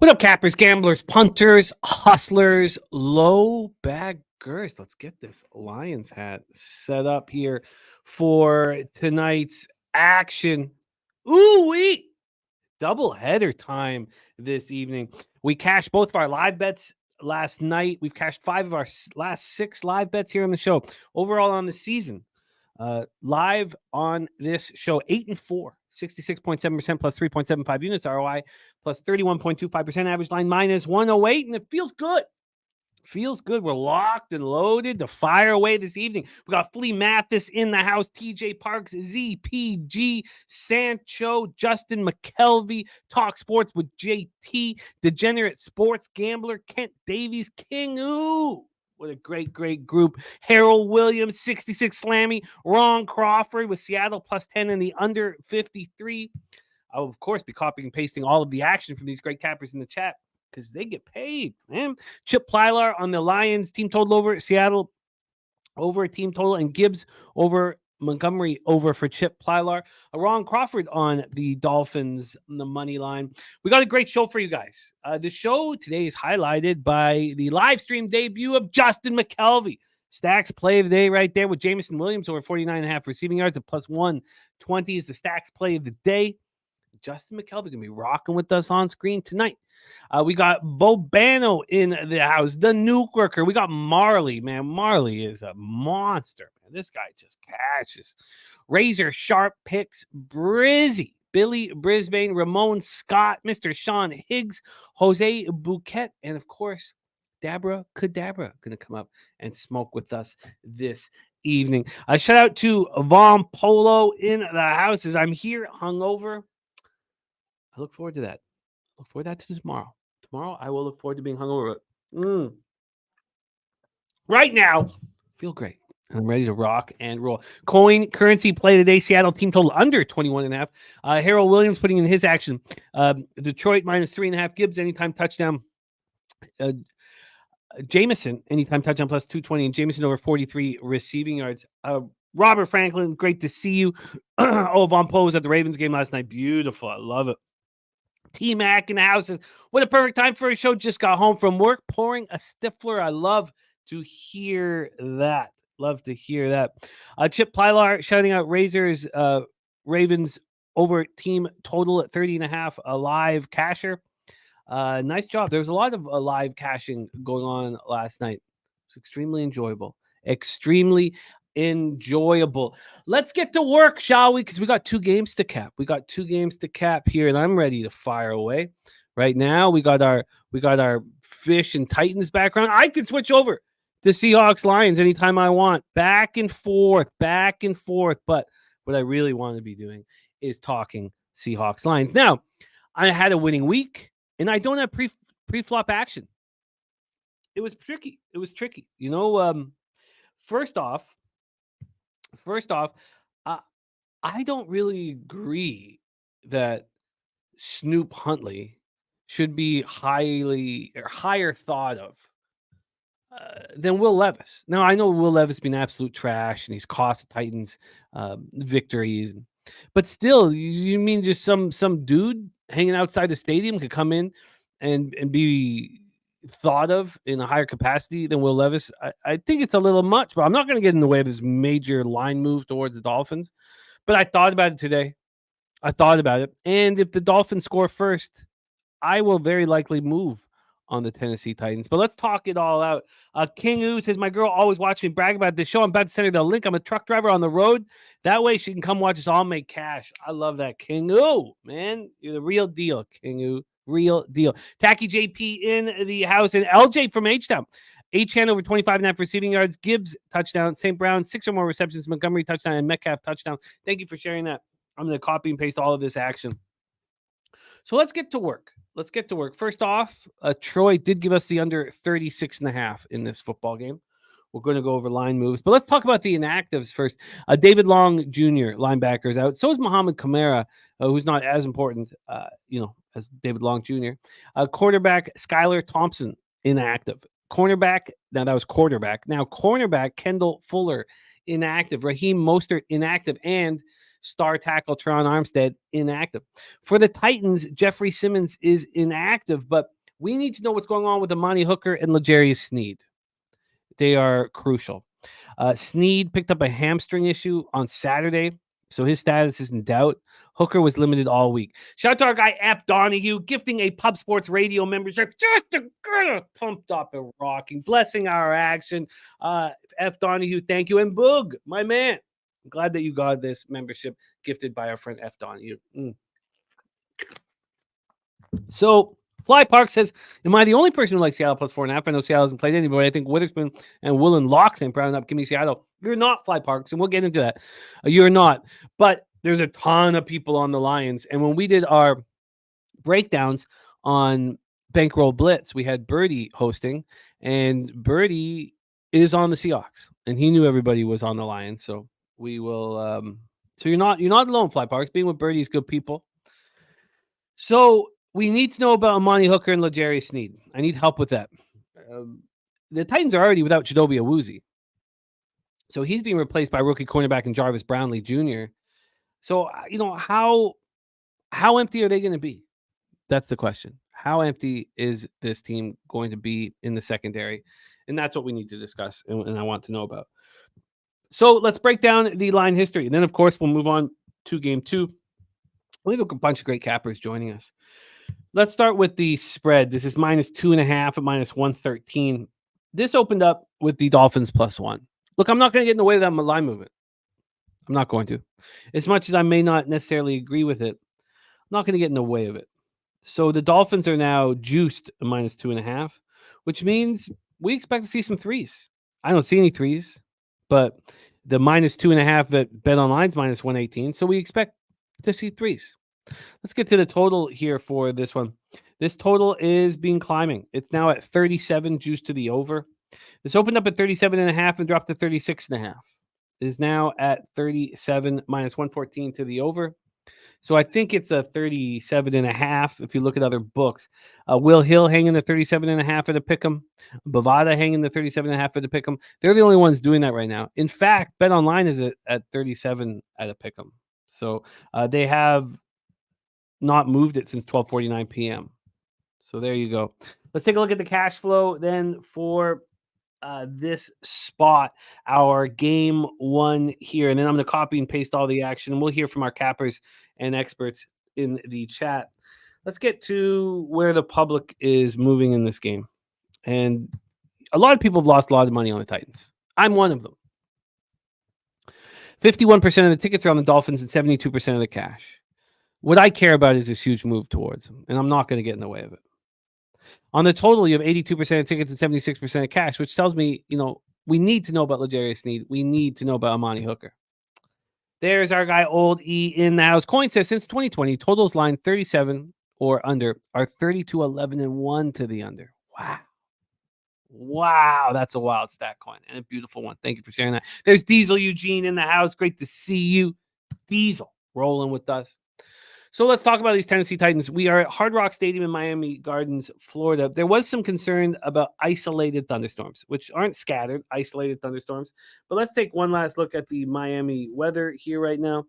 What up, cappers, gamblers, punters, hustlers, low baggers? Let's get this Lions hat set up here for tonight's action. Ooh-wee! Double header time this evening. We cashed both of our live bets last night. We've cashed 5 of our last 6 live bets here on the show. Overall on the season, live on this show, 8-4, 66.7% plus 3.75 units ROI, plus 31.25% average line minus 108, and it feels good. Feels good. We're locked and loaded to fire away this evening. We got Flea Mathis in the house, TJ Parks, ZPG, Sancho, Justin McKelvey, Talk Sports with JT, Degenerate Sports Gambler, Kent Davies, King Ooh. What a great group. Harold Williams, 66 Slammy, Ron Crawford with Seattle plus 10 in the under 53. I'll, of course, be copying and pasting all of the action from these great cappers in the chat because they get paid, man. Chip Plylar on the Lions, team total over, Seattle over team total, and Gibbs over Montgomery over for Chip Plylar. Ron Crawford on the Dolphins on the money line. We got a great show for you guys. The show today is highlighted by the live stream debut of Justin McKelvey. Stacks play of the day right there with Jameson Williams over 49.5 receiving yards at plus 120 is the Stacks play of the day. Justin McKelvey going to be rocking with us on screen tonight. We got Bobano in the house, the nuke worker. We got Marley, man. Marley is a monster, man. This guy just catches. Razor sharp picks, Brizzy, Billy Brisbane, Ramon Scott, Mr. Sean Higgs, Jose Bouquet, and of course, Dabra Kadabra going to come up and smoke with us this evening. A shout out to Von Polo in the house as I'm here hungover. I look forward to that. Look forward to that to tomorrow. Tomorrow, I will look forward to being hungover. Right now, feel great. I'm ready to rock and roll. Coin currency play today. Seattle team total under 21.5. Harold Williams putting in his action. Detroit minus 3.5. Gibbs anytime touchdown. Jameson anytime touchdown plus 220. And Jameson over 43 receiving yards. Robert Franklin, great to see you. Von Poe was at the Ravens game last night. Beautiful. I love it. T-Mac in the house. What a perfect time for a show. Just got home from work, pouring a Stifler. I love to hear that. Love to hear that. Chip Plylar shouting out Razors, Ravens over team total at 30.5. A live casher. Nice job. There was a lot of live cashing going on last night. It was extremely enjoyable. Extremely enjoyable. Let's get to work, shall we? Because we got 2 games to cap. We got 2 games to cap here, and I'm ready to fire away. Right now, we got our Fish and Titans background. I can switch over to Seahawks Lions anytime I want. Back and forth. But what I really want to be doing is talking Seahawks Lions. Now, I had a winning week, and I don't have pre-flop action. It was tricky. You know, first off, I don't really agree that Snoop Huntley should be higher thought of than Will Levis. Now, I know Will Levis has been absolute trash, and he's cost the Titans victories. But still, you mean just some dude hanging outside the stadium could come in and be thought of in a higher capacity than Will Levis? I think it's a little much, but I'm not going to get in the way of this major line move towards the Dolphins. But I thought about it today. And if the Dolphins score first, I will very likely move on the Tennessee Titans. But let's talk it all out. King Oo says, my girl always watches me brag about this show. I'm about to send her the link. I'm a truck driver on the road. That way she can come watch us all make cash. I love that, King Oo, man. You're the real deal, King Oo. Real deal. Tacky JP in the house, and LJ from H-Town. H-Chan over 25.5 receiving yards. Gibbs touchdown. St. Brown 6 or more receptions. Montgomery touchdown, and Metcalf touchdown. Thank you for sharing that. I'm going to copy and paste all of this action. So let's get to work. First off, Troy did give us the under 36.5 in this football game. We're going to go over line moves, but let's talk about the inactives first. David Long Jr., linebacker, is out. So is Muhammad Kamara, who's not as important, as David Long Jr. Quarterback Skylar Thompson, inactive. Cornerback, now that was quarterback. Now cornerback Kendall Fuller, inactive. Raheem Mostert, inactive. And star tackle Teron Armstead, inactive. For the Titans, Jeffrey Simmons is inactive, but We need to know what's going on with Amani Hooker and L'Jarius Sneed. They are crucial. Sneed picked up a hamstring issue on Saturday, so his status is in doubt. Hooker was limited all week. Shout out to our guy F. Donahue, gifting a Pub Sports Radio membership just to get us pumped up and rocking, blessing our action. F. Donahue, thank you. And Boog, my man, I'm glad that you got this membership gifted by our friend F. Donahue. So Fly Park says, am I the only person who likes Seattle plus 4.5? I know Seattle hasn't played anybody. I think Witherspoon and Willen Loxton rounding up. Give me Seattle. You're not, Fly Parks, and we'll get into that. You're not. But there's a ton of people on the Lions. And when we did our breakdowns on Bankroll Blitz, we had Birdie hosting, and Birdie is on the Seahawks, and he knew everybody was on the Lions. So we will. So you're not alone, Fly Parks. Being with Birdie is good people. So we need to know about Amani Hooker and L'Jarius Sneed. I need help with that. The Titans are already without Chidobe Awuzie. So he's being replaced by rookie cornerback and Jarvis Brownlee Jr. So, how empty are they going to be? That's the question. How empty is this team going to be in the secondary? And that's what we need to discuss and I want to know about. So let's break down the line history. And then, of course, we'll move on to game 2. We have a bunch of great cappers joining us. Let's start with the spread. This is -2.5 at -113. This opened up with the Dolphins +1. Look, I'm not going to get in the way of that line movement. I'm not going to. As much as I may not necessarily agree with it, I'm not going to get in the way of it. So the Dolphins are now juiced at -2.5, which means we expect to see some threes. I don't see any threes, but the -2.5 at Bet Online is -118. So we expect to see threes. Let's get to the total here for this one. This total is climbing. It's now at 37 juice to the over. This opened up at 37.5 and dropped to 36.5. It is now at 37 -114 to the over. So I think it's a 37.5 if you look at other books. Will Hill hanging the 37.5 at a pick'em. Bovada hanging the 37.5 at a pick'em. They're the only ones doing that right now. In fact, Bet Online is at 37 at a pick'em. So they have not moved it since 12:49 p.m. So there you go. Let's take a look at the cash flow then for this spot, our game 1 here. And then I'm going to copy and paste all the action. And we'll hear from our cappers and experts in the chat. Let's get to where the public is moving in this game. And a lot of people have lost a lot of money on the Titans. I'm one of them. 51% of the tickets are on the Dolphins and 72% of the cash. What I care about is this huge move towards them, and I'm not going to get in the way of it. On the total, you have 82% of tickets and 76% of cash, which tells me, we need to know about L'Jarius Sneed. We need to know about Amani Hooker. There's our guy, Old E, in the house. Coin says since 2020, totals line 37 or under are 32, 11, and 1 to the under. Wow, that's a wild stat, Coin, and a beautiful one. Thank you for sharing that. There's Diesel Eugene in the house. Great to see you. Diesel rolling with us. So let's talk about these Tennessee Titans. We are at Hard Rock Stadium in Miami Gardens, Florida. There was some concern about isolated thunderstorms, which aren't scattered, isolated thunderstorms. But let's take one last look at the Miami weather here right now.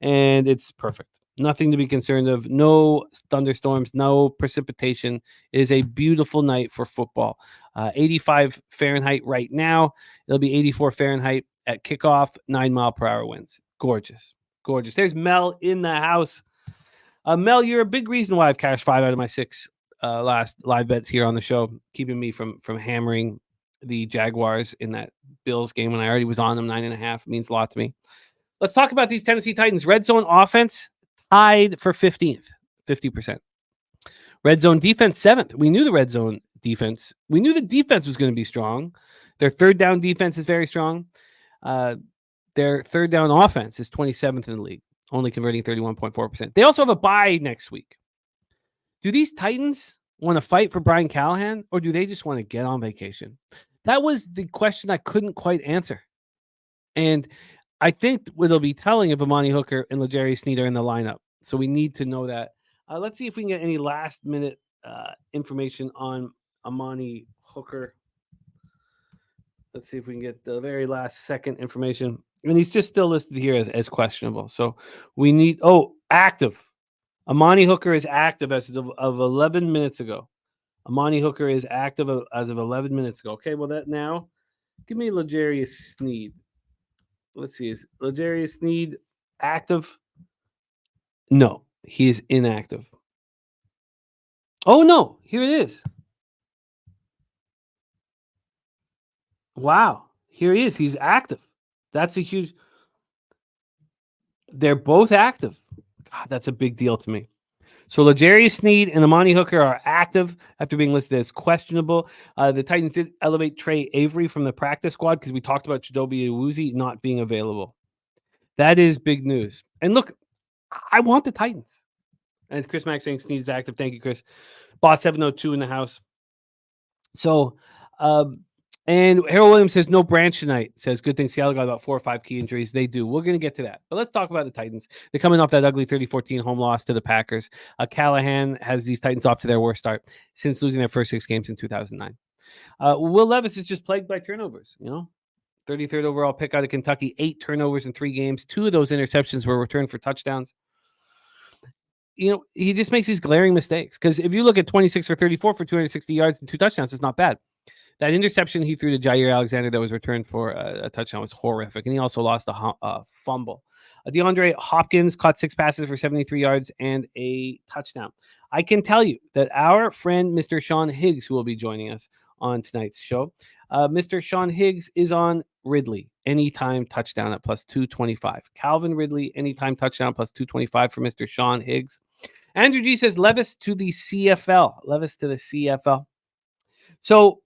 And it's perfect. Nothing to be concerned of. No thunderstorms, no precipitation. It is a beautiful night for football. 85 Fahrenheit right now. It'll be 84 Fahrenheit at kickoff, 9-mile-per-hour winds. Gorgeous. Gorgeous. There's Mel in the house. Mel, you're a big reason why I've cashed 5 out of my 6 last live bets here on the show, keeping me from hammering the Jaguars in that Bills game when I already was on them 9.5. It means a lot to me. Let's talk about these Tennessee Titans. Red zone offense tied for 15th, 50%. Red zone defense 7th. We knew the red zone defense. We knew the defense was going to be strong. Their third down defense is very strong. Their third down offense is 27th in the league, only converting 31.4%. They also have a bye next week. Do these Titans want to fight for Brian Callahan, or do they just want to get on vacation? That was the question I couldn't quite answer. And I think it'll be telling if Amani Hooker and L'Jarius Sneed are in the lineup. So we need to know that. Let's see if we can get any last-minute information on Amani Hooker. Let's see if we can get the very last second information. And he's just still listed here as questionable. So we need, active. Amani Hooker is active as of 11 minutes ago. Amani Hooker is active as of 11 minutes ago. Okay, well, that now, give me L'Jarius Sneed. Let's see, is L'Jarius Sneed active? No, he is inactive. Oh, no, here it is. Wow, here he is. He's active. That's a huge. They're both active. God, that's a big deal to me. So L'Jarius Sneed and Amani Hooker are active after being listed as questionable. The Titans did elevate Trey Avery from the practice squad because we talked about Chidobe Awuzie not being available. That is big news. And look, I want the Titans. And Chris Mack saying Sneed is active. Thank you, Chris. Boss 702 in the house. So, and Harold Williams says no Branch tonight. Says good thing Seattle got about 4 or 5 key injuries. They do. We're going to get to that. But let's talk about the Titans. They're coming off that ugly 30-14 home loss to the Packers. Callahan has these Titans off to their worst start since losing their first 6 games in 2009. Will Levis is just plagued by turnovers. 33rd overall pick out of Kentucky, 8 turnovers in 3 games. 2 of those interceptions were returned for touchdowns. He just makes these glaring mistakes. Because if you look at 26 for 34 for 260 yards and 2 touchdowns, it's not bad. That interception he threw to Jair Alexander that was returned for a touchdown was horrific. And he also lost a fumble. DeAndre Hopkins caught 6 passes for 73 yards and a touchdown. I can tell you that our friend, Mr. Sean Higgs, who will be joining us on tonight's show, Mr. Sean Higgs is on Ridley, anytime touchdown at plus 225. Calvin Ridley, anytime touchdown plus 225 for Mr. Sean Higgs. Andrew G says Levis to the CFL. Levis to the CFL. So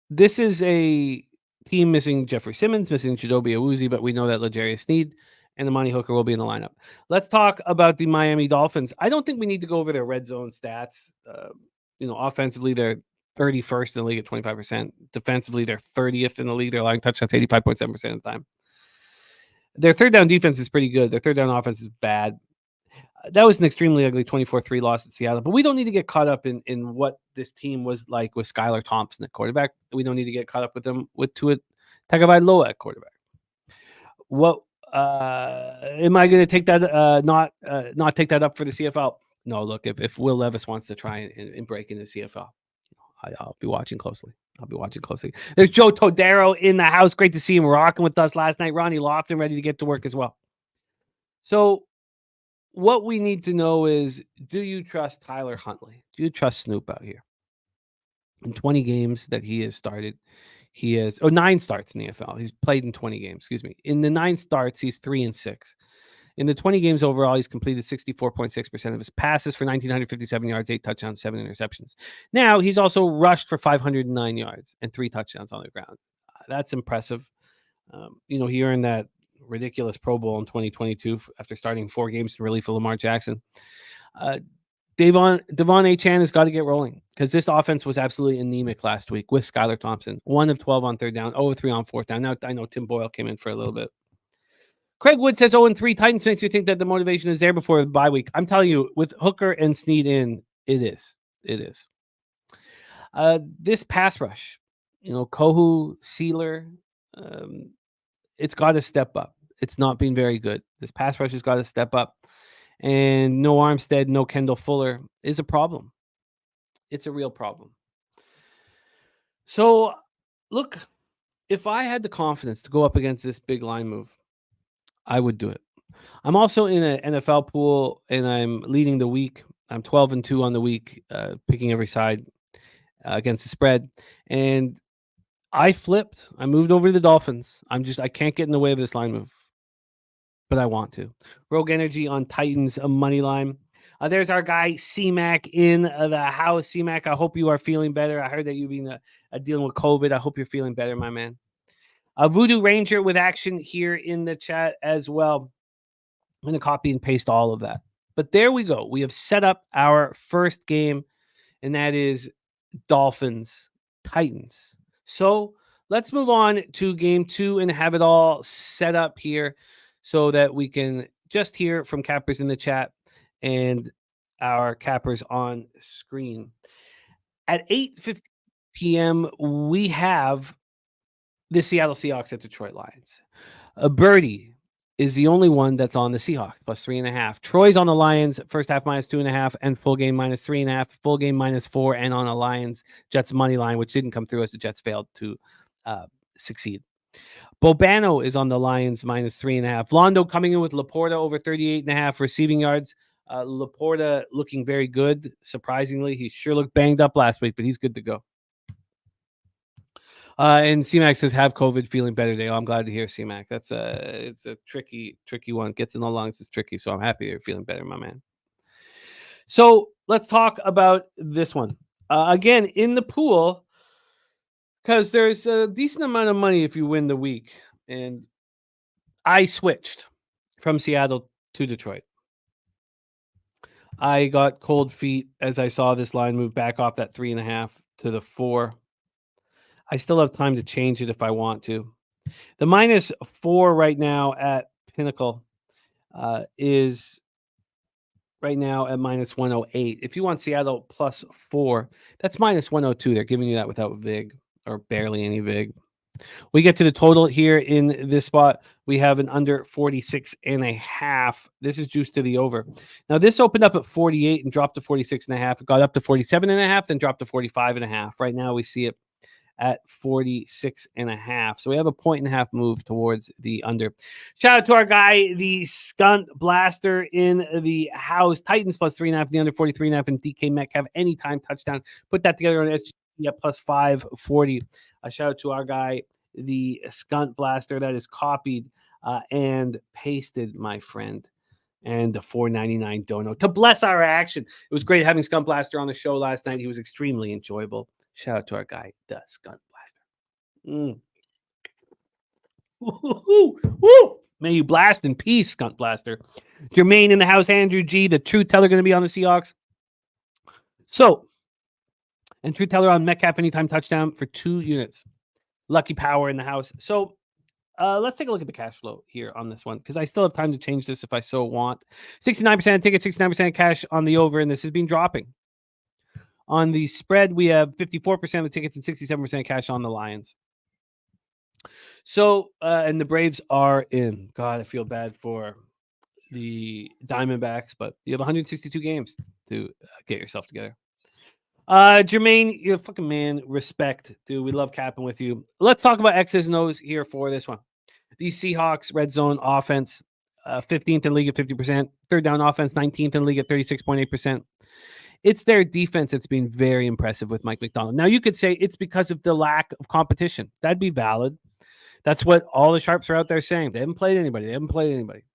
this is a team missing Jeffrey Simmons, missing Chidobe Awuzie, but we know that L'Jarius Sneed and Amani Hooker will be in the lineup. Let's talk about the Miami Dolphins. I don't think we need to go over their red zone stats. Offensively, they're 31st in the league at 25%. Defensively, they're 30th in the league. They're allowing touchdowns 85.7% of the time. Their third down defense is pretty good. Their third down offense is bad. That was an extremely ugly 24-3 loss at Seattle. But we don't need to get caught up in what this team was like with Skylar Thompson at quarterback. We don't need to get caught up with them with Tua Tagovailoa at quarterback. What am I going to take that? Not take that up for the CFL? No. Look, if Will Levis wants to try and break into the CFL, I'll be watching closely. There's Joe Todaro in the house. Great to see him rocking with us last night. Ronnie Lofton ready to get to work as well. So what we need to know is, do you trust Tyler Huntley? Do you trust Snoop out here? In 20 games that he has started, he has 9 starts in the NFL. He's played in 20 games, excuse me. In the 9 starts, he's 3-6. In the 20 games overall, he's completed 64.6% of his passes for 1,957 yards, 8 touchdowns, 7 interceptions. Now, he's also rushed for 509 yards and 3 touchdowns on the ground. That's impressive. He earned that ridiculous Pro Bowl in 2022 after starting 4 games in relief of Lamar Jackson. Devon Achane has got to get rolling because this offense was absolutely anemic last week with Skylar Thompson. 1 of 12 on third down, 0 of 3 on fourth down. Now, I know Tim Boyle came in for a little bit. Craig Wood says 0-3. Titans makes me think that the motivation is there before the bye week. I'm telling you, with Hooker and Sneed in, it is. This pass rush, Kohu, Sealer, it's got to step up. It's not been very good. This pass rush has got to step up. And no Armstead, no Kendall Fuller is a problem. It's a real problem. So, look, if I had the confidence to go up against this big line move, I would do it. I'm also in an NFL pool, and I'm leading the week. I'm 12-2 on the week, picking every side against the spread. And I flipped. I moved over to the Dolphins. I can't get in the way of this line move, but I want to. Rogue Energy on Titans money line. There's our guy C-Mac in the house. C-Mac, I hope you are feeling better. I heard that you've been dealing with COVID. I hope you're feeling better, my man. Voodoo Ranger with action here in the chat as well. I'm going to copy and paste all of that. But there we go. We have set up our first game, and that is Dolphins Titans. So let's move on to game 2 and have it all set up here so that we can just hear from cappers in the chat and our cappers on screen. At 8:50 p.m., we have the Seattle Seahawks at Detroit Lions. Birdie is the only one that's on the Seahawks plus 3.5. Troy's on the Lions, first half minus 2.5, and full game minus 3.5, full game minus 4, and on the Lions Jets money line, which didn't come through as the Jets failed to succeed. Bobano is on the Lions minus 3.5. Londo coming in with Laporta over 38.5 receiving yards. Laporta looking very good. Surprisingly, he sure looked banged up last week, but he's good to go. And CMAC says have COVID, feeling better today. Oh, I'm glad to hear CMAC. It's a tricky one. Gets in the lungs, it's tricky. So I'm happy you're feeling better, my man. So let's talk about this one again in the pool, because there's a decent amount of money if you win the week. And I switched from Seattle to Detroit. I got cold feet as I saw this line move back off that 3.5 to the 4. I still have time to change it if I want to. The minus 4 right now at Pinnacle is right now at minus 108. If you want Seattle plus 4, that's minus 102. They're giving you that without VIG or barely any VIG. We get to the total here in this spot. We have an under 46.5. This is juiced to the over. Now, this opened up at 48 and dropped to 46.5. It got up to 47.5, then dropped to 45.5. Right now, we see it at 46.5. So we have a 1.5 move towards the under. Shout out to our guy, the Skunt Blaster in the house. Titans plus 3.5, the under 43.5, and DK Metcalf anytime touchdown. Put that together on SGP at plus 540. Shout out to our guy, the Skunt Blaster. That is copied and pasted, my friend. And the $4.99 dono to bless our action. It was great having Skunt Blaster on the show last night. He was extremely enjoyable. Shout out to our guy, the Skunt Blaster. Woo! May you blast in peace, Skunt Blaster. Jermaine in the house, Andrew G, the truth teller, going to be on the Seahawks. So, and truth teller on Metcalf anytime touchdown for 2 units. Lucky Power in the house. So, let's take a look at the cash flow here on this one, because I still have time to change this if I so want. 69% of tickets, 69% cash on the over, and this has been dropping. On the spread, we have 54% of the tickets and 67% cash on the Lions. So, and the Braves are in. God, I feel bad for the Diamondbacks, but you have 162 games to get yourself together. Jermaine, you're a fucking man. Respect, dude. We love capping with you. Let's talk about X's and O's here for this one. The Seahawks red zone offense, 15th in league at 50%. Third down offense, 19th in league at 36.8%. It's their defense that's been very impressive with Mike McDonald. Now, you could say it's because of the lack of competition. That'd be valid. That's what all the sharps are out there saying. They haven't played anybody.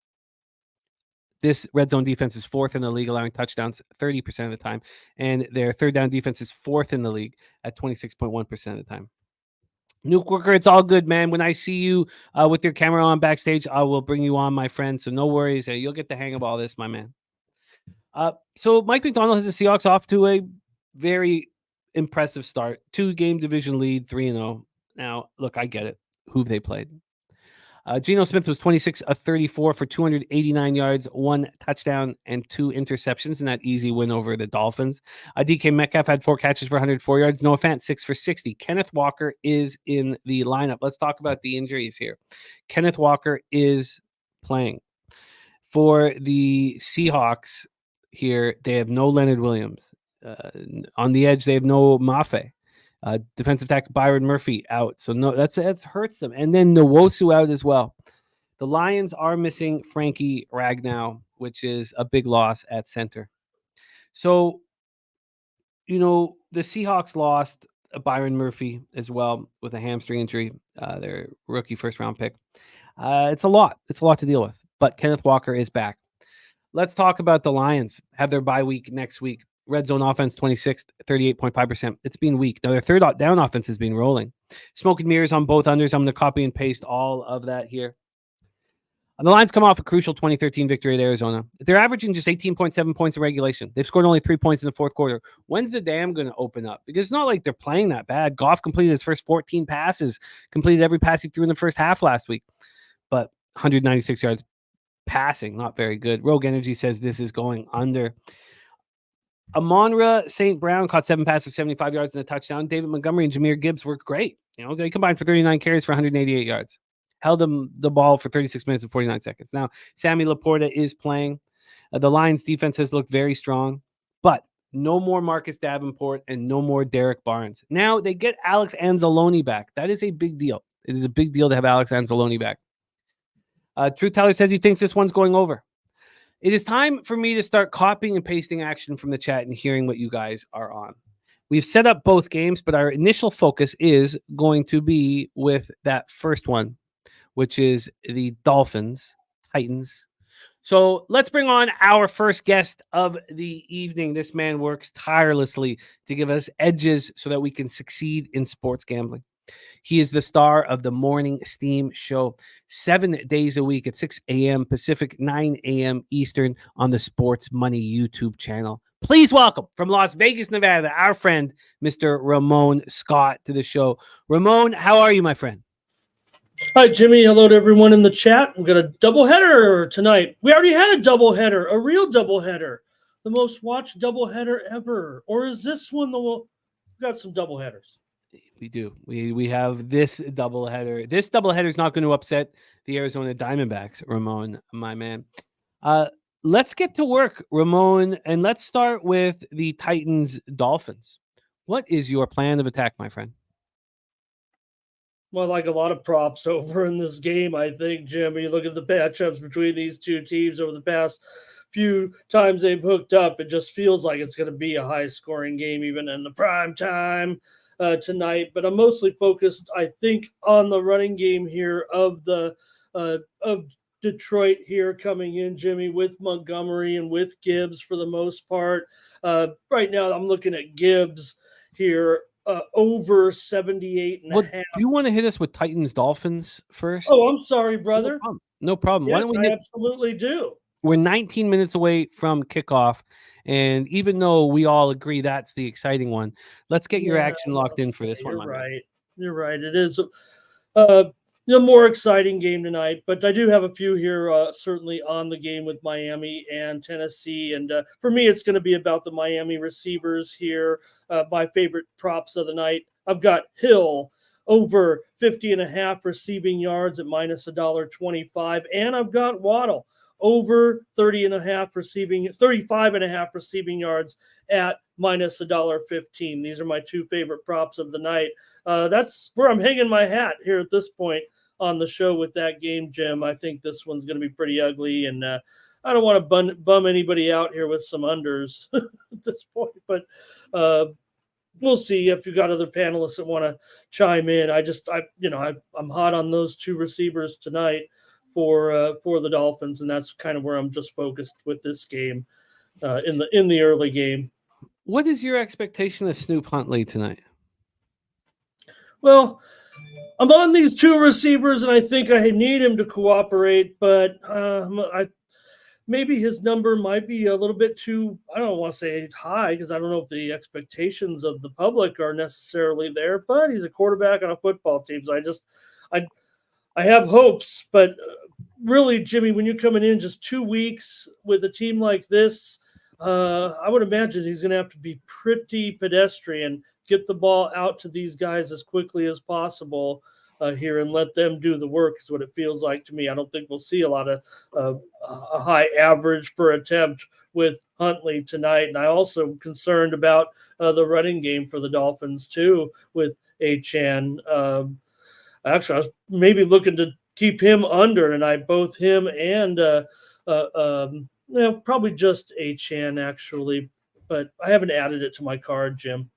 This red zone defense is 4th in the league, allowing touchdowns 30% of the time. And their third down defense is 4th in the league at 26.1% of the time. Nuke Worker, it's all good, man. When I see you with your camera on backstage, I will bring you on, my friend. So no worries. You'll get the hang of all this, my man. So Mike McDonald has the Seahawks off to a very impressive start. 2-game division lead, 3-0. Now, look, I get it. Who they played. Geno Smith was 26 of 34 for 289 yards, 1 touchdown, and 2 interceptions in that easy win over the Dolphins. DK Metcalf had 4 catches for 104 yards. Noah Fant, 6 for 60. Kenneth Walker is in the lineup. Let's talk about the injuries here. Kenneth Walker is playing. For the Seahawks here, they have no Leonard Williams. On the edge, they have no Mafe. Defensive tackle Byron Murphy out. So no, that's hurts them. And then Nwosu out as well. The Lions are missing Frankie Ragnow, which is a big loss at center. So, the Seahawks lost Byron Murphy as well with a hamstring injury, their rookie first-round pick. It's a lot. It's a lot to deal with. But Kenneth Walker is back. Let's talk about the Lions. Have their bye week next week. Red zone offense, 26th, 38.5%. It's been weak. Now, their third down offense has been rolling. Smoke and mirrors on both unders. I'm going to copy and paste all of that here. And the Lions come off a crucial 2013 victory at Arizona. They're averaging just 18.7 points in regulation. They've scored only 3 points in the fourth quarter. When's the dam going to open up? Because it's not like they're playing that bad. Goff completed his first 14 passes, completed every pass he threw in the first half last week. But 196 yards passing, not very good. Rogue Energy says this is going under. Amon-Ra St. Brown caught 7 passes for 75 yards and a touchdown. David Montgomery and Jahmyr Gibbs were great. They combined for 39 carries for 188 yards. held him the ball for 36 minutes and 49 seconds. Now, Sammy Laporta is playing. The Lions defense has looked very strong, but no more Marcus Davenport and no more Derek Barnes. Now they get Alex Anzalone back. That is a big deal. It is a big deal to have Alex Anzalone back. Truth Teller says he thinks this one's going over. It is time for me to start copying and pasting action from the chat and hearing what you guys are on. We've set up both games, but our initial focus is going to be with that first one, which is the Dolphins, Titans. So let's bring on our first guest of the evening. This man works tirelessly to give us edges so that we can succeed in sports gambling. He is the star of the Morning Steam Show, 7 days a week at 6 a.m. Pacific, 9 a.m. Eastern on the Sports Money YouTube channel. Please welcome from Las Vegas, Nevada, our friend, Mr. Ramon Scott, to the show. Ramon, how are you, my friend? Hi, Jimmy. Hello to everyone in the chat. We've got a doubleheader tonight. We already had a doubleheader, a real doubleheader, the most watched doubleheader ever. Or is this one the one? We've got some doubleheaders. We do. We have this doubleheader. This doubleheader is not going to upset the Arizona Diamondbacks, Ramon, my man. Let's get to work, Ramon, and let's start with the Titans Dolphins. What is your plan of attack, my friend? Well, like a lot of props over in this game, I think, Jim. You look at the matchups between these two teams over the past few times they've hooked up. It just feels like it's going to be a high-scoring game, even in the prime time tonight. But I'm mostly focused, I think, on the running game here of Detroit here coming in, Jimmy, with Montgomery and with Gibbs for the most part. Right now, I'm looking at Gibbs here. Over 78 and a half. Do you want to hit us with Titans Dolphins first? Oh, I'm sorry, brother. No problem. Yes, I absolutely do. We're 19 minutes away from kickoff, and even though we all agree that's the exciting one, let's get your action locked in for this one. You're right. It is a more exciting game tonight, but I do have a few here certainly on the game with Miami and Tennessee. And for me, it's going to be about the Miami receivers here. My favorite props of the night. I've got Hill over 50.5 receiving yards at minus $1.25. And I've got Waddle over 35.5 receiving yards at minus $1.15. These are my two favorite props of the night. That's where I'm hanging my hat here at this point on the show with that game, Jim. I think this one's going to be pretty ugly, and I don't want to bum anybody out here with some unders at this point, but we'll see if you got other panelists that want to chime in. I'm hot on those two receivers tonight for the Dolphins, and that's kind of where I'm just focused with this game in the early game. What is your expectation of Snoop Huntley tonight? Well, I'm on these two receivers, and I think I need him to cooperate, but maybe his number might be a little bit too, I don't want to say high, because I don't know if the expectations of the public are necessarily there, but he's a quarterback on a football team, so I have hopes. But really, Jimmy, when you're coming in just 2 weeks with a team like this, I would imagine he's going to have to be pretty pedestrian, get the ball out to these guys as quickly as possible here and let them do the work is what it feels like to me. I don't think we'll see a lot of a high average per attempt with Huntley tonight. And I also am concerned about the running game for the Dolphins too with Achane. Actually, I was maybe looking to keep him under tonight, both him and probably just Achane actually, but I haven't added it to my card, Jim.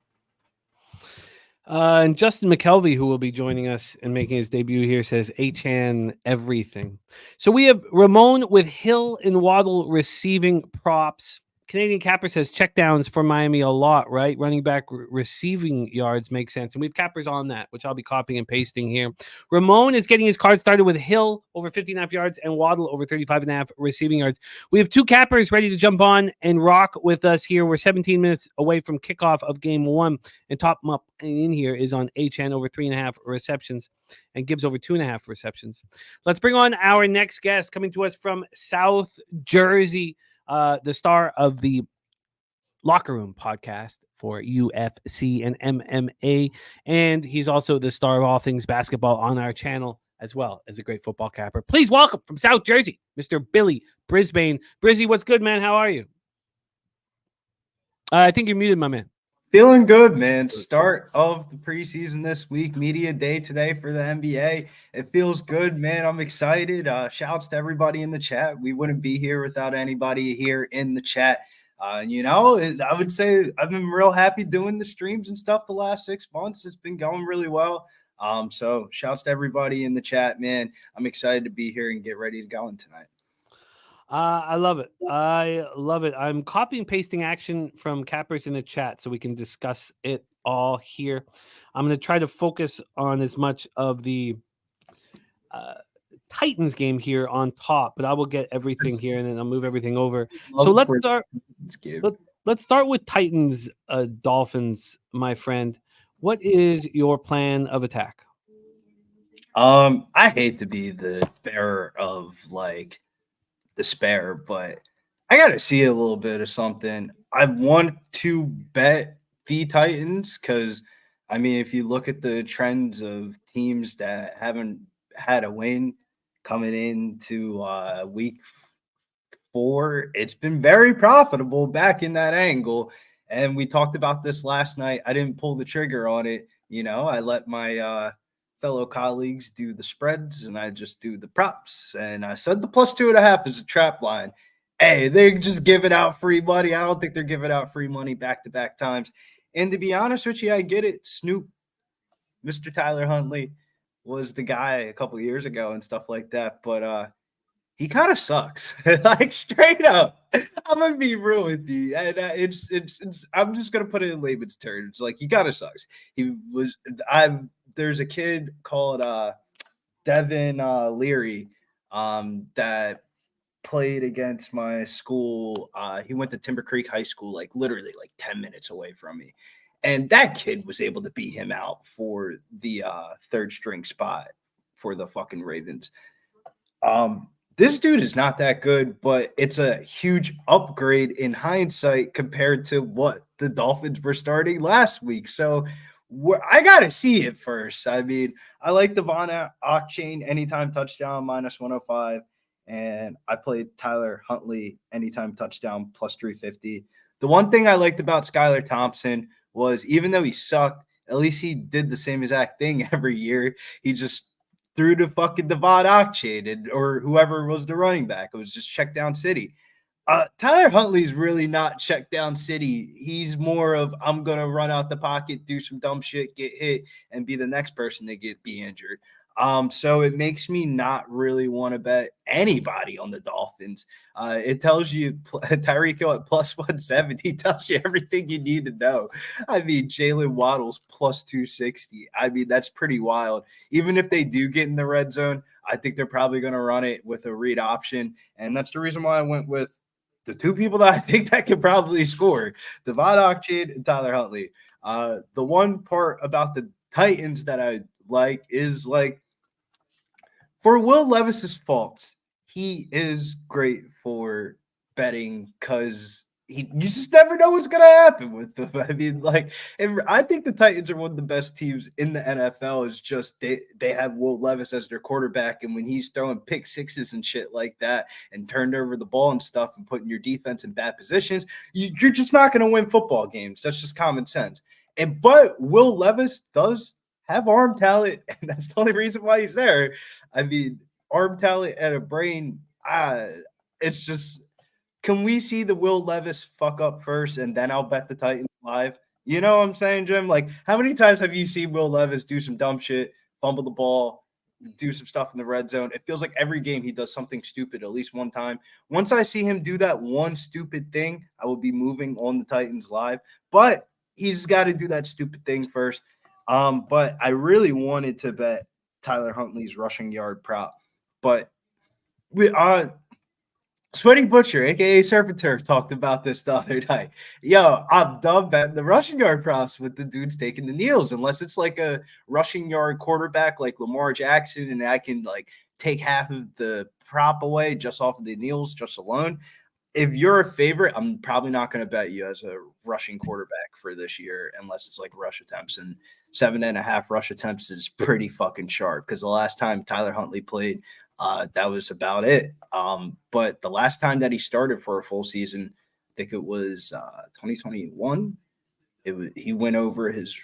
And Justin McKelvey, who will be joining us and making his debut here, says Achane everything. So we have Ramon with Hill and Waddle receiving props. Canadian Capper says checkdowns for Miami a lot, right? Running back receiving yards makes sense. And we have Cappers on that, which I'll be copying and pasting here. Ramon is getting his card started with Hill over 50.5 yards and Waddle over 35.5 receiving yards. We have two Cappers ready to jump on and rock with us here. We're 17 minutes away from kickoff of game one. And top them up in here is on Achane over 3.5 receptions and Gibbs over 2.5 receptions. Let's bring on our next guest coming to us from South Jersey. The star of the Locker Room podcast for UFC and MMA. And he's also the star of all things basketball on our channel, as well as a great football capper. Please welcome from South Jersey, Mr. Billy Brisbane. Brizzy, what's good, man? How are you? I think you're muted, my man. Feeling good, man. Start of the preseason this week. Media day today for the NBA. It feels good, man. I'm excited. Shouts to everybody in the chat. We wouldn't be here without anybody here in the chat. I would say I've been real happy doing the streams and stuff the last 6 months. It's been going really well. So shouts to everybody in the chat, man. I'm excited to be here and get ready to go in tonight. I love it. I love it. I'm copy and pasting action from cappers in the chat so we can discuss it all here. I'm going to try to focus on as much of the Titans game here on top, but I will get everything here and then I'll move everything over. So let's start. Let's start with Titans Dolphins, my friend. What is your plan of attack? I hate to be the bearer of like despair, but I got to see a little bit of something. I want to bet the Titans because, I mean, if you look at the trends of teams that haven't had a win coming into week 4, it's been very profitable back in that angle. And we talked about this last night. I didn't pull the trigger on it. You know, I let my fellow colleagues do the spreads and I just do the props. And I said the +2.5 is a trap line. Hey, they're just giving out free money. I don't think they're giving out free money back-to-back times. And to be honest with you, I get it. Snoop, Mr. Tyler Huntley was the guy a couple of years ago and stuff like that. But he kind of sucks. Like straight up. I'm gonna be real with you. And it's I'm just gonna put it in layman's terms. It's like he kind of sucks. There's a kid called Devin Leary that played against my school. He went to Timber Creek High School, like literally like 10 minutes away from me. And that kid was able to beat him out for the third string spot for the fucking Ravens. This dude is not that good, but it's a huge upgrade in hindsight compared to what the Dolphins were starting last week. So I got to see it first. I mean, I like the Von Ochane anytime touchdown -105, and I played Tyler Huntley anytime touchdown +350. The one thing I liked about Skylar Thompson was even though he sucked, at least he did the same exact thing every year. He just threw to fucking Devon Ochane or whoever was the running back. It was just check down city. Tyler Huntley's really not check down city. He's more of I'm going to run out the pocket, do some dumb shit, get hit, and be the next person to be injured. So it makes me not really want to bet anybody on the Dolphins. It tells you Tyreek Hill at +170 tells you everything you need to know. I mean, Jalen Waddle's +260. I mean, that's pretty wild. Even if they do get in the red zone, I think they're probably going to run it with a read option. And that's the reason why I went with the two people that I think that could probably score, Devon Ochane and Tyler Huntley. The one part about the Titans that I like is like, for Will Levis's faults, he is great for betting because you just never know what's going to happen with them. I mean, like, and I think the Titans are one of the best teams in the NFL. Is just they have Will Levis as their quarterback, and when he's throwing pick sixes and shit like that and turned over the ball and stuff and putting your defense in bad positions, you're just not going to win football games. That's just common sense. But Will Levis does have arm talent, and that's the only reason why he's there. I mean, arm talent and a brain, it's just, can we see the Will Levis fuck up first, and then I'll bet the Titans live? You know what I'm saying, Jim? Like, how many times have you seen Will Levis do some dumb shit, fumble the ball, do some stuff in the red zone? It feels like every game he does something stupid at least one time. Once I see him do that one stupid thing, I will be moving on the Titans live. But he's got to do that stupid thing first. But I really wanted to bet Tyler Huntley's rushing yard prop. But we Sweaty Butcher, aka Surf and Turf, talked about this the other night. Yo, I'm done betting the rushing yard props with the dudes taking the kneels, unless it's like a rushing yard quarterback like Lamar Jackson, and I can like take half of the prop away just off of the kneels just alone. if you're a favorite, I'm probably not going to bet you as a rushing quarterback for this year unless it's like rush attempts. And 7.5 rush attempts is pretty fucking sharp because the last time Tyler Huntley played, that was about it. But the last time that he started for a full season, I think it was 2021. He went over his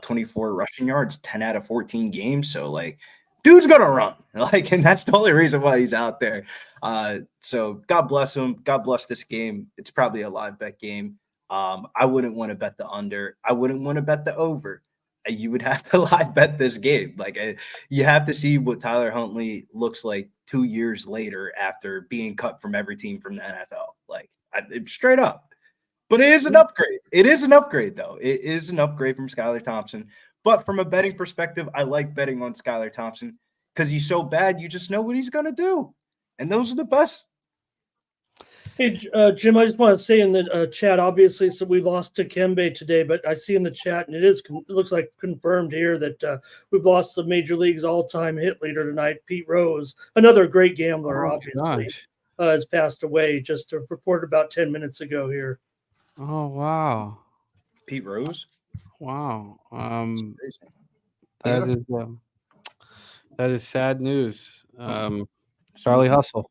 24 rushing yards, 10 out of 14 games. So like, dude's gonna run. Like, and that's the only reason why he's out there. So God bless him. God bless this game. It's probably a live bet game. I wouldn't want to bet the under. I wouldn't want to bet the over. You would have to live bet this game. Like, you have to see what Tyler Huntley looks like 2 years later after being cut from every team from the NFL. Like, straight up. But it is an upgrade. It is an upgrade, though. It is an upgrade from Skylar Thompson. But from a betting perspective, I like betting on Skylar Thompson because he's so bad, you just know what he's going to do. And those are the best. Hey, Jim, I just want to say in the chat, obviously, so we lost to Kembe today, but I see in the chat, and it looks like confirmed here that we've lost the Major League's all-time hit leader tonight, Pete Rose, another great gambler, obviously, has passed away just reported about 10 minutes ago here. Oh, wow. Pete Rose? Wow. That is sad news. Charlie Hustle.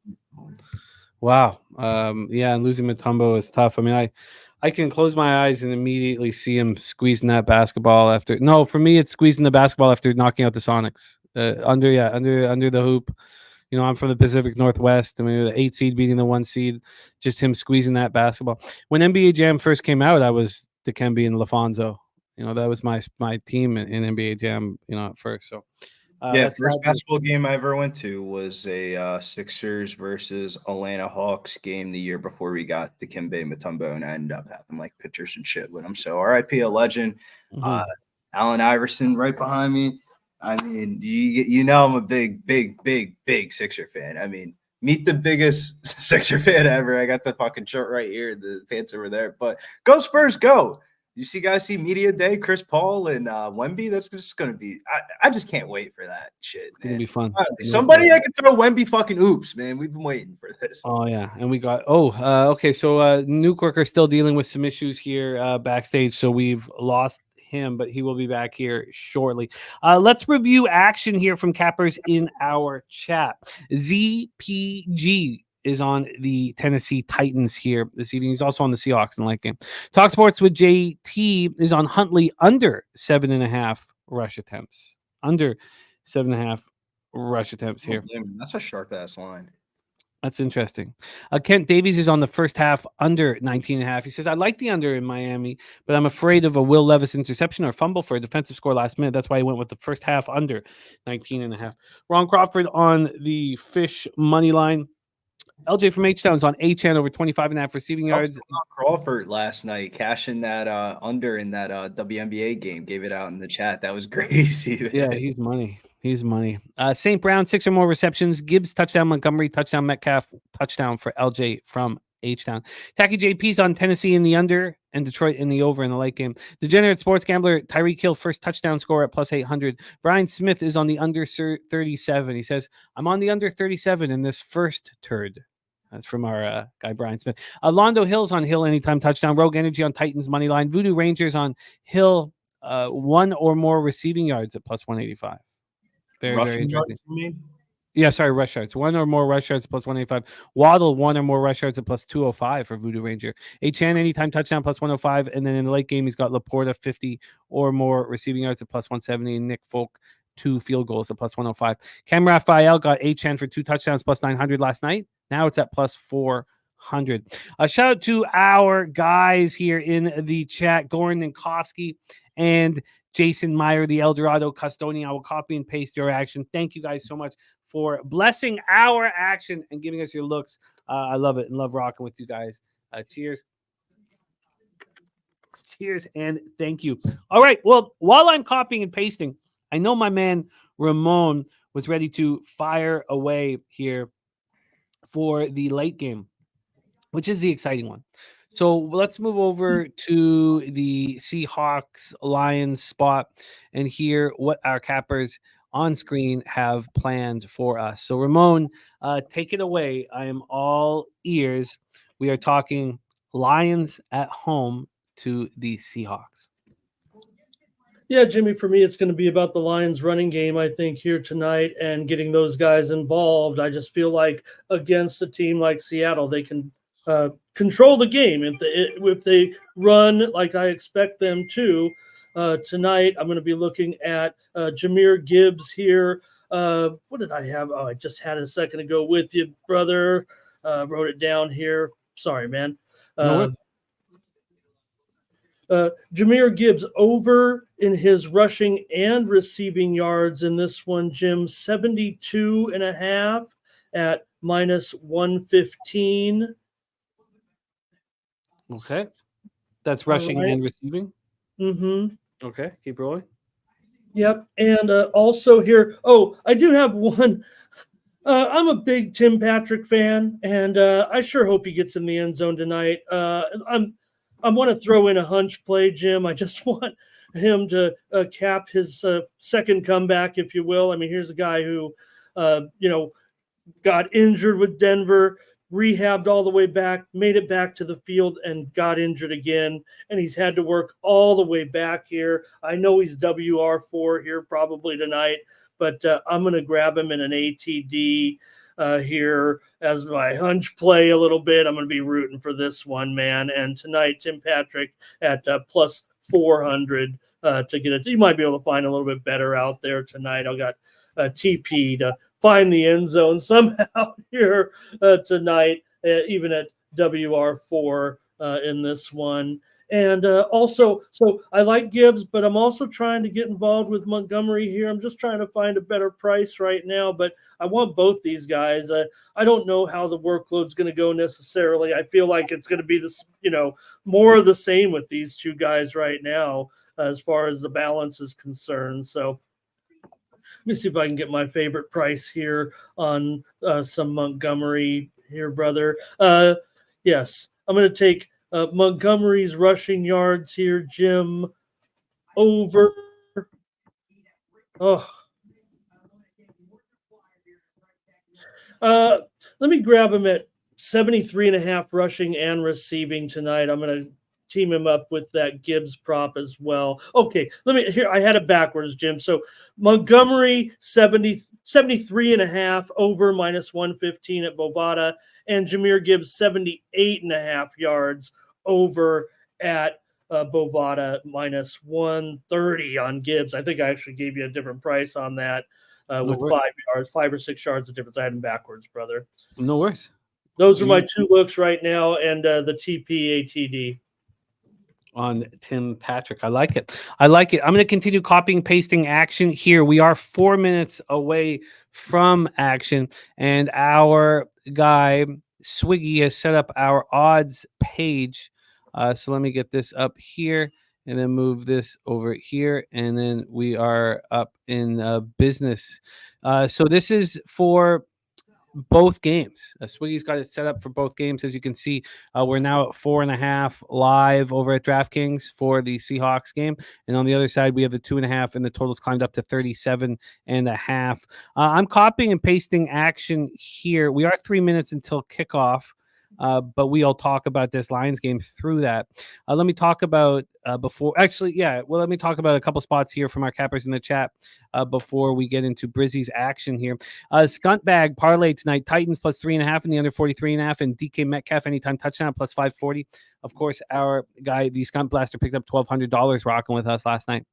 Wow. Yeah, and losing Mutombo is tough. I mean, I can close my eyes and immediately see him squeezing that basketball after. No, for me, it's squeezing the basketball after knocking out the Sonics. Under the hoop. You know, I'm from the Pacific Northwest. I mean, the 8 seed beating the 1 seed, just him squeezing that basketball. When NBA Jam first came out, I was Dikembe and LaFonso. You know, that was my team in NBA Jam, you know, at first. So, first basketball game I ever went to was a Sixers versus Atlanta Hawks game the year before we got Dikembe Mutombo, and I ended up having like pictures and shit with him. So RIP a legend. Allen Iverson right behind me. I mean, you know I'm a big Sixer fan. I mean, meet the biggest Sixer fan ever. I got the fucking shirt right here. The pants over there. But go Spurs, go. You see Media Day, Chris Paul and Wemby. That's just going to be – I just can't wait for that shit, man. It's going to be fun. Somebody that can throw Wemby fucking oops, man. We've been waiting for this. Oh, yeah. And we got – okay. So Newkirk are still dealing with some issues here backstage, so we've lost him, but he will be back here shortly. Let's review action here from Cappers in our chat. ZPG is on the Tennessee Titans here this evening. He's also on the Seahawks in the late game. Talk Sports with JT is on Huntley under 7.5 rush attempts. Under 7.5 rush attempts here. That's a sharp ass line. That's interesting. Kent Davies is on the first half under 19.5. He says, I like the under in Miami, but I'm afraid of a Will Levis interception or fumble for a defensive score last minute. That's why he went with the first half under 19.5. Ron Crawford on the Fish money line. LJ from H-Town's on H-Town over 25.5 receiving yards. Crawford last night cashing that under in that WNBA game. Gave it out in the chat. That was crazy. Yeah, he's money. He's money. St. Brown, 6 or more receptions. Gibbs, touchdown. Montgomery, touchdown. Metcalf, touchdown for LJ from H-Town. Tacky JP's on Tennessee in the under and Detroit in the over in the late game. Degenerate Sports Gambler, Tyreek Hill, first touchdown score at plus 800. Brian Smith is on the under 37. He says, I'm on the under 37 in this first turd. That's from our guy, Brian Smith. Londo Hill's on Hill anytime touchdown. Rogue Energy on Titans money line. Voodoo Rangers on Hill, 1 or more receiving yards at plus 185. Very interesting. Yards, yeah, sorry, rush yards. 1 or more rush yards at plus 185. Waddle, 1 or more rush yards at plus 205 for Voodoo Ranger. Achan, anytime touchdown, plus 105. And then in the late game, he's got Laporta, 50 or more receiving yards at plus 170. And Nick Folk, 2 field goals at plus 105. Cam Raphael got Achan for 2 touchdowns, plus 900 last night. Now it's at plus 400. A shout out to our guys here in the chat, Goran Ninkowski and Jason Meyer, the Eldorado custodian. I will copy and paste your action. Thank you guys so much for blessing our action and giving us your looks. I love it and love rocking with you guys. Cheers. Cheers and thank you. All right. Well, while I'm copying and pasting, I know my man Ramon was ready to fire away here for the late game, which is the exciting one. So let's move over to the Seahawks Lions spot and hear what our cappers on screen have planned for us. So Ramon, take it away. I am all ears We are talking Lions at home to the Seahawks. Yeah, Jimmy, for me, it's going to be about the Lions running game, I think, here tonight and getting those guys involved. I just feel like against a team like Seattle, they can control the game. If they run like I expect them to tonight, I'm going to be looking at Jahmyr Gibbs here. What did I have? Oh, I just had it a second ago with you, brother. Wrote it down here. Sorry, man. Jahmyr Gibbs over in his rushing and receiving yards in this one, Jim, 72.5 at -115. Okay. That's rushing and receiving? Mm-hmm. Okay, keep rolling. Yep. And also here, I do have one. I'm a big Tim Patrick fan, and I sure hope he gets in the end zone tonight. I want to throw in a hunch play, Jim. I just want him to cap his second comeback, if you will. I mean, here's a guy who, got injured with Denver, rehabbed all the way back, made it back to the field, and got injured again. And he's had to work all the way back here. I know he's WR4 here probably tonight, but I'm going to grab him in an ATD here as my hunch play a little bit. I'm going to be rooting for this one, man. And tonight, Tim Patrick at plus 400 to get it. You might be able to find a little bit better out there tonight. I got TP to find the end zone somehow here tonight, even at WR4 in this one. And also, so I like Gibbs, but I'm also trying to get involved with Montgomery here. I'm just trying to find a better price right now, but I want both these guys. I don't know how the workload's going to go necessarily. I feel like it's going to be this, more of the same with these two guys right now as far as the balance is concerned. So let me see if I can get my favorite price here on some Montgomery here, brother. Yes, I'm going to take Montgomery's rushing yards here, Jim, over. Let me grab him at 73.5 rushing and receiving tonight. I'm going to team him up with that Gibbs prop as well. Okay, I had it backwards, Jim. So Montgomery 73.5 over -115 at Bovada, and Jahmyr Gibbs 78.5 yards over at Bovada -130 on Gibbs. I think I actually gave you a different price on that with 5 or 6 yards of difference. I had them backwards, brother. No worries. Those are my two looks right now, and the TP ATD. On Tim Patrick. I like it. I'm going to continue copying, pasting action here. We are 4 minutes away from action, and our guy Swiggy has set up our odds page. So let me get this up here and then move this over here, and then we are up in business. So this is for both games. Swiggy's got it set up for both games. As you can see, we're now at 4.5 live over at DraftKings for the Seahawks game. And on the other side, we have the 2.5, and the total's climbed up to 37.5. I'm copying and pasting action here. We are 3 minutes until kickoff. But we'll talk about this Lions game through that. Let me talk about let me talk about a couple spots here from our cappers in the chat before we get into Brizzy's action here. Skunt bag parlay tonight, Titans plus 3.5 in the under 43.5, and DK Metcalf anytime touchdown plus 540. Of course, our guy, the Skunt Blaster, picked up $1,200 rocking with us last night.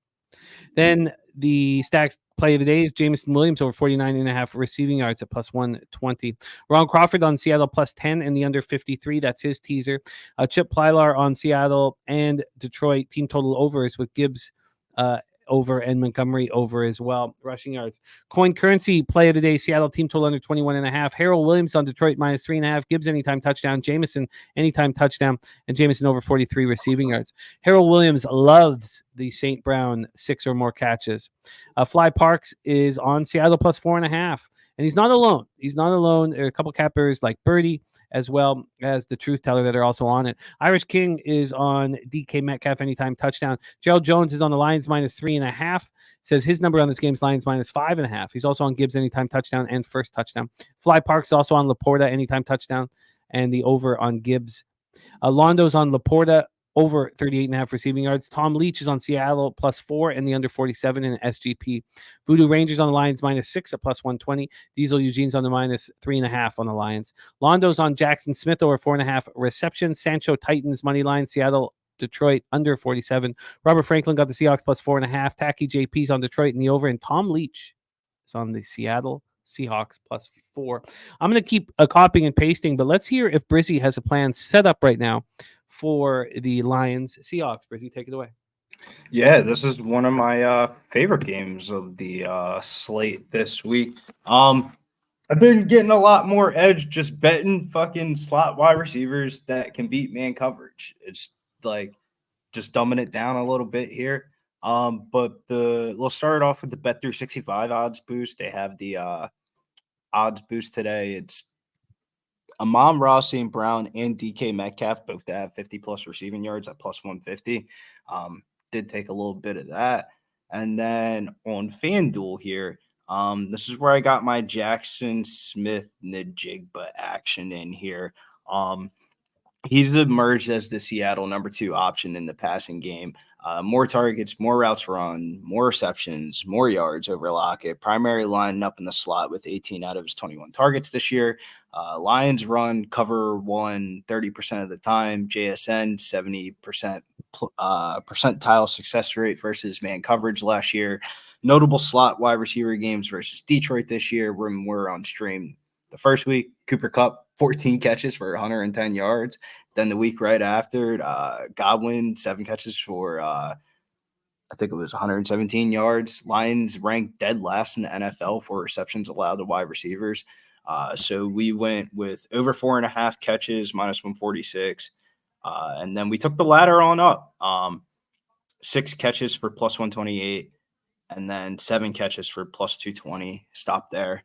Then the stacks play of the day is Jameson Williams over 49.5 receiving yards at plus 120. Ron Crawford on Seattle plus 10 and the under 53. That's his teaser. Chip Plylar on Seattle and Detroit team total overs with Gibbs over and Montgomery over as well. Rushing yards. Coin currency play of the day. Seattle team total under 21.5. Harold Williams on Detroit minus 3.5. Gibbs anytime touchdown. Jameson anytime touchdown. And Jameson over 43 receiving yards. Harold Williams loves the St. Brown 6 or more catches. Fly Parks is on Seattle plus 4.5. And he's not alone. There are a couple cappers like Birdie, as well as the Truth Teller that are also on it. Irish King is on DK Metcalf anytime touchdown. Gerald Jones is on the Lions minus 3.5. Says his number on this game is Lions minus 5.5. He's also on Gibbs anytime touchdown and first touchdown. Fly Parks is also on Laporta anytime touchdown. and the over on Gibbs. Londo's on Laporta, over 38.5 receiving yards. Tom Leach is on Seattle, +4, and the under 47 in SGP. Voodoo Rangers on the Lions, -6 at +120. Diesel Eugene's on the -3.5 on the Lions. Londo's on Jackson Smith, over 4.5 receptions. Sancho Titans, money line. Seattle, Detroit, under 47. Robert Franklin got the Seahawks, +4.5. Tacky JP's on Detroit in the over, and Tom Leach is on the Seattle Seahawks, +4. I'm going to keep copying and pasting, but let's hear if Brizzy has a plan set up right now for the Lions Seahawks. Brizzy, take it away. Yeah, this is one of my favorite games of the slate this week. I've been getting a lot more edge just betting fucking slot wide receivers that can beat man coverage. It's like just dumbing it down a little bit here. But we'll start off with the Bet365 odds boost. They have the odds boost today. It's Amon Ross, St. Brown, and DK Metcalf both to have 50+ receiving yards at +150. Did take a little bit of that. And then on FanDuel here, this is where I got my Jackson Smith Njigba action in here. He's emerged as the Seattle number 2 option in the passing game. More targets, more routes run, more receptions, more yards over Lockett. Primary line up in the slot with 18 out of his 21 targets this year. Lions run cover 1 30% of the time. JSN 70% percentile success rate versus man coverage last year. Notable slot wide receiver games versus Detroit this year when we're on stream. The first week, Cooper Kupp, 14 catches for 110 yards. Then the week right after, Godwin, 7 catches for, I think it was 117 yards. Lions ranked dead last in the NFL for receptions allowed to wide receivers. So we went with over 4.5 catches, -146. And then we took the ladder on up. 6 catches for +128. And then 7 catches for +220. Stop there.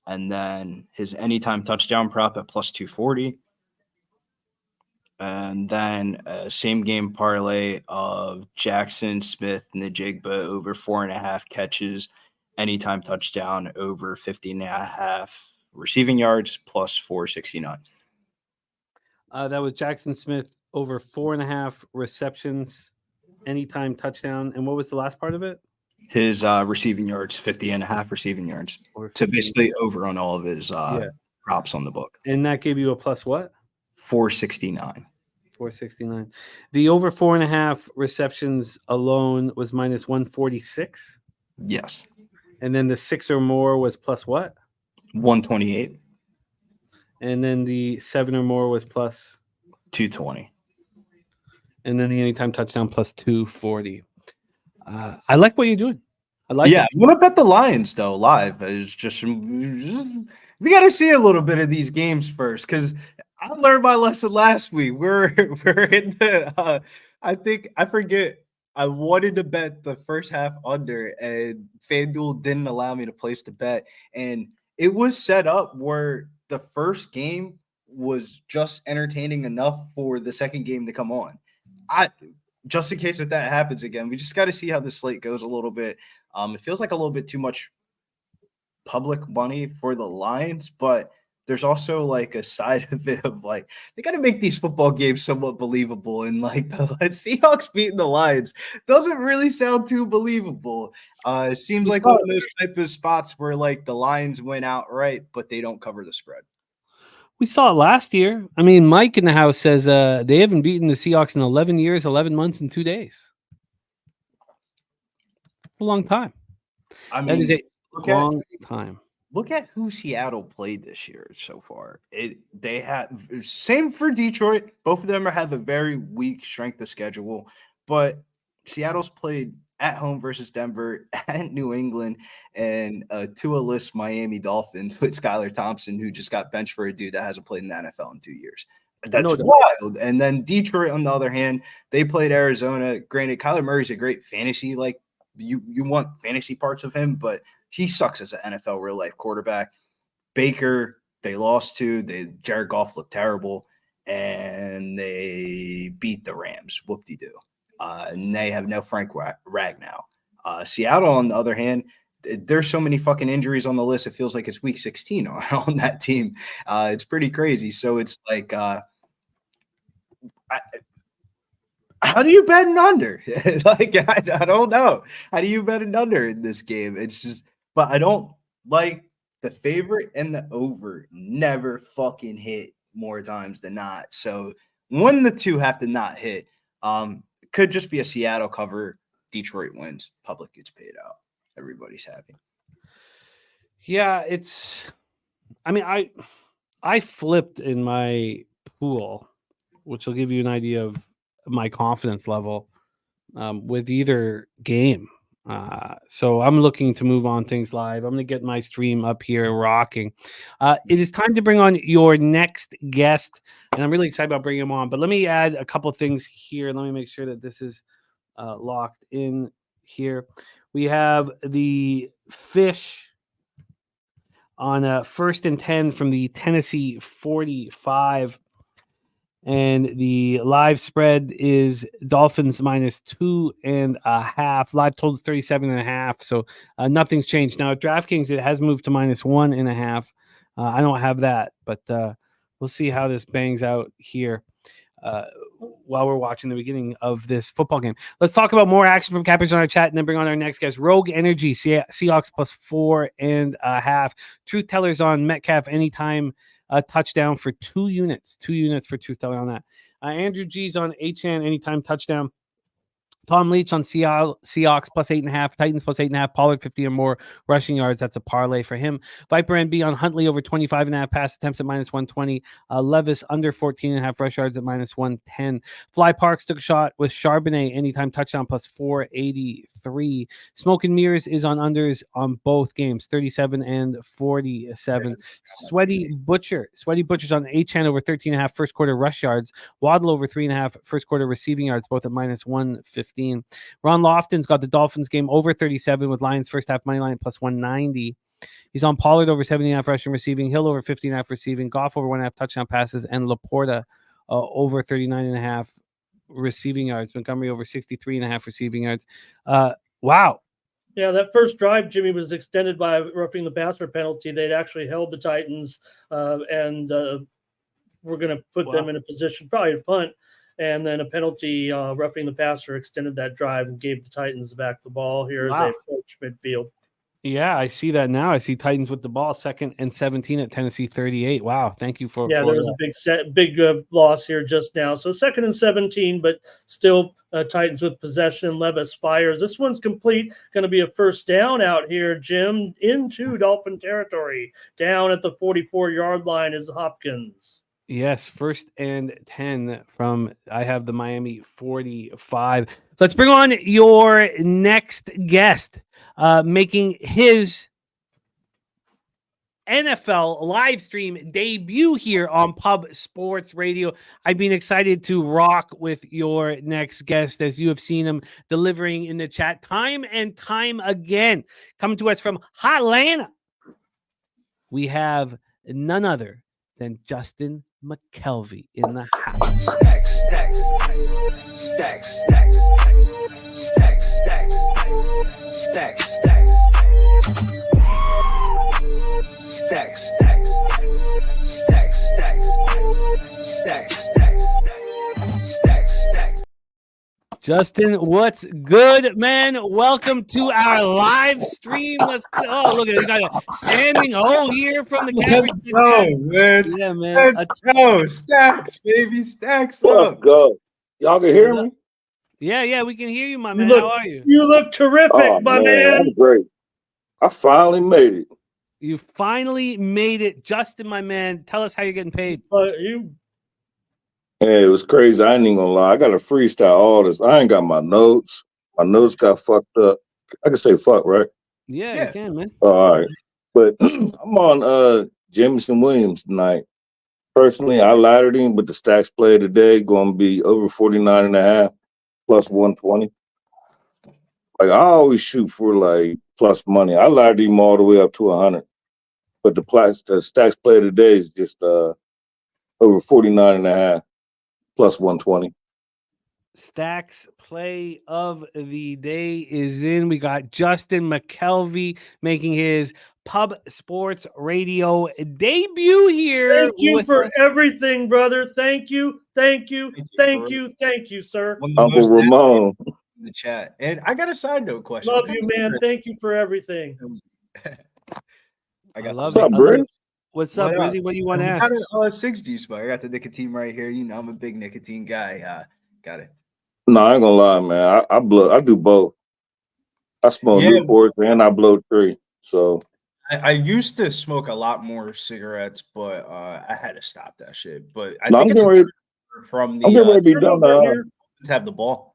And then his anytime touchdown prop at +240. And then same game parlay of Jackson Smith Njigba over 4.5 catches, anytime touchdown over 50.5 receiving yards +469. That was Jackson Smith over 4.5 receptions, anytime touchdown. And what was the last part of it? His receiving yards, 50.5 receiving yards. Or So 50. basically over on all of his props on the book. And that gave you a plus what? 469. 469. The over 4.5 receptions alone was -146. Yes. And then the 6 or more was plus what? 128. And then the 7 or more was plus 220. And then the anytime touchdown plus 240. I like what you're doing. I like Yeah, it. I want to bet the Lions though live. It's just we got to see a little bit of these games first because I learned my lesson last week. We're in the I forget. I wanted to bet the first half under, and FanDuel didn't allow me to place the bet. And it was set up where the first game was just entertaining enough for the second game to come on. Just in case that happens again, we just got to see how the slate goes a little bit. It feels like a little bit too much public money for the Lions, but there's also like a side of it of like they got to make these football games somewhat believable. And like the Seahawks beating the Lions doesn't really sound too believable. It seems like one of those type of spots where like the Lions win outright, but they don't cover the spread. We saw it last year. I mean, Mike in the house says they haven't beaten the Seahawks in 11 years, 11 months, and 2 days. That's a long time. I mean, that is a long time. Look at who Seattle played this year so far. They have same for Detroit. Both of them have a very weak strength of schedule, but Seattle's played at home versus Denver, at New England, and Tua-less Miami Dolphins with Skylar Thompson, who just got benched for a dude that hasn't played in the NFL in 2 years. That's wild. And then Detroit, on the other hand, they played Arizona. Granted, Kyler Murray's a great fantasy, like you want fantasy parts of him, but he sucks as an NFL real-life quarterback. Baker, they lost to. Jared Goff looked terrible, and they beat the Rams. Whoop-de-doo. And they have no Frank Ragnow. Seattle, on the other hand, there's so many fucking injuries on the list. It feels like it's week 16 on that team. It's pretty crazy. So it's like, how do you bet an under? Like, I don't know. How do you bet an under in this game? It's just, but I don't like the favorite and the over never fucking hit more times than not. So one of the two have to not hit. Could just be a Seattle cover. Detroit wins. Public gets paid out. Everybody's happy. Yeah, I mean, I flipped in my pool, which will give you an idea of my confidence level with either game. So I'm looking to move on things live. I'm going to get my stream up here rocking. It is time to bring on your next guest, and I'm really excited about bringing him on. But let me add a couple of things here. Let me make sure that this is locked in here. We have the fish on 1st and 10 from the Tennessee 45. And the live spread is Dolphins -2.5. Live total is 37.5. So nothing's changed. Now at DraftKings, it has moved to -1.5. I don't have that, but we'll see how this bangs out here while we're watching the beginning of this football game. Let's talk about more action from cappers on our chat and then bring on our next guest. Rogue Energy, Seahawks +4.5. Truth Tellers on Metcalf anytime touchdown for 2 units. 2 units for Truth Teller on that. Andrew G's on HN anytime touchdown. Tom Leach on Seahawks +8.5, Titans +8.5, Pollard 50 or more rushing yards. That's a parlay for him. Viper NB on Huntley over 25.5 pass attempts at -120. Levis under 14.5 rush yards at -110. Fly Parks took a shot with Charbonnet anytime touchdown +483. Smoke and Mirrors is on unders on both games, 37 and 47. Sweaty Butcher's on HN over 13.5 first quarter rush yards. Waddle over 3.5 first quarter receiving yards, both at -150. Ron Lofton's got the Dolphins game over 37 with Lions first half money line +190. He's on Pollard over 70.5 rushing receiving, Hill over 50.5 receiving, Goff over 1.5 touchdown passes, and Laporta over 39.5 receiving yards. Montgomery over 63.5 receiving yards. Wow. Yeah, that first drive, Jimmy, was extended by roughing the passer penalty. They'd actually held the Titans and we're going to put them in a position probably to punt. And then a penalty roughing the passer extended that drive and gave the Titans back the ball here as they approach midfield. Yeah, I see that now. I see Titans with the ball, 2nd and 17 at Tennessee 38. Wow, thank you for. Yeah, there was a big loss here just now. So 2nd and 17, but still Titans with possession. Levis fires. This one's complete. Going to be a first down out here, Jim, into Dolphin territory. Down at the 44-yard line is Hopkins. Yes, 1st and 10 from, I have the Miami 45. Let's bring on your next guest, making his NFL live stream debut here on Pub Sports Radio. I've been excited to rock with your next guest as you have seen him delivering in the chat time and time again. Coming to us from Hotlanta, we have none other than Justin McKelvey in the house. Stacks. Justin, what's good, man? Welcome to our live stream. Let's go. Oh, look at it. We got a standing O here from the camera. Let's go, man. Yeah, man. Let's go. Stacks, baby. Stacks Let's up. go. Y'all can hear me? Yeah, we can hear you, my man. How are you? You look terrific, my man. I'm great. I finally made it. You finally made it. Justin, my man. Tell us how you're getting paid. Hey, it was crazy. I ain't even gonna lie. I got to freestyle all this. I ain't got my notes. My notes got fucked up. I can say fuck, right? Yeah. You can, man. All right. But I'm on Jameson Williams tonight. Personally, I laddered him, but the stacks play today going to be over 49.5 plus 120. Like, I always shoot for like plus money. I laddered him all the way up to 100. But the stacks play today is just over 49.5 plus 120. Stacks play of the day is in. We got Justin McKelvey making his Pub Sports Radio debut here. Thank you with for us. everything, brother. Thank you, thank you, Thank you, thank bro. you, thank you, sir. One of the Uncle most Ramon. in the chat. And I got a side note question. Love What kind you, of man. cigarette- Thank you for everything. I I got love What's it. up, I love Brizz? it. What's up, Brizzy? What do you want to I ask? got a 6D smoke. I got the nicotine right here. You know, I'm a big nicotine guy. Got it. No, I ain't gonna lie, man. I blow. I do both. I smoke Yeah. Newports and I blow tree. So I used to smoke a lot more cigarettes, but I had to stop that shit. But I no, think I'm it's getting ready. from I'm getting ready the to be done. Turnover here. to have the ball.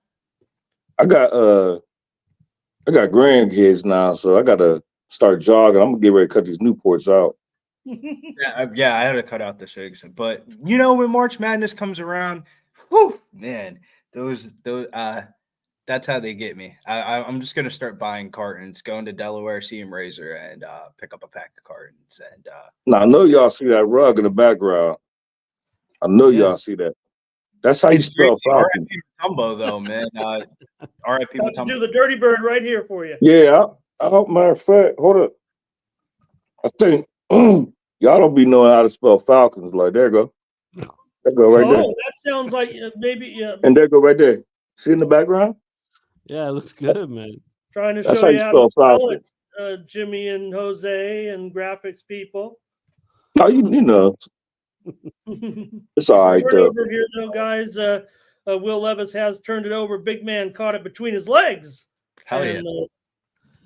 I got grandkids now, so I gotta start jogging. I'm gonna get ready to cut these Newports out. Yeah, I had to cut out the cigs. But you know, when March Madness comes around, whew, man, those that's how they get me. I'm just gonna start buying cartons, going to Delaware, CM Razor, and pick up a pack of cartons. And Now I know y'all see that rug in the background. I know Yeah. y'all see that. That's how you it's spell crazy. Falcon. R.I.P. Mutombo, though, man. R.I.P. About to Mutombo. do the dirty bird right here for you. Yeah, I hope. Matter of fact, hold up. I think y'all don't be knowing how to spell Falcons. Like there you go. There go right there. Oh, that sounds like maybe And there go right there. See in the background? Yeah, it looks good, man. trying to That's show how you you how to spell spell Falcon. it, Jimmy and Jose and graphics people. No, you know, it's all right though. Turnover here, though, guys. Will Levis has turned it over. Big man caught it between his legs. Hell yeah. And the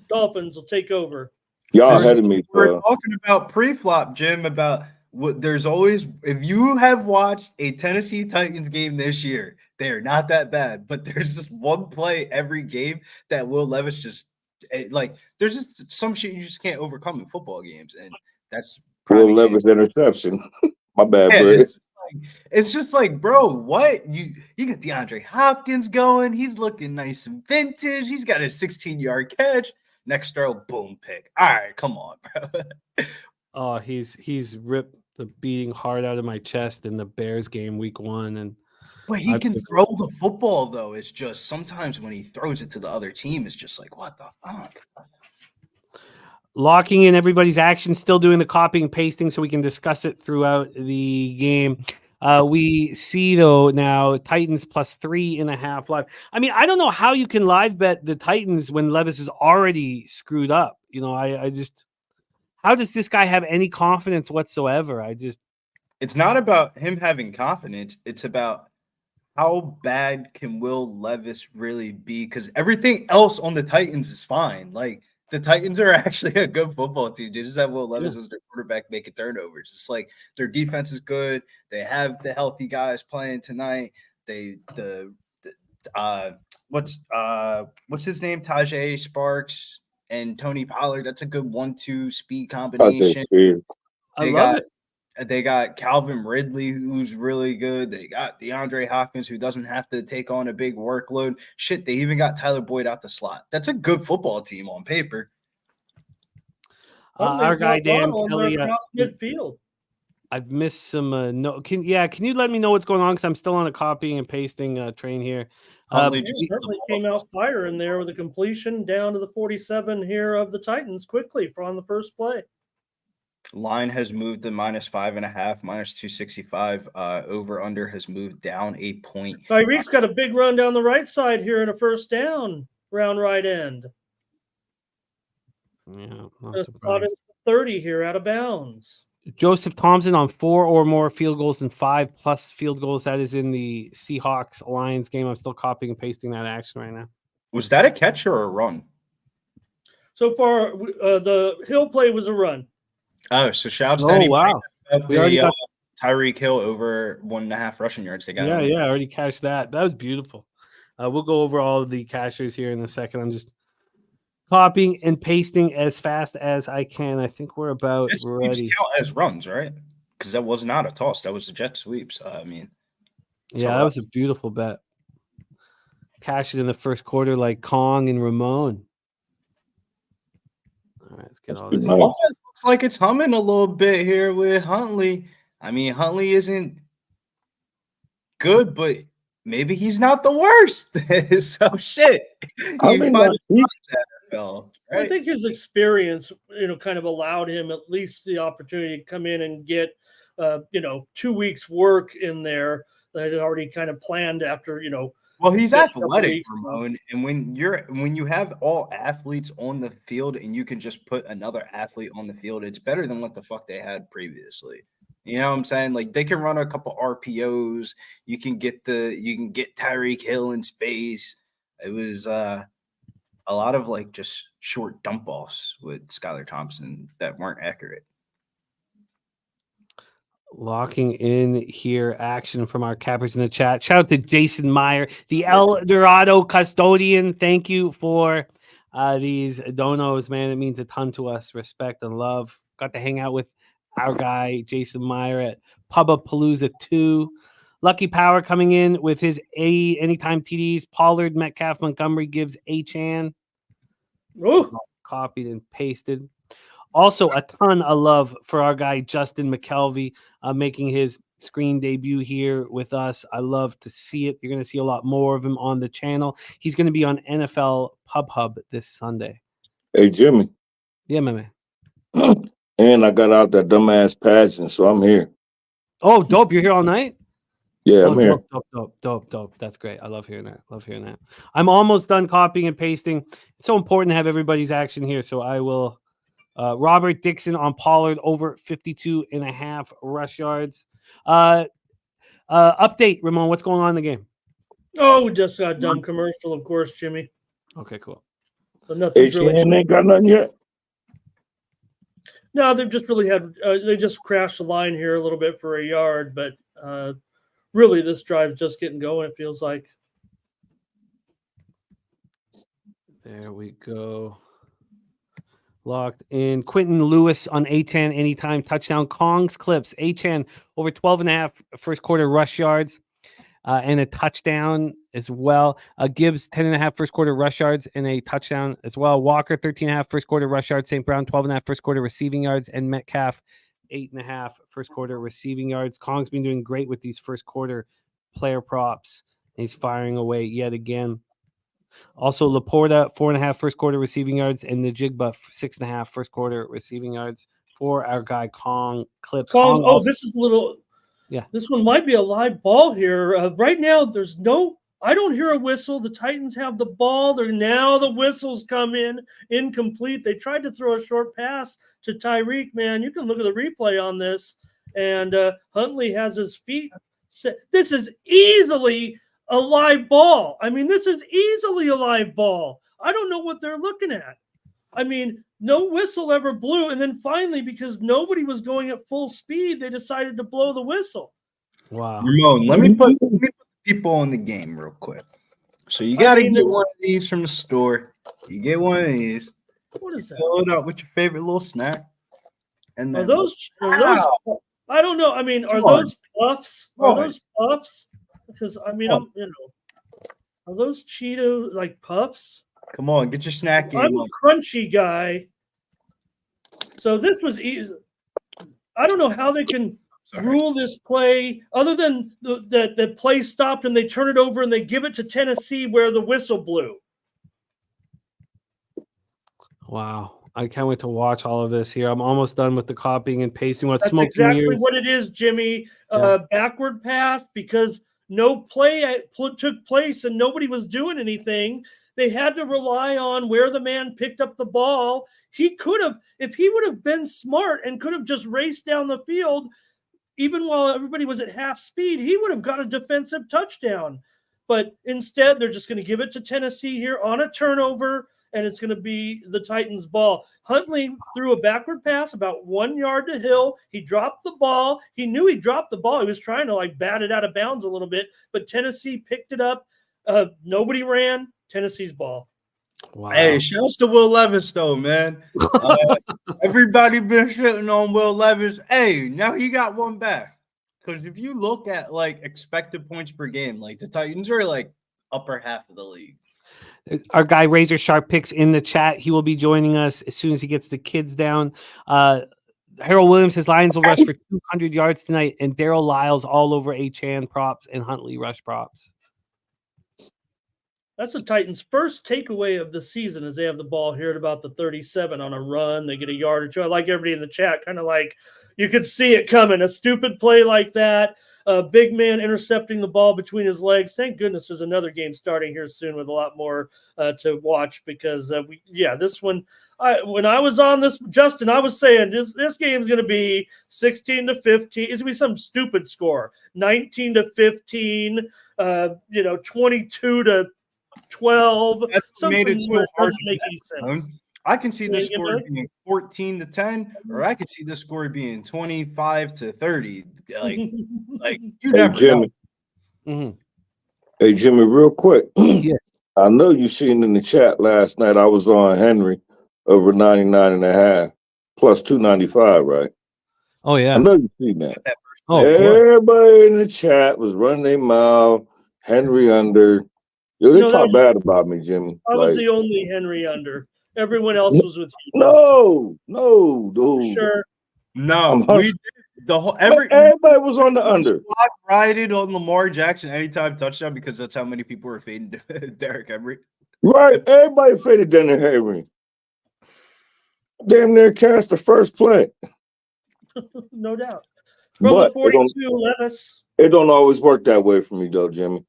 Dolphins will take over. Y'all This is ahead of me, what we're so talking about pre-flop, Jim, about what there's always, if you have watched a Tennessee Titans game this year, they are not that bad, but there's just one play every game that Will Levis just like there's just some shit you just can't overcome in football games, and that's Will prime example. Levis interception. My bad, Yeah, bro. it's just like, bro, what you got DeAndre Hopkins going, he's looking nice and vintage, he's got a 16-yard catch. Next throw, boom, pick. All right, come on, bro. Oh, he's ripped the beating heart out of my chest in the Bears game week 1, and But he I can think- throw the football, though. It's just sometimes when he throws it to the other team, it's just like, what the fuck? locking in everybody's action, still doing the copying and pasting so we can discuss it throughout the game. We see though now Titans plus 3.5 live. I mean, I don't know how you can live bet the Titans when Levis is already screwed up. You know, I just, how does this guy have any confidence whatsoever? It's not about him having confidence. It's about how bad can Will Levis really be? Because everything else on the Titans is fine. Like, the Titans are actually a good football team. They just have Will Levis as their quarterback making turnovers. It's like their defense is good. They have the healthy guys playing tonight. What's his name? Tajay Sparks and Tony Pollard. That's a good 1-2 speed combination. I love it. They got Calvin Ridley, who's really good. They got DeAndre Hopkins, who doesn't have to take on a big workload. Shit, they even got Tyler Boyd out the slot. That's a good football team on paper. Our guy Dan Kelly. Across midfield. I've missed some. Can you let me know what's going on? Because I'm still on a copying and pasting train here. Huntley Certainly came out fire in there with a completion down to the 47 here of the Titans quickly on the first play. Line has moved to -5.5, -265. Over under has moved down 8 point. Tyreek's got a big run down the right side here in a first down, round right end. Yeah, Just caught it 30 here out of bounds. Joseph Thompson on 4 or more field goals and 5+ field goals. That is in the Seahawks Lions game. I'm still copying and pasting that action right now. Was that a catch or a run? So far, the Hill play was a run. Oh, so shouts to Oh, anybody wow. about We already got Tyreek Hill over 1.5 rushing yards. They got Yeah, I already cashed that. That was beautiful. We'll go over all of the cashers here in a second. I'm just copying and pasting as fast as I can. I think we're about Jet ready. sweeps count as runs, right? Because that was not a toss. That was a jet sweep. So, I mean, Yeah, that was a beautiful bet. Cash it in the first quarter like Kong and Ramon. All right, let's get all this. the offense looks like it's humming a little bit here with Huntley. I mean, Huntley isn't good, but maybe he's not the worst. So shit. I You mean, find like, he- NFL, I right? think his experience, kind of allowed him at least the opportunity to come in and get, 2 weeks work in there that had already kind of planned after, Well, he's a couple athletic, weeks. Ramon, and when you have all athletes on the field and you can just put another athlete on the field, it's better than what the fuck they had previously. You know what I'm saying? Like they can run a couple RPOs. You can get Tyreek Hill in space. It was a lot of like just short dump offs with Skylar Thompson that weren't accurate. Locking in here action from our cappers in the chat. Shout out to Jason Meyer, the El Dorado custodian. Thank you for these donos, man. It means a ton to us. Respect and love. Got to hang out with our guy, Jason Meyer, at Pubapalooza 2. Lucky Power coming in with his anytime TDs. Pollard, Metcalf, Montgomery gives Achan. Copied and pasted. Also, a ton of love for our guy, Justin McKelvey, making his screen debut here with us. I love to see it. You're going to see a lot more of him on the channel. He's going to be on NFL Pub Hub this Sunday. Hey, Jimmy. Yeah, my man. And I got out that dumbass pageant, so I'm here. Oh, dope. You're here all night? Yeah, I'm here. Dope. That's great. I love hearing that. I'm almost done copying and pasting. It's so important to have everybody's action here, so I will... Robert Dixon on Pollard over 52.5 rush yards. Update, Ramon. What's going on in the game? Oh, we just got a dumb commercial, of course, Jimmy. Okay, cool. So nothing's really. Ain't got nothing yet. No, they've just really had. They just crashed the line here a little bit for a yard, but really, this drive's just getting going. It feels like. There we go. Locked in. Quentin Lewis on Achan anytime touchdown. Kong's clips. Achan over 12.5 first quarter rush yards and a touchdown as well. Gibbs 10.5 first quarter rush yards and a touchdown as well. Walker 13.5 first quarter rush yards. St. Brown 12.5 first quarter receiving yards, and Metcalf 8.5 first quarter receiving yards. Kong's been doing great with these first quarter player props. He's firing away yet again. Also, Laporta 4.5 first quarter receiving yards, and Najigba 6.5 first quarter receiving yards for our guy Kong clips. Kong, also, this is a little. Yeah, this one might be a live ball here. Right now, there's no. I don't hear a whistle. The Titans have the ball. Now the whistles come in incomplete. They tried to throw a short pass to Tyreek. Man, you can look at the replay on this, and Huntley has his feet set. This is easily a live ball. I mean, this is easily a live ball. I don't know what they're looking at. I mean, no whistle ever blew. And then finally, because nobody was going at full speed, they decided to blow the whistle. Wow. Ramon, let me put people in the game real quick. So you got to get one of these from the store. You get one of these. What is that? Fill it up with your favorite little snack. And then Are those I don't know. I mean, are those puffs? Are those puffs? Because I mean, are those Cheeto like puffs? Come on, get your snack. I'm a crunchy guy, so this was easy. I don't know how they can rule this play other than the play stopped and they turn it over and they give it to Tennessee where the whistle blew. Wow. I can't wait to watch all of this here. I'm almost done with the copying and pasting. That's exactly what it is, Jimmy. Backward pass because no play took place and nobody was doing anything. They had to rely on where the man picked up the ball. He could have, if he would have been smart and could have just raced down the field, even while everybody was at half speed, he would have got a defensive touchdown. But instead, they're just going to give it to Tennessee here on a turnover, and it's going to be the Titans' ball. Huntley threw a backward pass about 1 yard to Hill. He dropped the ball. He knew he dropped the ball. He was trying to bat it out of bounds a little bit, but Tennessee picked it up. Nobody ran. Tennessee's ball. Wow. Hey, shouts to Will Levis, though, man. Everybody been shitting on Will Levis. Hey, now he got one back. Because if you look at, expected points per game, the Titans are, upper half of the league. Our guy Razor Sharp Picks in the chat. He will be joining us as soon as he gets the kids down. Harold Williams says Lions will rush for 200 yards tonight, and Daryl Lyles all over Achan props and Huntley rush props. That's the Titans' first takeaway of the season as they have the ball here at about the 37 on a run. They get a yard or two. I like everybody in the chat, kind of like you could see it coming. A stupid play like that. A big man intercepting the ball between his legs. Thank goodness there's another game starting here soon with a lot more to watch because, this one, when I was on this, Justin, I was saying this game is going to be 16-15. It's going to be some stupid score. 19-15, 22-12. Made it Something so where it hard doesn't make any sense. I can see this Say it score again, being 14-10, or I could see this score being 25-30. Like you Hey, never know. Jimmy. Mhm. Hey, Jimmy, real quick. Yeah. I know you seen in the chat last night I was on Henry over 99.5 plus 295, right? Oh I yeah. know you seen that. Oh, of course. Everybody in the chat was running their mouth. Henry under. Yo, they No, that talk was- bad about me, Jimmy. I was Like, the only Henry under. Everyone else was with you. no, dude. Sure. No, I'm we did the whole everybody was on the under. squad riding on Lamar Jackson anytime touchdown because that's how many people were fading Derrick Henry. Right, everybody faded Derrick Henry. Damn near cast the first play. No doubt. From But the 42, Levis. it don't always work that way for me, though, Jimmy.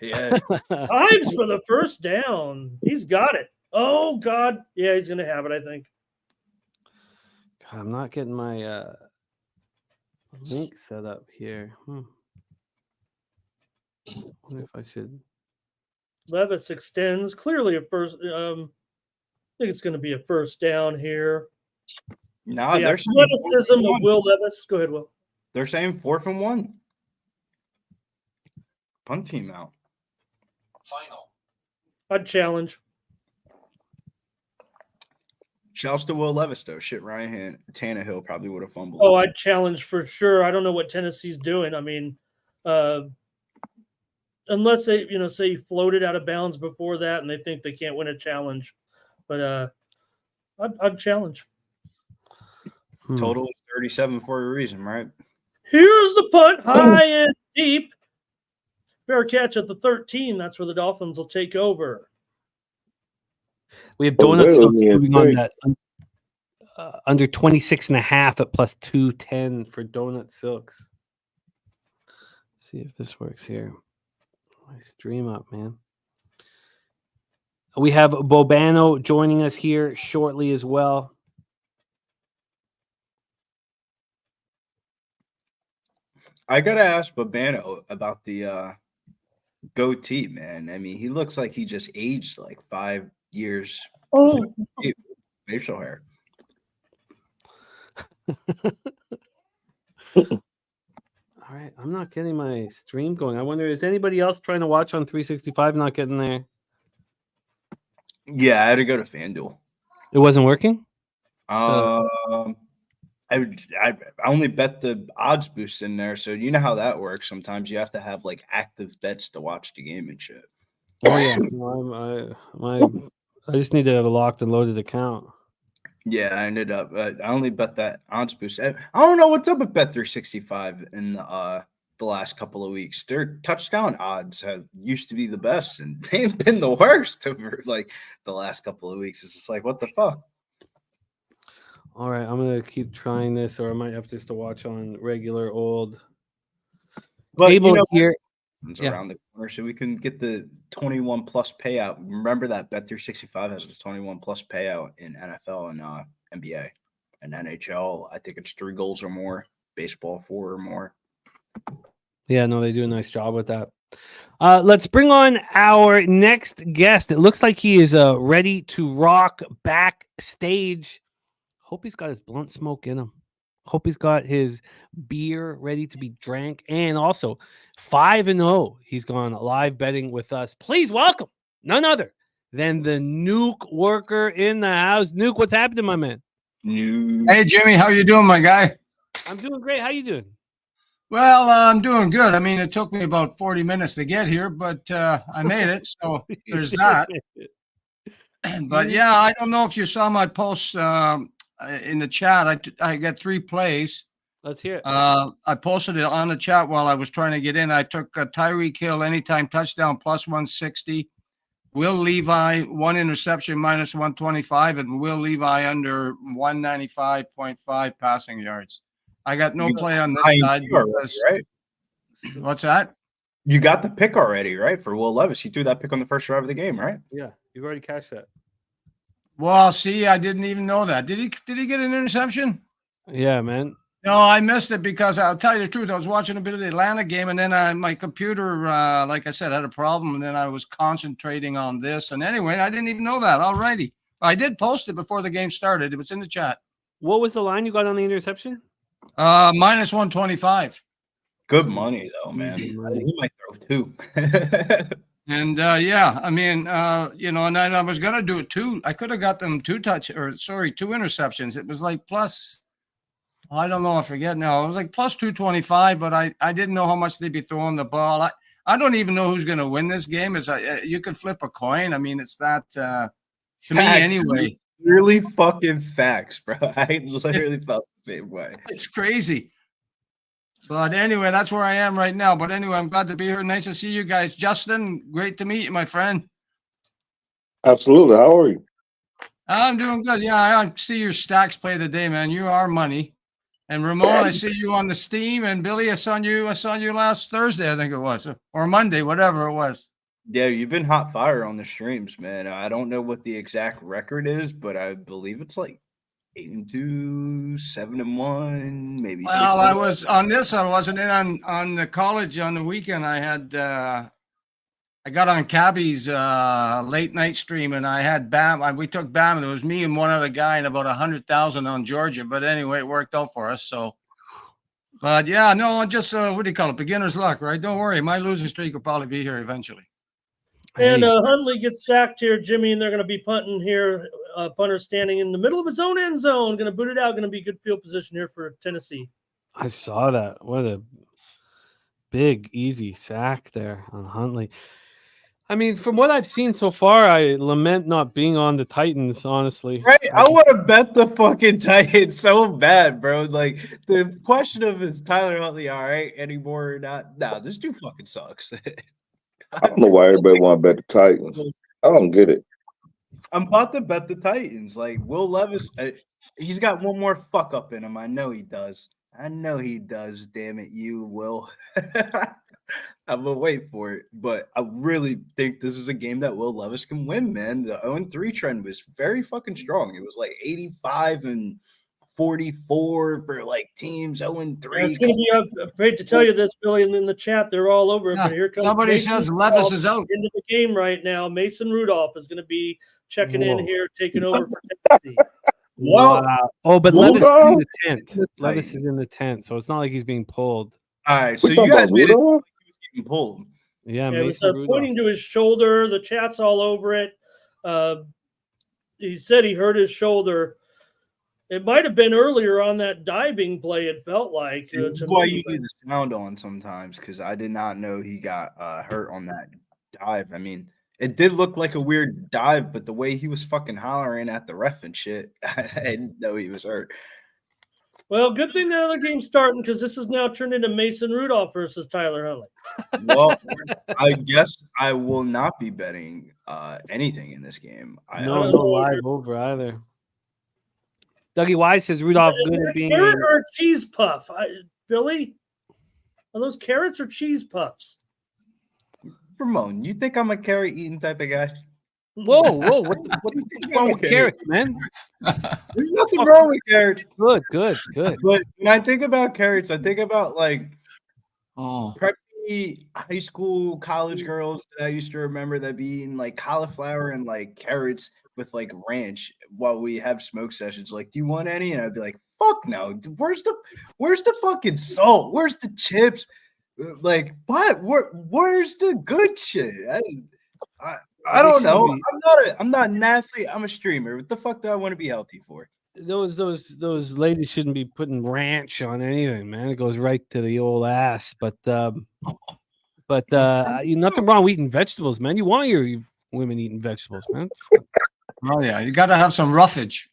Yeah, Ives for the first down. He's got it. Oh, God. Yeah, he's going to have it, I think. God, I'm not getting my link set up here. I wonder if I should. Levis extends. Clearly a first. I think it's going to be a first down here. no, The they're athleticism of Will Levis. Go ahead, Will. They're saying 4th and 1. Punt team out. I'd challenge. Shouts to Will Levis though. Shit, Ryan Tannehill probably would have fumbled. Oh, I'd challenge for sure. I don't know what Tennessee's doing. I mean, unless they, say you floated out of bounds before that and they think they can't win a challenge. But I'd challenge. Total is 37 for a reason, right? Here's the punt, high and deep. Fair catch at the 13. That's where the Dolphins will take over. We have Donut Silks really? moving on that under 26.5 at plus 210 for Donut Silks. Let's see if this works here. My stream up, man. We have Bobano joining us here shortly as well. I gotta ask Babano about the goatee, man. I mean, he looks like he just aged like 5 years. Oh, Facial hair. All right, I'm not getting my stream going. I wonder, is anybody else trying to watch on 365 not getting there? Yeah, I had to go to FanDuel. It wasn't working? I only bet the odds boost in there, so you know how that works. Sometimes you have to have like active bets to watch the game and shit. Oh yeah, no, I just need to have a locked and loaded account. Yeah, I ended up. I only bet that odds boost. I don't know what's up with Bet365 in the last couple of weeks. Their touchdown odds have used to be the best, and they've been the worst over like the last couple of weeks. It's just like, what the fuck? All right, I'm gonna keep trying this, or I might have just to watch on regular old But cable here. Yeah. Around the corner, so we can get the 21 plus payout. Remember that Bet365 has this 21 plus payout in NFL and NBA and NHL. I think it's 3 goals or more. Baseball 4 or more. Yeah, no, they do a nice job with that. Let's bring on our next guest. It looks like he is ready to rock backstage. Hope he's got his blunt smoke in him. Hope he's got his beer ready to be drank. And also 5-0. He's gone live betting with us. Please welcome none other than the Nuke worker in the house. Nuke, what's happening, my man? Hey, Jimmy, how you doing, my guy? I'm doing great. How you doing? Well, I'm doing good. I mean, it took me about 40 minutes to get here, but I made it, so there's that. But yeah, I don't know if you saw my post in the chat. I got 3 plays. Let's hear it. I posted it on the chat while I was trying to get in. I took a Tyreek Hill anytime touchdown plus 160, Will Levi, 1 interception, minus 125, and Will Levi under 195.5 passing yards. I got no You play on this Ryan side T already, because right? what's that? You got the pick already, right? For Will Levis. He threw that pick on the first drive of the game, right? Yeah, you've already cashed that. Well, see, I didn't even know that. Did he get an interception? Yeah, man. No, I missed it because I'll tell you the truth. I was watching a bit of the Atlanta game, and then my computer, like I said, had a problem, and then I was concentrating on this. And anyway, I didn't even know that. All righty. I did post it before the game started. It was in the chat. What was the line you got on the interception? Minus 125. Good money, though, man. Easy money. He might throw 2. And yeah, I mean, and I was gonna do it too. I could have got them 2 interceptions. It was like plus, I don't know, I forget now. It was like plus 225, but I didn't know how much they'd be throwing the ball. I don't even know who's gonna win this game. It's you could flip a coin. I mean, it's that to me anyway. Really fucking facts, bro. I literally felt the same way. It's crazy. But anyway, that's where I am right now. But anyway, I'm glad to be here. Nice to see you guys. Justin, great to meet you, my friend. Absolutely. How are you? I'm doing good. Yeah, I see your stacks play of the day, man. You are money. And Ramon, I see you on the Steam. And Billy, I saw you last Thursday, I think it was, or Monday, whatever it was. Yeah, you've been hot fire on the streams, man. I don't know what the exact record is, but I believe it's like 8-2, 7-1, maybe. Well, 6-1. I was on this. I wasn't in on the college on the weekend. I had I got on Cabby's late night stream, and I had Bam. We took Bam, and it was me and one other guy, and about 100,000 on Georgia. But anyway, it worked out for us. So, but yeah, no, just what do you call it? Beginner's luck, right? Don't worry, my losing streak will probably be here eventually. And Hundley gets sacked here, Jimmy, and they're going to be punting here. Punter standing in the middle of his own end zone, going to boot it out. Going to be good field position here for Tennessee. I saw that. What a big, easy sack there on Huntley. I mean, from what I've seen so far, I lament not being on the Titans, honestly. Right? I want to bet the fucking Titans so bad, bro. Like, the question of is Tyler Huntley all right anymore or not? No, this dude fucking sucks. I don't know why everybody want to bet the Titans. I don't get it. I'm about to bet the Titans. Like, Will Levis, he's got one more fuck up in him. I know he does. Damn it, you, Will. I'm going to wait for it. But I really think this is a game that Will Levis can win, man. The 0-3 trend was very fucking strong. It was like 85 and 44 for like teams 0-3. It's going to be great to tell you this, Billy, and in the chat, they're all over it. Yeah, But here comes somebody Mason says Levis Rudolph is out. into the game right now. Mason Rudolph is going to be checking in Whoa. here, taking over for Tennessee. Well, Wow. Oh, but Rudolph Levis is in the tent. the Levis is Titans. in the tent, so it's not like he's being pulled. All right, so We you talking guys about made it Rudolph? like he was getting pulled. Yeah, Yeah, it was Mason Rudolph. pointing to his shoulder. The chat's all over it. He said he hurt his shoulder. It might have been earlier on that diving play, it felt like. This is why you need the sound on sometimes, because I did not know he got hurt on that dive. I mean, it did look like a weird dive, but the way he was fucking hollering at the ref and shit, I didn't know he was hurt. Well, good thing that other game's starting because this is now turned into Mason Rudolph versus Tyler Huntley. Well, I guess I will not be betting anything in this game. No don't know live either. over either. Dougie Wise says Rudolph Is good that at being carrot in. or a cheese puff? Billy? Are those carrots or cheese puffs? Ramon, you think I'm a carrot eating type of guy? Whoa, what's wrong with carrots, man? There's nothing wrong with carrots. Good. But when I think about carrots, I think about like Oh, preppy high school, college girls that I used to remember that be eating like cauliflower and like carrots with like ranch while we have smoke sessions. Like, do you want any? And I'd be like, fuck no. Where's the fucking salt? Where's the chips? Like, what? Where's the good shit? I don't know. I'm not an athlete. I'm a streamer. What the fuck do I want to be healthy for? Those ladies shouldn't be putting ranch on anything, man. It goes right to the old ass. But nothing wrong with eating vegetables, man. You want your women eating vegetables, man. oh yeah, you got to have some roughage.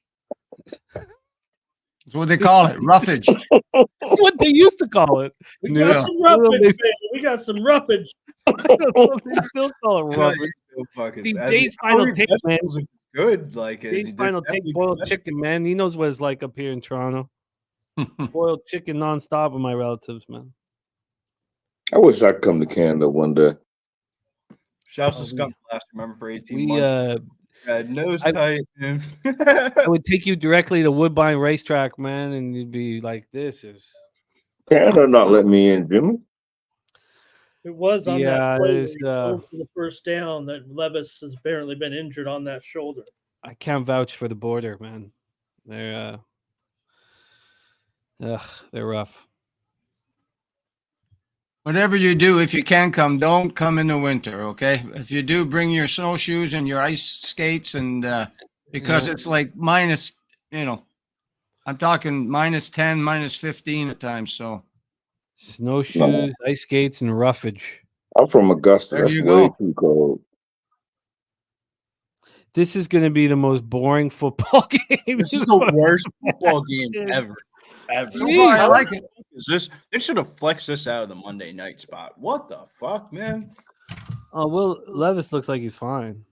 That's what they call it, roughage. That's what they used to call it. We Yeah. got some roughage, baby. We got some roughage. They still call it No, rubber. you're so fucking. See, I mean, Jay's final Howard take, man. vegetables are good. Like Jay's there's final take, definitely boiled good chicken, man. He knows what it's like up here in Toronto. Boiled chicken nonstop with my relatives, man. I wish I could come to Canada one day. Shouts Oh, to Skunk Blast. Remember for 18 We months. Nose I- tight. Man. I would take you directly to Woodbine Racetrack, man, and you'd be like, "This is." Canada not let me in, Jimmy. It was on Yeah, that play where there's, he throws for the first down that Levis has apparently been injured on that shoulder. I can't vouch for the border, man. They're they're rough. Whatever you do, if you can come, don't come in the winter, okay? If you do, bring your snowshoes and your ice skates, and because Yeah. it's like minus, I'm talking minus 10, minus 15 at times. So Snowshoes, ice skates, and roughage. I'm from Augusta. There That's you way go. too cold. This is going to be the most boring football game. This is the worst football game ever. so far, I How like the it. fuck is this? They should have flexed this out of the Monday night spot. What the fuck, man? Oh, Will Levis looks like he's fine,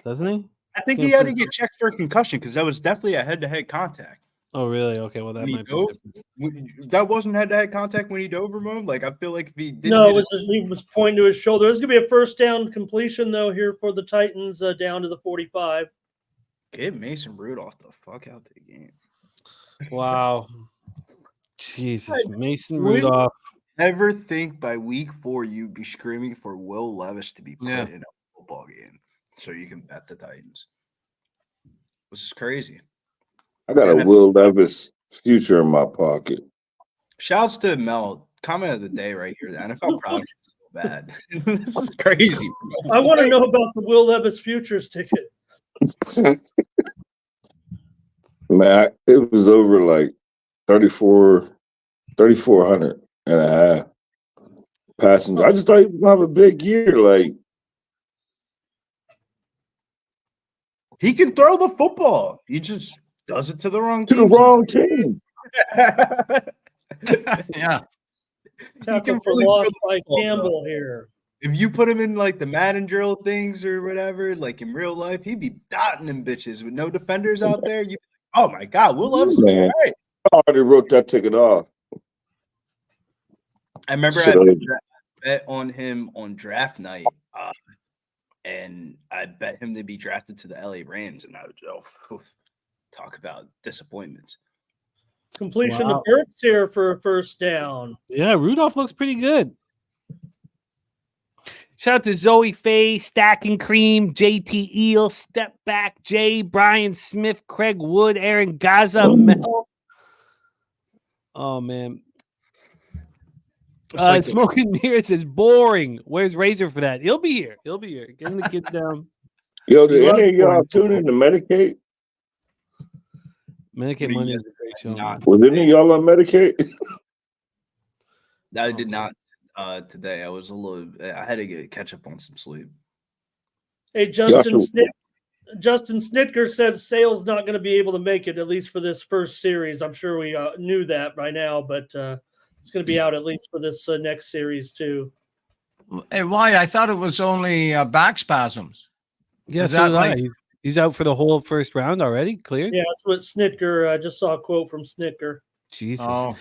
doesn't he? I think Yeah, he had to but- get checked for a concussion because that was definitely a head-to-head contact. Oh, really? Okay, well that When he might be dove, different. that wasn't head-to-head contact when he dove, Ramon. Like I feel like if he didn't, No, hit he was pointing to his shoulder. There's going to be a first down completion, though, here for the Titans down to the 45. get Mason Rudolph the fuck out the game. Wow. Jesus, Mason we- Rudolph. Never think by week 4 you'd be screaming for Will Levis to be put Yeah. in a football game so you can bet the Titans. This is crazy. I got a Will Levis future in my pocket. Shouts to Mel. Comment of the day right here. The NFL product is so bad. This is crazy, bro. I want to know about the Will Levis futures ticket. Man, it was over like 3,400 and a half passenger. I just thought he was gonna have a big year. Like He can throw the football. He just does it to the wrong to the team. wrong team. Yeah. Tackle for really loss throw by the football, Campbell though. here. If you put him in like the Madden drill things or whatever, like in real life, he'd be dotting them bitches with no defenders out there. You, oh my God, Will Levis is Man. great. I already wrote that ticket off. I remember Shit, I bet on him on draft night, and I bet him to be drafted to the LA Rams, and I would talk about disappointments. Completion Wow. to Burks here for a first down. Yeah, Rudolph looks pretty good. Shout out to Zoe Faye, Stacking Cream, JT Eel, Step Back Jay, Brian Smith, Craig Wood, Aaron Gaza, Mel. Oh man. Smoking Mirrors is boring. Where's Razor for that? He'll be here. He'll be here. Getting the kids down. Yo, did Love any of y'all boring tune in to Medicaid? Medicate Monday is a great show. Not, Was any of y'all on Medicaid? I did not today. I was a little. I had to catch up on some sleep. Hey, Justin Snitker said Sale's not going to be able to make it, at least for this first series. I'm sure we knew that by now, but it's going to be out at least for this next series, too. Hey, why? I thought it was only back spasms. Yeah, Is so that did like- I. He's out for the whole first round already. Cleared. Yeah, that's what Snitker. I just saw a quote from Snitker. Jesus. Oh,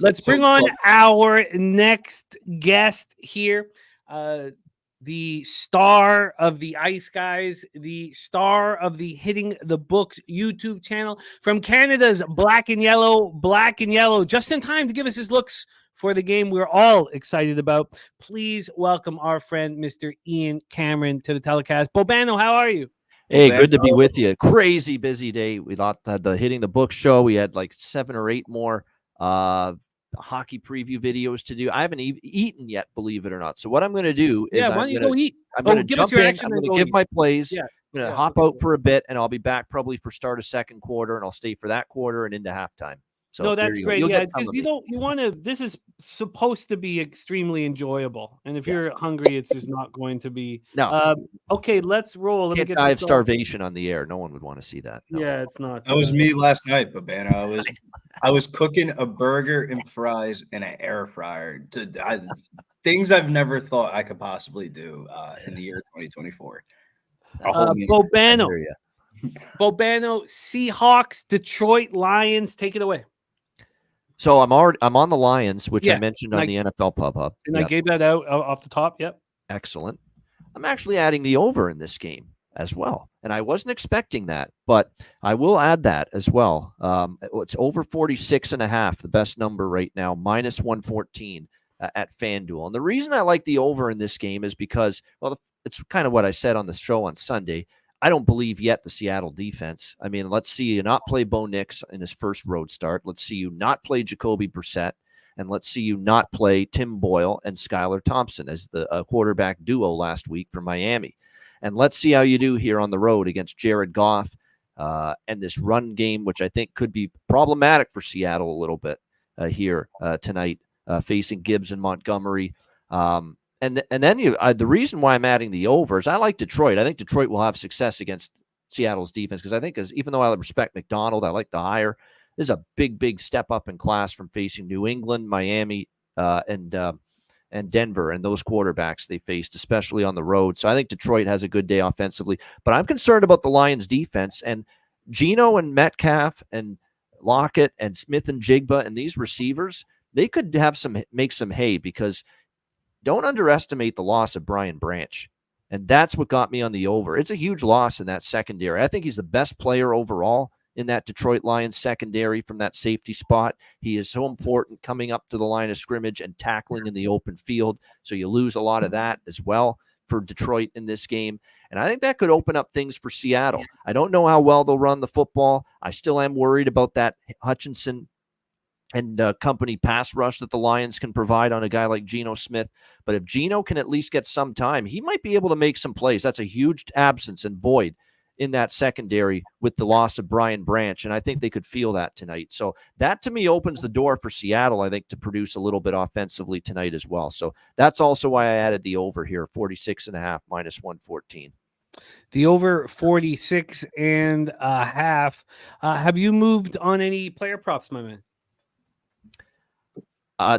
Let's bring on our next guest here. The star of the Ice Guys, the star of the Hitting the Books YouTube channel from Canada's Black and Yellow, just in time to give us his looks for the game we're all excited about. Please welcome our friend, Mr. Ian Cameron, to the telecast. Bobano, how are you? Hey, Bobano. good to be with you. Crazy busy day. We had the Hitting the Book show. We had like 7 or 8 more hockey preview videos to do. I haven't eaten yet, believe it or not. So what I'm going to do is Why don't you go eat? I'm going to give us jump your in. action I'm and going go to give eat. my plays. Yeah. I'm going to Yeah, hop go out for a bit, and I'll be back probably for start of second quarter, and I'll stay for that quarter and into halftime. So No, there that's you go. great. You'll Yeah, get some because of you me. don't. You want to. This is supposed to be extremely enjoyable, and if you're hungry, it's just not going to be. No, Okay, let's roll. Let me can't get die this of going. starvation on the air. No one would want to see that. No. Yeah, it's not. That was me last night, Babano. I was cooking a burger and fries in an air fryer. things I've never thought I could possibly do in the year 2024. Bobano. hear ya. Bobano, Seahawks, Detroit Lions. Take it away. So I'm on the Lions, which I Yes, mentioned and on the NFL Pub Hub. And I Yep. gave that out off the top. Yep. Excellent. I'm actually adding the over in this game as well. And I wasn't expecting that, but I will add that as well. It's over 46.5, the best number right now, minus 114 at FanDuel. And the reason I like the over in this game is because, well, it's kind of what I said on the show on Sunday. I don't believe yet the Seattle defense. I mean, let's see you not play Bo Nix in his first road start. Let's see you not play Jacoby Brissett. And let's see you not play Tim Boyle and Skylar Thompson as the quarterback duo last week for Miami. And let's see how you do here on the road against Jared Goff and this run game, which I think could be problematic for Seattle a little bit here tonight, facing Gibbs and Montgomery. And then the reason why I'm adding the over is I like Detroit. I think Detroit will have success against Seattle's defense because I think even though I respect McDonald, I like the hire. This is a big step up in class from facing New England, Miami, and Denver, and those quarterbacks they faced, especially on the road. So I think Detroit has a good day offensively. But I'm concerned about the Lions' defense. And Geno and Metcalf and Lockett and Smith and Jigba and these receivers, they could make some hay because don't underestimate the loss of Brian Branch. And that's what got me on the over. It's a huge loss in that secondary. I think he's the best player overall in that Detroit Lions secondary from that safety spot. He is so important coming up to the line of scrimmage and tackling in the open field. So you lose a lot of that as well for Detroit in this game. And I think that could open up things for Seattle. I don't know how well they'll run the football. I still am worried about that Hutchinson and company pass rush that the Lions can provide on a guy like Geno Smith. But if Geno can at least get some time, he might be able to make some plays. That's a huge absence and void in that secondary with the loss of Brian Branch, and I think they could feel that tonight. So that, to me, opens the door for Seattle, I think, to produce a little bit offensively tonight as well. So that's also why I added the over here, 46.5 minus 114. The over 46.5. Have you moved on any player props, my man?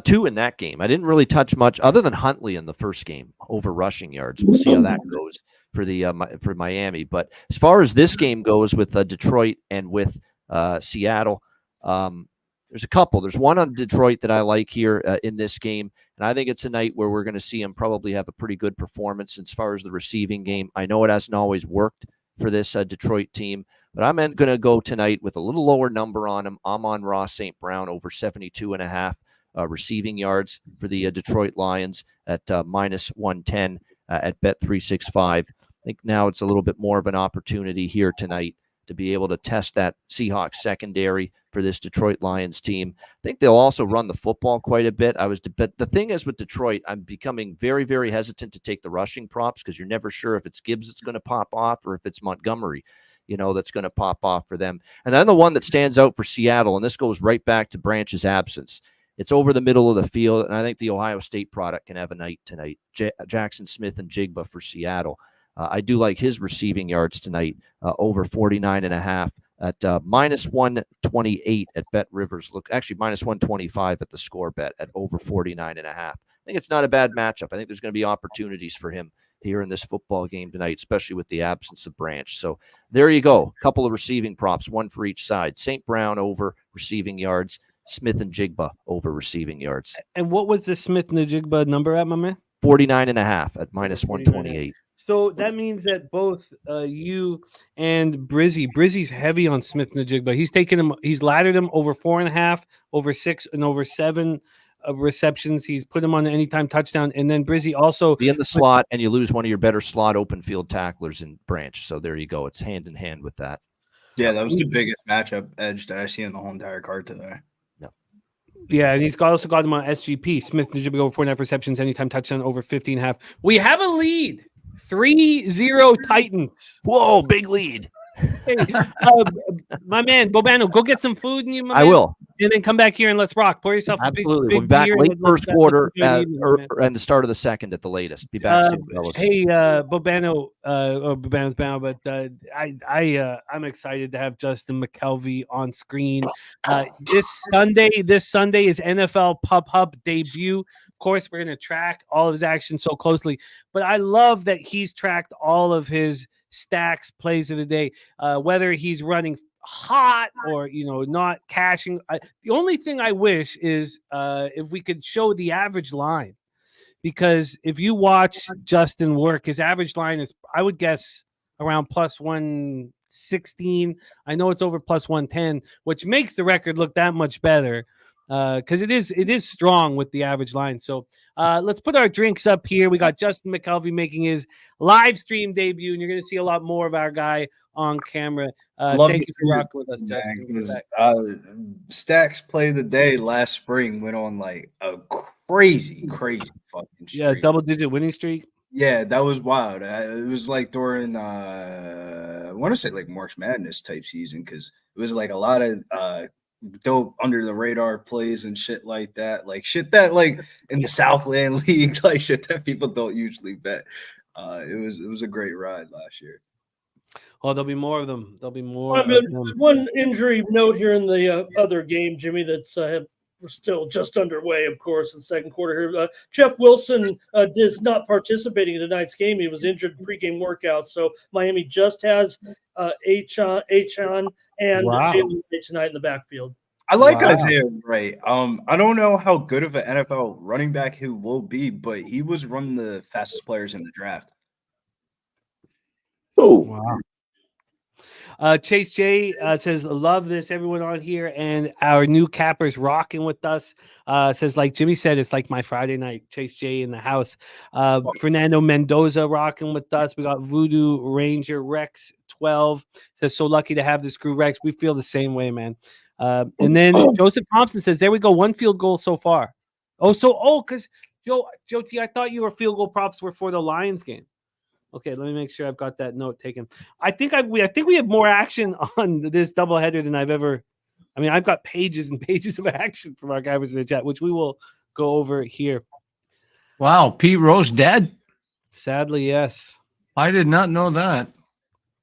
2 in that game. I didn't really touch much other than Huntley in the first game over rushing yards. We'll see how that goes for Miami. But as far as this game goes with Detroit and with Seattle, there's a couple. There's one on Detroit that I like here in this game, and I think it's a night where we're going to see him probably have a pretty good performance as far as the receiving game. I know it hasn't always worked for this Detroit team, but I'm going to go tonight with a little lower number on him. I'm on Ross St. Brown over 72.5 receiving yards for the Detroit Lions at minus 110 at Bet365. I think now it's a little bit more of an opportunity here tonight to be able to test that Seahawks secondary for this Detroit Lions team. I think they'll also run the football quite a bit. But the thing is with Detroit, I'm becoming very, very hesitant to take the rushing props because you're never sure if it's Gibbs that's going to pop off or if it's Montgomery, that's going to pop off for them. And then the one that stands out for Seattle, and this goes right back to Branch's absence. It's over the middle of the field, and I think the Ohio State product can have a night tonight. Jackson Smith and Jigba for Seattle. I do like his receiving yards tonight, over 49.5 at minus 128 at Bet Rivers. Look, actually minus 125 at the score bet at over 49.5. I think it's not a bad matchup. I think there's going to be opportunities for him here in this football game tonight, especially with the absence of Branch. So there you go. A couple of receiving props, one for each side. St. Brown over receiving yards. Smith and Jigba over receiving yards. And what was the Smith and the Jigba number at, my man? 49.5 at minus 128. So that means that both you and Brizzy's heavy on Smith and the Jigba. He's laddered him over 4.5, over 6, and over 7 receptions. He's put him on an anytime touchdown. And then Brizzy also be in the slot, and you lose one of your better slot open field tacklers in Branch. So there you go. It's hand in hand with that. Yeah, that was the biggest matchup edge that I see in the whole entire card today. Yeah, and he's also got him on SGP. Smith and Jigba over 4.5 receptions, anytime touchdown over 15.5. We have a lead. 3-0 Titans. Whoa, big lead. Hey, my man, Bobano, go get some food. And I will. and then come back here and let's rock. Pour yourself Absolutely. a We'll big be back beer. late And first let's quarter enjoy the evening, man. and the start of the second at the latest. Be back soon, fellas. Hey, Bobano, or Bobano's bound, but I'm excited to have Justin McKelvey on screen. This Sunday is NFL Pub Hub debut. Of course, we're going to track all of his action so closely, but I love that he's tracked all of his stacks, plays of the day, whether he's running hot or not cashing. The only thing I wish is if we could show the average line, because if you watch Justin work, his average line is, I would guess, around plus 116. I know it's over plus 110, which makes the record look that much better, because it is strong with the average line. So let's put our drinks up here. We got Justin McKelvey making his live stream debut, and you're going to see a lot more of our guy on camera. Thank you for rocking with us, Justin. Stacks play of the day last spring went on like a crazy fucking streak. Yeah, double-digit winning streak. Yeah, that was wild. It was like during I want to say like March Madness type season, because it was like a lot of dope under the radar plays and shit like that. Like shit that like in the Southland League, like shit that people don't usually bet. It was a great ride last year. Oh, there'll be more of them. There'll be more. One injury note here in the other game, Jimmy, that's we're still just underway, of course, in the second quarter here. Jeff Wilson is not participating in tonight's game. He was injured in pregame workout, so Miami just has Achon and Jalen tonight in the backfield. I like Isaiah Wright. I don't know how good of an NFL running back he will be, but he was one of the fastest players in the draft. Oh, wow. Chase J says, love this, everyone on here, and our new cappers rocking with us. Says, like Jimmy said, it's like my Friday night. Chase J in the house. Fernando Mendoza rocking with us. We got Voodoo Ranger Rex 12 says, so lucky to have this crew, Rex. We feel the same way, man. And then Joseph Thompson says, there we go, 1 field goal so far. Because Joe T, I thought your field goal props were for the Lions game. Okay, let me make sure I've got that note taken. I think we have more action on this doubleheader than I've ever. I mean, I've got pages and pages of action from our guys in the chat, which we will go over here. Wow, Pete Rose dead? Sadly, yes. I did not know that.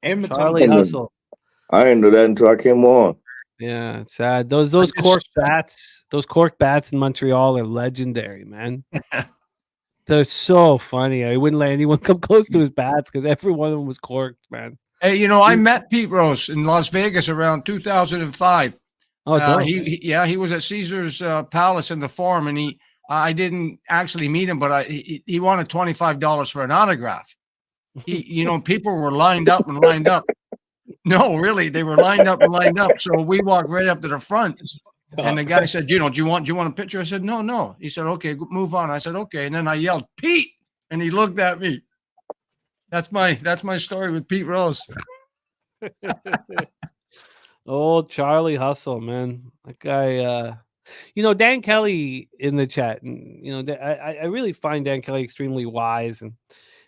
And Charlie Hustle. I didn't know that until I came on. Yeah, it's sad. Those cork bats in Montreal are legendary, man. They're so funny. I wouldn't let anyone come close to his bats because every one of them was corked, man. Hey, I met Pete Rose in Las Vegas around 2005. Oh, he was at Caesar's Palace in the Forum, and I didn't actually meet him, but he wanted $25 for an autograph. People were lined up and lined up. No, really, they were lined up and lined up. So we walked right up to the front. And the guy said, do you want a picture? I said, no. He said, okay, move on. I said, okay. And then I yelled, Pete, and he looked at me. That's my story with Pete Rose. Old Charlie Hustle, man. That guy, Dan Kelly in the chat, and I really find Dan Kelly extremely wise.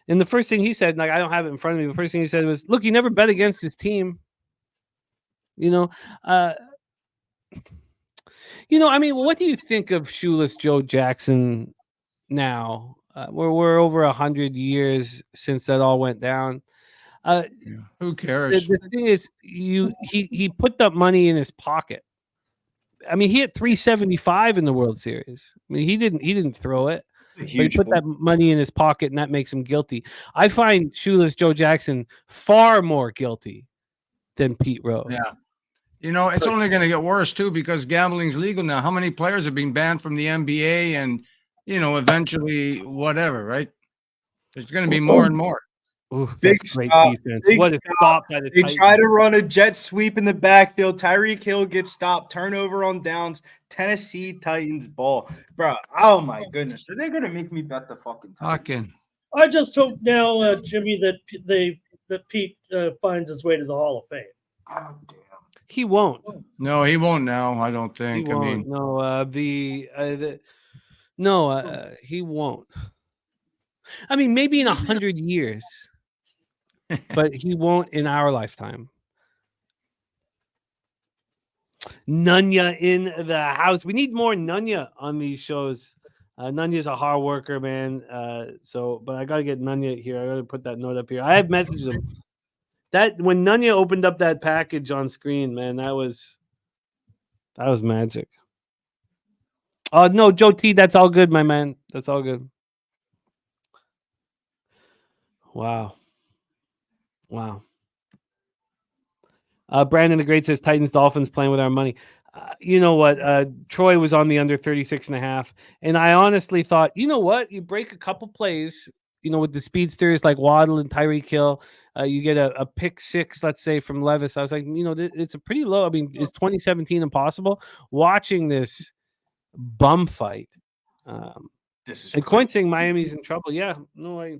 And the first thing he said, like I don't have it in front of me, the first thing he said was, look, you never bet against his team. I mean, what do you think of Shoeless Joe Jackson now? We're over 100 years since that all went down. Who cares? The thing is, he put that money in his pocket. I mean, he hit 375 in the World Series. I mean, he didn't throw it, but he put that money in his pocket, and that makes him guilty. I find Shoeless Joe Jackson far more guilty than Pete Rose. Yeah. It's only going to get worse, too, because gambling's legal now. How many players have been banned from the NBA and, eventually whatever, right? There's going to be more and more. Ooh, that's great defense. What a stop by the Titans. They try to run a jet sweep in the backfield. Tyreek Hill gets stopped. Turnover on downs. Tennessee Titans ball. Bro, oh my goodness. Are they going to make me bet the fucking Titans? I just hope now, Jimmy, that Pete finds his way to the Hall of Fame. Oh, damn. He won't. No, he won't now. I don't think. He won't. He won't. I mean, maybe in 100 years, but he won't in our lifetime. Nunya in the house. We need more Nunya on these shows. Nunya's a hard worker, man. But I gotta get Nunya here. I gotta put that note up here. I have messaged him. That when Nunya opened up that package on screen, man, that was magic. Oh no, Joe T, that's all good, my man. That's all good. Wow. Brandon the Great says Titans Dolphins playing with our money. You know what? Troy was on the under 36.5. And I honestly thought, you know what? You break a couple plays, with the speedsters like Waddle and Tyreek Hill. You get a pick six, let's say, from Levis. I was like, it's a pretty low. I mean, is 2017 impossible? Watching this bum fight. This is and Coin saying Miami's in trouble. Yeah, no way.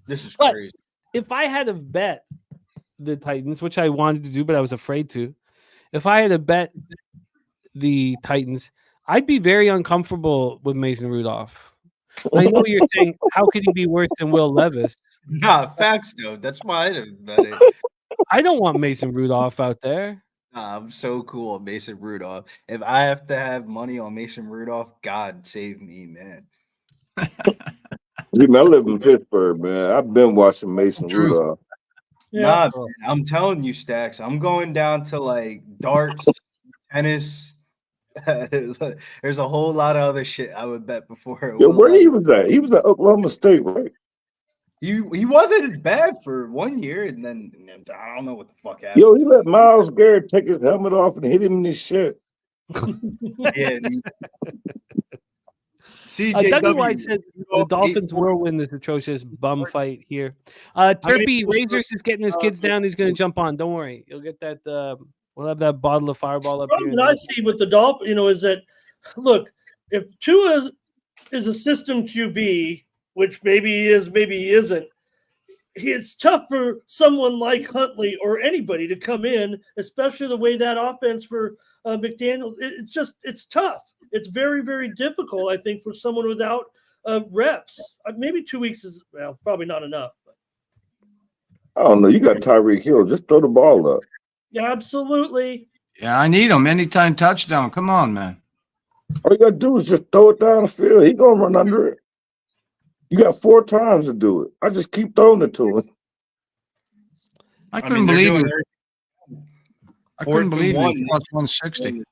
This is But crazy. if I had to bet the Titans, which I wanted to do, but I was afraid to, if I had to bet the Titans, I'd be very uncomfortable with Mason Rudolph. I know you're saying, how could he be worse than Will Levis? Nah, facts though. That's why I didn't bet it. I don't want Mason Rudolph out there. Nah, I'm so cool on Mason Rudolph. If I have to have money on Mason Rudolph, God save me, man. I live in Pittsburgh, man. I've been watching Mason True. Rudolph. Yeah. Nah, man, I'm telling you, Stacks. I'm going down to like darts, tennis. There's a whole lot of other shit I would bet before. Yo, where he was at? He was at Oklahoma State, right? He wasn't bad for 1 year, and then I don't know what the fuck happened. Yo, he let Myles Garrett take his helmet off and hit him in his shit. Yeah. W. White CJW. says the Dolphins whirlwind is atrocious bum fight here. Turpy Razors is getting his kids down. He's going to jump on. Don't worry. You'll get that. We'll have that bottle of Fireball up here. What I see with the Dolphins, is that, look, if Tua is a system QB, which maybe he is, maybe he isn't, it's tough for someone like Huntley or anybody to come in, especially the way that offense for McDaniel. It's tough. It's very, very difficult, I think, for someone without reps. Maybe 2 weeks is, probably not enough. But. I don't know. You got Tyreek Hill. Just throw the ball up. Yeah, absolutely. Yeah, I need him. Anytime touchdown. Come on, man. All you got to do is just throw it down the field. He going to run under it. You got 4 times to do it. I just keep throwing it to him. I couldn't believe it. I couldn't believe one. it. Plus 160.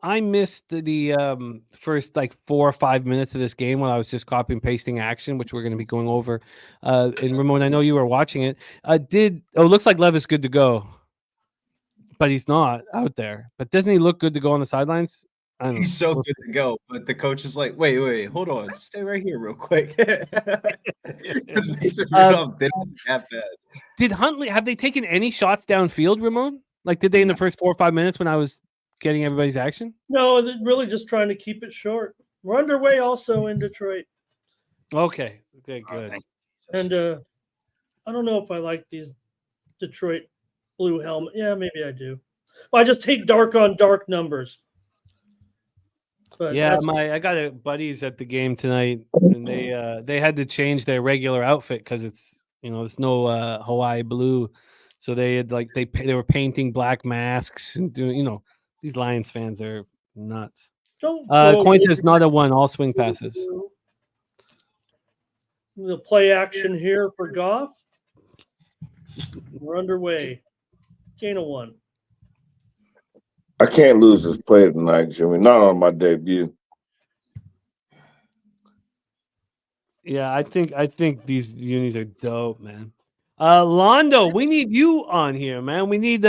I missed the first like 4 or 5 minutes of this game while I was just copy and pasting action, which we're going to be going over. And Ramon, I know you were watching it. It looks like Levis good to go, but he's not out there. But doesn't he look good to go on the sidelines? He's so good to go, but the coach is like, wait, hold on, stay right here real quick. Mason Rudolph didn't have that. Did Huntley have they taken any shots downfield, Ramon? Like, did they in the first 4 or 5 minutes when I was getting everybody's action? No, they're really just trying to keep it short. We're underway also in Detroit. Okay, good. And I don't know if I like these Detroit blue helmet. Yeah, maybe I do. I just hate dark on dark numbers. But yeah, I got buddies at the game tonight, and they had to change their regular outfit because it's it's no Hawaii blue, so they had they were painting black masks and doing these Lions fans are nuts. Coin says not a one, all swing passes. The play action here for Goff. We're underway. Gain of 1. I can't lose this play tonight, Jimmy. Not on my debut. Yeah, I think these unis are dope, man. Londo, we need you on here, man. We need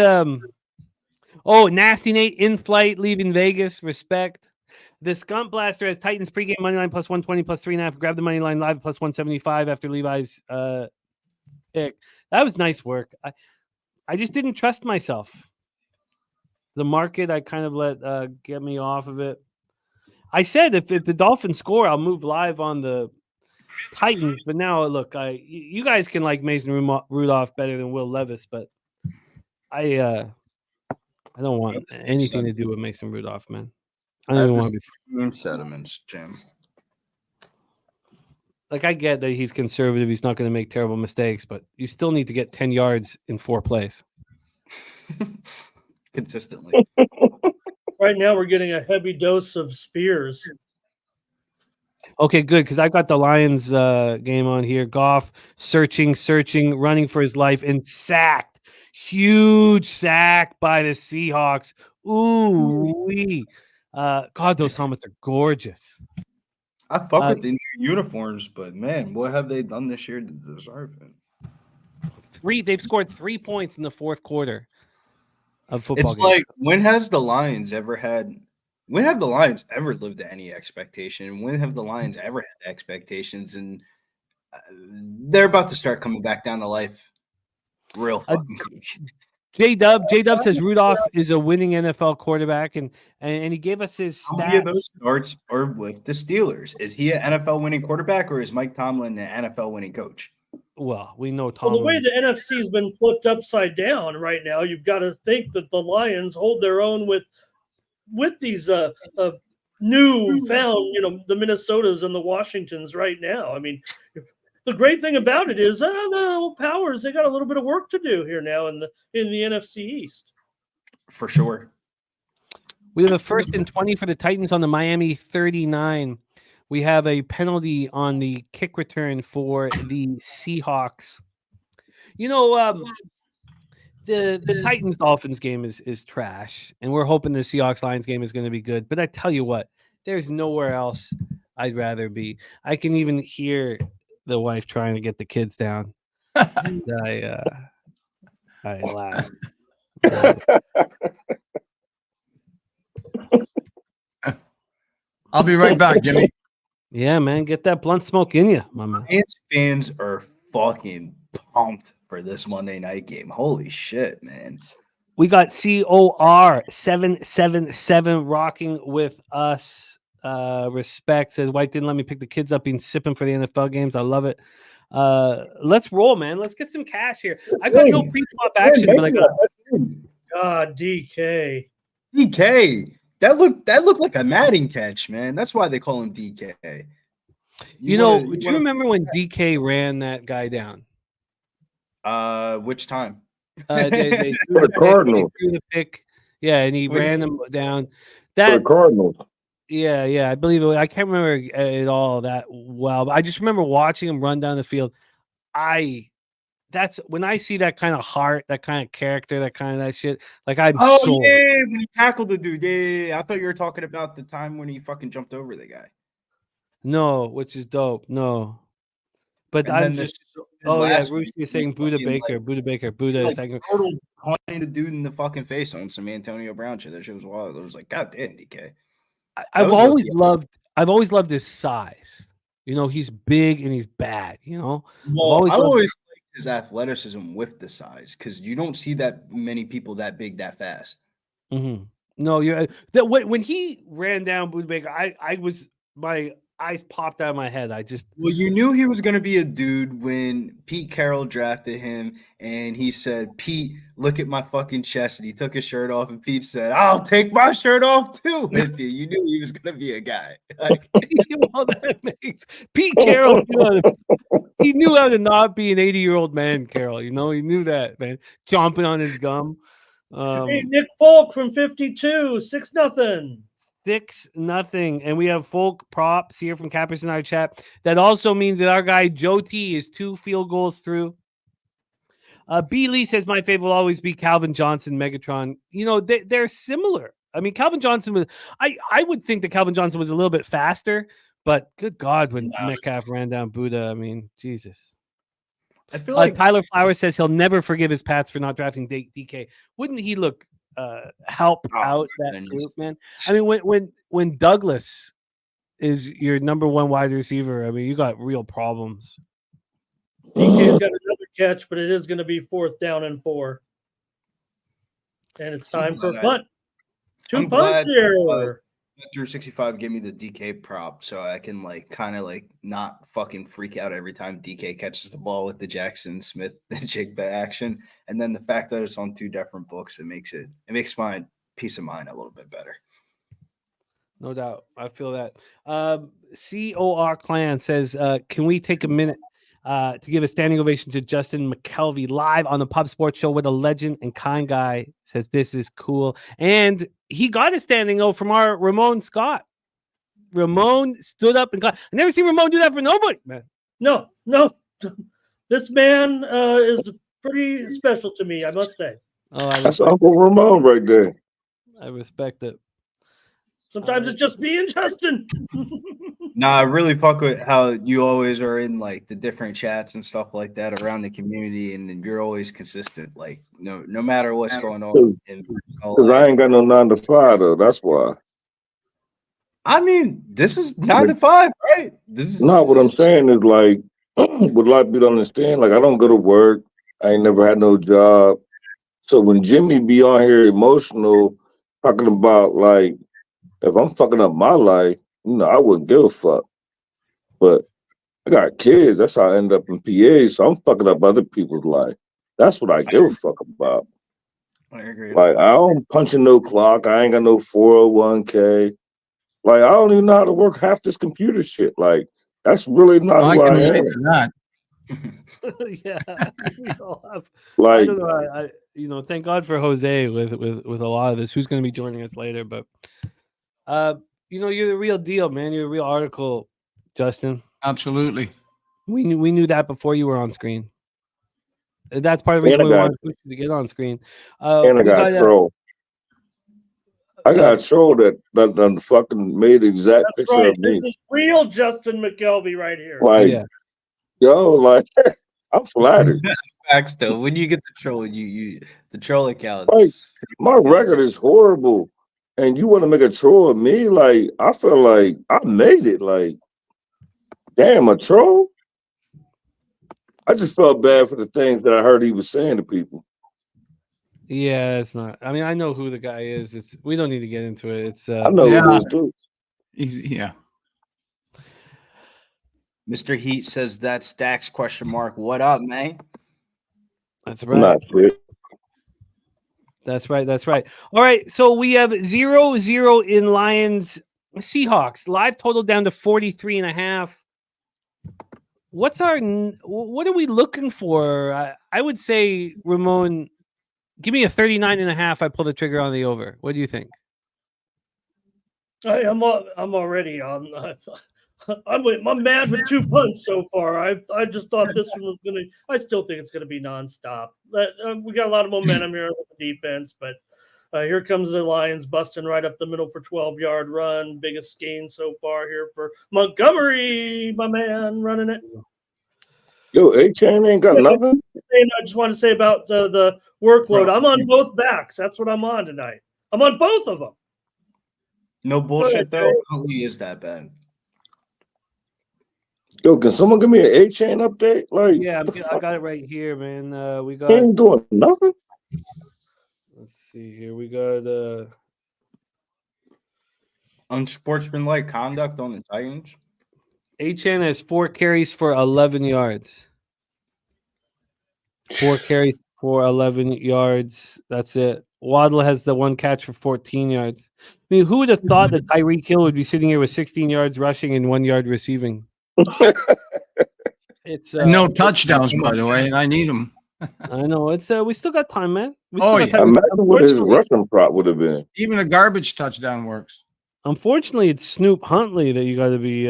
Nasty Nate in flight, leaving Vegas. Respect. The Skunt Blaster has Titans pregame money line plus 120 plus 3.5. Grab the money line live plus 175 after Levi's pick. That was nice work. I just didn't trust myself. The market, I kind of let get me off of it. I said if the Dolphins score, I'll move live on the Titans. But now, look, you guys can like Mason Rudolph better than Will Levis, but I don't want anything to do with Mason Rudolph, man. I don't even want to be sediments, Jim. Like, I get that he's conservative. He's not going to make terrible mistakes, but you still need to get 10 yards in 4 plays. consistently. Right now, we're getting a heavy dose of Spears. Okay, good, because I got the Lions game on here. Goff searching, running for his life, and sacked. Huge sack by the Seahawks. Ooh wee. God, those helmets are gorgeous. I fuck with the new uniforms, but man, what have they done this year to deserve it? They've scored 3 points in the fourth quarter of football It's games. like, when have the Lions ever lived to any expectation? When have the Lions ever had expectations? And they're about to start coming back down to life. Real fucking quick. J-Dub says Rudolph is a winning NFL quarterback, and he gave us his How many of stats. those starts are with the Steelers? Is he an NFL winning quarterback, or is Mike Tomlin an NFL winning coach? Well, we know Well, Tomlin. the way the NFC's been flipped upside down right now, you've got to think that the Lions hold their own with these new found, the Minnesotas and the Washingtons right now. I mean, the great thing about it is the Powers, they got a little bit of work to do here now in the NFC East. For sure. We have a 1st and 20 for the Titans on the Miami 39. We have a penalty on the kick return for the Seahawks. The Titans Dolphins game is trash, and we're hoping the Seahawks Lions game is going to be good. But I tell you what, there's nowhere else I'd rather be. I can even hear the wife trying to get the kids down. And I laugh. I'll be right back, Jimmy. Yeah, man, get that blunt smoke in you, mama. Fans are fucking pumped for this Monday night game. Holy shit, man. We got COR 777 rocking with us. Respect. Said White didn't let me pick the kids up being sipping for the NFL games. I love it. Let's roll, man. Let's get some cash here. I got no pre-flop action, but I got God, DK. That looked like a Madden catch, man. That's why they call him DK. do you remember when DK ran that guy down? Which time? They For the Cardinals. threw the pick. Yeah, and he ran them down. For That the Cardinals. yeah, I believe it. I can't remember it all that well, but I just remember watching him run down the field. That's when I see that kind of heart, that kind of character, that kind of that shit. Like I'm sold. Yeah, when he tackled the dude. Yeah. I thought you were talking about the time when he fucking jumped over the guy. No, which is dope. No, but And I'm then just. the Oh yeah, last Rooster one, is saying he Buddha fucking, Baker, Buddha Baker, Buddha. like Second. total punching the dude in the fucking face on some Antonio Brown shit. That shit was wild. I was like, God damn, DK. I've was always lucky. loved his size. He's big and he's bad. Well, always I loved always like his athleticism with the size because you don't see that many people that big that fast. Mm-hmm. No, you're that when he ran down Buddha Baker, my eyes popped out of my head. Well, you knew he was going to be a dude when Pete Carroll drafted him, and he said, "Pete, look at my fucking chest," and he took his shirt off, and Pete said, "I'll take my shirt off too." With you, you knew he was going to be a guy. Like, all that makes Pete Carroll. He knew how to not be an 80-year-old man. Carroll, he knew that, man, chomping on his gum. Hey, Nick Folk from 52, 6-0. 6-0, and we have folk props here from Cappers in our chat. That also means that our guy Joe T is 2 field goals through. B. Lee says my favorite will always be Calvin Johnson, Megatron. They're similar. I mean, Calvin Johnson was. I would think that Calvin Johnson was a little bit faster, but good God, when Metcalf ran down Buddha, I mean, Jesus. I feel like Tyler Flowers says he'll never forgive his Pats for not drafting DK. Wouldn't he look help out that group, man? I mean, when Douglas is your number 1 wide receiver, I mean, you got real problems. DK's got another catch, but it is going to be 4th down and 4. And it's time for a punt. 2 punts here. Through 65, give me the DK prop so I can kind of not fucking freak out every time DK catches the ball with the Jackson Smith and Jigba action. And then the fact that it's on 2 different books, it makes my peace of mind a little bit better. No doubt. I feel that. COR Clan says, can we take a minute to give a standing ovation to Justin McKelvey live on the Pub Sports Show with a legend and kind guy. Says this is cool. And he got a standing O from our Ramon Scott. Ramon stood up and got. I never seen Ramon do that for nobody, man. No. This man is pretty special to me, I must say. Oh, That's Uncle Ramon right there. I respect it. Sometimes it's just me and Justin. Nah, I really fuck with how you always are in like the different chats and stuff like that around the community, and then you're always consistent. Like no matter what's going on. Because I ain't got no 9 to 5 though. That's why. I mean, this is 9 to 5, right? This is No, what I'm saying is like, what a lot of people don't understand. Like, I don't go to work. I ain't never had no job. So when Jimmy be on here emotional, talking about like, if I'm fucking up my life, I wouldn't give a fuck. But I got kids. That's how I end up in PA. So I'm fucking up other people's life. That's what I give a fuck about. I agree. Like, I don't punch in no clock. I ain't got no 401k. Like, I don't even know how to work half this computer shit. Like, that's really not who I am. That. Yeah, we all have. Like, I don't know. Thank God for Jose with a lot of this. Who's going to be joining us later? But, you're the real deal, man. You're a real article, Justin. Absolutely. We knew that before you were on screen. That's part of the reason we wanted to get on screen. And I got troll. I got a troll that fucking made the exact That's picture right. of me. This is real Justin McKelvey right here. Like, yo, like, I'm flattered. Facts though. When you get the troll, you the troll account. Like, my record is horrible, and you want to make a troll of me? Like, I feel like I made it. Like, damn, a troll. I just felt bad for the things that I heard he was saying to people. Yeah, it's not. I mean, I know who the guy is. We don't need to get into it. It's I know who it is. Yeah. Mr. Heat says that Stacks ? What up, man? That's right. Not shit. That's right. All right. So we have 0-0 in Lions Seahawks. Live total down to 43.5. What are we looking for? I would say, Ramon, give me a 39.5. I pull the trigger on the over. What do you think? I'm already on. I'm mad with 2 punts so far. I just thought this one was gonna. I still think it's gonna be nonstop. We got a lot of momentum here with the defense, but here comes the Lions busting right up the middle for 12-yard run. Biggest gain so far here for Montgomery, my man, running it. Yo, A-Chain ain't got nothing. And I just want to say about the workload. I'm on both backs. That's what I'm on tonight. I'm on both of them. No bullshit though. Who is that bad? Yo, can someone give me an A-Chain update? Like, Yeah, I got it right here, man. We he got. ain't doing nothing. Let's see here. We got Unsportsmanlike conduct on the Titans. HN has 4 carries for 11 yards. 4 carries for 11 yards. That's it. Waddle has the 1 catch for 14 yards. I mean, who would have thought that Tyreek Hill would be sitting here with 16 yards rushing and 1 yard receiving? It's no touchdowns, by the way, and I need them. I know. It's we still got time, man. We Oh, still got time. Imagine what his rushing prop would have been. Even a garbage touchdown works. Unfortunately, it's Snoop Huntley that you got to be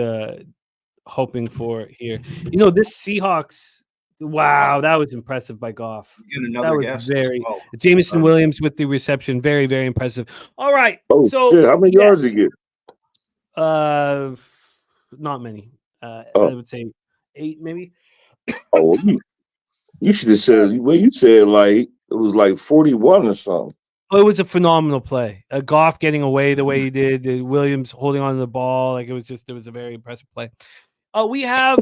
hoping for here. This Seahawks. Wow, that was impressive by Goff. That was very Jameson Williams with the reception. Very, very impressive. All right. Oh, so shit. How many yards he get? Not many. I would say 8, maybe. Oh, you should have said. Well, you said like it was like 41 or something. Oh, it was a phenomenal play. Goff getting away the way he did. Williams holding on to the ball. Like it was a very impressive play. We have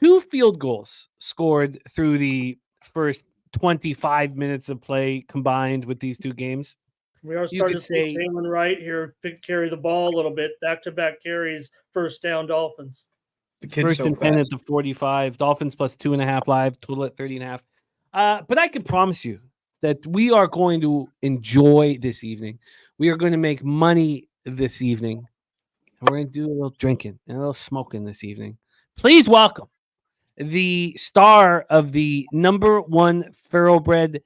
2 field goals scored through the first 25 minutes of play combined with these 2 games. We are starting to see Jalen Wright here carry the ball a little bit. Back-to-back carries, first down Dolphins. First and 10 at the 45. Dolphins plus 2.5 live, total at 30.5. But I can promise you that we are going to enjoy this evening. We are going to make money this evening. And we're going to do a little drinking and a little smoking this evening. Please welcome the star of the #1 thoroughbred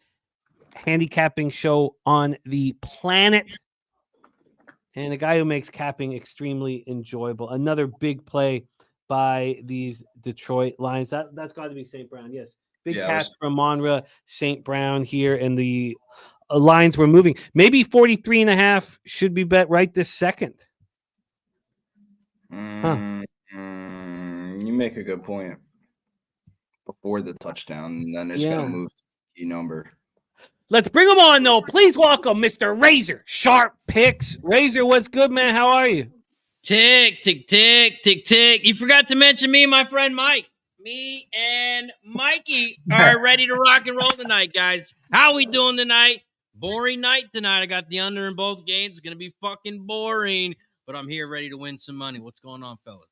handicapping show on the planet, and a guy who makes capping extremely enjoyable. Another big play by these Detroit Lions. That's got to be St. Brown. Yes, big catch from Monra St. Brown here, and the lines were moving. Maybe 43.5 should be bet right this second. You make a good point. Before the touchdown, and then it's going to move to a key number. Let's bring him on, though. Please welcome Mr. Razor Sharp Picks. Razor, what's good, man? How are you? Tick, tick, tick, tick, tick. You forgot to mention me and my friend Mike. Me and Mikey are ready to rock and roll tonight, guys. How we doing tonight? Boring night tonight. I got the under in both games. It's going to be fucking boring, but I'm here ready to win some money. What's going on, fellas?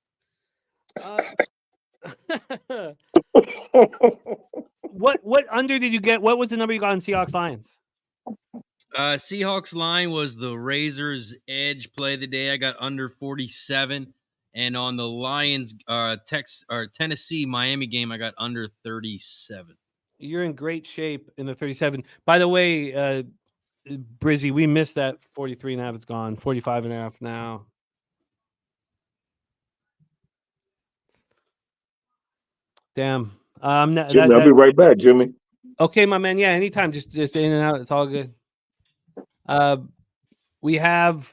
What under did you get? What was the number you got on Seahawks Lions? Seahawks line was the Razors edge play of the day. I got under 47. And on the Lions Tennessee Miami game, I got under 37. You're in great shape in the 37. By the way, Brizzy, we missed that 43.5. It's gone. 45.5 now. Damn. Jimmy, I'll be right back, Jimmy. Okay, my man. Yeah, anytime. Just in and out. It's all good. We have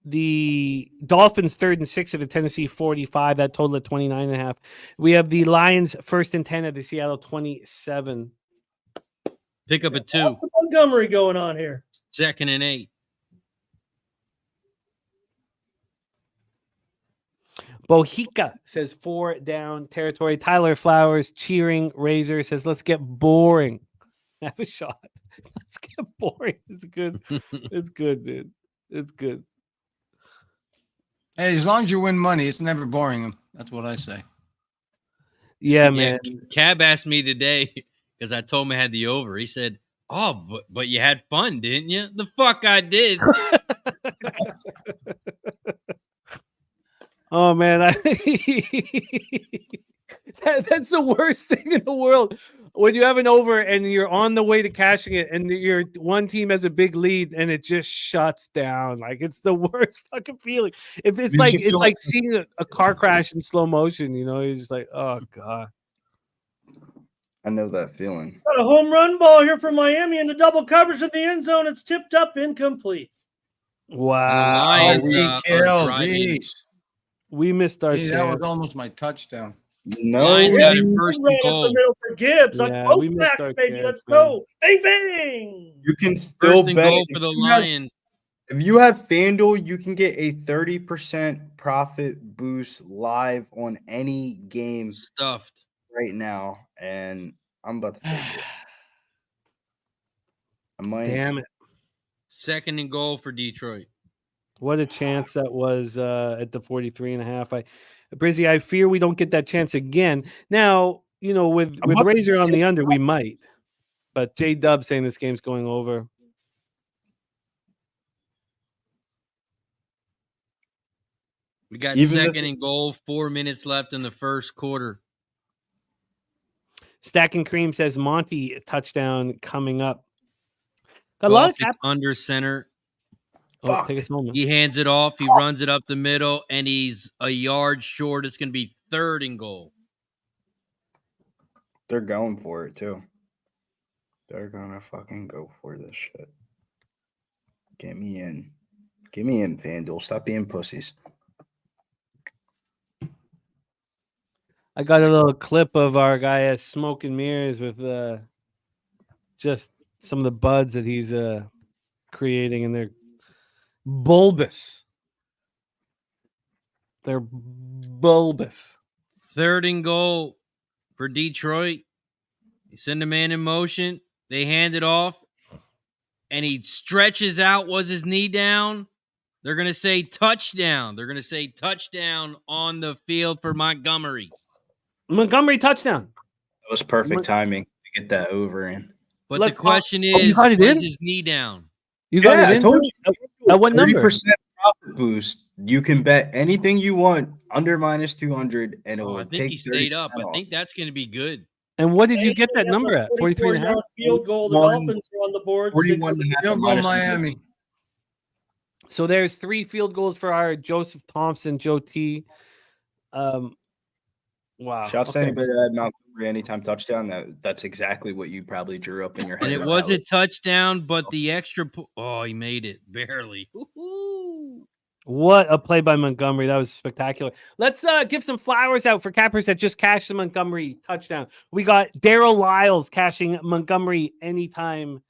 the Dolphins 3rd and 6 of the Tennessee 45. That total at 29.5. We have the Lions 1st and 10 of the Seattle 27. Pick up a 2. Lots of Montgomery going on here. 2nd and 8. Bohica says 4 down territory. Tyler Flowers cheering. Razor says, let's get boring. Have a shot. Let's get boring. It's good. It's good, dude. It's good. Hey, as long as you win money, it's never boring. That's what I say. Yeah, man. Cab asked me today because I told him I had the over. He said, oh, but you had fun, didn't you? The fuck I did. Oh, man. That's the worst thing in the world. When you have an over and you're on the way to cashing it and your one team has a big lead and it just shuts down. Like, it's the worst fucking feeling. If it's like seeing a car crash in slow motion, you know, you're just like, oh God. I know that feeling. Got a home run ball here for Miami into double coverage in the end zone. It's tipped up, incomplete. Wow. Lions, we missed our chance. That was almost my touchdown. No, Lions got it first and goal. The middle for Gibbs. Yeah, Like, we both missed backs, our baby. chance, Let's man. go. Bang, bang. You can still First and bet goal for the Lions. If you have FanDuel, you can get a 30% profit boost live on any game Stuffed right now, and I'm about to take it. I might. Damn it. 2nd and goal for Detroit. What a chance that was at the 43.5. Brizzy, I fear we don't get that chance again. Now, you know, with Razor on the under, we might. But J-Dub saying this game's going over. We got 2nd and goal, 4 minutes left in the first quarter. Stacking Cream says Monty touchdown coming up. Got a lot of under center. Oh, take us home. He hands it off. He runs it up the middle, and he's a yard short. It's going to be 3rd and goal. They're going for it, too. They're going to fucking go for this shit. Get me in. Get me in, FanDuel. Stop being pussies. I got a little clip of our guy at Smoke and Mirrors with just some of the buds that he's creating, and they're bulbous. They're bulbous. 3rd and goal for Detroit. They send a man in motion. They hand it off, and he stretches out. Was his knee down? They're going to say touchdown. They're going to say touchdown on the field for Montgomery. Montgomery touchdown. It was perfect timing to get that over in. But the question is, was his knee down? You got it in? I told you. At what number? 30% profit boost You can bet anything you want under minus 200, and it Oh, will I think take he stayed up. 30% I off. think that's going to be good. And what did you get Anything that number a at? 43 and a half? 44-yard field goal. The 41 Dolphins are on the board. 41 6 and a half Field at goal minus Miami. So there's 3 field goals for our Joseph Thompson, Joe T. Wow. Shouts to Okay. anybody that had Montgomery anytime touchdown. That's exactly what you probably drew up in your head. And it with was how a touchdown, but the extra oh, he made it barely. Woo-hoo. What a play by Montgomery. That was spectacular. Let's give some flowers out for cappers that just cashed the Montgomery touchdown. We got Daryl Lyles cashing Montgomery anytime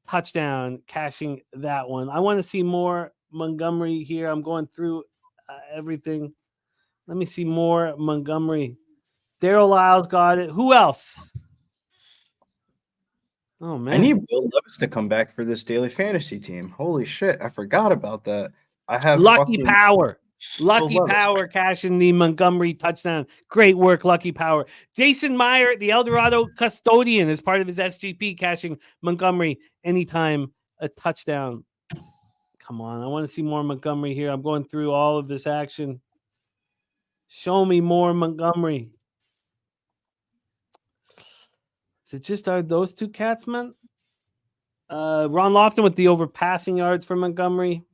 touchdown, cashing that one. I want to see more Montgomery here. I'm going through everything. Let me see more Montgomery. Daryl Lyles got it. Who else? Oh, man. I need Will Levis to come back for this daily fantasy team. Holy shit, I forgot about that. I have Lucky fucking Power. Lucky Levis. Power cashing the Montgomery touchdown. Great work, Lucky Power. Jason Meyer, the Eldorado custodian, is part of his SGP, cashing Montgomery anytime a touchdown. Come on, I want to see more Montgomery here. I'm going through all of this action. Show me more Montgomery. Is it just those 2 cats, man? Ron Lofton with the over passing yards for Montgomery.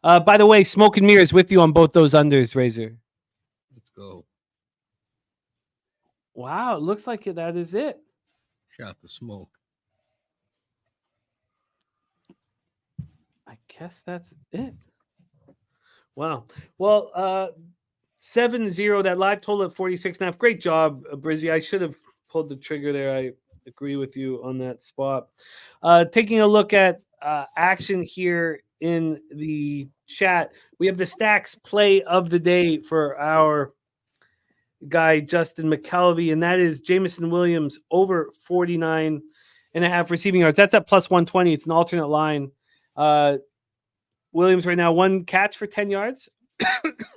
By the way, Smoke and Mirrors with you on both those unders, Razor. Let's go. Wow, it looks like that is it. Shot the smoke. I guess that's it. Wow. Well, 7-0, that live total at 46.5. Great job, Brizzy. I should have pulled the trigger there. I agree with you on that spot. Taking a look at action here in the chat, we have the Stacks play of the day for our guy Justin McKelvey, and that is Jamison Williams over 49.5 receiving yards. That's at plus 120. It's an alternate line. Williams right now 1 catch for 10 yards.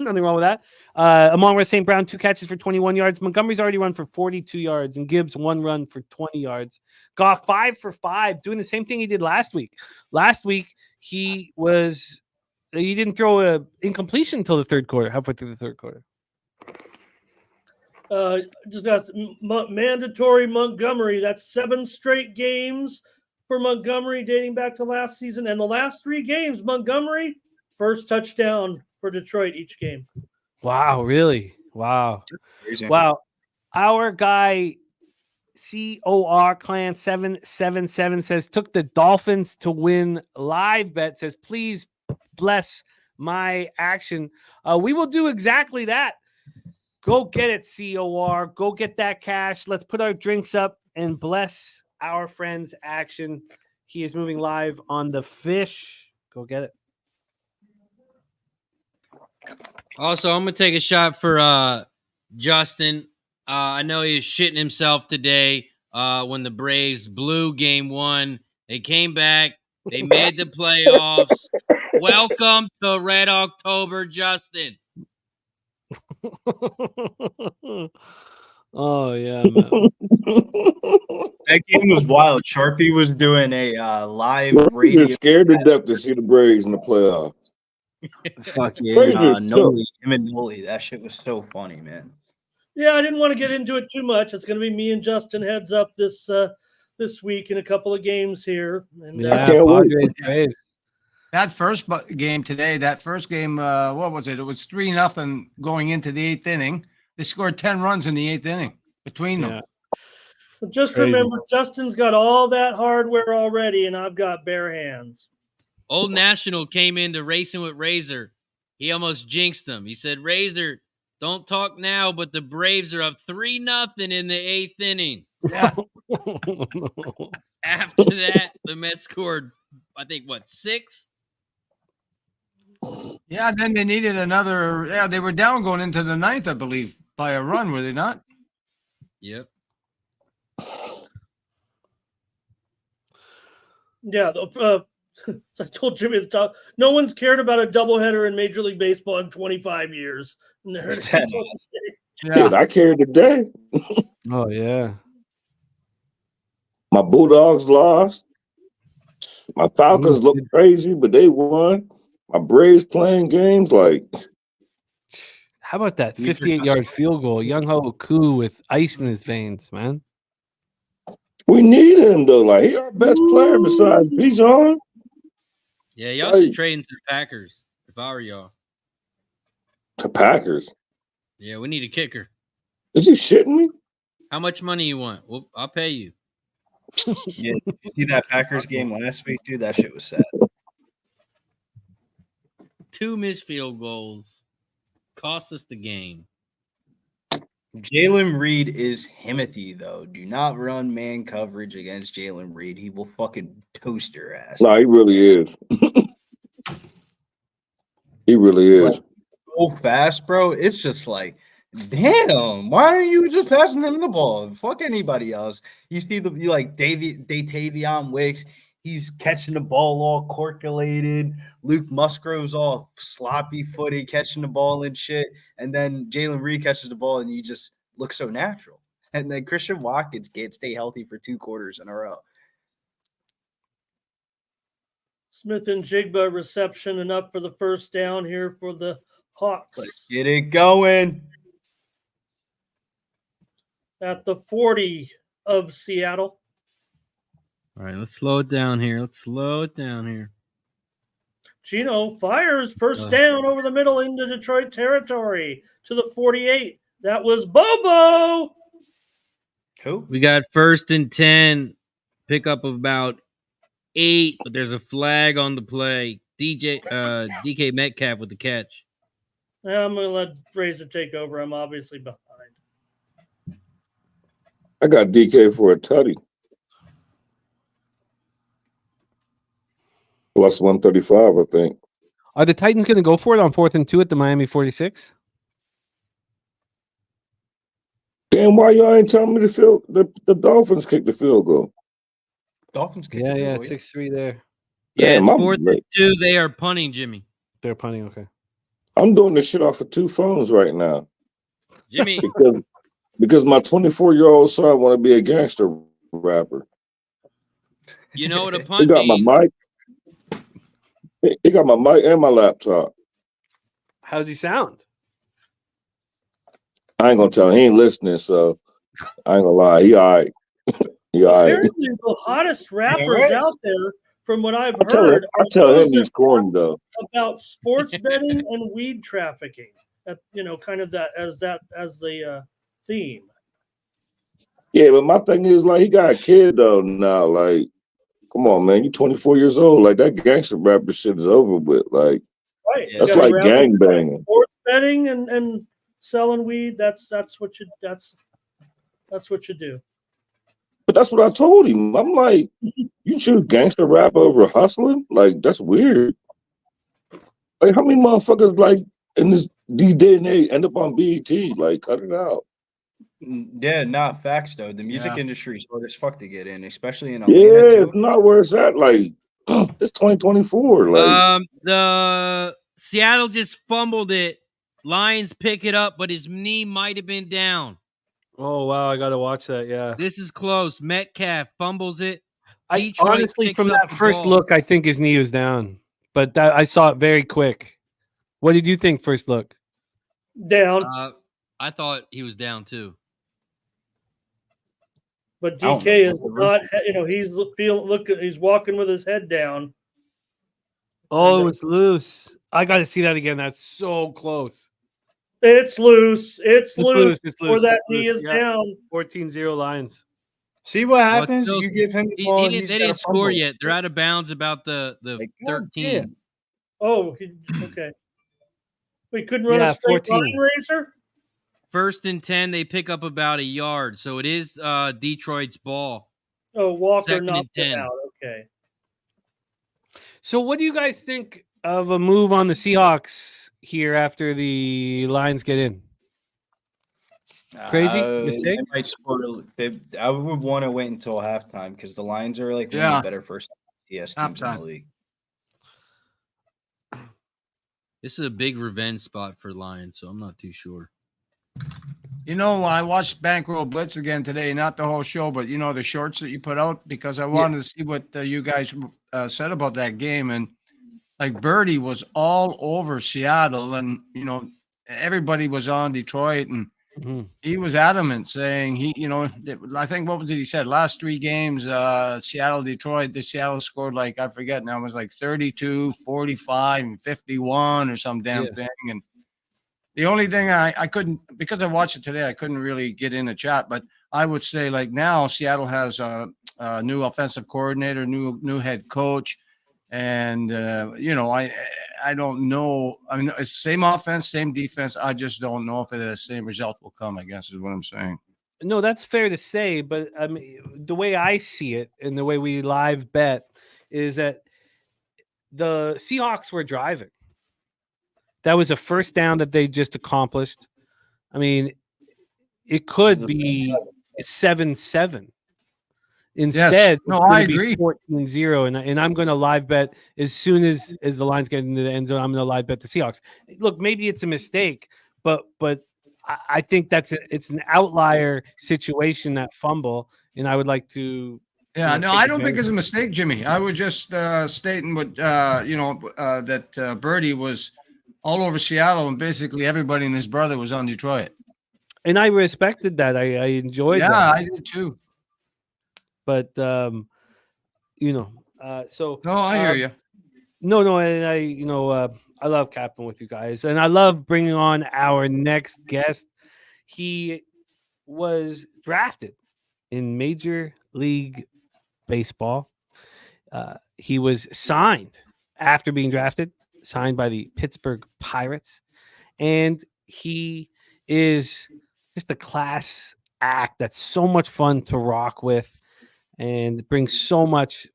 Nothing wrong with that. Amon-Ra St. Brown 2 catches for 21 yards. Montgomery's already run for 42 yards, and Gibbs 1 run for 20 yards. Goff 5 for 5, doing the same thing he did last week. Last week he didn't throw a incompletion until the third quarter, halfway through the third quarter. Just got mandatory Montgomery. That's 7 straight games for Montgomery dating back to last season. And the last 3 games, Montgomery, first touchdown for Detroit each game. Wow, really? Wow. Crazy. Wow. Our guy COR Clan 777 says took the Dolphins to win live bet, says please bless my action. We will do exactly that. Go get it, COR. Go get that cash. Let's put our drinks up and bless our friend's action. He is moving live on the fish. Go get it. Also, I'm going to take a shot for Justin. I know he was shitting himself today when the Braves blew game 1. They came back. They made the playoffs. Welcome to Red October, Justin. Oh, yeah, man. That game was wild. Sharpie was doing a live radio. You're scared to death to see the Braves in the playoffs. Fucking Braves are Noli, him and Noli. That shit was so funny, man. Yeah, I didn't want to get into it too much. It's going to be me and Justin heads up this week in a couple of games here. And Yeah, can't wait. Padres, Braves. That first game today, what was it? It was 3-0 going into the 8th inning. They scored 10 runs in the 8th inning between them. Yeah. But just Crazy. remember, Justin's got all that hardware already, and I've got bare hands. Old National came into racing with Razor. He almost jinxed him. He said, Razor, don't talk now, but the Braves are up 3-0 in the 8th inning. Yeah. After that, the Mets scored, I think, 6? Yeah, then they needed another. Yeah, they were down going into the 9th, I believe, by a run, were they not? Yep. Yeah, I told Jimmy at the top, no one's cared about a doubleheader in Major League Baseball in 25 years. Shit, I carried the day. Oh, yeah. My Bulldogs lost. My Falcons looked crazy, but they won. my Braves playing games. Like, How about that We just 58-yard field goal? Young Ho Koo with ice in his veins, man. we need him though. Like, he our best player besides Bijan. Yeah, y'all Right. should trade into the Packers if I were y'all. The Packers. Yeah, we need a kicker. Is you shitting me? How much money you want? Well, I'll pay you. Yeah, did you see that Packers game last week, dude? That shit was sad. 2 missed field goals cost us the game. Jalen Reed is Himothy, though. Do not run man coverage against Jalen Reed. He will fucking toast your ass. No, he really is. He really is. Like, so fast, bro. It's just like, damn, why are you just passing him the ball? Fuck anybody else. You see Datavion Wicks, he's catching the ball all corculated. Luke Musgrove's all sloppy footed, catching the ball and shit. And then Jalen Reed catches the ball and you just look so natural. And then Christian Watkins can't stay healthy for 2 quarters in a row. Smith and Jigba reception and up for the first down here for the Hawks. Let's get it going. At the 40 of Seattle. All right, let's slow it down here. Gino fires first down over the middle into Detroit territory to the 48. That was Bobo. Who? We got 1st and 10, pickup of about 8, but there's a flag on the play. DK Metcalf with the catch. I'm going to let Razor take over. I'm obviously behind. I got DK for a tutty. Plus 135, I think. Are the Titans going to go for it on 4th and 2 at the Miami 46? Damn, why y'all ain't telling me the Dolphins kicked the field goal? Dolphins kicked Yeah, the yeah, field goal, 6-3 there. Yeah, Damn, it's I'm 4th and late. 2. They are punting, Jimmy. They're punting, okay. I'm doing this shit off of 2 phones right now Jimmy, because my 24-year-old son want to be a gangster rapper. you know what a He punt got my means. mic. He got my mic and my laptop. How's he sound? I ain't gonna tell him. He ain't listening, so I ain't gonna lie. He all right. He all right. Apparently, the hottest rappers right. out there, from what I've I tell heard, are him those he's that corny though. about sports betting and weed trafficking. Kind of that as the theme. Yeah, but my thing is like he got a kid though now. Like, come on, man, you 24 years old. Like that gangster rapper shit is over with. Like Right. Yeah, You that's gotta like rap about gang banging. sports betting and selling weed. That's what you do. But that's what I told him. I'm like, you choose gangster rap over hustling? Like that's weird. Like how many motherfuckers like in these day and age end up on BET? Like cut it out. Yeah, not facts though. The music Yeah. industry is hard as fuck to get in, especially in Atlanta Yeah, too. it's not where it's at. Like it's 2024. Like The Seattle just fumbled it. Lions pick it up, but his knee might have been down. Oh, wow, I got to watch that, yeah. This is close. Metcalf fumbles it. I Detroit honestly, picks from up that the first ball. look, I think his knee was down. But that I saw it very quick. What did you think first look? Down, I thought he was down too. but I don't DK know. is not. He's walking with his head down. Oh, it's loose. I got to see that again. That's so close. It's loose. It's loose. It's Or loose. that it's knee loose. is Yeah. down. 14-0 Lions. See what happens? still- You give him the He ball. didn't, they didn't score yet. They're out of bounds about the Like, God 13. damn. Oh, okay. We couldn't run Yeah, a straight 14. line racer. 1st and 10, they pick up about a yard. So it is Detroit's ball. Oh, Walker 2nd and knocked it 10. out. Okay. So what do you guys think of a move on the Seahawks here after the Lions get in? Crazy mistake? They might score. I would want to wait until halftime because the Lions are like one Yeah. of the better first TS teams in Halftime. the league. This is a big revenge spot for Lions, so I'm not too sure. You know, I watched Bankroll Blitz again today, not the whole show, but you know the shorts that you put out because I wanted to see what you guys said about that game. And like Birdie was all over Seattle, and everybody was on Detroit, and Mhm. he was adamant saying I think what was it he said? Last 3 games, Seattle, Detroit, the Seattle scored like, I forget now, it was like 32, 45, and 51 or some damn Yeah. thing. And the only thing I couldn't, because I watched it today, I couldn't really get in a chat, but I would say like now Seattle has a new offensive coordinator, new head coach. And, I don't know. I mean, it's same offense, same defense. I just don't know if the same result will come, I guess is what I'm saying. No, that's fair to say, but I mean, the way I see it and the way we live bet is that the Seahawks were driving. That was a first down that they just accomplished. I mean, it could be 7-7. Instead, No, it's I going to agree. be 14-0, and I'm going to live bet as soon as the Lions get into the end zone. I'm going to live bet the Seahawks. Look, maybe it's a mistake, but I think it's an outlier situation, that fumble, and I would like to. Yeah, no, take I don't think advantage it's a of it. mistake, Jimmy. I was just stating what that Birdie was all over Seattle, and basically everybody and his brother was on Detroit. And I respected that. I enjoyed Yeah, that. I did too. But so No, I hear you. no, and I love capping with you guys, and I love bringing on our next guest. He was drafted in Major League Baseball. He was signed after being drafted, signed by the Pittsburgh Pirates, and he is just a class act that's so much fun to rock with and brings so much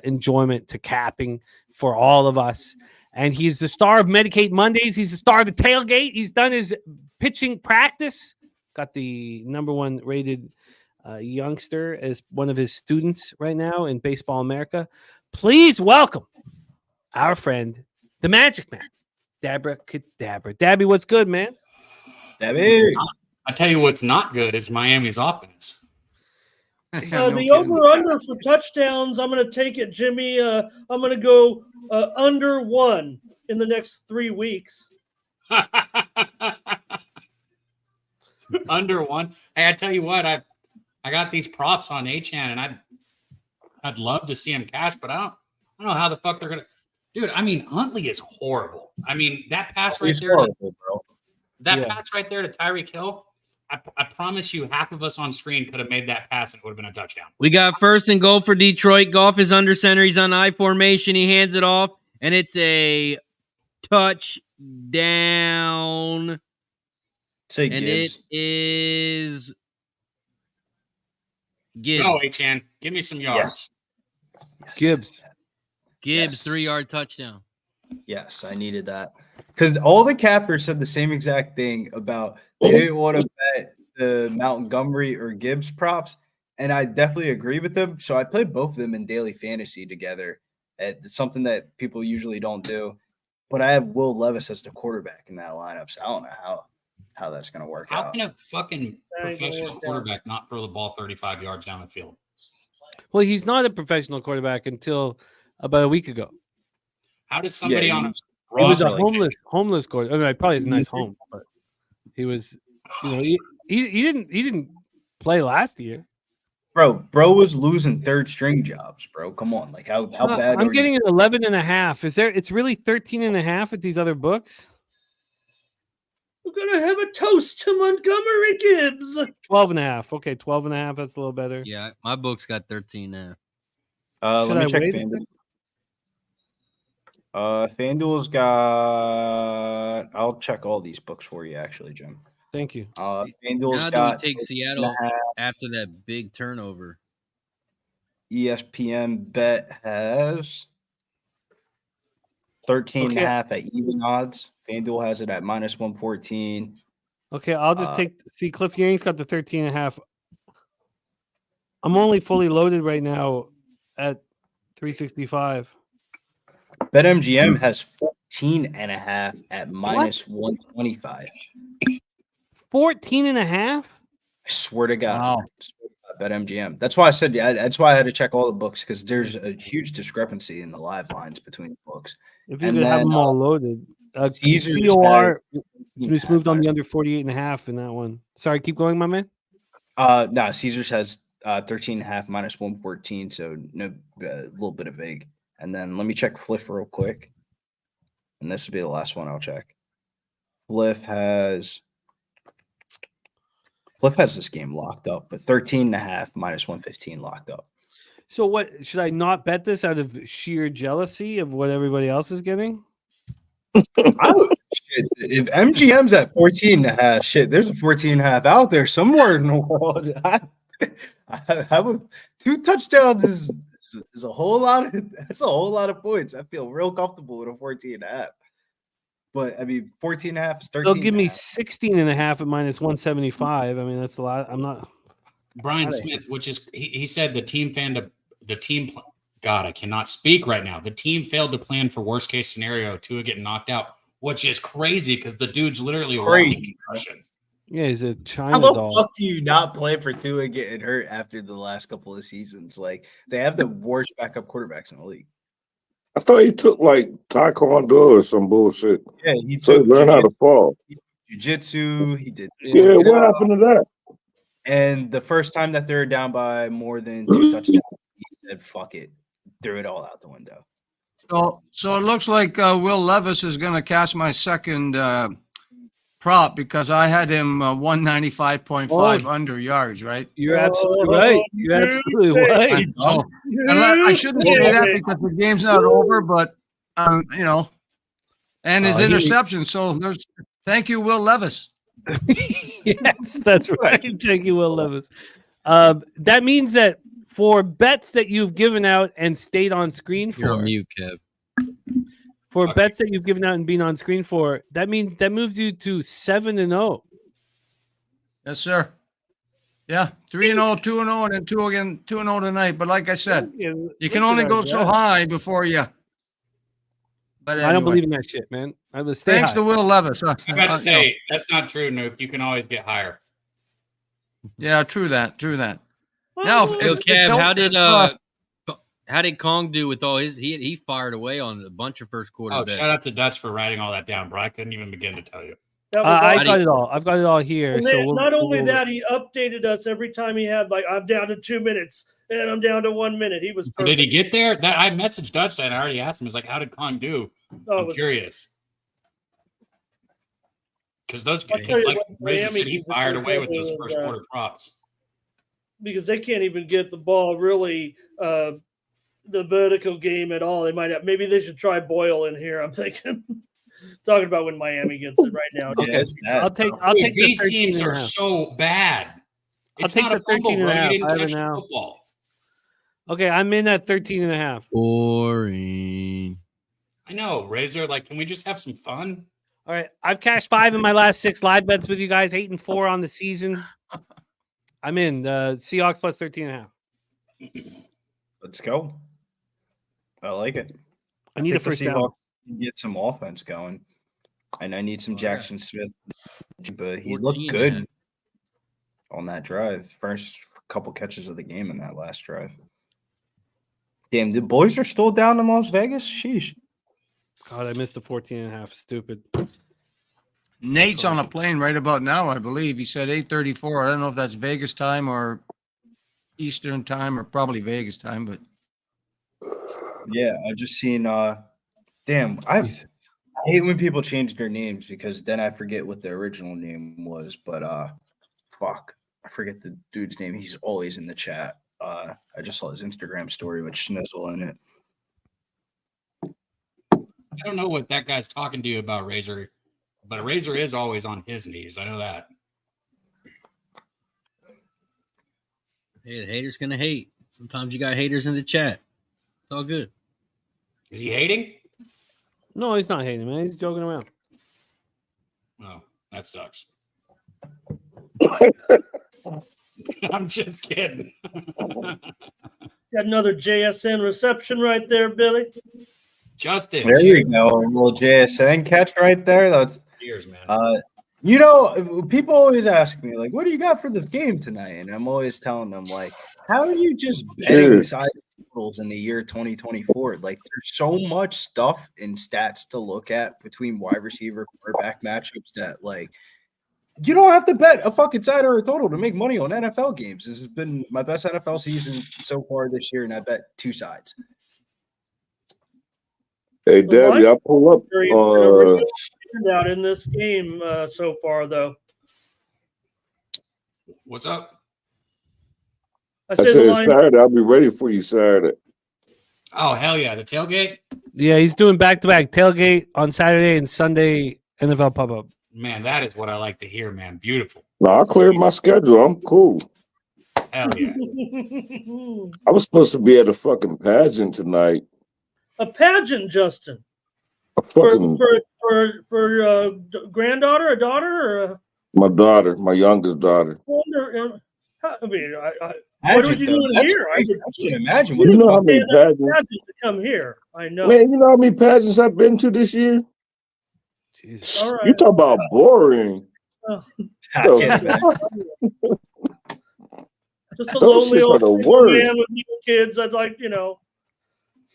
enjoyment to capping for all of us. And he's the star of Medicate Mondays. He's the star of the Tailgate. He's done his pitching practice, got the #1 rated youngster as one of his students right now in Baseball America. Please welcome our friend, the Magic Man, Dabra Kadabra. Dabby, what's good, man? Dabby. I tell you what's not good is Miami's offense. No The kidding. over-under for touchdowns, I'm going to take it, Jimmy. I'm going to go under 1 in the next 3 weeks. Under 1. Hey, I tell you what, I got these props on HN, and I'd love to see him cash, but I don't know how the fuck they're gonna. Dude, I mean, Huntley is horrible. I mean, that pass right He's there, horrible, bro. Yeah. to Tyreek Hill. I promise you, half of us on screen could have made that pass and it would have been a touchdown. We got 1st and goal for Detroit. Goff is under center. He's on I formation. He hands it off, and it's a touchdown. Say And Gibbs. it is Gibbs. Go, HN. Give me some yards. Gibbs. Gibbs, Yes. 3-yard touchdown. Yes, I needed that. Because all the cappers said the same exact thing about they didn't want to bet the Montgomery or Gibbs props. And I definitely agree with them. So I played both of them in daily fantasy together. It's something that people usually don't do. But I have Will Levis as the quarterback in that lineup. So I don't know how that's going to work How out. can a fucking That ain't gonna professional work out. quarterback not throw the ball 35 yards down the field? Well, he's not a professional quarterback until about a week ago. How does somebody Yeah, on a He was a roster homeless quarterback. I mean, probably has a nice home, but he was, he didn't play last year. Bro was losing third string jobs, bro. Come on. Like how bad I'm are getting you? an 11.5. It's really 13.5 at these other books. We're going to have a toast to Montgomery Gibbs. 12.5. Okay, 12.5. That's a little better. Yeah, my book's got 13 now. Should Let me I check wait a FanDuel. FanDuel's got. I'll check all these books for you, actually, Jim. Thank you. FanDuel's Now do got we take Seattle after that big turnover? ESPN bet has 13.5 at even odds. FanDuel has it at -114. Okay, I'll just see Cliff Ewing's got the 13.5. I'm only fully loaded right now at 365. BetMGM has 14.5 at -125. 14.5? I swear to God. Wow. I swear to God, BetMGM. That's why I said, yeah, that's why I had to check all the books because there's a huge discrepancy in the live lines between the books. If you And could have then, them all loaded. Caesars COR has just moved on the under 48.5 in that one. Sorry, keep going, my man. No, Caesars has 13.5 minus 114, so no, a little bit of vague. And then let me check Fliff real quick, and this will be the last one I'll check. Fliff has this game locked up, but 13.5 minus 115 locked up. So what should I not bet this out of sheer jealousy of what everybody else is getting? Shit, if MGM's at 14.5, shit, there's a 14.5 out there somewhere in the world. I would 2 touchdowns is a whole lot of that's a whole lot of points. I feel real comfortable with a 14.5. But I mean 14.5 is 13. They'll give me 16.5 at minus 175. I mean, that's a lot. I'm not Brian Smith, which is he said the team God, I cannot speak right now. The team failed to plan for worst case scenario, Tua getting knocked out, which is crazy because the dude's literally a walking concussion. Yeah, he's a China How the doll. fuck do you not plan for Tua getting hurt after the last couple of seasons? Like they have the worst backup quarterbacks in the league. I thought he took like taekwondo or some bullshit. Yeah, he So he took learned how to fall. jiu-jitsu. He did. Yeah, what happened to that? And the first time that they're down by more than 2 touchdowns, he said, "Fuck it," threw it all out the window. So it looks like Will Levis is going to cast my second prop because I had him 195.5 under yards, right? You're absolutely right. You're absolutely right. So, I shouldn't say that because the game's not over, but you know, and his interception. So there's thank you, Will Levis. Yes, that's right. Thank you, Will Levis. That means that for bets that you've given out and stayed on screen You're on for, mute, Kev. for bets that you've given out and been on screen for, that means that moves you to 7-0. Yes, sir. Yeah, 3-0, 2-0, and then 2-0 tonight. But like I said, you can only go so high before you. But anyway. I don't believe in that shit, man. I would stay Thanks high. to Will Levis. I'm about to say that's not true, Nuke. You can always get higher. Yeah, true that. Now, Yo, Kev, how did Kong do with all his? He fired away on a bunch of first quarter. Oh, bets. shout out to Dutch for writing all that down, bro. I couldn't even begin to tell you. I got it all. I've got it all here. And So then, not only that, he updated us every time he had like I'm down to 2 minutes and I'm down to 1 minute. He was perfect. Did he get there? That I messaged Dutch and I already asked him. He's like, "How did Kong do?" I'm curious. Because those guys, like Razor said, he fired away with those first quarter props. Because they can't even get the ball really the vertical game at all. They might have. Maybe they should try Boyle in here. I'm thinking. Talking about when Miami gets it right now. Okay, I'll take these the teams are 13.5. so bad. It's take not the a fumble, bro. 13.5. You didn't I have catch it the now. football. Okay, I'm in at 13.5. Boring. I know, Razor. Like, can we just have some fun? All right, I've cashed 5 in my last 6 live bets with you guys. 8-4 on the season. I'm in the Seahawks plus 13.5. Let's go. I like it. I need a think the first down. Seahawks can get some offense going, and I need some Jackson Smith, but he looked 14, good man. on that drive. First couple catches of the game in that last drive. Damn, the boys are still down in Las Vegas. Sheesh. God, I missed the 14.5. Stupid. Nate's on a plane right about now, I believe. He said 8:34. I don't know if that's Vegas time or Eastern time or probably Vegas time, but Yeah, I just seen. Damn, I hate when people change their names because then I forget what the original name was. But fuck, I forget the dude's name. He's always in the chat. I just saw his Instagram story with Schnizzle in it. I don't know what that guy's talking to you about, Razor, but Razor is always on his knees. I know that. Hey, the haters gonna hate. Sometimes you got haters in the chat. It's all good. Is he hating? No, he's not hating, man. He's joking around. Oh, that sucks. I'm just kidding. Got another JSN reception right there, Billy. Justin. There you go, a little JSN catch right there. That's Cheers, man. You know, people always ask me, like, what do you got for this game tonight? And I'm always telling them, like, how are you just betting Dude. size totals in the year 2024? Like, there's so much stuff and stats to look at between wide receiver, quarterback matchups that, like, you don't have to bet a fucking side or a total to make money on NFL games. This has been my best NFL season so far this year, and I bet 2 sides. Hey, The Debbie, line- I pull up. Out in this game so far, though. What's up? I I said said the it's line. Saturday. I'll be ready for you Saturday. Oh hell yeah, the tailgate. Yeah, he's doing back-to-back tailgate on Saturday and Sunday NFL pop-up. Man, that is what I like to hear, man. Beautiful. No, I cleared my schedule. I'm cool. Hell yeah. I was supposed to be at a fucking pageant tonight. A pageant, Justin. A For fucking granddaughter, a daughter, or a my daughter, my youngest daughter. wonder? I mean, what Pageant, would you though, do that's here? crazy. I can't imagine You what know the how fuck many pageants? Pageant to come here. I know. Man, you know how many pageants I've been to this year? Jesus. All right. You talk about boring. I So, can't imagine. Just a those lonely shits are old the single worst. man with little kids. I'd like,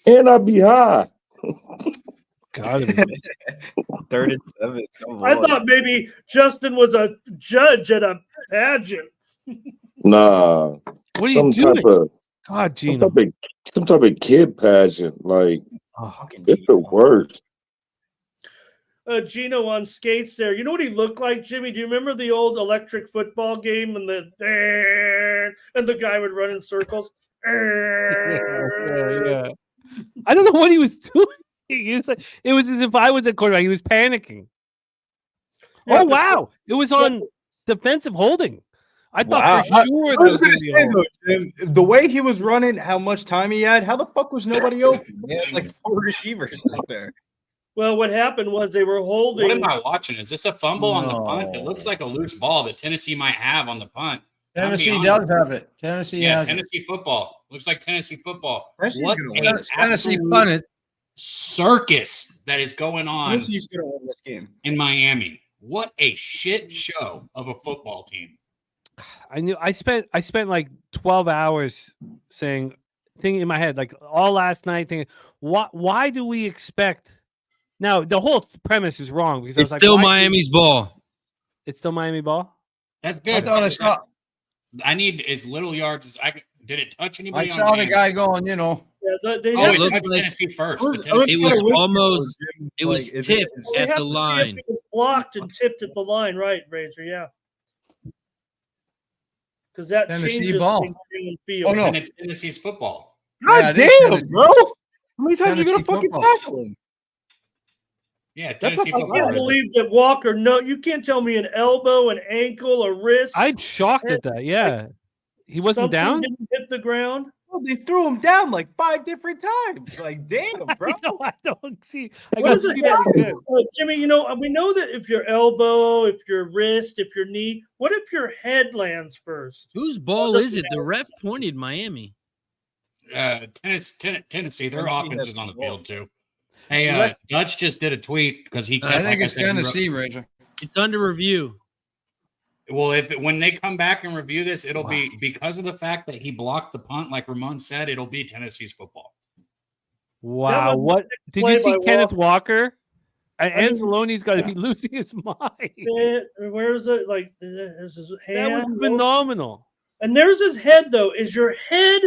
And I'd be high. God, 3rd and 7. Come I on. thought maybe Justin was a judge at a pageant. Nah. what are Some you doing? type of God, some Gino. type of kid pageant. Like Oh, Fucking it's the Gino. worst. Gino on skates there. You know what he looked like, Jimmy? Do you remember the old electric football game and the guy would run in circles? yeah. I don't know what he was doing. He was like, it was as if I was a quarterback. He was panicking. Yeah, Oh wow! It was on defensive holding. I thought Wow. for sure. I was that going was to gonna say, be though, Jim, the way he was running, how much time he had, how the fuck was nobody open? He had like 4 receivers out there. Well, what happened was they were What am holding. I watching? Is this a fumble on the punt? It looks No. like a loose ball that Tennessee might have on the punt. Tennessee I'll be does honest. have it. Tennessee Yeah, has it. Tennessee football. Looks like Tennessee football. Tennessee's What gonna a win this. Tennessee absolute punted. circus that is going on Tennessee's going to win this game. in Miami. What a shit show of a football team. I knew. I spent like 12 hours thinking in my head, like all last night, thinking, why do we expect? Now the whole premise is wrong because I It's was like, still why- Miami's ball. It's still Miami ball. That's I good. thought I saw. I need as little yards as I could. Did it touch I anybody? saw the Miami? guy going. You know, They Oh, have it looked touched like- Tennessee first. I The was Tennessee kinda was with you, almost- Jim. It was Like, tipped they at have the to see if line. it was blocked and tipped at the line, right, Razor? Yeah. Because that Tennessee changes ball. things downfield. Oh, no. and it's Tennessee's football. God Yeah, it is damn, Tennessee. bro. How many times are you going to Tennessee fucking football. tackle him? Yeah, That's Tennessee a- I I football. can't believe that Walker. No, you can't tell me an elbow, an ankle, a wrist. I'm shocked at that. Yeah, he wasn't something down. Didn't hit the ground. Well, they threw him down like 5 different times. Like, damn, bro. I don't see. I What got does to it see that happen? again. Jimmy, we know that if your elbow, if your wrist, if your knee, what if your head lands first? Whose ball is it? The ref pointed Miami. Tennessee, their Tennessee offense has is on the the ball. field too. Hey, Dutch just did a tweet because he kept. I think like it's said, he wrote- Tennessee, Razor. It's under review. Well, when they come back and review this, it'll be because of the fact that he blocked the punt, like Ramon said. It'll be Tennessee's football. Wow, was what did play you see? by Kenneth Walker. mean- Anzalone's got to be losing his mind. Where's it? Like, there's his That was hand. phenomenal. And there's his head, though. Is your head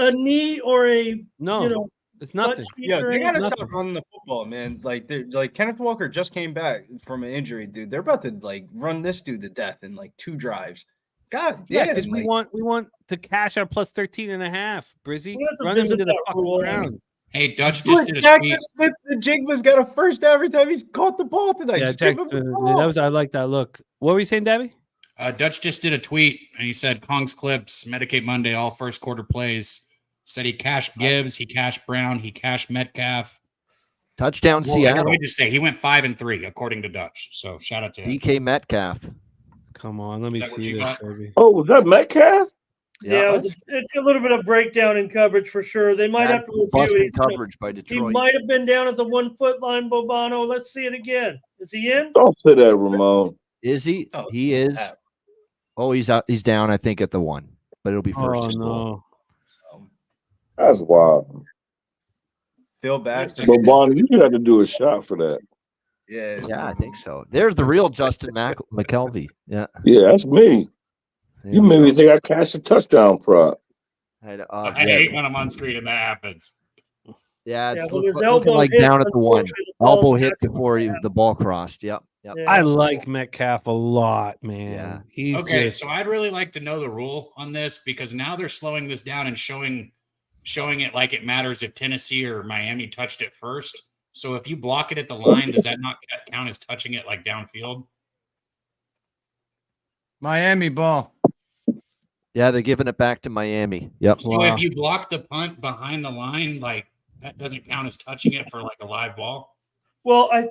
a knee or a No, it's butt nothing. cheek Yeah, or they gotta anything? stop running the football, man. Like Kenneth Walker just came back from an injury, dude. They're about to like run this dude to death in like 2 drives. God Yeah, damn, because we want to cash our plus 13.5, Brizzy. We have to Run him visit into the that fucking rule. ground. Hey, Dutch just did a Jackson tweet. Smith and Jigba's got a first down every time he's caught the ball tonight. Yeah, Just give him Jackson, the that ball. was I like that look. What were you saying, Debbie? Dutch just did a tweet and he said Kong's clips, Medicate Monday, all first quarter plays. Said he cashed Gibbs, he cashed Brown, he cashed Metcalf. Touchdown Well, Seattle. let me just say he went 5-3 according to Dutch. So shout out to him. DK Metcalf. Come on, let me Is that what see you this, got? baby. Oh, was that Metcalf? Yeah, it's a little bit of breakdown in coverage for sure. They might Bad have to review busting it. coverage by He Detroit. might have been down at the 1 foot line, Bobano. Let's see it again. Is he in? Don't say that, Ramon. Is he? Oh, He is. yeah. Oh, he's out. He's down, I think, at the 1, but it'll be first Oh and goal. no. That's wild. Feel bad. Yes, But Bonnie, you had to do a shot for that. Yeah. Yeah, I think so. There's the real Justin McKelvey. Yeah. Yeah, that's me. You made me think I cashed a touchdown prop. I I hate when I'm on screen and that happens. Yeah, Yeah, it's when his looking elbow like hits, down at the 1. unfortunately, the ball's Elbow hit back. before the ball crossed. Yep. Yep. Yeah. I like Metcalf a lot, man. Yeah. He's Okay, just, so I'd really like to know the rule on this because now they're slowing this down and showing it like it matters if Tennessee or Miami touched it first. So if you block it at the line, does that not count as touching it like downfield? Miami ball. Yeah, they're giving it back to Miami. Yep. So if you block the punt behind the line, like that doesn't count as touching it for like a live ball. Well, I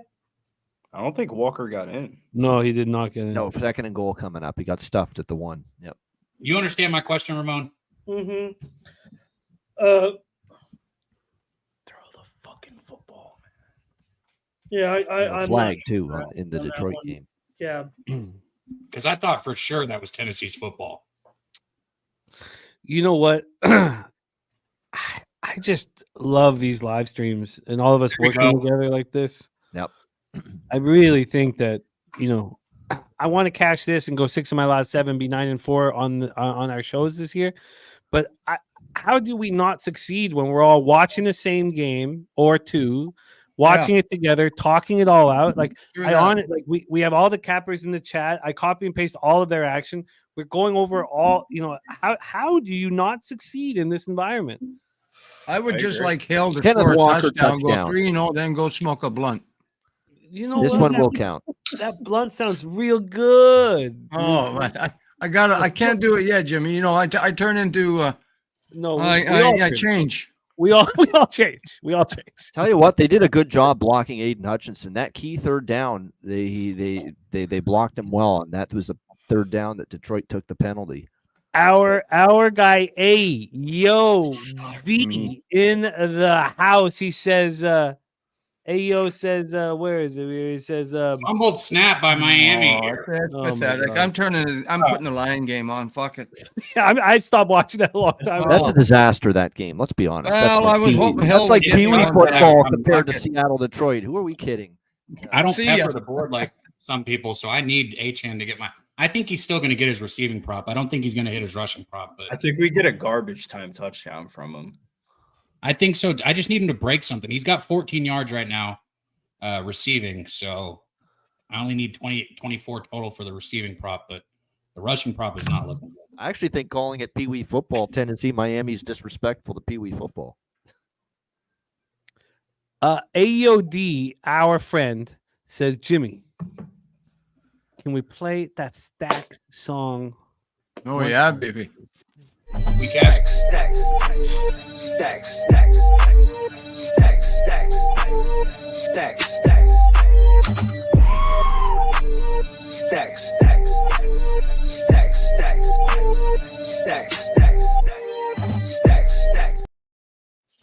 don't think Walker got in. no, he did not get in. No, second and goal coming up. He got stuffed at the 1. Yep. You understand my question, Ramon? mm-hmm. Throw the fucking football, man. Yeah, I'm flag not too sure in the on that Detroit one. game. Yeah. Because I thought for sure that was Tennessee's football. You know what? I just love these live streams and all of us There we working go. together like this. Yep. I really think that, I want to catch this and go 6 of my last 7, be 9-4 on our shows this year. But how do we not succeed when we're all watching the same game or two, watching it together, talking it all out? Like we have all the cappers in the chat. I copy and paste all of their action. We're going over all, how do you not succeed in this environment? I would I just agree. like Hill to Kenneth score a Walker touchdown, touchdown. go 3-0, then go smoke a blunt. You This what? one will count. That blunt sounds real good. Oh, I can't do it yet, Jimmy. I turn into No, I change. We all change. We all change. Tell you what, they did a good job blocking Aiden Hutchinson. That key third down, they blocked him well, and that was the third down that Detroit took the penalty. Our guy A D in the house. He says Ayo says where is it? He says Fumbled snap by Miami. That's Oh my pathetic. God. I'm putting the Lion game on. Fuck it. yeah, I stopped watching that a long time That's ago. a disaster, that game. Let's be honest. Well, that's like I was Pee-wee. hoping Hill That's like would get Pee-wee me on football that. compared to Fuck it. Seattle Detroit. Who are we kidding? I don't See pepper ya. the board like some people, so I need Achane to get my. I think he's still going to get his receiving prop. I don't think he's going to hit his rushing prop, I but think we get a garbage time touchdown from him. I think so. I just need him to break something. He's got 14 yards right now receiving, so I only need 24 total for the receiving prop, but the rushing prop is not looking good. I actually think calling it Pee-wee football, Tennessee, Miami is disrespectful to Pee-wee football. AOD, our friend, says, Jimmy, can we play that Stacks song? Oh yeah, baby. We can.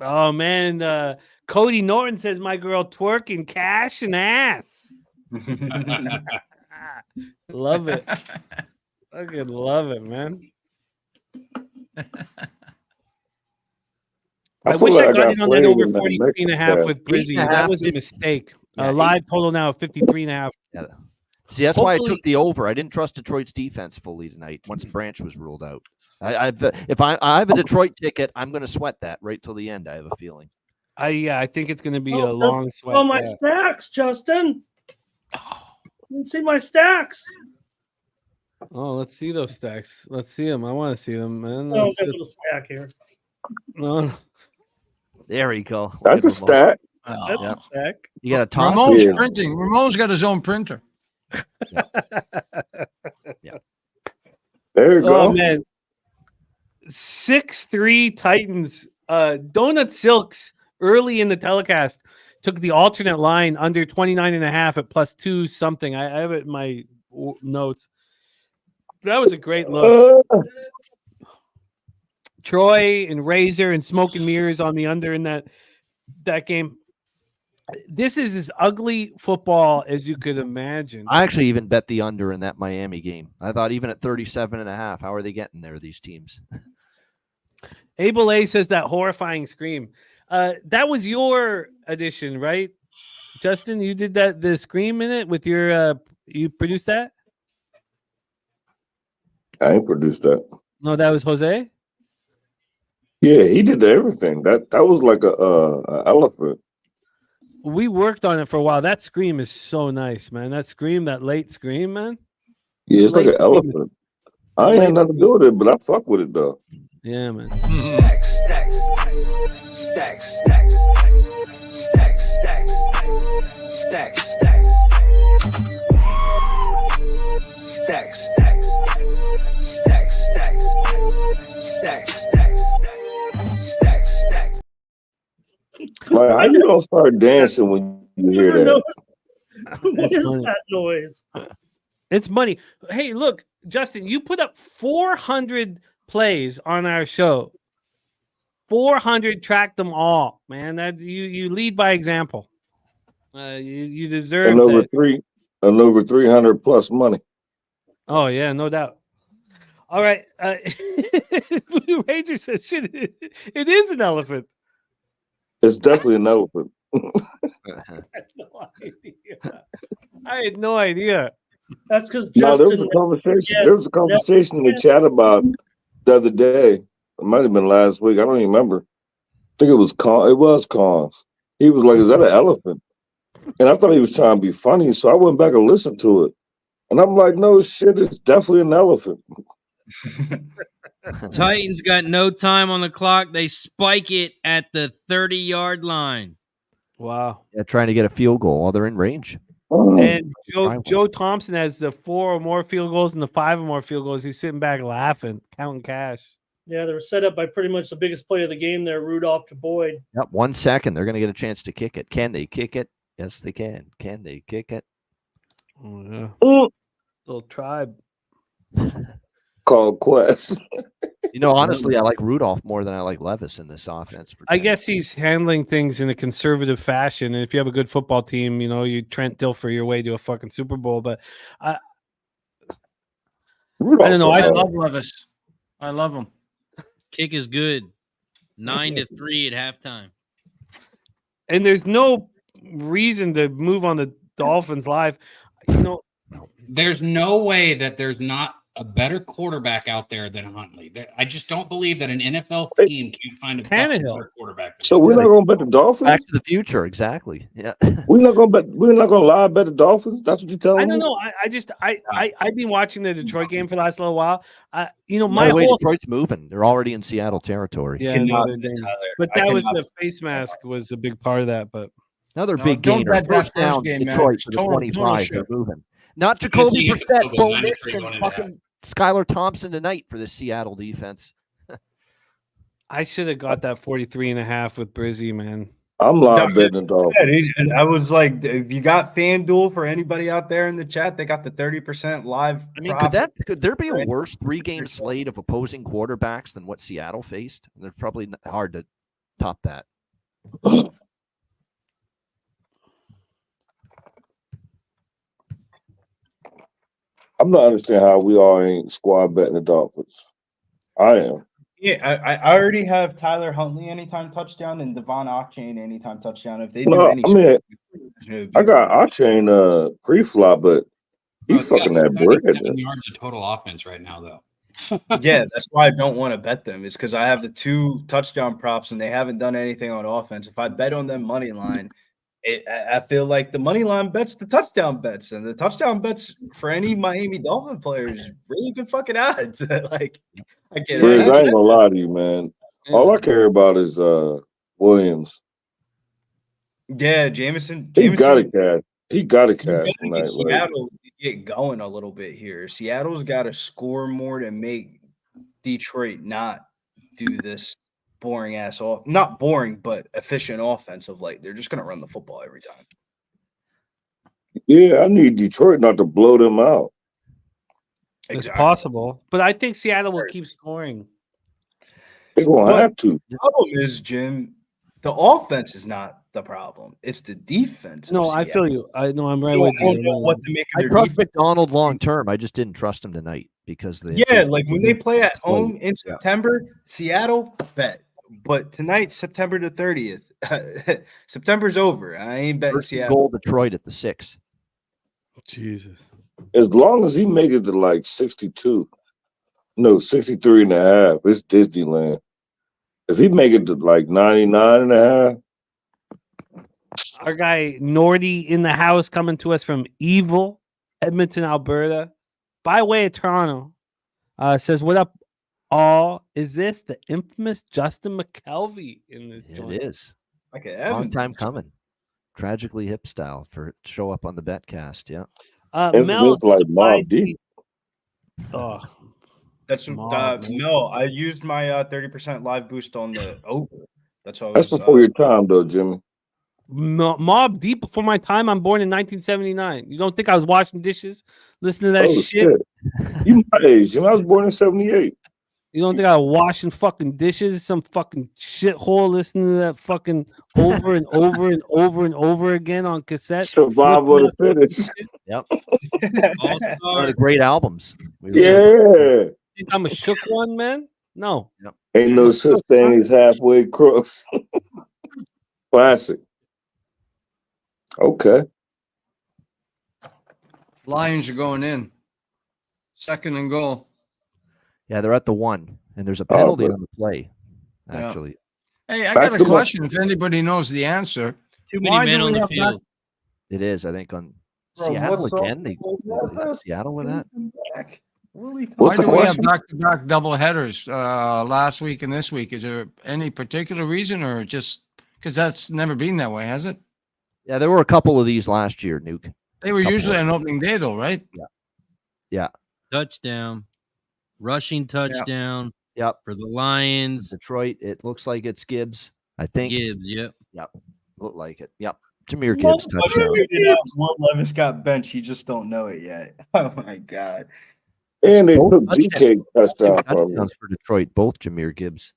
Oh man, Cody Norton says my girl twerking cash and ass. Love it. Fucking love it, man. I wish I got in on that over 43.5 with Brizzy. That was a mistake. Yeah, Live total now of 53.5. Yeah. See, that's why I Hopefully- took the over. I didn't trust Detroit's defense fully tonight once Branch was ruled out. If I have a Detroit ticket, I'm going to sweat that right till the end. I have a feeling. I think it's going to be a Oh, long sweat. Oh, my yeah. stacks, Justin. You see my stacks? Oh, let's see those stacks. Let's see them. I want to see them, man. Oh, Let's- got a let's- little stack here. no, There we go. That's a stat. That's yeah. a stack. You got to toss Ramon's Yeah. printing. Ramon's got his own printer. There you go. Oh man, 6-3 Titans. Donut Silks early in the telecast took the alternate line under 29.5 at +2 something. I have it in my notes. That was a great look. Troy and Razor and Smoke and Mirrors on the under in that game. This is as ugly football as you could imagine. I actually even bet the under in that Miami game. I thought even at 37.5, how are they getting there, these teams? Abel A says that horrifying scream. That was your addition, right? Justin, you did the scream in it with your you produced that? I ain't produced that. No, that was Jose? Yeah, he did everything. That was like a elephant. We worked on it for a while. That scream is so nice, man. That scream, that late scream, man. Yeah, it's like Late an scream. elephant. I ain't had nothing to do with it, but I fuck with it though. Yeah, man. Stacks, stacks, stacks, stacks, stacks, stacks, stacks, stacks, stacks, stacks, stacks, stacks, stacks, stacks. Like, how you gonna start dancing when you hear Never know. that? What is funny. that noise? It's money. Hey, look, Justin, you put up 400 plays on our show. 400, track them all, man. That's you lead by example. You deserve And over that. over 300 plus money. Oh yeah, no doubt. All right. Blue Ranger says shit. It is an elephant. It's definitely an elephant. I had no idea. That's because No, there was Justin. a conversation. Yeah, There was a conversation in the chat about the other day. It might have been last week. I don't even remember. I think it was Con. It was Cons. He was like, "Is that an elephant?" And I thought he was trying to be funny, so I went back and listened to it. And I'm like, "No shit, it's definitely an elephant." Titans got no time on the clock. They spike it at the 30-yard line. Wow. Yeah, trying to get a field goal while they're in range. And Rival. Joe Thompson has the 4 or more field goals and the 5 or more field goals. He's sitting back laughing, counting cash. Yeah, they were set up by pretty much the biggest play of the game there, Rudolph to Boyd. Yep, 1 second. They're going to get a chance to kick it. Can they kick it? Yes, they can. Can they kick it? Oh yeah. Little tribe. Called Quest. Honestly, I like Rudolph more than I like Levis in this offense. I guess he's handling things in a conservative fashion. And if you have a good football team, you Trent Dilfer your way to a fucking Super Bowl. But I don't know. I love Levis. I love him. Kick is good. 9-3 at halftime. And there's no reason to move on the Dolphins live. There's no way that there's not a better quarterback out there than Huntley. I just don't believe that an NFL team can't find a better quarterback. So we're not going to bet the Dolphins. Back to the future, exactly. Yeah, we're not going to bet. We're not going to lie bet the Dolphins. That's what you're telling me. I don't know. I've been watching the Detroit game for the last little while. My My way whole Detroit's moving. They're already in Seattle territory. yeah, Cannot no, bet Tyler. but I that was cannot the face mask was a big part of that. But Another No, big don't gainer. bet that First first down, game, man. Detroit It's for the total 25. They're shit. moving. Not Tennessee Jacoby hit the Brissett, field goal, Bo 93 Nix, going and into fucking Skylar Thompson tonight for the Seattle defense. I should have got that 43.5 with Brizzy, man. I'm live betting the Dolphins. Yeah, I was like, if you got FanDuel for anybody out there in the chat, they got the 30% live. I mean, could there be a worse 3-game slate of opposing quarterbacks than what Seattle faced? They're probably hard to top that. I'm not understanding how we all ain't squad betting the Dolphins. I am. Yeah, I already have Tyler Huntley anytime touchdown and Devon Achane anytime touchdown. If they do No, any, I got Achane pre-flop, but he's fucking that bread. 77 yards of total offense right now, though. Yeah, that's why I don't want to bet them. It's because I have the 2 touchdown props and they haven't done anything on offense. If I bet on them money line, I feel like the money line bets the touchdown bets, and the touchdown bets for any Miami Dolphin players really good fucking odds. Like I get Whereas it. I ain't gonna lie to you, man. All I care about is Williams. Yeah, Jameson. He got to cash. He got to cash tonight. Seattle get going a little bit here. Seattle's got to score more to make Detroit not do this boring ass off. Not boring, but efficient offensive. Like they're just gonna run the football every time. Yeah, I need Detroit not to blow them out. It's possible, but I think Seattle will keep scoring. They're gonna have to. The problem is, Jim, the offense is not the problem. It's the defense. No, of I Seattle. feel you. I know I'm right I with don't you. know what to make of I their trust defense. McDonald long term. I just didn't trust him tonight because the Yeah, like when they play at Slow. home in Yeah. September, Seattle, bet. But tonight, September the 30th, September's over. I ain't betting First and Seattle. goal Detroit at the 6. Jesus. As long as he makes it to like 62, no, 63 and a half, it's Disneyland. If he make it to like 99 and a half, Our guy Nordy in the house coming to us from evil Edmonton, Alberta, by way of Toronto. Says, "What up, all? Is this the infamous Justin McKelvey in this joint?" It is. Like an Long Evans. time coming. Tragically hip style for it to show up on the betcast. Yeah. it's Mel, like Mob supplied Deep. oh, That's Mob, man. no. I used my 30% live boost on the over. That's what I That's was. before your time, though, Jimmy. Mob Deep before my time. I'm born in 1979. You don't think I was washing dishes, listening to that Oh, shit? You my age, Jimmy. I was born in 78. You don't think I was washing fucking dishes, some fucking shithole, listening to that fucking over and over and over and over again on cassette? Survival of the flipping that fittest. Yep. All One of star. the great albums. Yeah. Think I'm a shook one, man? No. Ain't no such thing as halfway crooks. Classic. Okay. Lions are going in. 2nd and goal. Yeah, they're at the 1, and there's a penalty on the play. Yeah. Actually, Hey, I Back got to a my- question. If anybody knows the answer, Too many Why men do on we the have field. it is. I think on Bro, Seattle what's up? again. They got Seattle with that. What's why the do we have question? back-to-back double headers last week and this week? Is there any particular reason, or just because that's never been that way, has it? Yeah, there were a couple of these last year, Nuke. They were Couple usually of- on opening day, though, right? Yeah. Touchdown. Rushing touchdown Yep. for the Lions. Detroit. It looks like it's Gibbs. I think. Gibbs, yep. Look like it. Yep. Jameer Gibbs touchdown. Will Levis got benched. You just don't know it yet. Oh my god. And they Both took touchdowns. DK Two touchdown from me. touchdowns for Detroit. Both Jameer Gibbs.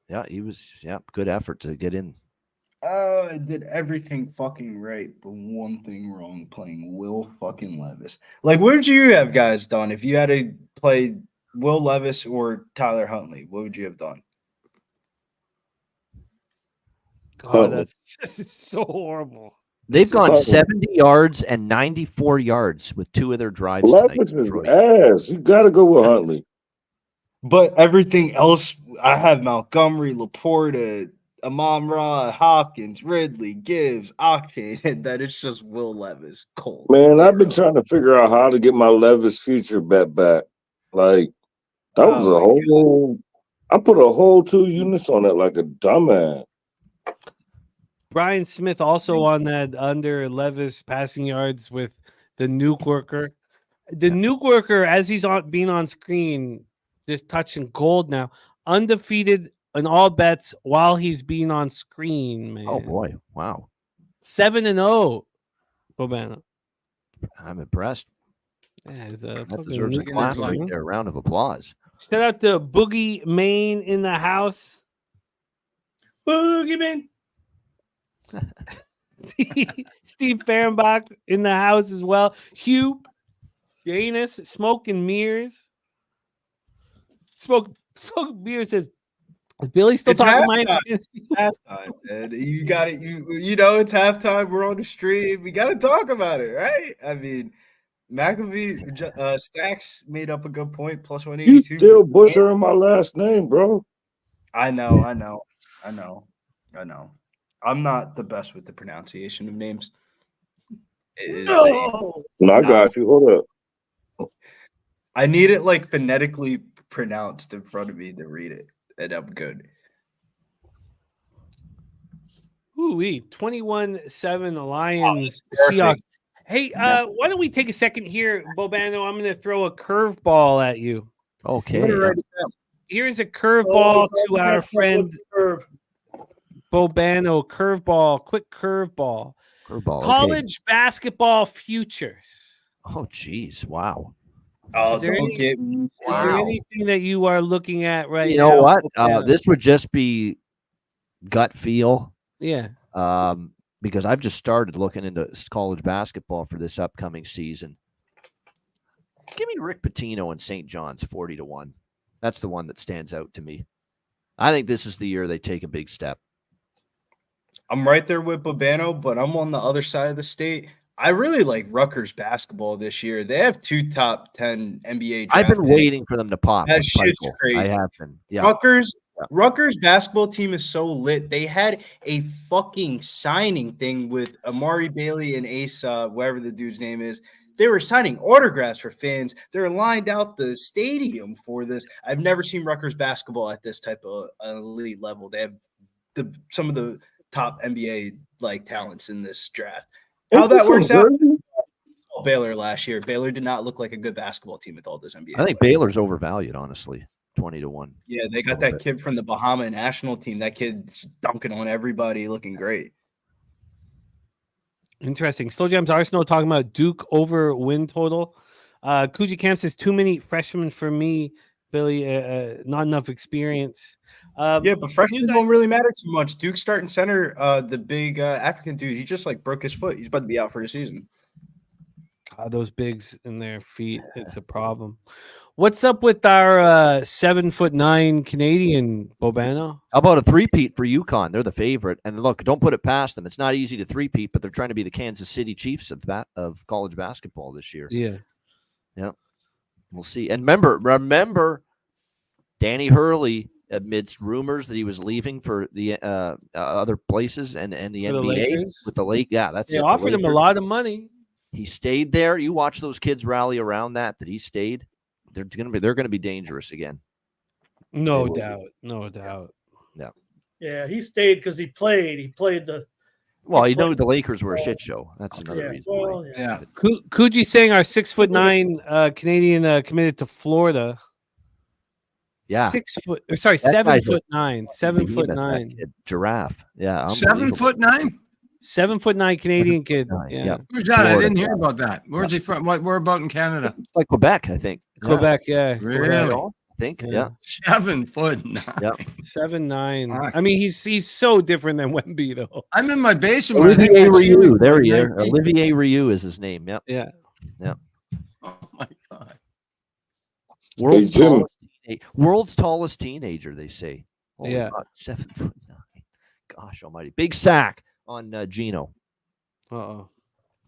Yeah, he was. Yeah, good effort to get in. I did everything fucking right, but one thing wrong, playing Will fucking Levis. Like, what would you have guys done if you had to play Will Levis or Tyler Huntley? What would you have done? God, that's so horrible. They've gone Huntley. 70 yards and 94 yards with 2 of their drives tonight. Levis is Detroit. ass. You got to go with Huntley. But everything else, I have Montgomery, Laporta, Amon-Ra, Hopkins, Ridley, Gibbs, Octane, and that it's just Will Levis. Cold. Man, I've been Zero. trying to figure out how to get my Levis future bet back. Like, that was Oh a my whole. I put a whole 2 units on it like a dumbass. Brian Smith also on that under Levis passing yards with the nuke worker. The nuke worker, as he's being on screen, just touching gold now. Undefeated in all bets while he's being on screen, man. Oh boy! Wow, 7-0. Bobana. I'm impressed. Yeah, he's That fucking deserves a nuke clap worker, right man. there. A round of applause. Shout out to Boogie Main in the house. Boogie man. Steve Fehrenbach in the house as well. Hugh, Janus, Smoke and Mirrors. Smoke Mirrors says, is Billy still It's talking halftime. my Halftime, man. You got it. You know it's halftime. We're on the stream. We got to talk about it, right? I mean, McAfee Stacks made up a good point. Plus You 182. still butchering my last name, bro. I know. I'm not the best with the pronunciation of names. It is No. No, I got you. Hold up. I need it like phonetically pronounced in front of me to read it, and I'm good. Ooh-wee, 21-7 Lions, perfect. Seahawks. Hey, why don't we take a second here, Bobano? I'm going to throw a curveball at you. Okay. I'm gonna write it down. Here's a curveball to our friend Curve. Bobano. Curveball, quick curveball. Curveball. Okay. College basketball futures. Oh, geez. Wow. Oh, Is there don't any- get me. Is there Wow. anything that you are looking at right You now? know what? Bobano? This would just be gut feel. Yeah. Because I've just started looking into college basketball for this upcoming season. Give me Rick Pitino and St. John's 40-1. That's the one that stands out to me. I think this is the year they take a big step. I'm right there with Babano, but I'm on the other side of the state. I really like Rutgers basketball this year. They have 2 top 10 NBA draft I've been picks. waiting for them to pop. That with shit's Peichel. crazy. I have been. Yeah. Rutgers basketball team is so lit. They had a fucking signing thing with Amari Bailey and Ace, whatever the dude's name is. They were signing autographs for fans. They're lined out the stadium for this. I've never seen Rutgers basketball at this type of elite level. They have some of the top NBA like talents in this draft. How that works out? Baylor last year. Baylor did not look like a good basketball team with all this NBA. I think Baylor's overvalued, honestly. 20-1. Yeah, they got that kid from the Bahama national team. That kid's dunking on everybody, looking great. Interesting. Slow Jams Arsenal talking about Duke over win total. Kuji Camp says too many freshmen for me, Billy. Not enough experience. Yeah, but freshmen don't really matter too much. Duke starting center, the big African dude, he just like broke his foot. He's about to be out for the season. Those bigs in their feet, it's a problem. What's up with our 7'9" Canadian, Bobano? How about a three-peat for UConn? They're the favorite. And look, don't put it past them. It's not easy to three-peat, but they're trying to be the Kansas City Chiefs of college basketball this year. Yeah. Yeah. We'll see. And remember, Danny Hurley, amidst rumors that he was leaving for the other places and the For the NBA Lakers? with the Lake. Yeah, that's They it. offered him a lot of money. He stayed there. You watch those kids rally around that he stayed. They're gonna be dangerous again. No doubt. No doubt. Yeah. Yeah, he stayed because he played. He played the. Well, you know the Lakers were a shit show. That's another Yeah, reason. well, why. yeah. Kuji saying our 6'9" Canadian committed to Florida. Yeah. 7'9". 7'9". That kid, giraffe. Yeah. 7'9". 7'9" Canadian kid. Yeah. Yeah. Who's that? I Florida. didn't hear about that. Where's he from? Where about in Canada? It's like Quebec, I think. Quebec, yeah. Really? I think. Yeah. 7'9". Yeah. 7'9". All right. I mean, he's so different than Wemby, though. I'm in my basement. I think Olivier I've seen Rioux. him. There he is. Olivier Rioux is his name. Yep. Yeah. Oh my God. World's tallest teenager, they say. Holy Yeah. God, 7'9". Gosh almighty. Big sack on Gino. Uh-oh.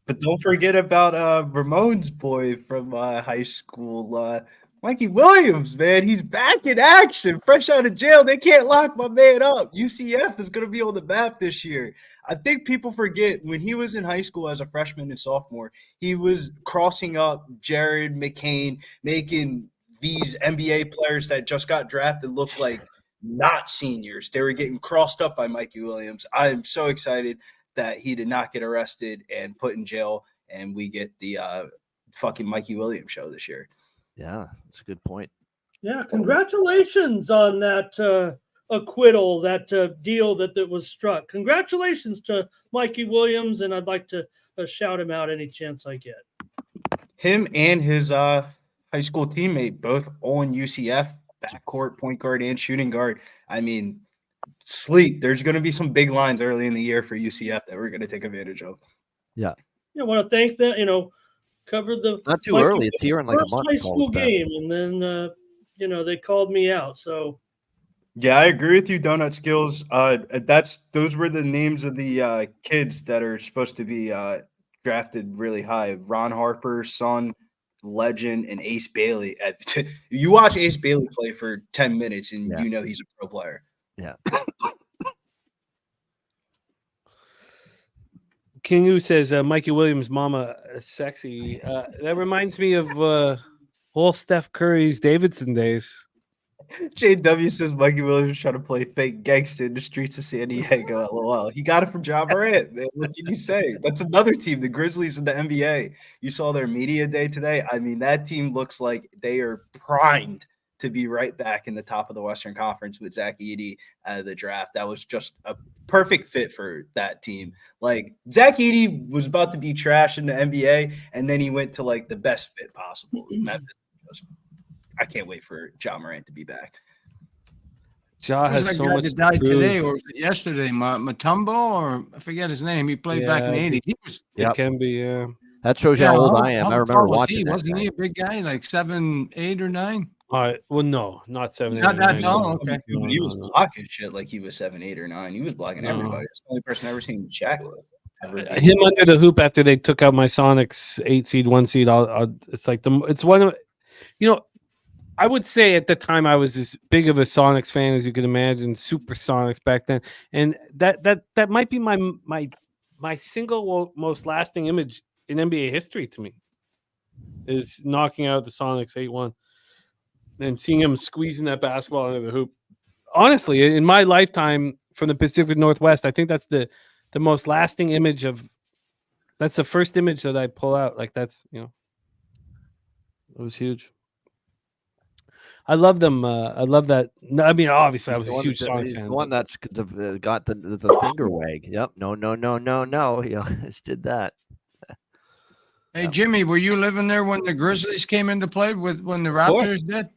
But don't forget about Ramon's boy from high school, Mikey Williams, man. He's back in action, fresh out of jail. They can't lock my man up. UCF is going to be on the map this year. I think people forget when he was in high school as a freshman and sophomore, he was crossing up Jared McCain, making these NBA players that just got drafted look like not seniors. They were getting crossed up by Mikey Williams. I am so excited that he did not get arrested and put in jail, and we get the fucking Mikey Williams show this year. Yeah, that's a good point. Yeah, congratulations on that acquittal, that deal that was struck. Congratulations to Mikey Williams, and I'd like to shout him out any chance I get. Him and his high school teammate both on UCF, backcourt, point guard, and shooting guard. I mean, sleep. There's going to be some big lines early in the year for UCF that we're going to take advantage of. Yeah. I want to thank them, covered the Not too early. It's here in like a first month. high school game, and then they called me out. So Yeah, I agree with you, Donut Skills. Those were the names of the kids that are supposed to be drafted really high. Ron Harper's son, legend, and Ace Bailey. You watch Ace Bailey play for 10 minutes, and you know he's a pro player. Yeah. Kingu says Mikey Williams' mama sexy. That reminds me of whole Steph Curry's Davidson days. JW says Mikey Williams trying to play fake gangster in the streets of San Diego. LOL. He got it from Ja Morant, man. What can you say? That's another team, the Grizzlies in the NBA. You saw their media day today. I mean, that team looks like they are primed to be right back in the top of the Western Conference with Zach Edey out of the draft. That was just a perfect fit for that team. Like, Zach Edey was about to be trash in the NBA, and then he went to like the best fit possible. Memphis. I can't wait for Ja Morant to be back. Ja Who's has that so guy much that died to today prove. or was it yesterday? Matumbo, or I forget his name. He played back in the Yeah, 80s. He was, Yep. It can be, yeah. That shows you how old I am. I remember tall was watching he? that. Wasn't he Guy. a big guy, like 7, 8, or 9? Well, no, not 7, 8, Not or that 9. tall. No, Okay. no, He was no, no. blocking shit like he was 7, 8, or 9. He was blocking No. everybody. That's the only person I ever seen Shaq with. Him under the hoop after they took out my Sonics 8 seed, 1 seed. It's like it's one of, I would say at the time I was as big of a Sonics fan as you could imagine, Super Sonics back then, and that might be my single most lasting image in NBA history to me is knocking out the Sonics 8-1 and seeing him squeezing that basketball under the hoop. Honestly, in my lifetime from the Pacific Northwest, I think that's the most lasting image of. That's the first image that I pull out. Like that's it was huge. I love them. I love that. No, I mean, obviously, I was a huge Sonics fan. The one that's got the finger wag. Yep. No. He always did that. Hey, Jimmy, were you living there when the Grizzlies came into play when the Raptors did?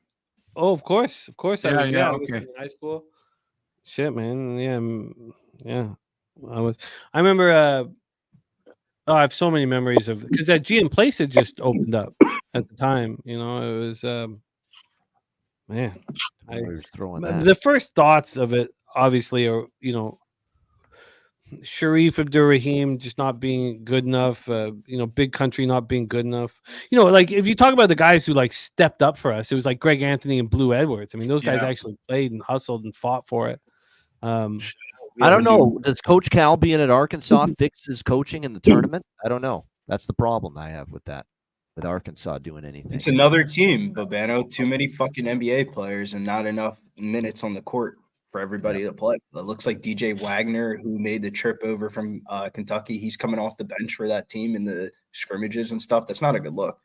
Oh, of course. I was. I was okay. in high school. Shit, man. Yeah. I remember. I have so many memories of because that GM Place had just opened up at the time. It was. Man, the first thoughts of it obviously are Sharif Abdur-Rahim just not being good enough, Big Country not being good enough. Like if you talk about the guys who like stepped up for us, it was like Greg Anthony and Blue Edwards. I mean, those guys actually played and hustled and fought for it. I don't know. Does Coach Cal being at Arkansas fix his coaching in the tournament? I don't know. That's the problem I have with that. With Arkansas doing anything. It's another team, Babano. Too many fucking NBA players and not enough minutes on the court for everybody to play. It looks like DJ Wagner, who made the trip over from Kentucky, he's coming off the bench for that team in the scrimmages and stuff. That's not a good look.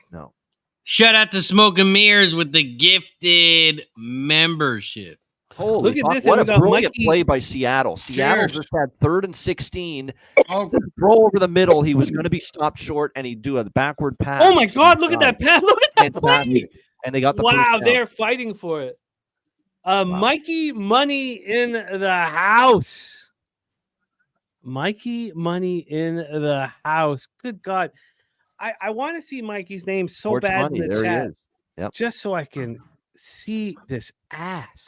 No. Shout out to Smoke and Mirrors with the gifted membership. Holy Look at fuck, this. what a We got brilliant Mikey. play by Seattle. Seattle Cheers. just had 3rd and 16. Oh, Throw over the middle. He was going to be stopped short, and he'd do a backward pass. Oh my God! Look at that pass! Look at that play! Fantastic. And they got the first Wow, down. they're fighting for it. Mikey Money in the house. Mikey Money in the house. Good God. I want to see Mikey's name so Sports bad Money, in the there he chat. is. Yep. Just so I can see this ass.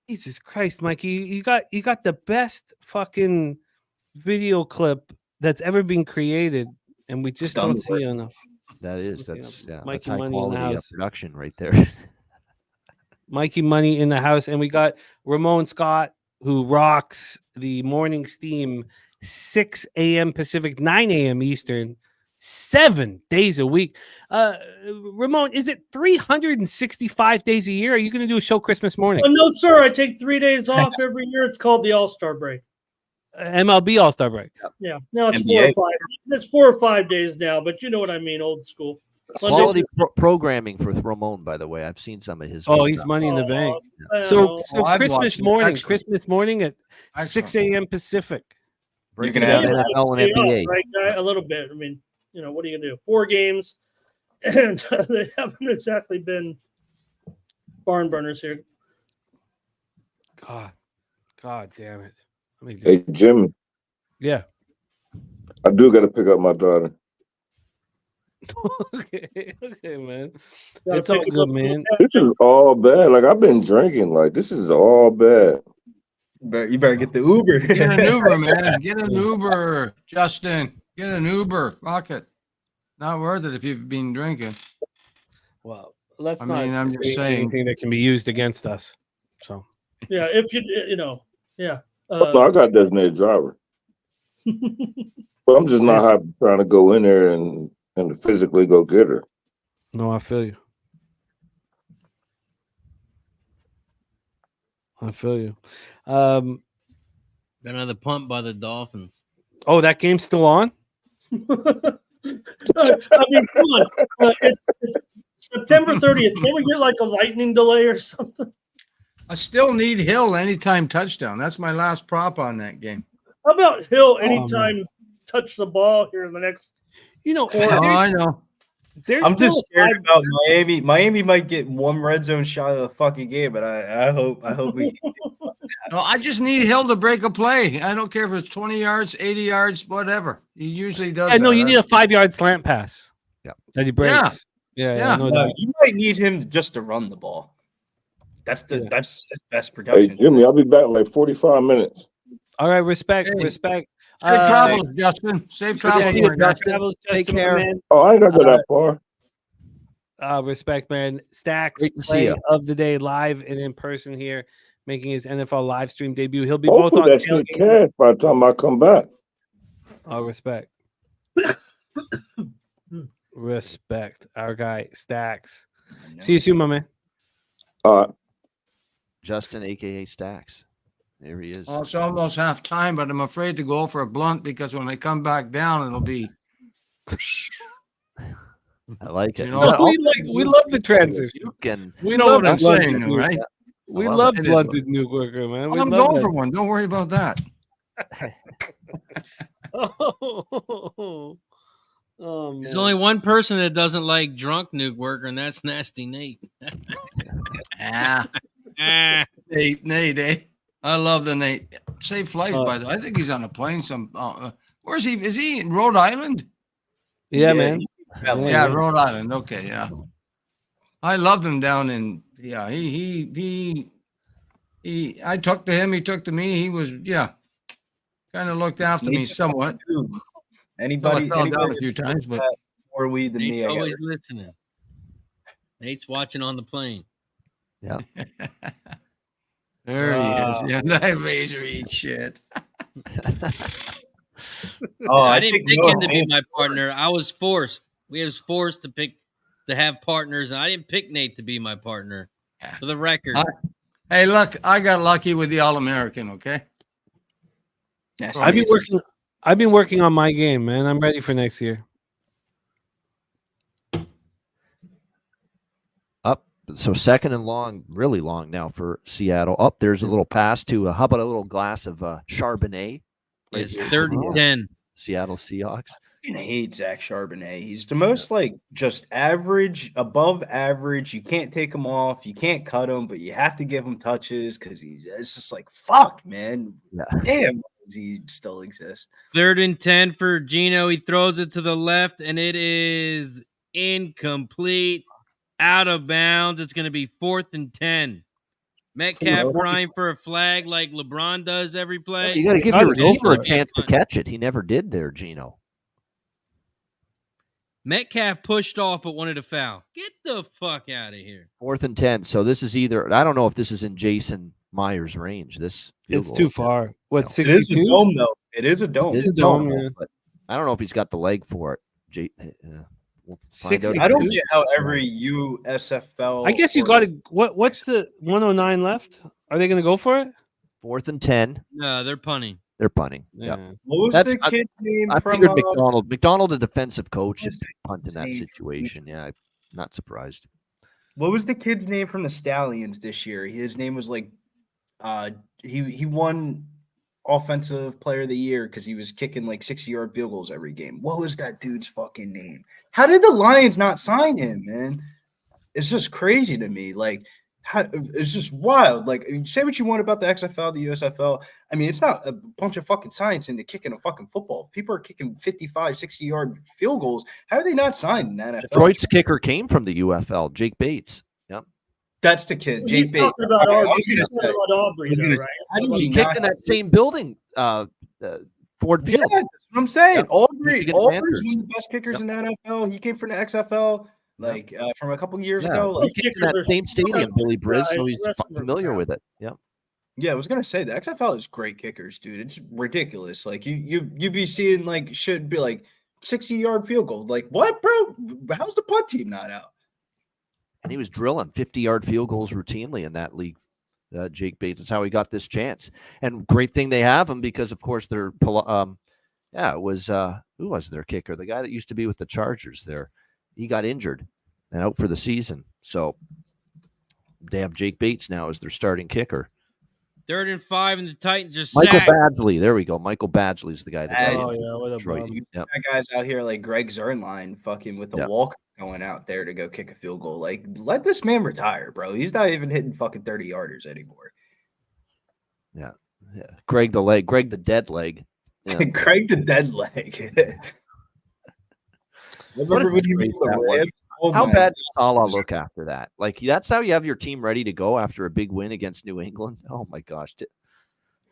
Jesus Christ, Mikey. You got the best fucking video clip that's ever been created, and we just don't see enough. That's Mikey high Money in the quality house. production right there. Mikey Money in the house, and we got Ramon Scott, who rocks the morning steam, 6 a.m. Pacific, 9 a.m. Eastern, 7 days a week. Ramon, is it 365 days a year? Are you going to do a show Christmas morning? No, sir. I take 3 days off every year. It's called the All-Star break. MLB All-Star break. Yeah. Now it's NBA. 4 or 5. It's 4 or 5 days now, but you know what I mean, old school. Quality programming for Ramon, by the way. I've seen some of his. Oh, stuff. he's money in the bank. I So know. I've Christmas watched it. morning, Excellent. Christmas morning at 6 a.m. Pacific. Breaking gonna down have- NFL and NBA. Right, guy? A little bit. I mean, what are you gonna do? 4 games, and they haven't exactly been barn burners here. God damn it. Let me just, Hey, Jimmy, yeah. I do got to pick up my daughter. okay, man. Gotta It's all pick 'em good, up. man. This is all bad. Like, I've been drinking. Like, this is all bad. You better get the Uber. get an Uber, man. Get an Uber, Justin. Get an Uber. Fuck it. Not worth it if you've been drinking. Well, let's I not mean, I'm just create saying. anything that can be used against us. So Yeah, if yeah. No, I got designated driver. But I'm just not trying to go in there and physically go get her. no, I feel you. Another pump by the Dolphins. Oh, that game's still on? I mean, come on. It's September 30th. Can we get like a lightning delay or something? I still need Hill anytime touchdown. That's my last prop on that game. How about Hill man. anytime touch the ball here in the next You know, Oh, I know. there's I'm still just scared about Miami. Miami might get one red zone shot of the fucking game, but I hope we. No, I just need Hill to break a play. I don't care if it's 20 yards, 80 yards, whatever. He usually does I know that. you need a 5-yard slant pass. Yeah. That he breaks. Yeah, Yeah. no No, doubt. you might need him just to run the ball. That's his best Hey, production. Jimmy, I'll be back in like 45 minutes. All right, respect. Hey. Safe Safe travels, Justin. Safe travels, see you, my guy. Justin. Take care. Man. Oh, I ain't got to go that far. Respect, man. Stacks Great to see play ya. of the day live and in person here, making his NFL live stream debut. He'll be both Hopefully on that shit tailgate. cash by the time I come back. Oh, respect. Respect. Our guy, Stacks. See you soon, my man. All right. Justin, aka Stacks. There he is. Oh, it's almost half time, but I'm afraid to go for a blunt because when I come back down, it'll be. I like it. You know, we love the transition. You can. We You know love what I'm blunted saying, nuke. right? We I love love it. It is blunted nuke worker, man. We I'm love going that. for one. Don't worry about that. Oh man. There's only one person that doesn't like drunk nuke worker, and that's Nasty Nate. Ah, Ah, Nate, eh? I love the Nate. Safe flights, Uh, by the way. I think he's on a plane. Where's he? Is he in Rhode Island? Yeah, man. Yeah, Rhode Island. Okay, yeah. I loved him down in. Yeah, he. I took to him. He took to me. He was kind of looked after me Nate's somewhat. Anybody, fell down anybody a few times, but got more weed than Nate's me, I got always listening. Nate's watching on the plane. Yeah. there he is. Yeah, that razor eat shit. Oh, I didn't pick no him to be offense. my partner. I was forced. We was forced to have partners, and I didn't pick Nate to be my partner. For the record, Hey, look, I got lucky with the All-American. Okay. Yes, I've been working on my game, man. I'm ready for next year. Up. So second and long, really long now for Seattle. Up there's a little pass to how about a little glass of Chardonnay? it's here. 30-10. Seattle Seahawks. I hate Zach Charbonnet. He's the most like just average, above average. You can't take him off. You can't cut him, but you have to give him touches because it's just like fuck, man. Yeah. Damn, why does he still exist? 3rd and 10 for Gino. He throws it to the left, and it is incomplete, out of bounds. It's going to be 4th and 10. Metcalf trying for a flag like LeBron does every play. You got to give gotta your go receiver for a it. chance to catch it. He never did there, Gino. Metcalf pushed off but wanted a foul. Get the fuck out of here. 4th and 10. So this is either. I don't know if this is in Jason Myers' range. This field It's goal. too far. What, No. It is a 62? dome, though. It is a dome. It is a dome, dome, yeah. but I don't know if he's got the leg for it. We'll find out. 62? I don't get how every USFL. I guess you got to. What's the 109 left? Are they going to go for it? 4th and 10. No, they're punting. They're punting. Yeah. Yeah. What was That's- the kid's name I from? figured McDonald. McDonald, a defensive coach, What is was punt in that name? situation. Yeah, I'm not surprised. What was the kid's name from the Stallions this year? His name was like, he won offensive player of the year because he was kicking like 60-yard field goals every game. What was that dude's fucking name? How did the Lions not sign him, man? It's just crazy to me. Like, it's just wild. Like, say what you want about the XFL, the USFL. I mean, it's not a bunch of fucking science into kicking a fucking football. People are kicking 55, 60-yard field goals. How are they not signed in the NFL? Detroit's kicker came from the UFL, Jake Bates. Yep. That's the kid, Jake He's Bates. talking about Okay, I Aubrey. was gonna He's talking say, about Aubrey, though, right? how do He we kicked not in that same building, Ford Yeah, Field. that's what I'm saying. Yep. Aubrey, Michigan Aubrey's Panthers. one of the best kickers Yep. in the NFL. He came from the XFL, like from a couple years Yeah, ago. he Like, kicked in that same stadium, Billy Briz, so he's rest of them familiar are with it. Yeah. yeah, I was gonna say the XFL is great kickers, dude. It's ridiculous. Like you be seeing like should be like 60-yard field goal. Like what, bro? How's the punt team not out? And he was drilling 50-yard field goals routinely in that league. Jake Bates. That's how he got this chance. And great thing they have him because, of course, they're it was who was their kicker? The guy that used to be with the Chargers there. He got injured and out for the season. So they have Jake Bates now as their starting kicker. 3rd and 5, and the Titans are Michael sacked. Badgley. There we go. Michael Badgley's the guy that got Oh, yeah, what a Detroit. bum. Yep. Got guys out here like Greg Zernline fucking with the Yep. walk going out there to go kick a field goal. Like, let this man retire, bro. He's not even hitting fucking 30 yarders anymore. Yeah. Greg the dead leg. Yeah. Greg the dead leg. What a Remember when he disgrace beat the that was. Rams? Oh How my bad does Salah look after that? Like, that's how you have your team ready to go after a big win against New England? Oh, my gosh.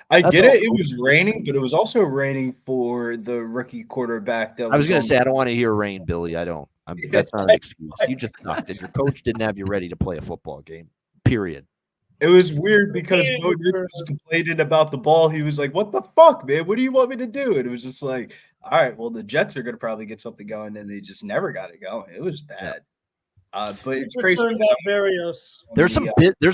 I That's get it. all- It was raining, but it was also raining for the rookie quarterback. That I was going on to say, I don't want to hear rain, Billy. I don't. That's not an excuse. You just sucked, and your coach didn't have you ready to play a football game, period. It was weird because Bo Nix was complaining about the ball. He was like, "What the fuck, man? What do you want me to do?" And it was just like, "All right, well, the Jets are going to probably get something going," and they just never got it going. It was bad. But it's crazy. Turned out Barrios. There's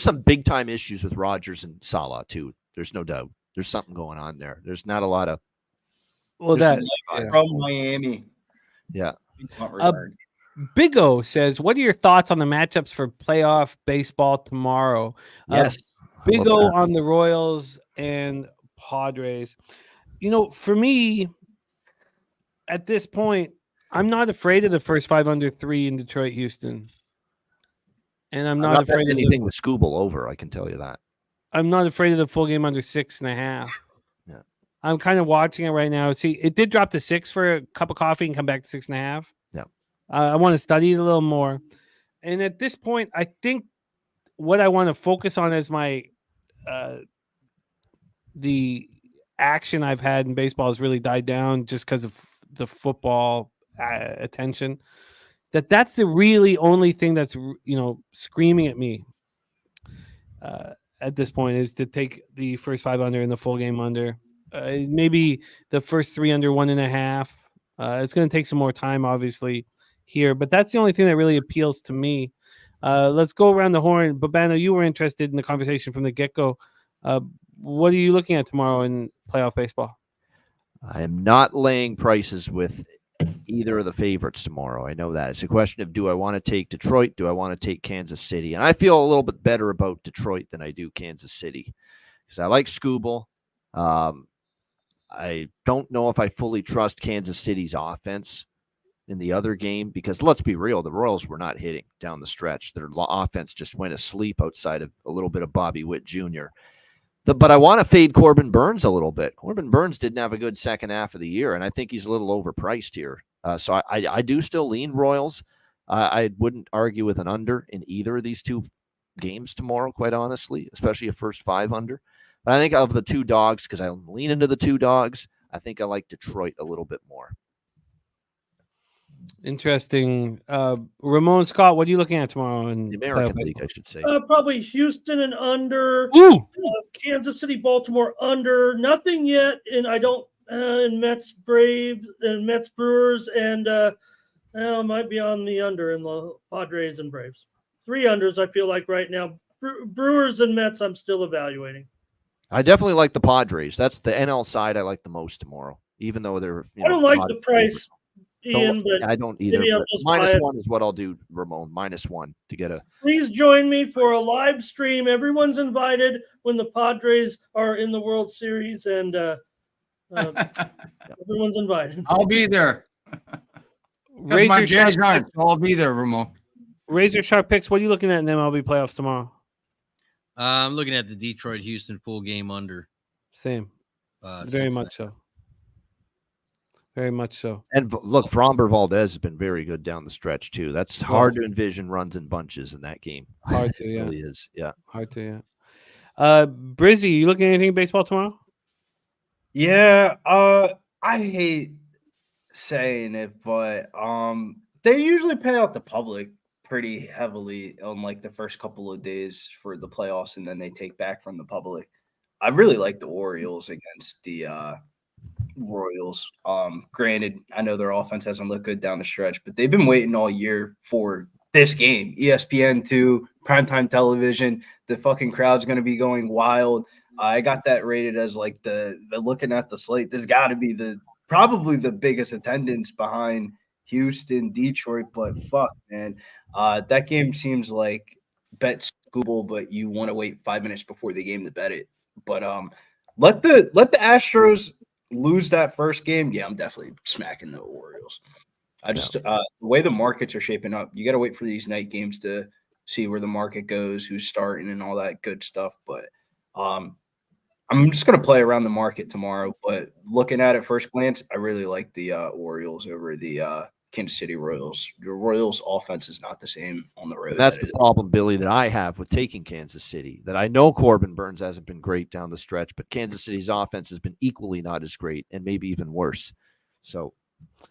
some big time issues with Rodgers and Salah too. There's no doubt. There's something going on there. There's not a lot of. Well, there's that from Miami. Yeah. Big O says, "What are your thoughts on the matchups for playoff baseball tomorrow?" Yes. Big Love O that. on the Royals and Padres. You know, for me, at this point, I'm not afraid of the first 5 under 3 in Detroit, Houston, and I'm not afraid of anything with Scooble over. I can tell you that. I'm not afraid of the full game under 6.5. Yeah. I'm kind of watching it right now. See, it did drop to 6 for a cup of coffee and come back to 6.5. Yeah. I want to study it a little more. And at this point, I think what I want to focus on is my the action I've had in baseball has really died down just because of the football attention. That's the really only thing that's screaming at me at this point is to take the first 5 under and the full game under. Maybe the first 3 under 1.5. It's going to take some more time, obviously, here, but that's the only thing that really appeals to me. Let's go around the horn. Babano, you were interested in the conversation from the get-go. What are you looking at tomorrow in playoff baseball? I am not laying prices with either of the favorites tomorrow. I know that. It's a question of, do I want to take Detroit? Do I want to take Kansas City? And I feel a little bit better about Detroit than I do Kansas City because I like Scooble. I don't know if I fully trust Kansas City's offense in the other game because let's be real, the Royals were not hitting down the stretch. Their offense just went asleep outside of a little bit of Bobby Witt Jr. But I want to fade Corbin Burns a little bit. Corbin Burns didn't have a good second half of the year, and I think he's a little overpriced here. So I do still lean Royals. I wouldn't argue with an under in either of these two games tomorrow, quite honestly, especially a first 5 under. But I think of the two dogs, because I lean into the two dogs, I think I like Detroit a little bit more. Interesting. Ramon Scott, what are you looking at tomorrow in the American League, I should say? Probably Houston and under. Kansas City, Baltimore under. Nothing yet, and I don't. In Mets, Braves, and Mets, Brewers, and might be on the under in the Padres and Braves. 3 unders, I feel like right now. Brewers and Mets, I'm still evaluating. I definitely like the Padres. That's the NL side I like the most tomorrow, even though they're. I don't like the price, Ian, but I don't either. -1 is what I'll do, Ramon. -1 to get a. Please join me for a live stream. Everyone's invited when the Padres are in the World Series, and everyone's invited. I'll be there. My Jays aren't. I'll be there, Ramon. Razor Sharp Picks, what are you looking at in MLB playoffs tomorrow? I'm looking at the Detroit Houston full game under. Same. Very much so. Very much so. And look, Framber Valdez has been very good down the stretch too. That's hard to envision runs in bunches in that game. Hard to, yeah. It really is, yeah. Hard to, yeah. Brizzy, you looking at anything in baseball tomorrow? Yeah, I hate saying it, but they usually pay out the public pretty heavily on like the first couple of days for the playoffs, and then they take back from the public. I really like the Orioles against the Royals. Granted, I know their offense hasn't looked good down the stretch, but they've been waiting all year for this game. ESPN2, primetime television, the fucking crowd's going to be going wild. I got that rated as like the looking at the slate. There's got to be probably the biggest attendance behind Houston, Detroit, but fuck, man. That game seems like bet Scooble, but you want to wait 5 minutes before the game to bet it. But let the Astros lose that first game. Yeah, I'm definitely smacking the Orioles. I just the way the markets are shaping up, you got to wait for these night games to see where the market goes, who's starting, and all that good stuff. But I'm just gonna play around the market tomorrow. But looking at it first glance, I really like the Orioles over the Kansas City Royals. Your Royals offense is not the same on the road. That's the problem, Billy, that I have with taking Kansas City. That I know Corbin Burns hasn't been great down the stretch, but Kansas City's offense has been equally not as great and maybe even worse. So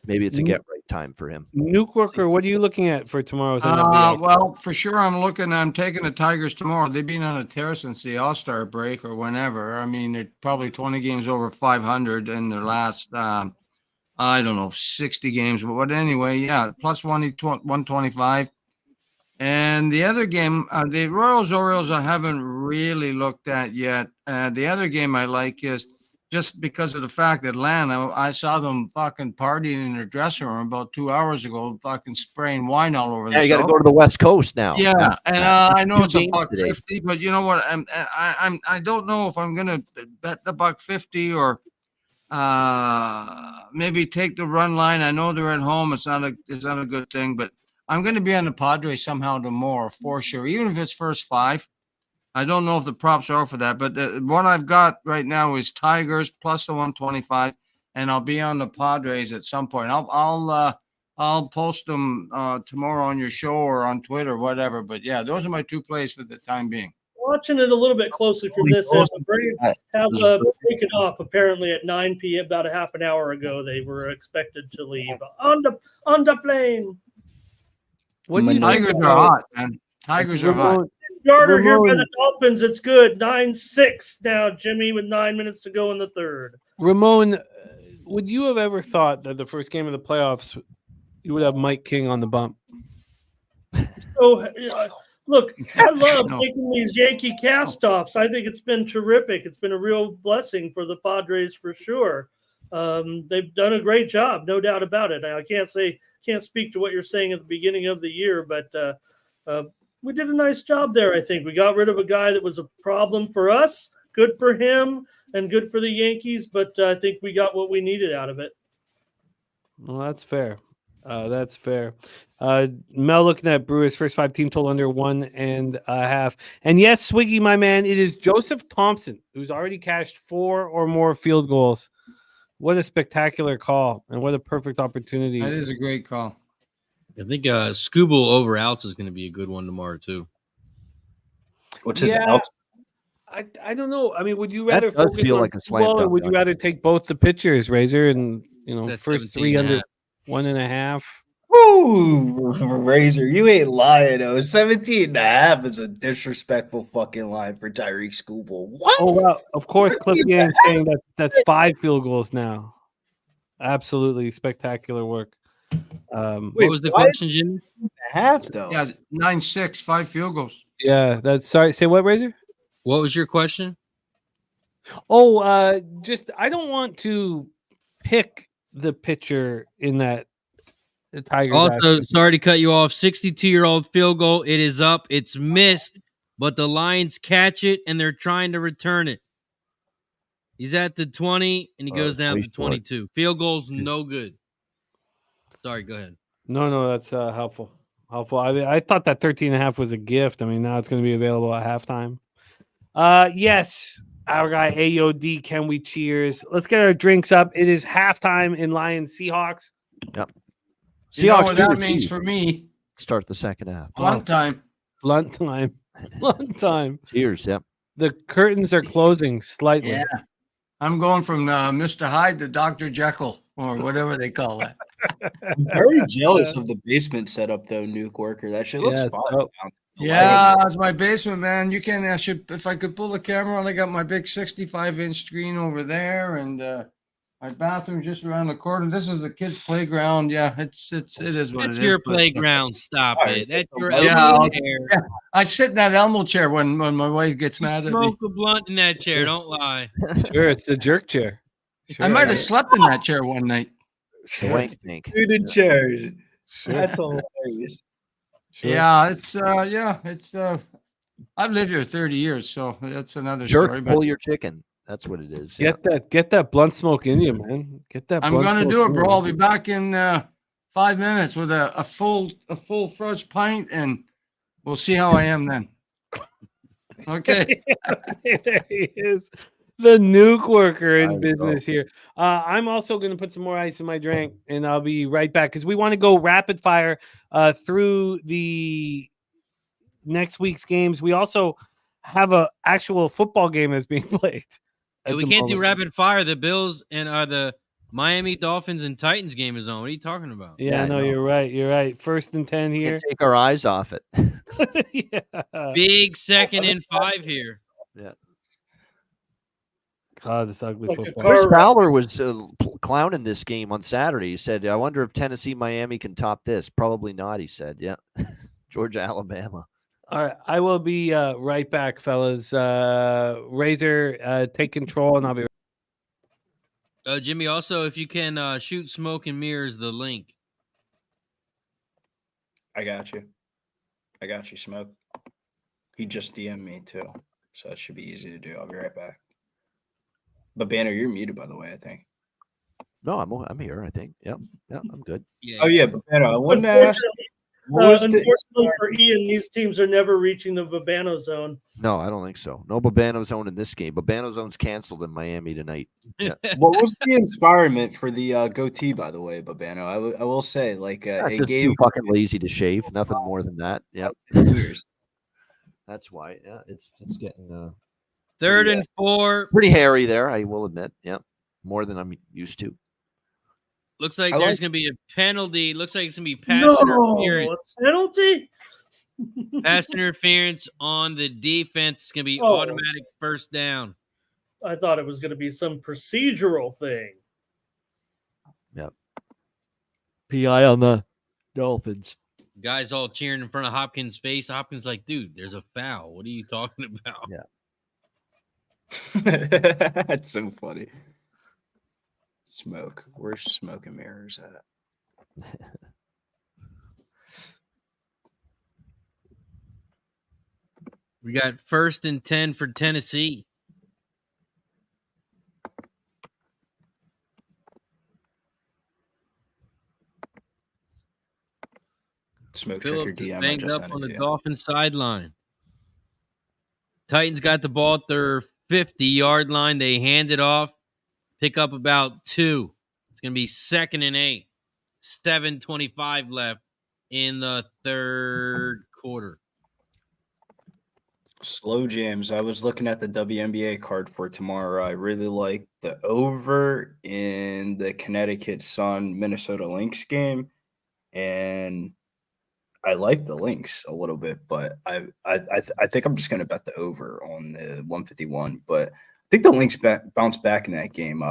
maybe it's a get right time for him. Nuke Worker, what are you looking at for tomorrow's MLB? Well, for sure, I'm taking the Tigers tomorrow. They've been on a tear since the All-Star break or whenever. I mean, they're probably 20 games over 500 in their last, I don't know, 60 games. But anyway, yeah, plus 125. And the other game, the Royals-Orioles, I haven't really looked at yet. The other game I like is just because of the fact that Atlanta, I saw them fucking partying in their dressing room about 2 hours ago, fucking spraying wine all over Yeah, themselves. you got to go to the West Coast now. Yeah, and I know it's games $1.50, but you know what? I don't know if I'm gonna bet the $1.50 or maybe take the run line. I know they're at home. It's not a good thing, but I'm going to be on the Padres somehow tomorrow for sure, even if it's first five. I don't know if the props are for that, but what I've got right now is Tigers plus the 125, and I'll be on the Padres at some point. I'll post them tomorrow on your show or on Twitter, whatever. But yeah, those are my two plays for the time being. Watching it a little bit closely from this end, the Braves have taken off apparently at 9 p.m. about a half an hour ago. They were expected to leave on the plane. What do you Tigers are hot, man. Tigers are hot. Starter here by the Dolphins. It's good. 9-6 now, Jimmy, with 9 minutes to go in the third. Ramon, would you have ever thought that the first game of the playoffs you would have Mike King on the bump? So, look, I love taking these Yankee cast-offs. I think it's been terrific. It's been a real blessing for the Padres for sure. They've done a great job, no doubt about it. I can't speak to what you're saying at the beginning of the year, but we did a nice job there, I think. We got rid of a guy that was a problem for us. Good for him and good for the Yankees, but I think we got what we needed out of it. Well, that's fair. That's fair. Mel looking at Brewers' first five team total under 1.5. And yes, Swiggy, my man, it is Joseph Thompson, who's already cashed 4 or more field goals. What a spectacular call and what a perfect opportunity. That is a great call. I think Scooble over Alts is going to be a good one tomorrow too. What's his Alts? I don't know. I mean, would you rather does focus feel on like a slam football, or dunk, would you rather take both the pitchers, Razor, and That's first 17 three and a under half. 1.5? Ooh, Razor, you ain't lying though. 17.5 is a disrespectful fucking line for Tyreek Scooble. What? Oh well, of course, Cliff Gang saying that that's 5 field goals now. Absolutely spectacular work. What was the question, Jimmy? Half though. Yeah, 9-6, 5 field goals. Yeah, that's sorry. Say what, Razor? What was your question? Oh, just I don't want to pick the pitcher in that the Tigers. Also, sorry to cut you off. 62-year-old field goal. It is up. It's missed, but the Lions catch it and they're trying to return it. He's at the 20 and he goes down to 22. Field goal's no good. Sorry, go ahead. No, that's helpful. Helpful. I thought that 13.5 was a gift. I mean, now it's going to be available at halftime. Yes, our guy AOD. Can we cheers? Let's get our drinks up. It is halftime in Lions Seahawks. Yep. You know Seahawks what that means for me? Start the second half. Blunt time. Blunt time. Blunt time. Cheers. Yep. The curtains are closing slightly. Yeah. I'm going from Mr. Hyde to Dr. Jekyll or whatever they call that. I'm very jealous of the basement setup though, Nuke Worker. That shit looks Yeah, fun. dope. Yeah, it's my basement, man. If I could pull the camera on, I got my big 65-inch screen over there, and my bathroom's just around the corner. This is the kids' playground. Yeah, it is what That's it is. your but, playground. Stop it. That's your Yeah, chair. yeah, I sit in that Elmo chair when my wife gets mad at me. Smoke a blunt in that chair. Don't lie. Sure, it's the jerk chair. Sure, I might have slept in that chair one night. The wank tank. Suited chairs. Sure. That's hilarious. Sure. Yeah, it's I've lived here 30 years, so that's another Jerk, story. pull But your chicken. That's what it is. Yeah. Get that blunt smoke in you, man. Get that. I'm blunt gonna smoke do it, in bro. you. I'll be back in 5 minutes with a full fresh pint, and we'll see how I am then. Okay. There he is, the nuke worker in There you business here. I'm also going to put some more ice in my drink, and I'll be right back because we want to go rapid fire through the next week's games. We also have a actual football game that's being played. Yeah, we can't do rapid fire. The Bills and the Miami Dolphins and Titans game is on. What are you talking about? Yeah, I no, know. you're right. You're right. 1st and 10 We here. can't take our eyes off it. Yeah. Big 2nd and 5 here. Yeah. God, this ugly Like a football. car Chris wreck. Fowler was clowning this game on Saturday. He said, "I wonder if Tennessee Miami can top this." Probably not. He said, "Yeah, Georgia Alabama." All right, I will be right back, fellas. Razor, take control, and I'll be. Jimmy, also, if you can shoot smoke and mirrors the link. I got you, Smoke. He just DM'd me too, so that should be easy to do. I'll be right back. But Banner, you're muted, by the way, I think. No, I'm here. I think. Yep. Yeah, I'm good. Yeah. Oh yeah, but Banner, I wanted to ask. What was the, Unfortunately for Ian, these teams are never reaching the Babano zone. No, I don't think so. No Babano zone in this game. Babano zone's canceled in Miami tonight. Yeah. what was the inspirement for the goatee, by the way, Babano? I will say, like, it Just gave too fucking lazy to shave. Nothing more than that. Yep. years. That's why. Yeah, it's getting 3rd and 4. pretty hairy there. I will admit. Yep. More than I'm used to. Looks like I there's like- going to be a penalty. Looks like it's going to be pass No, interference. a penalty? Pass interference on the defense. It's going to be Oh. automatic 1st down. I thought it was going to be some procedural thing. PI on the Dolphins. Guys all cheering in front of Hopkins' face. Hopkins like, dude, there's a foul. What are you talking about? Yeah. That's so funny. Smoke. Where's smoke and mirrors at? We got 1st and 10 for Tennessee. Smoke, check your Phillips is DM. I banged just up sent on it the to you. Dolphins sideline. Titans got the ball at their 50-yard line. They hand it off, pick up about 2. It's going to be 2nd and 8. 7:25 left in the 3rd quarter. Slow jams. I was looking at the WNBA card for tomorrow. I really like the over in the Connecticut Sun Minnesota Lynx game, and I like the Lynx a little bit, but I think I'm just gonna bet the over on the 151. But I think the Lynx bounced back in that game.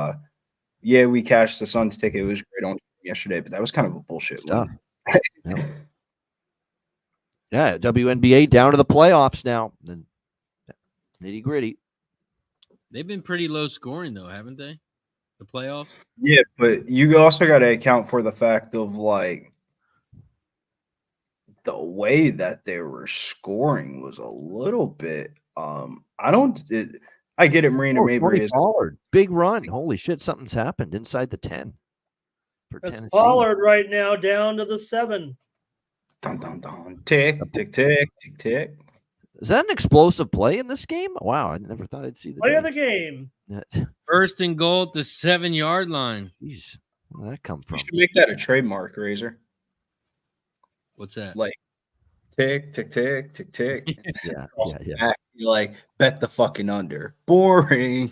Yeah, we cashed the Suns ticket. It was great on yesterday, but that was kind of a bullshit win. Yeah, WNBA down to the playoffs now. Then nitty gritty. They've been pretty low scoring, though, haven't they? The playoffs? Yeah, but you also got to account for the fact of, like, the way that they were scoring was a little bit I get it, Marina Mabry is Pollard. Big run. Holy shit, something's happened inside the 10 for That's Tennessee. Pollard right now down to the 7. dun, dun, dun, tick, tick, tick, tick, tick. Is that an explosive play in this game? Wow, I never thought I'd see the Play of day. the game. Yeah. 1st and goal at the 7-yard line. Jeez, where did that come You from? should make that a trademark, Razor. What's that? Like tick, tick, tick, tick, tick. Yeah, yeah. Back, you're like, bet the fucking under. Boring.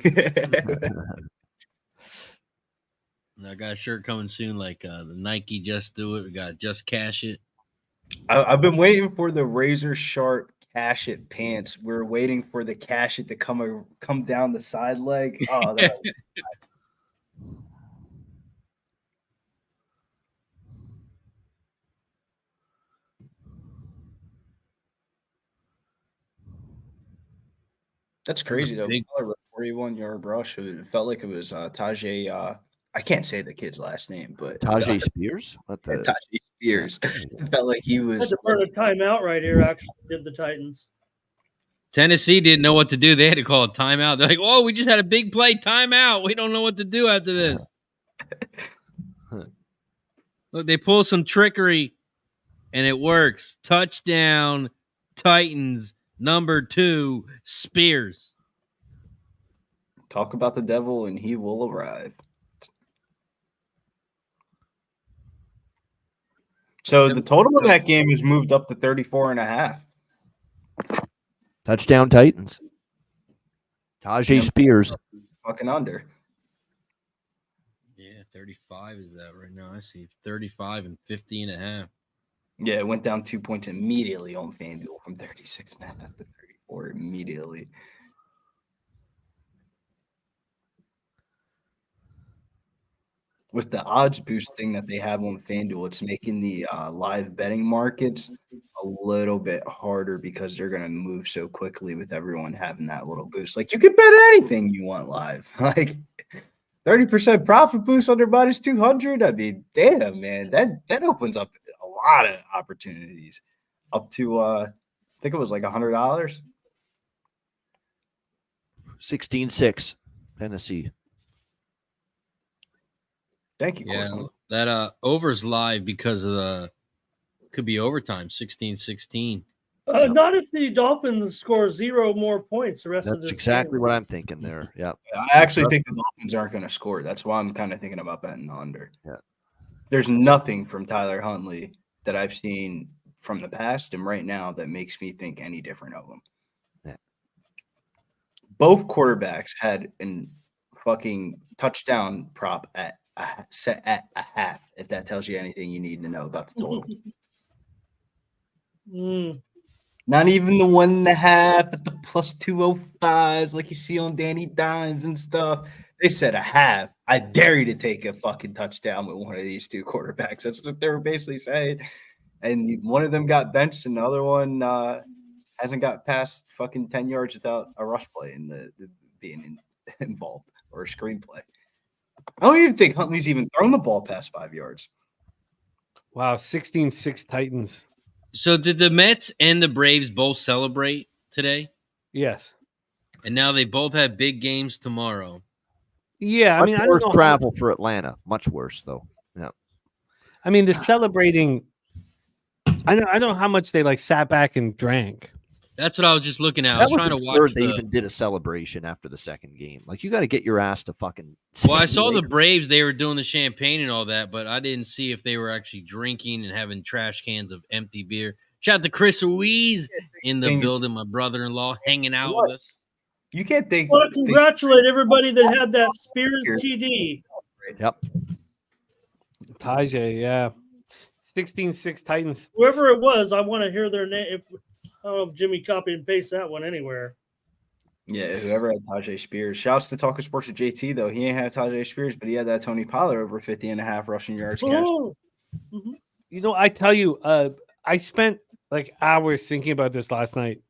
I got a shirt coming soon, like the Nike Just Do It. We got Just Cash It. I've been waiting for the razor sharp cash it pants. We're waiting for the cash it to come down the side leg. Oh, that was That's crazy though. Big- 41-yard rush. It felt like it was Tajay. I can't say the kid's last name, but Tajay Spears? What the? Tajay Spears. It felt like he Had was. to burn a timeout right here, actually, did the Titans. Tennessee didn't know what to do. They had to call a timeout. They're like, "Oh, we just had a big play timeout. We don't know what to do after this." Look, they pull some trickery, and it works. Touchdown, Titans. Number 2, Spears. Talk about the devil, and he will arrive. So the total in that game is moved up to 34.5. Touchdown Titans. Tajay Spears. Fucking under. Yeah, 35 is that right now. I see 35 and 50.5. Yeah, it went down 2 points immediately on FanDuel from 36.5 to 34 immediately. With the odds boosting that they have on FanDuel, it's making the live betting markets a little bit harder because they're going to move so quickly with everyone having that little boost. Like, you can bet anything you want live. Like, 30% profit boost under minus 200. I mean, damn, man, that opens up a lot of opportunities. Up to, I think it was like $100. 16-6, Tennessee. Thank you, Yeah, Cortland. that over's live because of the could be overtime, 16-16. Not if the Dolphins score 0 more points the rest of That's this exactly game. what I'm thinking there. Yeah. I actually think the Dolphins aren't going to score. That's why I'm kind of thinking about betting the under. Yeah. There's nothing from Tyler Huntley that I've seen from the past and right now that makes me think any different of him. Yeah. Both quarterbacks had an fucking touchdown prop set at a half, if that tells you anything you need to know about the total. Not even the 1.5 at the plus 205s like you see on Danny Dimes and stuff. They said a half. I dare you to take a fucking touchdown with one of these two quarterbacks. That's what they were basically saying. And one of them got benched, and the other one hasn't got past fucking 10 yards without a rush play in the being involved or a screenplay. I don't even think Huntley's even thrown the ball past 5 yards. Wow, 16-6 Titans. So did the Mets and the Braves both celebrate today? Yes. And now they both have big games tomorrow. Yeah, I Much mean, I don't worse know. travel for Atlanta. Much worse, though. Yeah. I mean, the celebrating. I don't know how much they like sat back and drank. That's what I was just looking at. I That was trying to absurd watch they the. even did a celebration after the second game. Like, you got to get your ass to fucking. Well, I San saw the Diego. Braves. They were doing the champagne and all that, but I didn't see if they were actually drinking and having trash cans of empty beer. Shout out to Chris Ruiz in the building. My brother-in-law hanging out with us. You can't think. I want to congratulate everybody that had that Spears TD. Yep. Tajay, yeah. 16-6 Titans. Whoever it was, I want to hear their name. I don't know if Jimmy copy and paste that one anywhere. Yeah, whoever had Tajay Spears. Shouts to Talking Sports with JT, though. He ain't had Tajay Spears, but he had that Tony Pollard over 50.5 rushing yards catch. You know, I tell you, I spent like hours thinking about this last night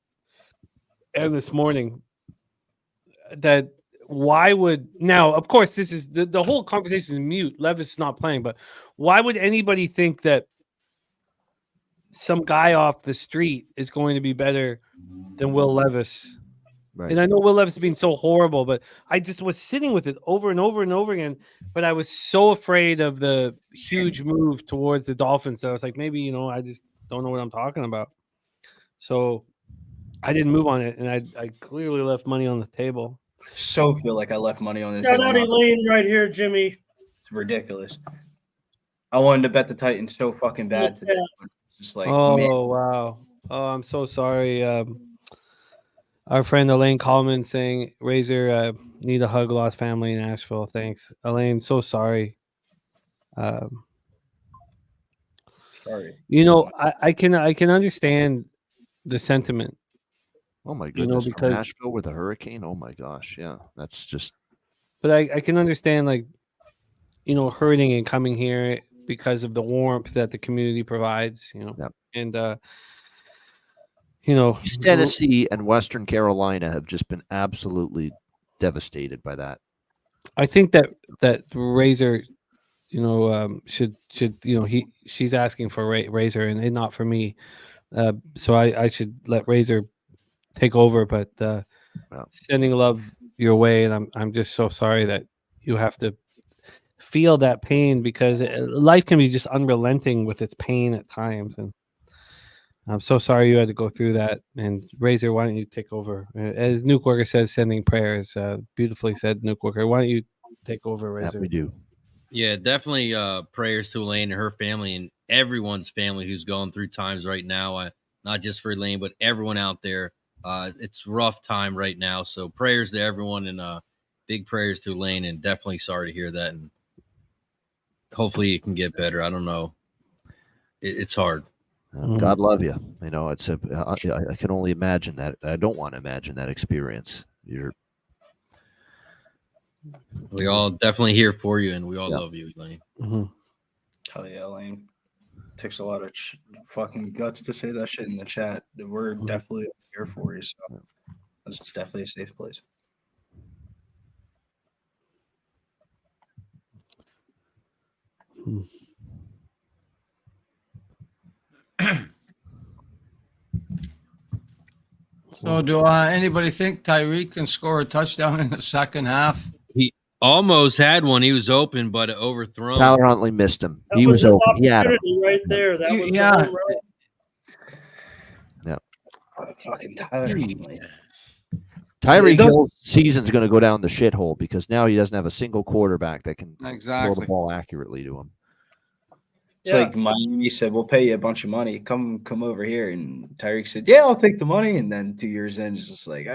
and this morning. That why would now? Of course, this is the whole conversation is mute. Levis is not playing, but why would anybody think that some guy off the street is going to be better than Will Levis? Right. And I know Will Levis has been so horrible, but I just was sitting with it over and over and over again. But I was so afraid of the huge move towards the Dolphins that I was like, maybe, you know, I just don't know what I'm talking about. So I didn't move on it, and I clearly left money on the table. So feel like I left money on this. Shout out Elaine right here, Jimmy. It's ridiculous. I wanted to bet the Titans so fucking bad today. It's just like, Oh, man. wow. Oh, I'm so sorry. Our friend Elaine Coleman saying, Razor, need a hug, lost family in Nashville. Thanks. Elaine, so sorry. Sorry. You know, I can understand the sentiment. Oh my You goodness! know, From because Nashville with a hurricane. Oh my gosh! Yeah, that's just. but I can understand, like, you know, hurting and coming here because of the warmth that the community provides, you know. Yep. And you know, East Tennessee and Western Carolina have just been absolutely devastated by that. I think that Razor, you know, should you know, she's asking for Razor and not for me, so I should let Razor take over, but Wow. sending love your way, and I'm just so sorry that you have to feel that pain, because life can be just unrelenting with its pain at times, and I'm so sorry you had to go through that. And Razor, why don't you take over? As Nuke Worker says, sending prayers. Beautifully said, Nuke Worker. Why don't you take over, Yeah, Razor? we do. Yeah, definitely prayers to Elaine and her family and everyone's family who's going through times right now. Not just for Elaine, but everyone out there. It's rough time right now. So prayers to everyone, and big prayers to Elaine, and definitely sorry to hear that. And hopefully it can get better. I don't know. It's hard. God love you. You know, it's I can only imagine that. I don't want to imagine that experience. We all definitely here for you, and we all Yeah. love you, Elaine. Hell yeah, Lane. Takes a lot of fucking guts to say that shit in the chat. We're definitely here for you, so it's definitely a safe place. So, do anybody think Tyreek can score a touchdown in the second half? He almost had one. He was open, but overthrown. Tyler Huntley missed him. That He was his open. He had him. opportunity right there. That was Yeah. the home run. Fucking Tyler. Tyreek Hill's season's going to go down the shithole because now he doesn't have a single quarterback that can throw Exactly. the ball accurately to him. It's like Miami said, we'll pay you a bunch of money. Come over here. And Tyreek said, yeah, I'll take the money. And then 2 years in, it's just like,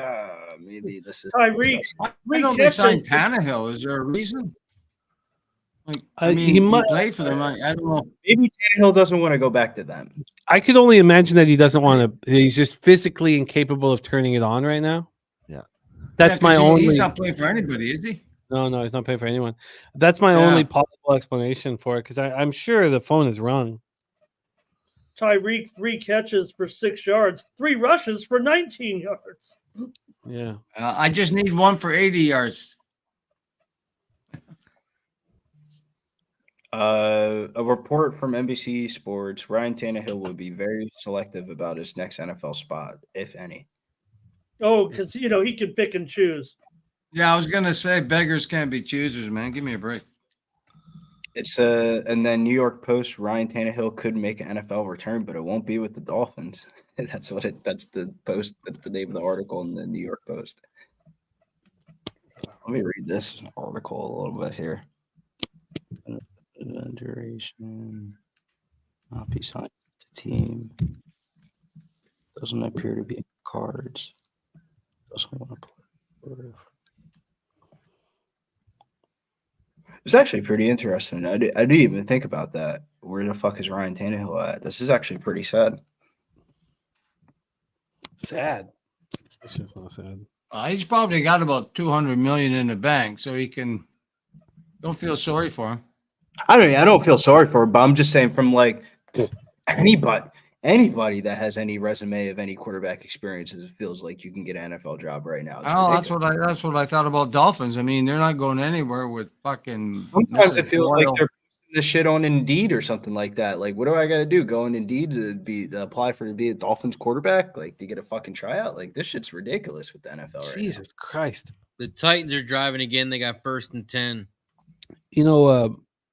maybe this is Tyreek. I know they signed Tannehill. Is there a reason? Like, I mean, he he might played for them. I don't know. Maybe Tannehill doesn't want to go back to them. I could only imagine that he doesn't want to. He's just physically incapable of turning it on right now. Yeah, that's my only. He's not playing for anybody, is he? No, he's not paying for anyone. That's my only possible explanation for it, because I'm sure the phone is rung. Tyreek 3 catches for 6 yards, 3 rushes for 19 yards. Yeah. I just need one for 80 yards. A report from NBC Sports: Ryan Tannehill will be very selective about his next NFL spot, if any. Oh, because he can pick and choose. Yeah, I was gonna say beggars can't be choosers, man. Give me a break. It's and then New York Post: Ryan Tannehill could make an NFL return, but it won't be with the Dolphins. That's the post. That's the name of the article in the New York Post. Let me read this article a little bit here. Duration not be signed to the team. Doesn't appear to be in cards. Doesn't want to play. It's actually pretty interesting. I didn't even think about that. Where the fuck is Ryan Tannehill at? This is actually pretty sad. Sad. It's just not sad. He's probably got about $200 million in the bank, so he can. Don't feel sorry for him. I don't feel sorry for him, but I'm just saying from like anybody that has any resume of any quarterback experiences feels like you can get an NFL job right now. That's what I thought about Dolphins. I mean, they're not going anywhere with fucking. Sometimes it feels like they're posting this shit on Indeed or something like that. Like, what do I got to do? Go on Indeed to apply to be a Dolphins quarterback? Like, to get a fucking tryout? Like, this shit's ridiculous with the NFL right now. Jesus Christ! The Titans are driving again. They got 1st and 10.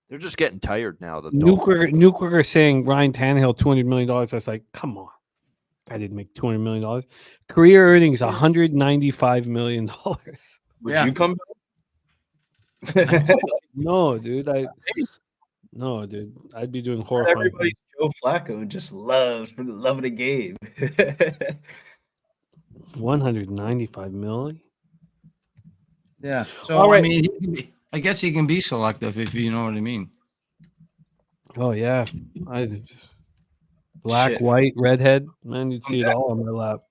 They're just getting tired now. The Nuke Worker saying Ryan Tannehill $200 million. I was like, come on, I didn't make $200 million. Career earnings $195 million. Would you come? No, dude. I'd be doing horrifying. Everybody's Joe Flacco and just loves for the love of the game. 195 million. Yeah. So All right. I mean, I guess he can be selective if you know what I mean. Oh yeah, black, Shit. white, redhead. Man, you'd see it all on my lap.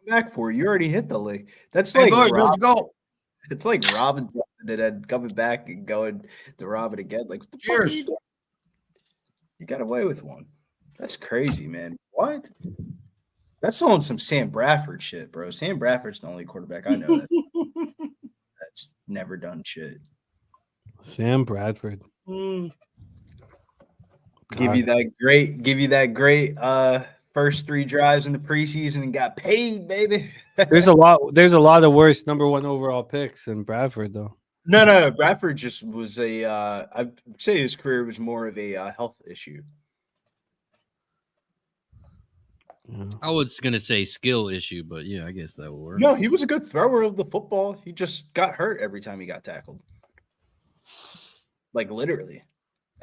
Back for you already hit the league. That's Hey, like boys, let's go. It's like Robin and then coming back and going to Robin again. Like, what the fuck are Cheers. you doing? You got away with one. That's crazy, man. What? That's on some Sam Bradford shit, bro. Sam Bradford's the only quarterback I know that's never done shit. Sam Bradford. Give you that great first 3 drives in the preseason and got paid, baby. There's a lot of worse number 1 overall picks than Bradford, though. No. Bradford just was I'd say his career was more of a health issue. I was gonna say skill issue, but yeah, I guess that would work. No, he was a good thrower of the football. He just got hurt every time he got tackled. Like literally.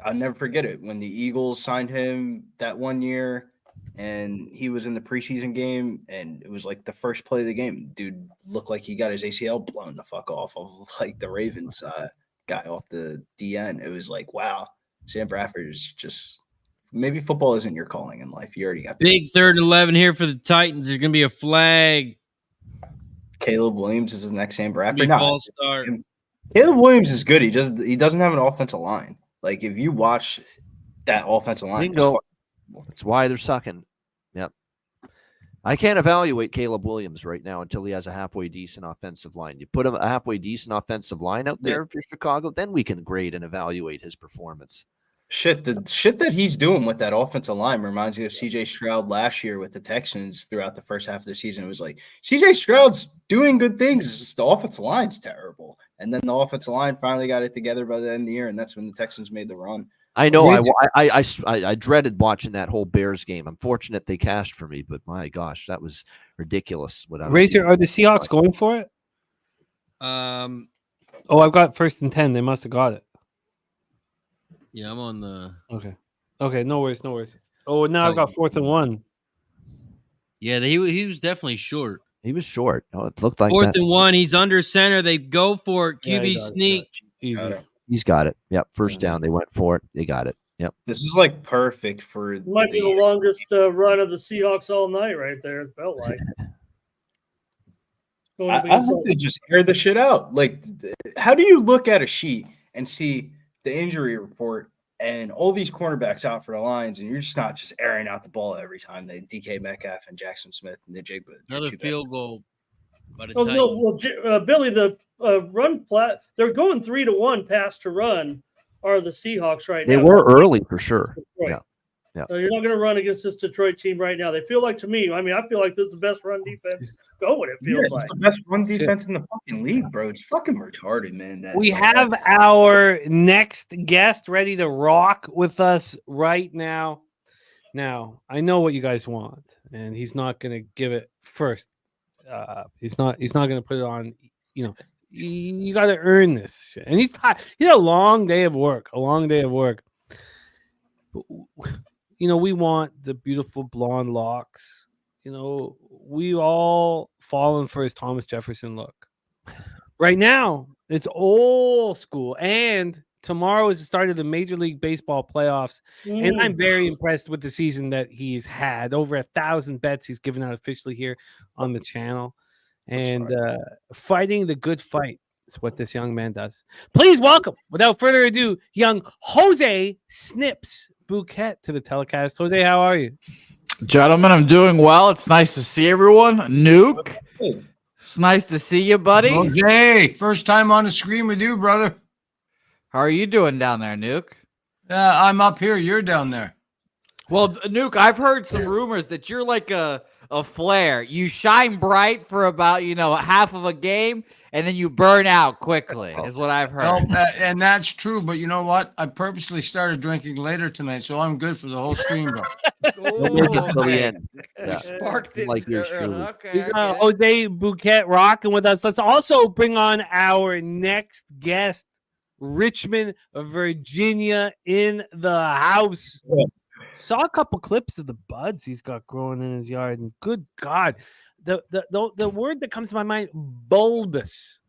I'll never forget it when the Eagles signed him that one year and he was in the preseason game and it was like the first play of the game. Dude looked like he got his ACL blown the fuck off of like the Ravens guy off the DN. It was like, wow, Sam Bradford is just maybe football isn't your calling in life. You already got Big 3rd and 11 here for the Titans. There's gonna be a flag. Caleb Williams is the next Sam Bradford. Big No, false start. Caleb Williams is good. He doesn't have an offensive line. Like if you watch that offensive line, Bingo. That's why they're sucking. Yep. I can't evaluate Caleb Williams right now until he has a halfway decent offensive line. You put him a halfway decent offensive line out there for Chicago, then we can grade and evaluate his performance. the shit that he's doing with that offensive line reminds me of CJ Stroud last year with the Texans throughout the first half of the season. It was like CJ Stroud's doing good things. It's just the offensive line's terrible. And then the offensive line finally got it together by the end of the year, and that's when the Texans made the run. I know. I dreaded watching that whole Bears game. I'm fortunate they cashed for me, but my gosh, that was ridiculous. What I was Razor, seeing. are the Seahawks going for it? Oh, I've got 1st and 10. They must have got it. Yeah, I'm on the. Okay. No worries. Oh, now I've got 4th and 1. Yeah, he was definitely short. He was short. Oh, it looked like 4th that. and 1. He's under center. They go for it. Yeah, QB he got it, sneak. Easy. He's got it. Yep. First down. They went for it. They got it. Yep. This is like perfect for It might be the longest run of the Seahawks all night right there. It felt like. I hope they just air the shit out. Like, how do you look at a sheet and see the injury report and all these cornerbacks out for the Lions, and you're just not just airing out the ball every time? They DK Metcalf and Jackson Smith and the Jake. Another field goal. By the Oh no, Titans. well, Billy, the run plat. They're going 3-1 pass to run. Are the Seahawks right They now? were early for sure. Detroit. Yeah. So you're not going to run against this Detroit team right now. They feel like to me. I mean, I feel like this is the best run defense going. It feels like it's the best run defense in the fucking league, bro. It's fucking retarded, man. We have our next guest ready to rock with us right now. Now, I know what you guys want, and he's not going to give it first. He's not going to put it on. You got to earn this shit. And he's had a long day of work. We want the beautiful blonde locks. We all fallen for his Thomas Jefferson look. Right now, it's old school. And tomorrow is the start of the Major League Baseball playoffs. And I'm very impressed with the season that he's had. Over 1,000 bets he's given out officially here on the channel. And fighting the good fight is what this young man does. Please welcome, without further ado, young Jose Snips Bouquet to the telecast. Jose, how are you? Gentlemen, I'm doing well. It's nice to see everyone. Nuke, it's nice to see you, buddy. Okay, first time on the screen with you, brother. How are you doing down there, Nuke? I'm up here. You're down there. Well, Nuke, I've heard some rumors that you're like a flare. You shine bright for about, half of a game, and then you burn out quickly, is what I've heard. And that's true, but you know what? I purposely started drinking later tonight, so I'm good for the whole stream, bro. Until the end. You sparked it. Like yours truly. We got Jose Bouquet rocking with us. Let's also bring on our next guest, Richmond, Virginia, in the house. Saw a couple clips of the buds he's got growing in his yard, and good God, the word that comes to my mind: bulbous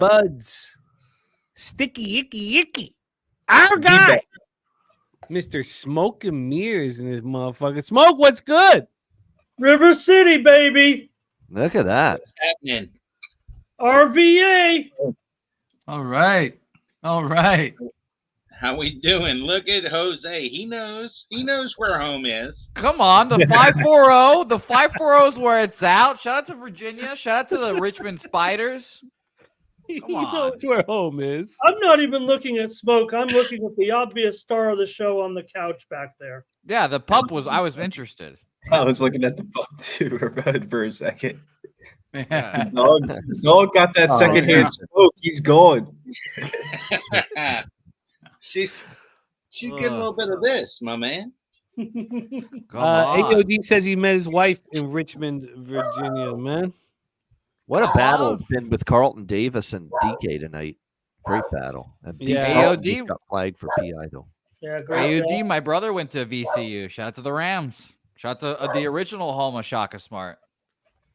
buds, sticky, icky. Our guy, Mr. Smoke and Mirrors, in his motherfucker. Smoke, what's good? River City, baby. Look at that. What's happening? RVA. All right. How we doing? Look at Jose. He knows where home is. Come on, the 540. The 540 is where it's out. Shout out to Virginia. Shout out to the Richmond Spiders. He Come on. knows where home is. I'm not even looking at smoke. I'm looking at the obvious star of the show on the couch back there. Yeah, the pup was. I was interested. I was looking at the pup too for a second. Yeah. The dog got that Oh, secondhand yeah. smoke. He's gone. She's getting a little bit of this, my man. Come on. AOD says he met his wife in Richmond, Virginia, man. What a Come battle on. it's been with Carlton Davis and DK tonight. Great battle. And Yeah. Carlton AOD just got flagged for PI though. Yeah, great. AUD, my brother went to VCU. Shout out to the Rams. Shout out to the original home of Shaka Smart.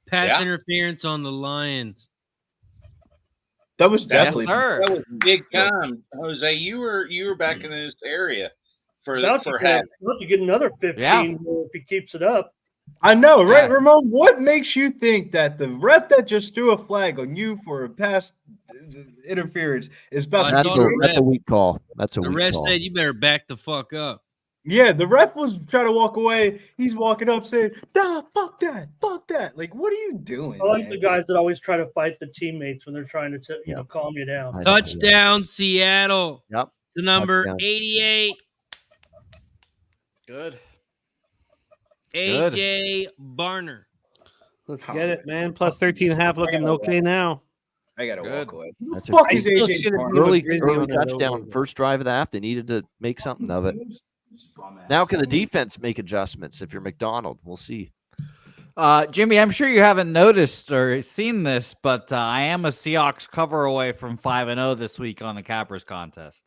Pass Yeah. interference on the Lions. That was Yes, definitely sir. That was big time, Jose. You were back in this area for About to half. get another 15 Yeah. if he keeps it up. I know, right, Yeah. Ramon? What makes you think that the ref that just threw a flag on you for a pass interference is about I to That's saw keep the it? a weak call. That's a The weak ref call. said you better back the fuck up. Yeah, the ref was trying to walk away. He's walking up saying, "Nah, fuck that, fuck that." Like, what are you doing? I like man? the guys that always try to fight the teammates when they're trying to Yeah. calm you down. I know, Touchdown, Seattle. Yep. The number Touchdown. 88, Good. AJ Barner. Let's get it, man. Plus 13.5 looking okay now. I gotta Good. walk away. That's a Fuck I is still AJ should've Barnes? been early Grizzly early on that touchdown, over. first drive of the half. They needed to make something of it. Now can the defense make adjustments if you're McDonald? We'll see. Jimmy, I'm sure you haven't noticed or seen this, but I am a Seahawks cover away from 5-0 this week on the Cappers contest.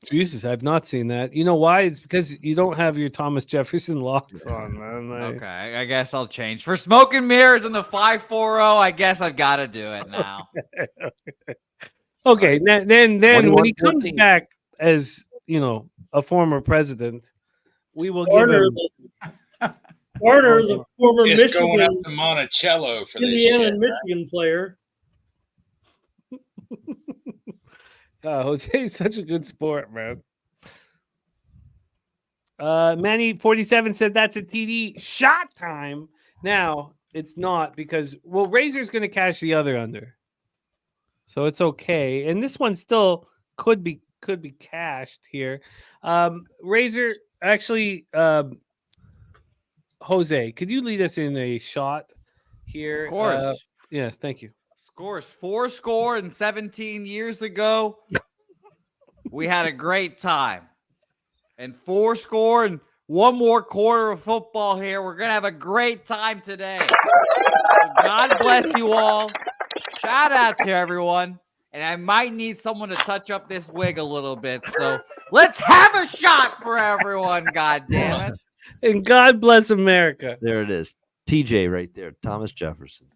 Jesus, I've not seen that. You know why? It's because you don't have your Thomas Jefferson locks on, man. Like, Okay, I guess I'll change. For smoke and mirrors in the 5-4-0, I guess I've got to do it now. Okay, then when he comes 21-14. back as a former president, we will give Warner, him. the former It's going up Michigan, to Monticello for this Indiana, shit. and Michigan player. Jose is such a good sport, man. Manny 47 said that's a TD shot time. Now it's not because Razor's going to cash the other under, so it's okay. And this one still could be cashed here. Razor actually, Jose, could you lead us in a shot here? Of course. Yeah, thank you. Scores 4 and 17 years ago. We had a great time. And 4 and one more quarter of football here. We're going to have a great time today. So God bless you all. Shout out to everyone. And I might need someone to touch up this wig a little bit. So let's have a shot for everyone. God damn it. And God bless America. There it is. TJ right there. Thomas Jefferson.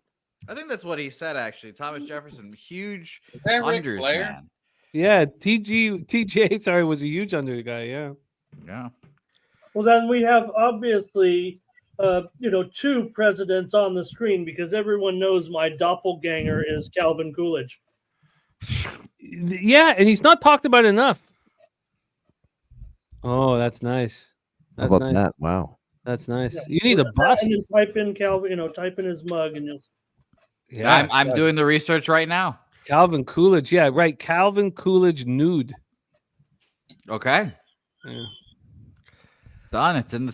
I think that's what he said, actually. Thomas Jefferson, huge Is that Ric unders, Flair? man. Yeah, TJ, sorry, was a huge under guy. Yeah. Yeah. Well, then we have obviously, two presidents on the screen because everyone knows my doppelganger is Calvin Coolidge. Yeah, and he's not talked about enough. Oh, that's nice. How That's about nice. that? Wow. That's nice. Yeah. You need a bust. And then type in Calvin, type in his mug, and you'll. Yeah, I'm doing the research right now. Calvin Coolidge. Yeah, right. Calvin Coolidge nude. Okay. Yeah. Done. It's in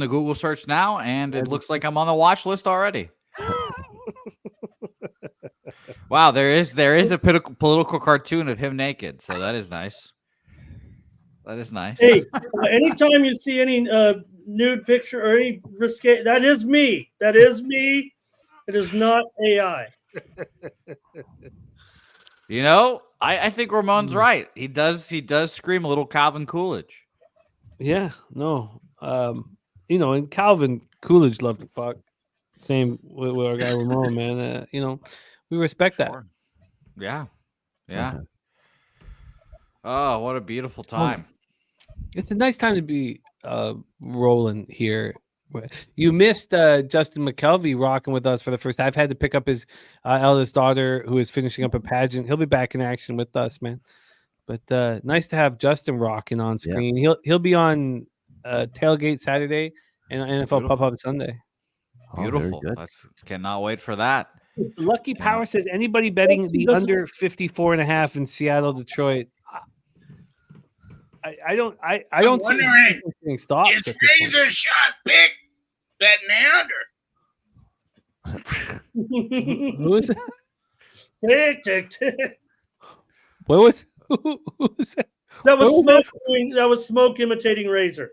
the Google search now, and it looks like I'm on the watch list already. Wow, there is a political cartoon of him naked, so that is nice. That is nice. Hey, anytime you see any nude picture or any risque, that is me. That is me. It is not AI. You know, I think Ramon's right. He does scream a little Calvin Coolidge. Yeah, no. And Calvin Coolidge loved to fuck. Same with our guy Ramon, man. We respect that. Sure. Yeah. Yeah. Oh, what a beautiful time. It's a nice time to be rolling here. You missed Justin McKelvey rocking with us for the first time. I've had to pick up his eldest daughter who is finishing up a pageant. He'll be back in action with us, man. But nice to have Justin rocking on screen. Yeah. He'll be on Tailgate Saturday and NFL Pop-Up Sunday. Beautiful. Cannot wait for that. Lucky Power says anybody betting the under 54.5 in Seattle, Detroit. I don't see wondering, anything stop. Is Razor Shot pick betting the under? Who is it? Tick. What was who was that? That was What was smoke. That was smoke imitating Razor.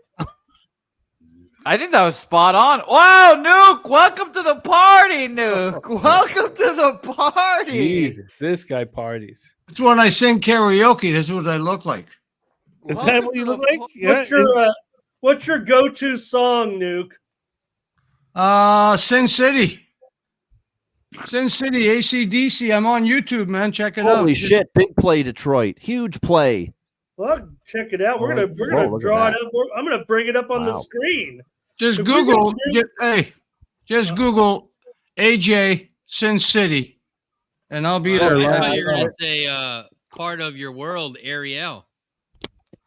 I think that was spot on. Wow, Nuke, welcome to the party, Nuke. Welcome to the party. Jesus, this guy parties. It's when I sing karaoke. This is what I look like. Is that what you look like? What's your go-to song, Nuke? Sin City. Sin City, AC/DC. I'm on YouTube, man. Check it out. Holy shit! Big play, Detroit. Huge play. Well, check it out. We're gonna look draw at it up. I'm gonna bring it up on the Wow. screen. Just If Google. we're gonna Just Google AJ Sin City, and I'll be there. I live. thought you were going to say part of your world, Ariel.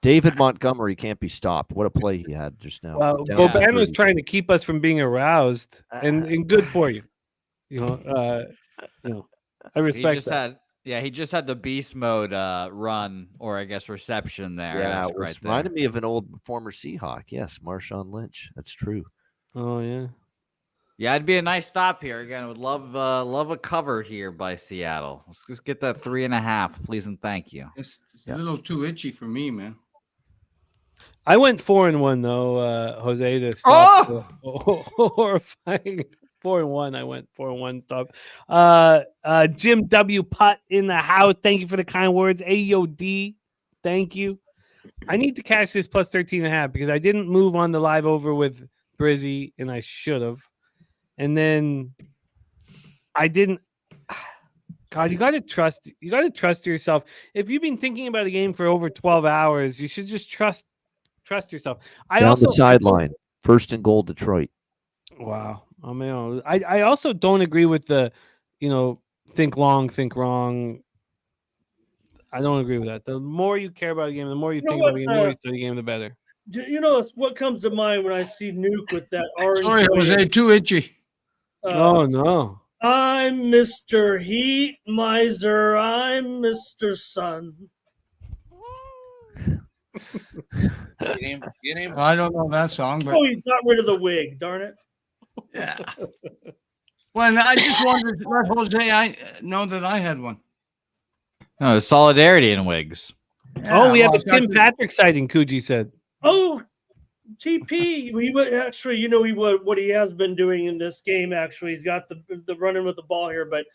David Montgomery can't be stopped. What a play he had just now. Well, Down Boban to was 30. trying to keep us from being aroused, and good for you. I respect that. He just had the beast mode run, or I guess reception there. Yeah, That's it right there. reminded me of an old former Seahawk. Yes, Marshawn Lynch. That's true. Oh yeah. Yeah, it'd be a nice stop here. Again, would love a cover here by Seattle. Let's just get that 3.5, please and thank you. It's a little too itchy for me, man. I went 4-1 though, Jose, to stop the horrifying 4-1. I went 4-1 stop. Jim W. Putt in the house. Thank you for the kind words. AOD. Thank you. I need to catch this plus 13.5 because I didn't move on the live over with Brizzy, and I should have. And then I didn't. God, you gotta trust yourself. If you've been thinking about a game for over 12 hours, you should just trust yourself. Down the sideline. First and goal, Detroit. Wow. I mean, I also don't agree with the, think long, think wrong. I don't agree with that. The more you care about a game, the more you think about a game, the more you study a game, the better. What comes to mind when I see Nuke with that orange? Sorry, Jose, too itchy. Oh no. I'm Mr. Heat Miser. I'm Mr. Sun. Get him. I don't know that song, but Oh, he got rid of the wig. Darn it. yeah. When I just wanted to let Jose I know that I had one. No, solidarity in wigs. Oh, we have a it's got Tim to- Patrick sighting, Coogee said. Oh, TP. He would actually, what he has been doing in this game. Actually, he's got the running with the ball here, but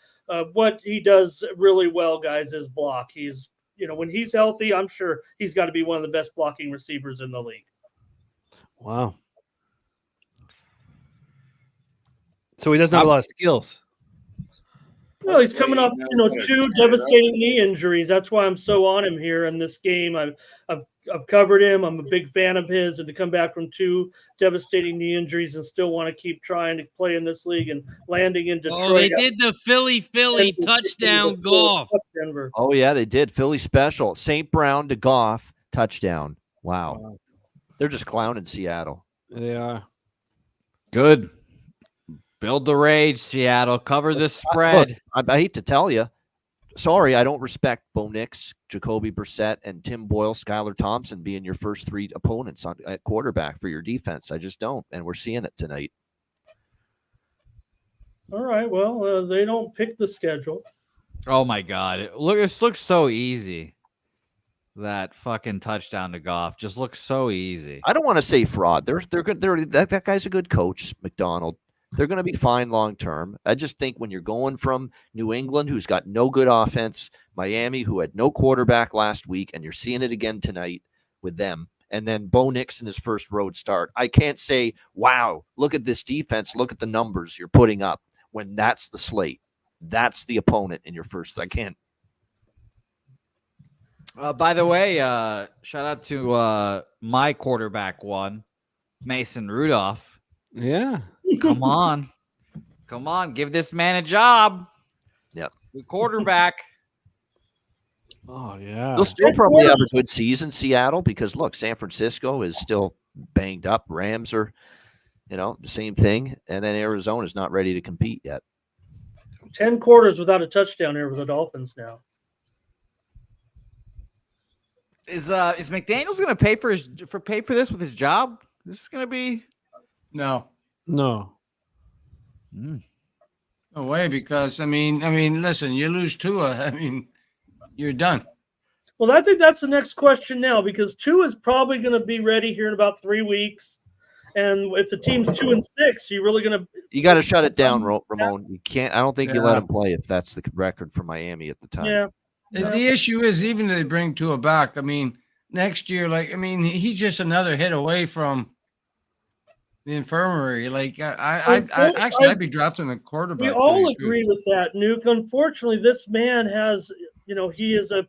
what he does really well, guys, is block. He's when he's healthy, I'm sure he's got to be one of the best blocking receivers in the league. Wow. So he doesn't have a lot of skills. Well, he's coming off, 2 devastating knee injuries. That's why I'm so on him here in this game. I've covered him. I'm a big fan of his, and to come back from 2 devastating knee injuries and still want to keep trying to play in this league and landing in Detroit. Oh, they did the Philly touchdown golf. Denver. Oh, yeah, they did. Philly special. St. Brown to Goff, touchdown. Wow. They're just clowning Seattle. They are. Good. Build the rage, Seattle. Cover this spread. Look, I hate to tell you. Sorry, I don't respect Bo Nix, Jacoby Brissett, and Tim Boyle, Skylar Thompson being your first 3 opponents at quarterback for your defense. I just don't, and we're seeing it tonight. All right. Well, they don't pick the schedule. Oh my God! This looks so easy. That fucking touchdown to Goff just looks so easy. I don't want to say fraud. They're good. That guy's a good coach, McDonald. They're going to be fine long term. I just think when you're going from New England, who's got no good offense, Miami, who had no quarterback last week, and you're seeing it again tonight with them, and then Bo Nix in his first road start, I can't say, wow, look at this defense, look at the numbers you're putting up, when that's the slate. That's the opponent in your first. I can't. By the way, shout out to my quarterback one, Mason Rudolph. Yeah. Come on. Come on. Give this man a job. Yep. The quarterback. Oh, yeah. They'll still probably have a good season, Seattle, because, look, San Francisco is still banged up. Rams are, the same thing. And then Arizona's not ready to compete yet. 10 quarters without a touchdown here with the Dolphins now. Is McDaniels going to pay for this with his job? This is going to be No. No. No way, because I mean, listen, you lose Tua, I mean, you're done. Well, I think that's the next question now because Tua is probably going to be ready here in about 3 weeks. And if the team's 2-6, you're really going to. You got to shut it down, Ramon. You can't. I don't think you let Yeah. him play if that's the record for Miami at the time. Yeah. The issue is, even if they bring Tua back, I mean, next year, he's just another hit away from the infirmary. Like, I'd be drafting a quarterback. We all agree with that, Nuke. Unfortunately, this man has, he is an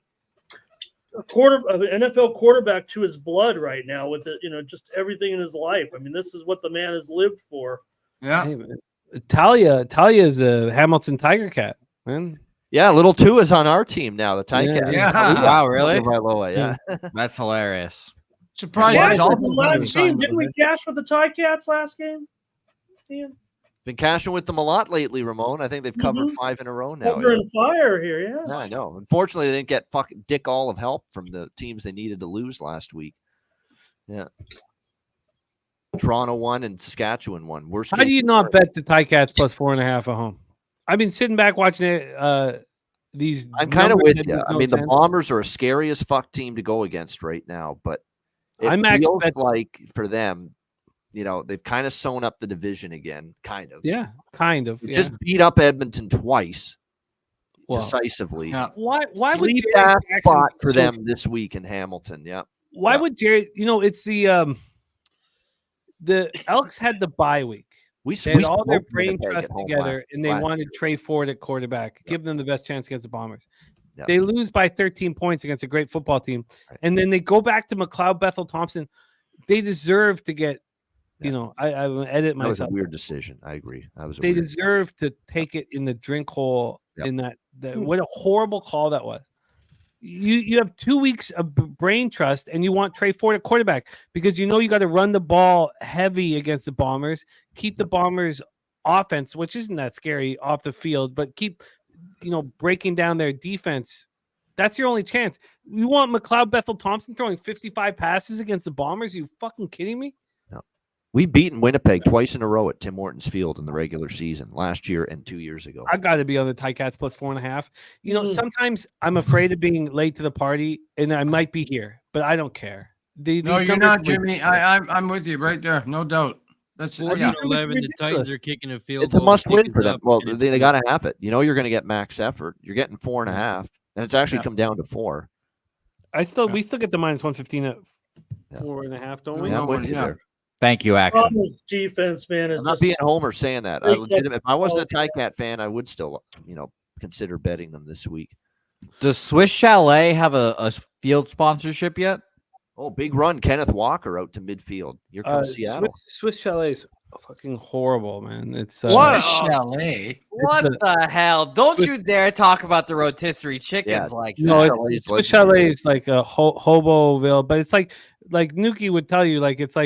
NFL quarterback to his blood right now with just everything in his life. I mean, this is what the man has lived for. Yeah. Hey, Talia is a Hamilton Tiger Cat, man. Yeah, little Tua is on our team now. The Tiger Cat. Yeah. Wow, really? Yeah. That's hilarious. Surprised Yeah, the Dolphins last haven't signed game, didn't we cash with the Tie Cats last game? Ian? Been cashing with them a lot lately, Ramon. I think they've covered 5 in a row now. Over in fire here, yeah. Yeah, I know. Unfortunately, they didn't get fucking dick all of help from the teams they needed to lose last week. Yeah. Toronto won and Saskatchewan won. Worst How case do you scenario. not bet the Ticats plus 4.5 at home? I've been sitting back watching it. These I'm kind of numbers with that you. make I no mean, the sense. Bombers are a scary as fuck team to go against right now, but it I'm actually feels bet- like for them, they've kind of sewn up the division again, kind of. Yeah, kind of. They Yeah. just beat up Edmonton twice Well, decisively. Yeah. why would Leave Jared that Jackson spot be for so- them this week in Hamilton. Yeah. Why Yeah. would Jared? It's the Elks had the bye week. We They had all their smoked brain Winnipeg at trust home together, and they last wanted year. Trey Ford at quarterback, give them the best chance against the Bombers. Yeah. They lose by 13 points against a great football team, Right. and then they go back to McLeod Bethel Thompson. They deserve to get. I will edit That was a myself. weird decision. I agree. That was a They weird deserve to take it in the drink hole. Yep. In that what a horrible call that was. You have 2 weeks of brain trust, and you want Trey Ford at quarterback because you got to run the ball heavy against the Bombers, keep the Bombers offense, which isn't that scary, off the field, but keep breaking down their defense. That's your only chance. You want McLeod Bethel Thompson throwing 55 passes against the Bombers? Are you fucking kidding me? We've beaten Winnipeg twice in a row at Tim Hortons Field in the regular season last year and 2 years ago. I got to be on the Ticats plus 4.5. Sometimes I'm afraid of being late to the party, and I might be here, but I don't care. No, These you're numbers not, are Jimmy. ridiculous. I'm with you right there, no doubt. That's Well, yeah. these numbers are 11, the Titans ridiculous. are kicking a field It's a goal. must win tickets for them. up, Well, and it's they got to have it. You're going to get max effort. You're getting 4.5, and it's actually Yeah. come down to 4. We still get the minus 115 at 4.5, don't we? Yeah, I'm with you Yeah. there. Thank you, Action. Bombers defense, man, is I'm not just being a homer saying that. They kept- If I wasn't a Ticat fan, I would still, consider betting them this week. Does Swiss Chalet have a field sponsorship yet? Oh, big run. Kenneth Walker out to midfield. Here comes Seattle. Swiss Chalet's fucking horrible, man. It's What? Swiss Chalet. What the hell? Don't you dare talk about the rotisserie chickens Yeah. like No, that. it's Swiss Chalet is like a Hoboville, but it's like Nuki would tell you, it's not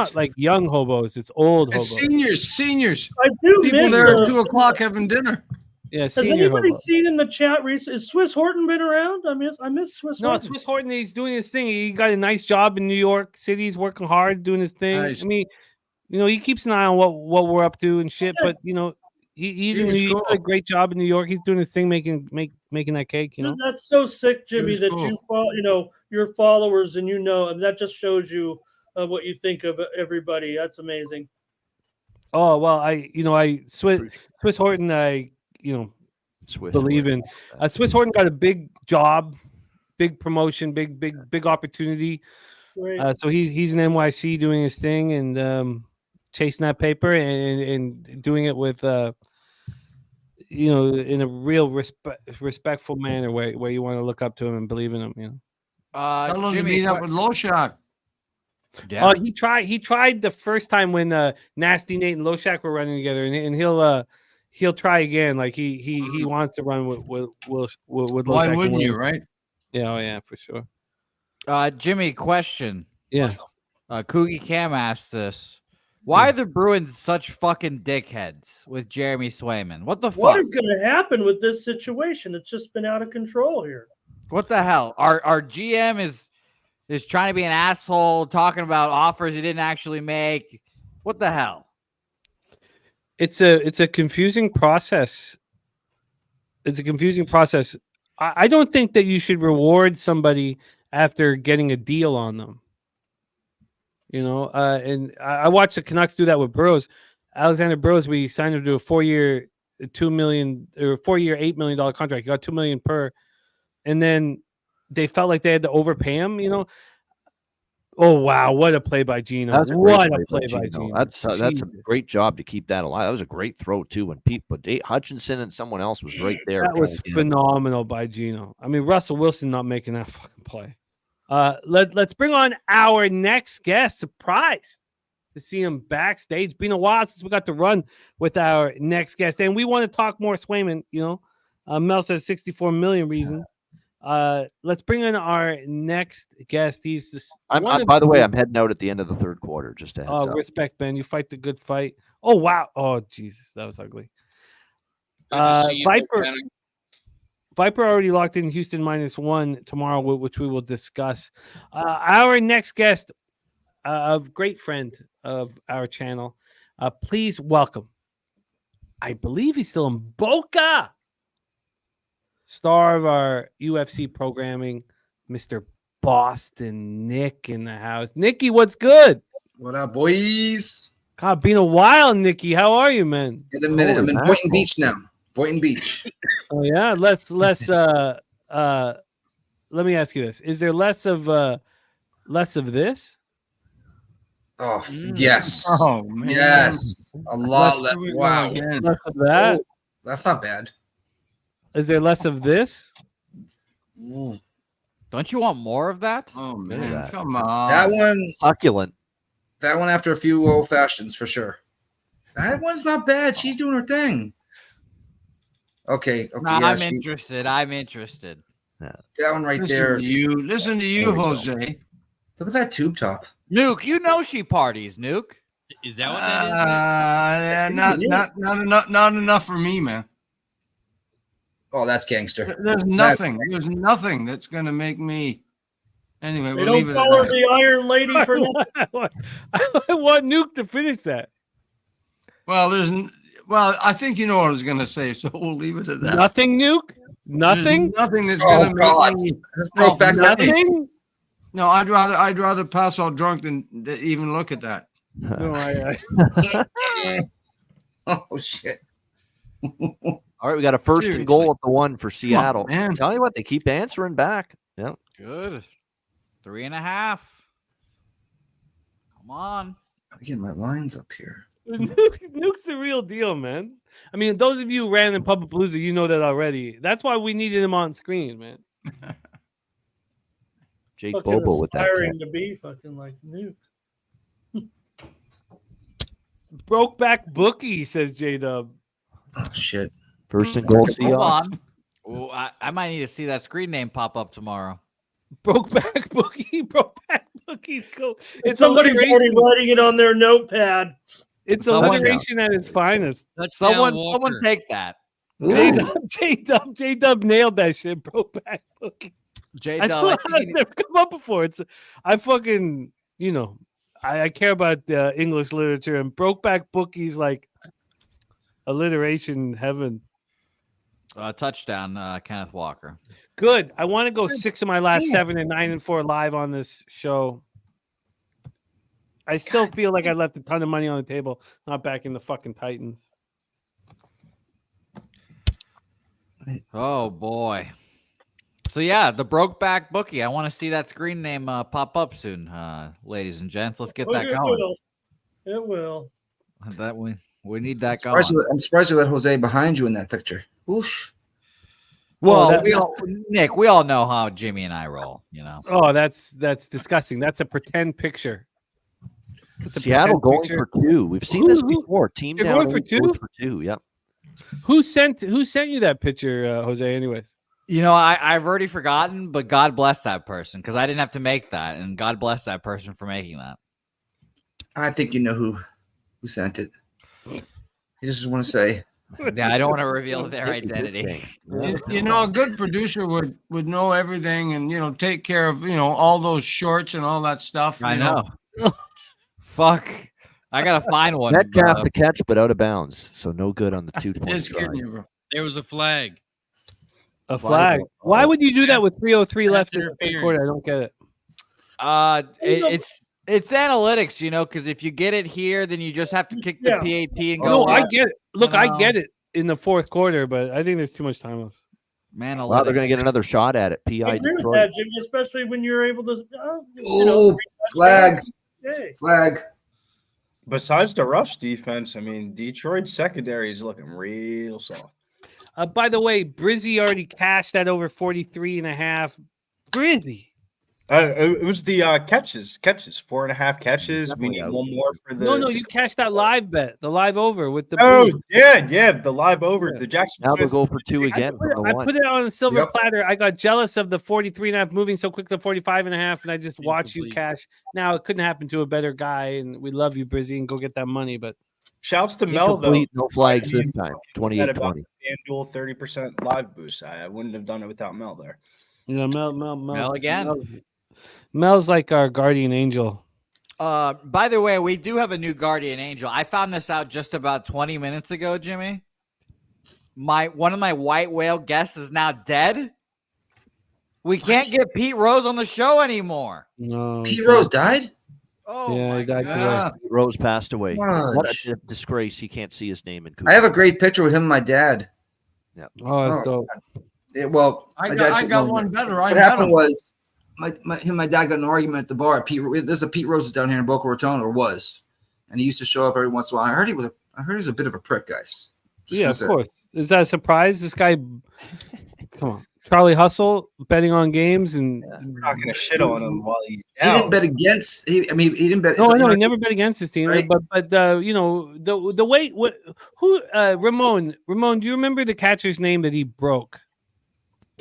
It's- like young hobos, it's old It's hobos. seniors. I do People miss. there at 2:00 having dinner. Yeah, Has senior anybody hobos. seen in the chat recently? Is Swiss Horton been around? I miss Swiss No, Horton. Swiss Horton, he's doing his thing. He got a nice job in New York City. He's working hard, doing his thing. Nice. I mean, he keeps an eye on what we're up to and shit. But he's He in was New York, cool. a great job in New York. He's doing his thing, making that cake. That's so sick, Jimmy, was that cool. you follow, your followers, and and that just shows you what you think of everybody. That's amazing. Oh well, Swiss Horton. Swiss Believe Horton. in. Swiss Horton got a big job, big promotion, big opportunity. Right. So he's in NYC doing his thing and chasing that paper and doing it with in a real respectful manner where you want to look up to him and believe in him. Tell them to Jimmy, meet up with Loshak. yeah. He tried the first time when Nasty Nate and Loshak were running together, and he'll try again. Like he wants to run with Loshak. Why and wouldn't you, Williams. right? Yeah, oh yeah, for sure. Jimmy, question. Yeah. Coogie Cam asked this. Why are the Bruins such fucking dickheads with Jeremy Swayman? What the fuck? What is going to happen with this situation? It's just been out of control here. What the hell? Our GM is trying to be an asshole, talking about offers he didn't actually make. What the hell? It's a confusing process. It's a confusing process. I don't think that you should reward somebody after getting a deal on them. You know, and I watched the Canucks do that with Burrows. Alexander Burrows, we signed him to a 4-year, $2 million or 4-year, $8 million contract. He got $2 million per, and then they felt like they had to overpay him. You know. Oh wow! What a play by Gino! That's a great What a play by Gino! That's a Jesus. great job to keep that alive. That was a great throw too. When Hutchinson and someone else was right there. That was phenomenal by Gino. I mean, Russell Wilson not making that fucking play. Let's bring on our next guest. Surprised to see him backstage. Been a while since we got to run with our next guest, and we want to talk more Swayman. You know, Mel says 64 million reasons. Let's bring in our next guest. He's just by the way, I'm heading out at the end of the third quarter. Just a heads up. Respect, Ben. You fight the good fight. Oh wow! Oh Jesus, that was ugly. Viper already locked in Houston -1 tomorrow, which we will discuss. Our next guest, a great friend of our channel. Please welcome. I believe he's still in Boca. Star of our UFC programming, Mr. Boston Nick in the house. Nicky, what's good? What up, boys? God, been a while, Nicky. How are you, man? In a minute. I'm in Boynton Beach now. Boynton Beach. Oh yeah. Let me ask you this: is there less of this? Oh yes. Oh man. Yes. A lot less. Wow. Less of that. Oh, that's not bad. Is there less of this? Don't you want more of that? Oh man, come on. That one succulent. That one after a few old fashions for sure. That one's not bad. She's doing her thing. Okay. Nah, yeah, I'm interested. I'm interested. Yeah. That one right there. Listen to you, Jose. Look at that tube top. Nuke, you know she parties, Nuke. Is that what that is? Not enough for me, man. Oh, that's gangster. There's nothing that's gonna make me. Anyway, we'll leave it at that. The Iron Lady for I want Nuke to finish that. Well, I think you know what I was gonna say, so we'll leave it at that. Nothing, Nuke. Nothing. There's nothing that's gonna make me. Nothing. No, I'd rather pass out drunk than even look at that. No, Oh shit. All right, we got a first and goal at the 1 for Seattle. Man. Tell you what, they keep answering back. Yeah. Good. 3.5. Come on. I'm getting my lines up here. Nuke's the real deal, man. I mean, those of you who ran in Public Palooza, you know that already. That's why we needed him on screen, man. Jake fucking Bobo with that. Aspiring to be fucking like Nuke. Brokeback Bookie, says J-Dub. Oh shit. First and goal, Hold on. Ooh, I might need to see that screen name pop up tomorrow. Brokeback Bookie's cool. It's somebody's already writing it on their notepad. It's alliteration at its finest. Someone take that. J-Dub nailed that shit. Brokeback Bookie. J-Dub. I've never come up before. I fucking, you know, I care about English literature, and Brokeback Bookie's like alliteration heaven. Touchdown, Kenneth Walker. Good. I want to go 6 of my last 7 and 9-4 live on this show. I still feel like I left a ton of money on the table, not back in the fucking Titans. Oh boy. So yeah, the Brokeback Bookie. I want to see that screen name pop up soon, ladies and gents. Let's get that going. It will. That we need that going. I'm surprised you let Jose behind you in that picture. Oof. Well, Nick, we all know how Jimmy and I roll, you know. Oh, that's disgusting. That's a pretend picture. Seattle going for 2. We've seen this before. Team down going for 2. For 2. Yep. Who sent you that picture, Jose? Anyways, you know, I've already forgotten, but God bless that person because I didn't have to make that, and God bless that person for making that. I think you know who. who sent it. You just want to say, Yeah, I don't want to reveal their It's a good identity. thing. You know, a good producer would know everything and, you know, take care of, you know, all those shorts and all that stuff. I you know. Fuck. I gotta find one. Metcalf the catch, but out of bounds. So no good on the 220. Just kidding you, bro. There was a flag. A flag. Why would you do that with 3:03 left in the third interference. quarter? I don't get it. It's analytics, you know, because if you get it here, then you just have to kick the Yeah. PAT and go. No, I up. get it. Look, I know. get it in the fourth quarter, but I think there's too much time left. Man, Wow, they're going to get another shot at it. I PI agree with Detroit. that, Jimmy, especially when you're able to. oh, flag, Hey. flag. Besides the rush defense, I mean, Detroit's secondary is looking real soft. By the way, Brizzy already cashed that over 43.5. Brizzy. It was the catches, 4.5 catches. We Definitely need out. one more for the. No, you cashed that live bet, the live over with the. Oh, Blues. yeah, the live over, Yeah. the Jackson. Now they'll Smith. go for 2 again from the I one. put it on a silver Yep. platter. I got jealous of the 43.5 moving so quick to 45.5, and I just watched you Incomplete. cash. Now it couldn't happen to a better guy, and we love you, Brizzy, and go get that money. But Shouts to Mel though. Incomplete, no flags I this mean, time. At about 28-20. FanDuel 30% live boost. I wouldn't have done it without Mel there. you know, Mel again. Mel's like our guardian angel. By the way, we do have a new guardian angel. I found this out just about 20 minutes ago, Jimmy. One of my white whale guests is now dead. We can't get Pete Rose on the show anymore. No, Pete Rose died? Oh Yeah, my he died God. today. Rose passed away. What Fudge. a disgrace. He can't see his name in I have a great picture with him and my dad. Oh, that's dope. Well, I my got, dad I took got no- one better. I What met happened him. was him and my dad got in an argument at the bar. There's a Pete Rose down here in Boca Raton, or was, and he used to show up every once in a while. I heard he was a bit of a prick, guys. Just Yeah, gonna of say. course. Is that a surprise? This guy, come on, Charlie Hustle betting on games and We're not gonna shit on him while he's He didn't down. bet against. He didn't bet. no, I you know he never bet against his team. Right. But you know the way Ramon, do you remember the catcher's name that he broke?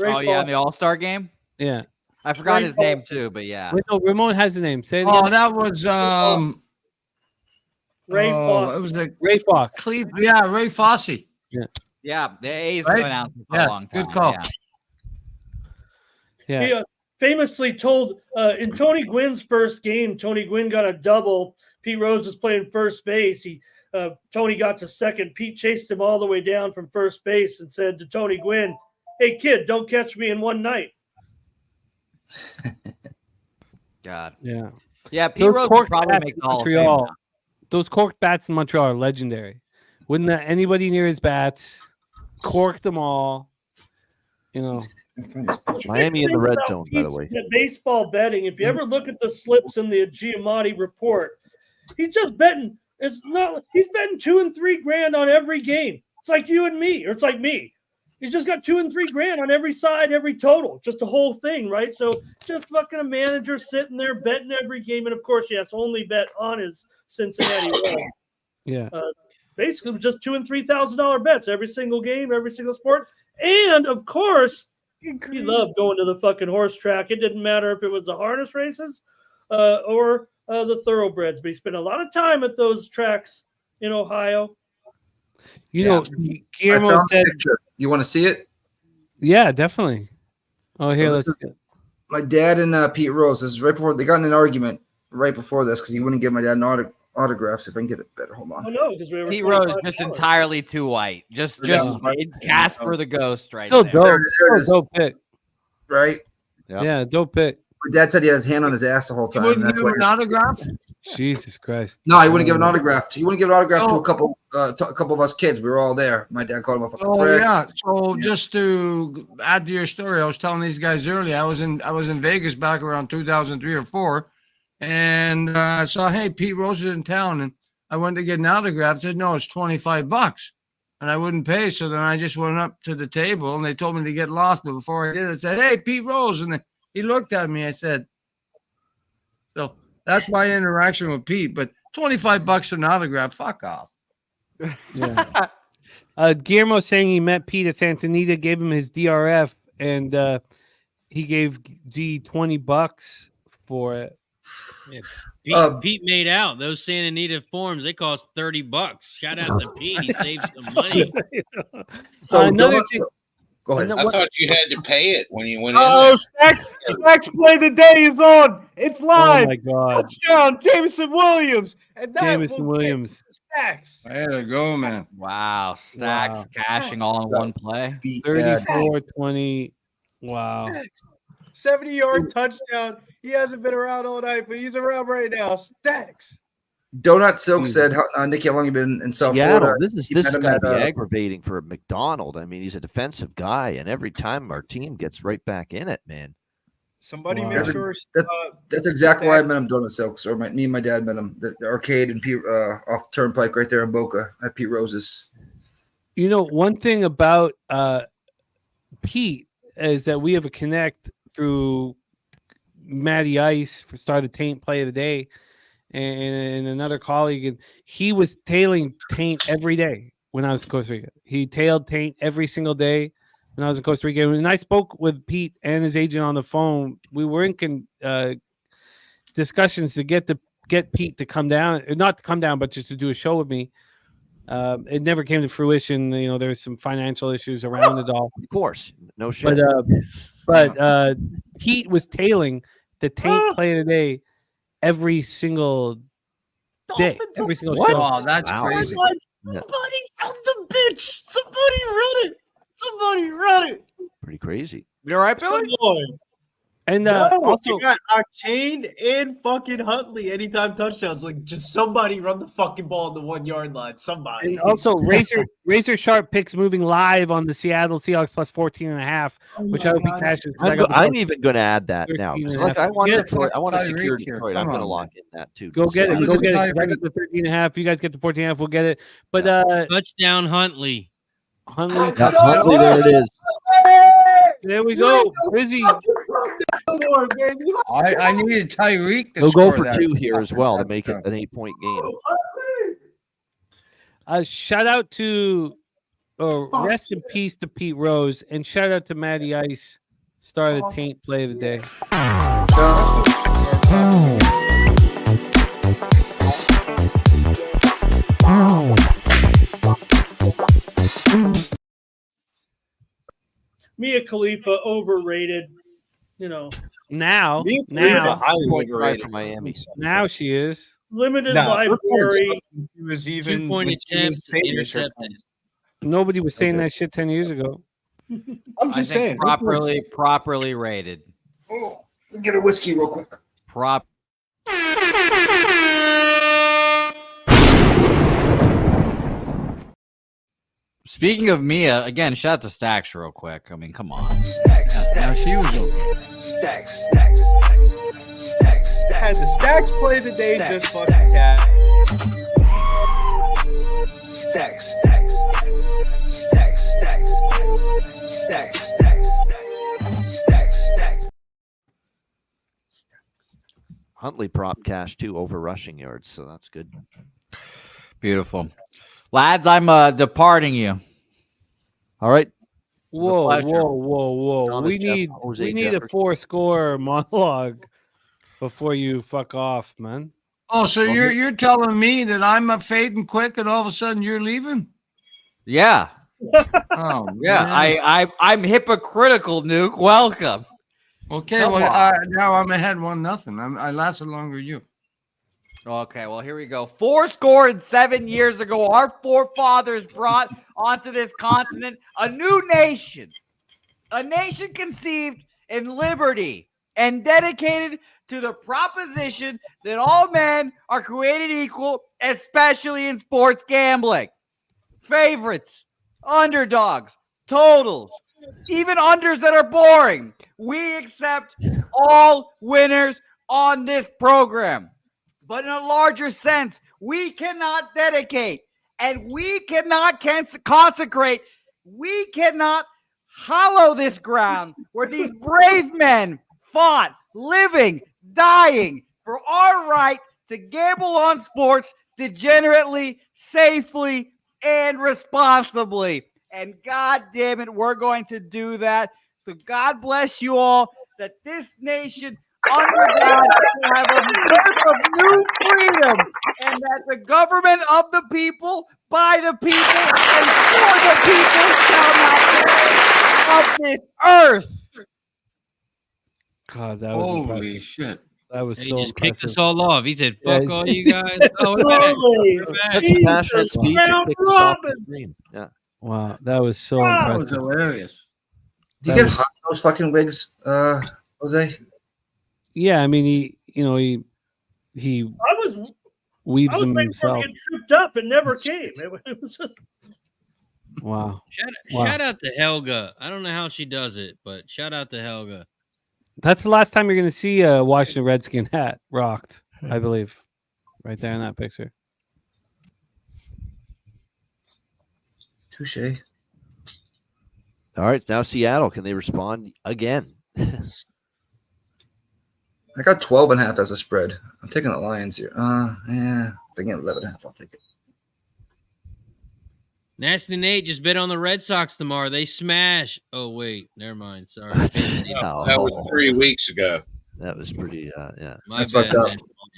Oh, yeah, in the All-Star game? Yeah. I forgot Ray his name Paulson. too, but yeah. Wait, no, Ramon has the name. Say it Oh, again. that was Ray it Foss. was a Ray Fox. Ray Fosse. Yeah, the A's Right? have announced it for Yes, a long time. good call. Yeah. Yeah. He famously told in Tony Gwynn's first game, Tony Gwynn got a double. Pete Rose was playing first base. Tony got to second. Pete chased him all the way down from first base and said to Tony Gwynn, "Hey kid, don't catch me in one night." God. Yeah. Yeah, Pete Those Rose cork would probably bats make in the Hall of Fame. Montreal. now. Those cork bats in Montreal are legendary. Wouldn't let anybody near his bats. Corked them all. You know. Miami in the red About zone, by the Pete's way. baseball betting. If you ever look at the slips in the Giamatti report, he's just betting. He's betting $2 and $3 grand on every game. It's like you and me, or it's like me. He's just got $2 and $3 grand on every side, every total, just the whole thing, right? So just fucking a manager sitting there betting every game, and of course, he has to only bet on his Cincinnati Reds. Yeah. Basically, just $2,000 and $3,000 bets every single game, every single sport, and of course, he loved going to the fucking horse track. It didn't matter if it was the harness races or the thoroughbreds, but he spent a lot of time at those tracks in Ohio. You know, I Guillermo found the said, picture. You want to see it? yeah, definitely. Oh, So here, this let's is my dad and Pete Rose. This is right before they got in an argument right before this because he wouldn't give my dad an autographs. If I can get it better, hold on. Oh no, because we were Pete Rose $25. just entirely too white. Just Yeah. Casper the Ghost right still there. dope. There it Still is. dope pick. Right? Yep. Yeah, dope pick. My dad said he had his hand on his ass the whole You time. wouldn't That's give why. him an autograph? Jesus Christ. No, he wouldn't give an autograph. He wouldn't give an autograph to Oh. a couple of us kids. We were all there. My dad called him a fucking Oh prick. yeah. So just to add to your story, I was telling these guys earlier. I was in Vegas back around 2003 or 4, and I saw, hey, Pete Rose is in town, and I went to get an autograph. Said no, it's $25, and I wouldn't pay. So then I just went up to the table, and they told me to get lost. But before I did, I said, hey, Pete Rose, and he looked at me. I said, so that's my interaction with Pete. But $25 for an autograph, fuck off. Yeah. Guillermo saying he met Pete at Santa Anita, gave him his DRF, and he gave G $20 for it. Pete made out. Those Santa Anita forms, they cost $30. Shout out to Pete. He saved some money. So Another donuts. thing- Go ahead. I thought you had to pay it when you went in Oh, there. Stacks play the day is on. It's live. Oh my God, Touchdown, Jameson Williams. And that Jameson will get Williams. Stacks. There you go, man. Wow, Stacks Wow. cashing all in one play. Beat bad. 34-20. Wow. Stacks. 70-yard touchdown. He hasn't been around all night, but he's around right now. Stacks. Donut Silk said, Nicky, how long you been in South Seattle. Florida? This He is met him going to at, be aggravating for McDonald. I mean, he's a defensive guy, and every time our team gets right back in it, man. Somebody Wow. make That's, sure. that's exactly why I met him, Donut Silks. Or me and my dad met him. The arcade and off Turnpike right there in Boca at Pete Rose's. You know, one thing about Pete is that we have a connect through Matty Ice for started Taint Play of the Day, and another colleague, and he was tailing Taint every day when I was in Costa Rica. He tailed Taint every single day when I was in Costa Rica. And I spoke with Pete and his agent on the phone. We were in discussions to get Pete to come down, not to come down, but just to do a show with me. It never came to fruition. You know, there's some financial issues around it all. Of course, no shit. But Pete was tailing the Taint Play of the Day every single day, every single show. Oh, that's Wow. crazy. Somebody help the bitch. Somebody run it. Somebody run it. Pretty crazy. You all right, Come Billy? on. And Also, also, got Arcane and fucking Huntley anytime touchdowns. Like, just somebody run the fucking ball on the 1 yard line. Somebody. and also Razor Sharp picks moving live on the Seattle Seahawks plus 14.5, which I hope he cashes. 'cause I got the I'm even going to add that now. 'Cause, like, I want Yeah. Detroit. I want to secure Tyreek here. Detroit. Come I'm going to on, lock in that too. Go get it. Look Go at get it. 'cause I Tyreek. got the 13.5. You guys get the 14.5. We'll get it. But Touchdown, Huntley. Huntley, Yeah, Huntley, there it is. there we go. Busy. I needed Tyreek to He'll go score for that. 2 here as well to make it an 8-point game. Shout out to, rest in peace to Pete Rose, and shout out to Matty Ice, star of the Taint Play of the Day. Mia Khalifa overrated. You know, Now highly Point guy overrated. from Miami. now she is. limited Nah, library. He was even 2-point when she was attempt, famous, her intercepted. Nobody was saying that shit 10 years ago. I'm I just think saying. properly rated. Oh, get a whiskey real quick. Prop. Speaking of Mia, again, shout out to Stacks real quick. I mean, come on. Now she was okay. Stacks. Had the Stacks play today, just fucking cat. Stacks. Huntley prop cash too over rushing yards, so that's good. Beautiful. Lads, I'm departing you. All right. Whoa, pleasure. whoa. Thomas We need Jefferson. a Jefferson. 4-score monologue before you fuck off, man. Oh, so you're telling me that I'm a fading quick and all of a sudden you're leaving? Yeah. Oh, Yeah. man. I'm hypocritical, Nuke. Welcome. Okay, Come well, on. now I'm ahead 1-0. I lasted longer than you. Okay, well, here we go. 407 years ago, our forefathers brought onto this continent a new nation, a nation conceived in liberty and dedicated to the proposition that all men are created equal, especially in sports gambling. Favorites, underdogs, totals, even unders that are boring. We accept all winners on this program. But in a larger sense, we cannot dedicate and we cannot consecrate, we cannot hollow this ground where these brave men fought, living, dying for our right to gamble on sports degenerately, safely, and responsibly. And God damn it, we're going to do that. So God bless you all, that this nation under God will have a birth of new freedom, and that the government of the people, by the people, and for the people shall not perish of this earth. God, that was Holy impressive. shit. That was He so just kicked impressive. us all off. He said, Yeah, "Fuck all he's- you guys." Oh, we're back. Totally. We're back. Such a Jesus, passionate speech. It round kicked us off the robin. stream. Yeah. Wow, that was so Wow. That was impressive. hilarious. Do you That get was- hot in those fucking wigs, Jose? Yeah, I mean, he I was weaves waiting them for him himself. to get tripped up. It never came. It was just, Wow. Shout, shout out to Helga. I don't know how she does it, but shout out to Helga. That's the last time you're going to see a Washington Redskin hat rocked, I believe. Right there in that picture. Touche. All right, now Seattle. Can they respond again? I got 12.5 as a spread. I'm taking the Lions here. Yeah. If I get 11.5, I'll take it. Nasty Nate just bet on the Red Sox tomorrow. They smash. Oh wait, never mind. Sorry. Oh, That was 3 weeks ago. that was pretty. Yeah. My That's bad, fucked up. man.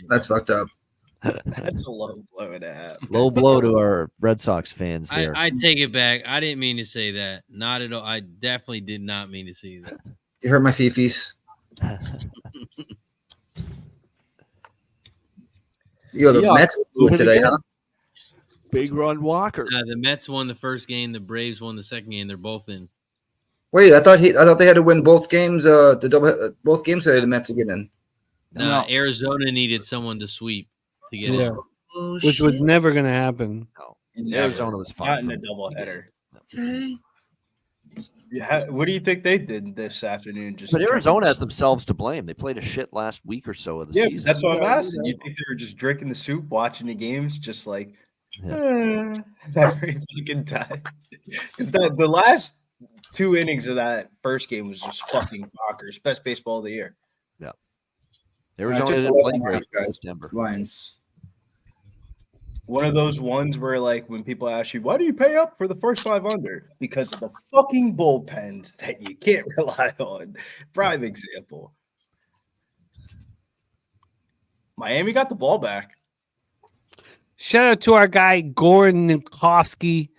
That's fucked up. That's a low blow and a half. Low blow to our Red Sox fans there. I take it back. I didn't mean to say that. Not at all. I definitely did not mean to say that. You heard my fifis. Yo, the Yeah, Mets move it today, again. huh? Big Run Walker. The Mets won the first game. The Braves won the second game. They're both in. Wait, I thought they had to win both games. Both games today. The Mets to get in. Nah, No. Arizona needed someone to sweep to get Yeah. in. Oh, Which was never going to happen. Arizona was Not fine. in a doubleheader. Okay. What do you think they did this afternoon? Just But Arizona drinking has themselves to blame. They played a shit last week or so of the Yeah, season. that's what I'm asking. You think they were just drinking the soup, watching the games, just like every fucking time? Because the last 2 innings of that first game was just fucking bonkers. Best baseball of the year. Yeah. I Arizona took didn't play 11.5, great in guys. September. Lions. One of those ones where, like, when people ask you, why do you pay up for the first 5 under? Because of the fucking bullpens that you can't rely on. Prime example. Miami got the ball back. Shout out to our guy, Gordon Ninkowski.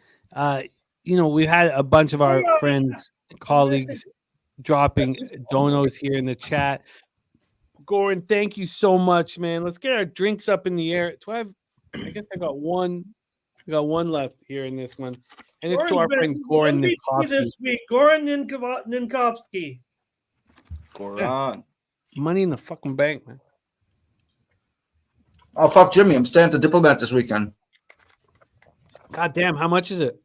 We've had a bunch of our friends and colleagues dropping donos here in the chat. Gordon, thank you so much, man. Let's get our drinks up in the air. I guess I got one. We got one left here in this one. And it's to our friend Goran MVP this Ninkowski. week. Goran Ninkowski. Goran. Money in the fucking bank, man. Oh, fuck Jimmy. I'm staying at the Diplomat this weekend. God damn, how much is it?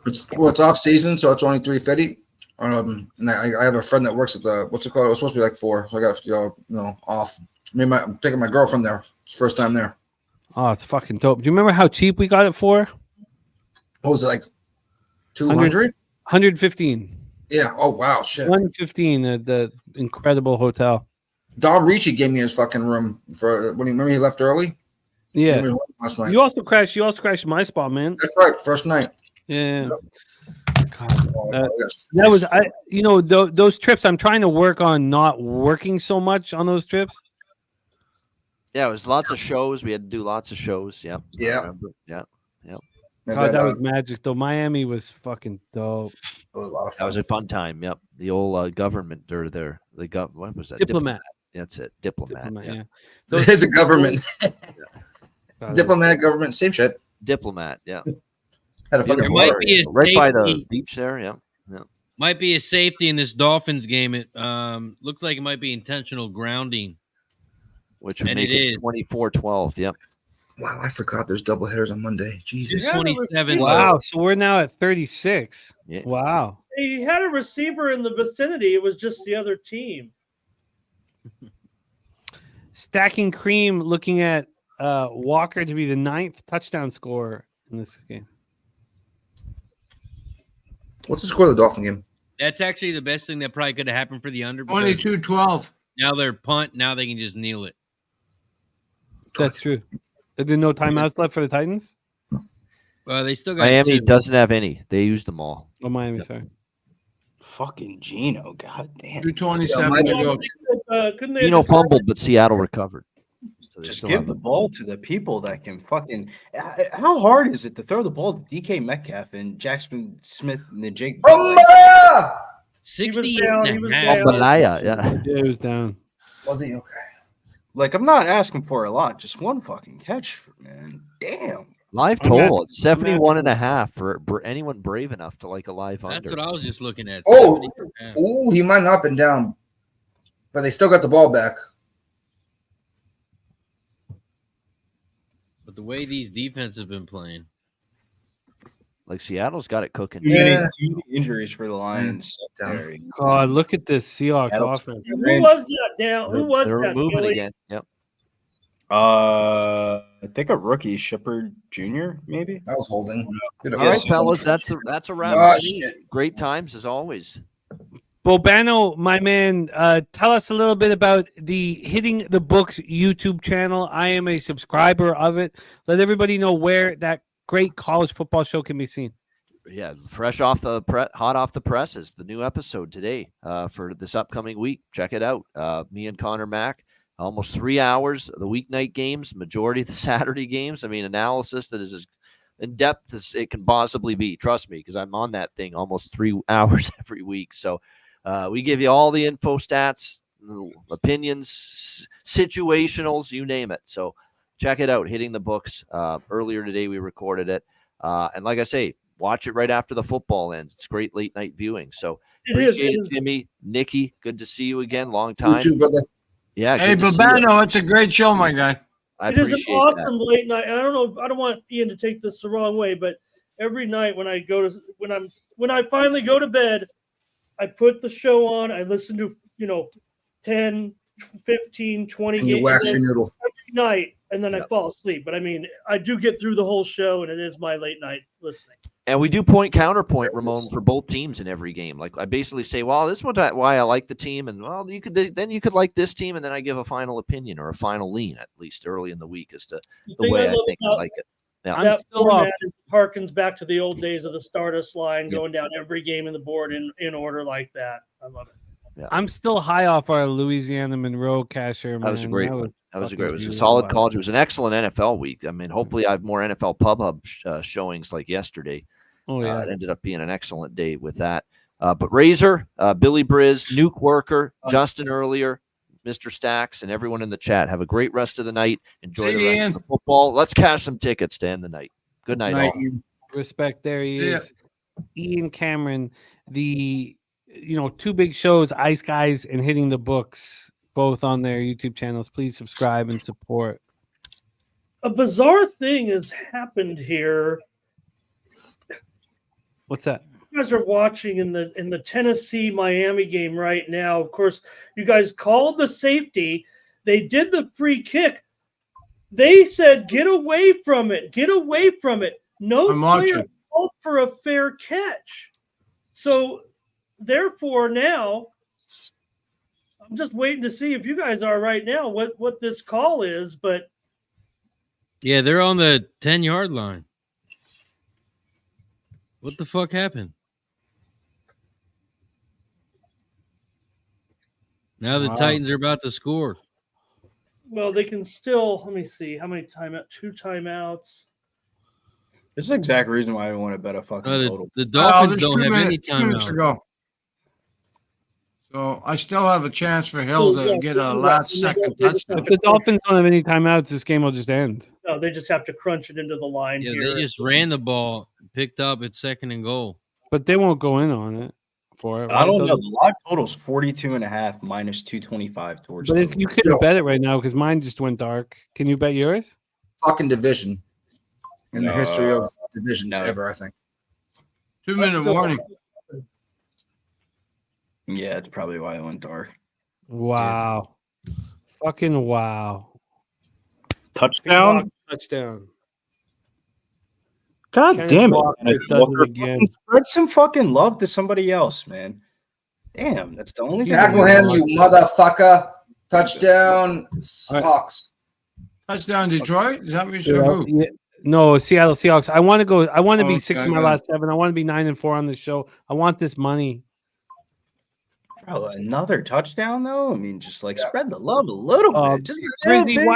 It's off season, so it's only $350. And I have a friend that works at the what's it called? It was supposed to be like $4, so I got off. I'm taking my girlfriend there. It's the first time there. Oh, it's fucking dope. Do you remember how cheap we got it for? What was it, like 200? 115. Yeah. Oh wow, shit. 115 at the incredible hotel. Don Ricci gave me his fucking room for when remember he left early. Yeah. He was home last night. You also crashed my spot, man. That's right, first night. Yeah. Oh, That was those trips. I'm trying to work on not working so much on those trips. Yeah, it was lots of shows. We had to do lots of shows. Yep. Yeah. I remember. Yeah. Yep. God, that was magic though. Miami was fucking dope. It was a lot of That fun. was a fun time. Yep. The old government or what was that? Diplomat. That's it. Diplomat. Yeah. The government. God, Diplomat, government, same shit. Diplomat. Yeah. Had a fucking There might be a right by the safety. beach there. Yeah. Yeah. Might be a safety in this Dolphins game. It looked like it might be intentional grounding. Which would And make it it is. 24-12. Yep. Wow, I forgot there's double hitters on Monday. Jesus. Yeah. 27. Wow. So we're now at 36. Yeah. Wow. He had a receiver in the vicinity. It was just the other team. Stacking Cream looking at Walker to be the 9th touchdown scorer in this game. What's the score of the Dolphin game? That's actually the best thing that probably could have happened for the under. because 22-12. Now they're punt. Now they can just kneel it. That's true. Are there no timeouts left for the Titans? Well, they still got Miami two. doesn't have any. They used them all. Oh, Miami, sorry. Fucking Gino, god damn. 227 Yeah, to go. Couldn't they? Gino have just- fumbled, but Seattle recovered. So they Just still give have the ball to the people that can fucking. How hard is it to throw the ball to DK Metcalf and Jackson Smith and the Jake? Bumba! 68 down, and he a was half. down. Balaya, yeah. Yeah, it was down. Was he okay? Like, I'm not asking for a lot, just one fucking catch, man. Damn. Live I'm total, at- it's 71 and a half for anyone brave enough to like a live That's under. what I was just looking at. Oh, 70 and a half. ooh, he might not have been down, but they still got the ball back. But the way these defenses have been playing. Like Seattle's got it cooking. Too many Yeah. injuries for the Lions. Secondary. God, look at this Seahawks Seattle- offense. Who was that down? Who was They're that? moving Billy? again. Yep. I think a rookie, Shepard Jr. Maybe. That was holding. Good All right, guess. fellas, that's a wrap. Oh, shit. Great times as always. Bobano, my man, tell us a little bit about the Hitting the Books YouTube channel. I am a subscriber of it. Let everybody know where that great college football show can be seen. Yeah, fresh off the hot off the presses. The new episode today for this upcoming week. Check it out. Me and Connor Mack, almost 3 hours. The weeknight games, majority of the Saturday games. I mean, analysis that is as in depth as it can possibly be. Trust me, because I'm on that thing almost 3 hours every week. So we give you all the info, stats, opinions, situationals, you name it. So check it out. Hitting the Books. Earlier today we recorded it, and like I say, watch it right after the football ends. It's great late night viewing. So appreciate it, Jimmy, Nikki. Good to see you again. Long time. You too, brother. Yeah. Hey, good to see you. Babano, it's a great show, my guy. I It is an appreciate awesome that. late night. And I don't know. I don't want Ian to take this the wrong way, but every night when I finally go to bed, I put the show on. I listen to 10, 15, 20 And you wax your noodle. every night, and then I fall asleep. But I mean, I do get through the whole show, and it is my late night listening. And we do point counterpoint, Ramon, for both teams in every game. Like I basically say, well, this is why I like the team, and well, you could like this team, and then I give a final opinion or a final lean at least early in the week as to the thing way I I love think I about like it. Yeah, That still format harkens back to the old days of the Stardust line, going down every game in the board in order like that. I love it. I'm still high off our Louisiana Monroe cashier. That was a great one. That was a great. It was a fucking solid beautiful. college. It was an excellent NFL week. I mean, hopefully, I have more NFL Pub Hub showings like yesterday. Oh yeah, It ended up being an excellent day with that. But Razor, Billy Briz, Nuke Worker, Justin earlier, Mr. Stacks, and everyone in the chat. Have a great rest of the night. Enjoy the rest of the football. Let's cash some tickets to end the night. Good night, all. Respect. There he See ya. is, Ian Cameron. The two big shows, Ice Guys and Hitting the Books, both on their YouTube channels. Please subscribe and support. A bizarre thing has happened here. What's that? You guys are watching in the Tennessee Miami game right now. Of course, you guys called the safety. They did the free kick. They said, "Get away from it! Get away from it!" No I'm player watching. called for a fair catch. So, therefore, now I'm just waiting to see if you guys are right now what this call is. But Yeah, they're on the 10-yard line. What the fuck happened? Now the Wow. Titans are about to score. well, they can still. Let me see how many timeouts. 2 timeouts. This is the exact reason why I want to bet a fucking total. The Dolphins there's don't 2 have any minutes, 2 minutes to timeouts. go. So I still have a chance for Hill to get a last second touchdown. If the Dolphins don't have any timeouts, this game will just end. No, they just have to crunch it into the line Yeah, here. they just ran the ball, picked up at 2nd and goal. But they won't go in on it for it. I don't right? know. The live total's 42.5 minus 225 towards. But total. you couldn't bet it right now because mine just went dark. Can you bet yours? Fucking division in the history of divisions no. ever, I think. 2-minute warning. Yeah, it's probably why it went dark. Wow. Fucking wow. Touchdown. Touchdown. God Kenneth damn it. Walker Kenneth does it Walker, again. fucking spread some fucking love to somebody else, man. Damn, that's the only thing. Tackle him, you motherfucker. Touchdown, Hawks. Touchdown, Detroit. Is that what you said? Who? Yeah. No, Seattle Seahawks. I want to go. I want to be Okay, 6 of my good. last 7. I want to be 9-4 on this show. I want this money. Bro, another touchdown though. I mean, just like spread the love a little bit. Just a little Frizzy, bit.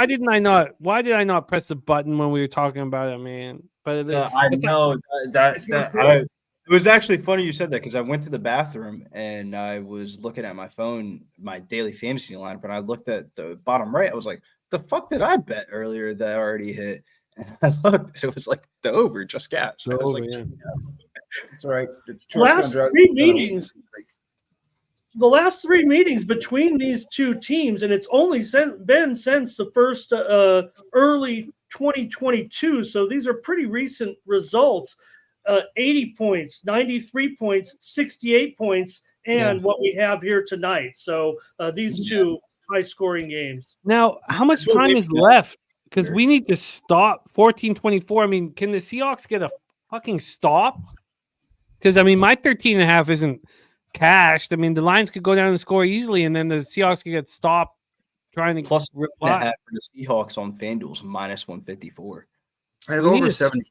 why did I not press the button when we were talking about it, man? But I know it was actually funny you said that because I went to the bathroom and I was looking at my phone, my daily fantasy line, but I looked at the bottom right. I was like, the fuck did I bet earlier that I already hit? And I looked, it was like the over just cashed. I was like, It's all right. Last three meetings, the last three meetings between these two teams, and it's only been since the first early 2022. So these are pretty recent results. 80 points, 93 points, 68 points, and what we have here tonight. So these two high-scoring games. Now, how much time is left? Because we need to stop 14-24. I mean, can the Seahawks get a fucking stop? Because, I mean, my 13.5 isn't cashed. I mean, the Lions could go down and score easily, and then the Seahawks could get stopped trying to plus reply. for the Seahawks on FanDuel's minus 154. I have over 70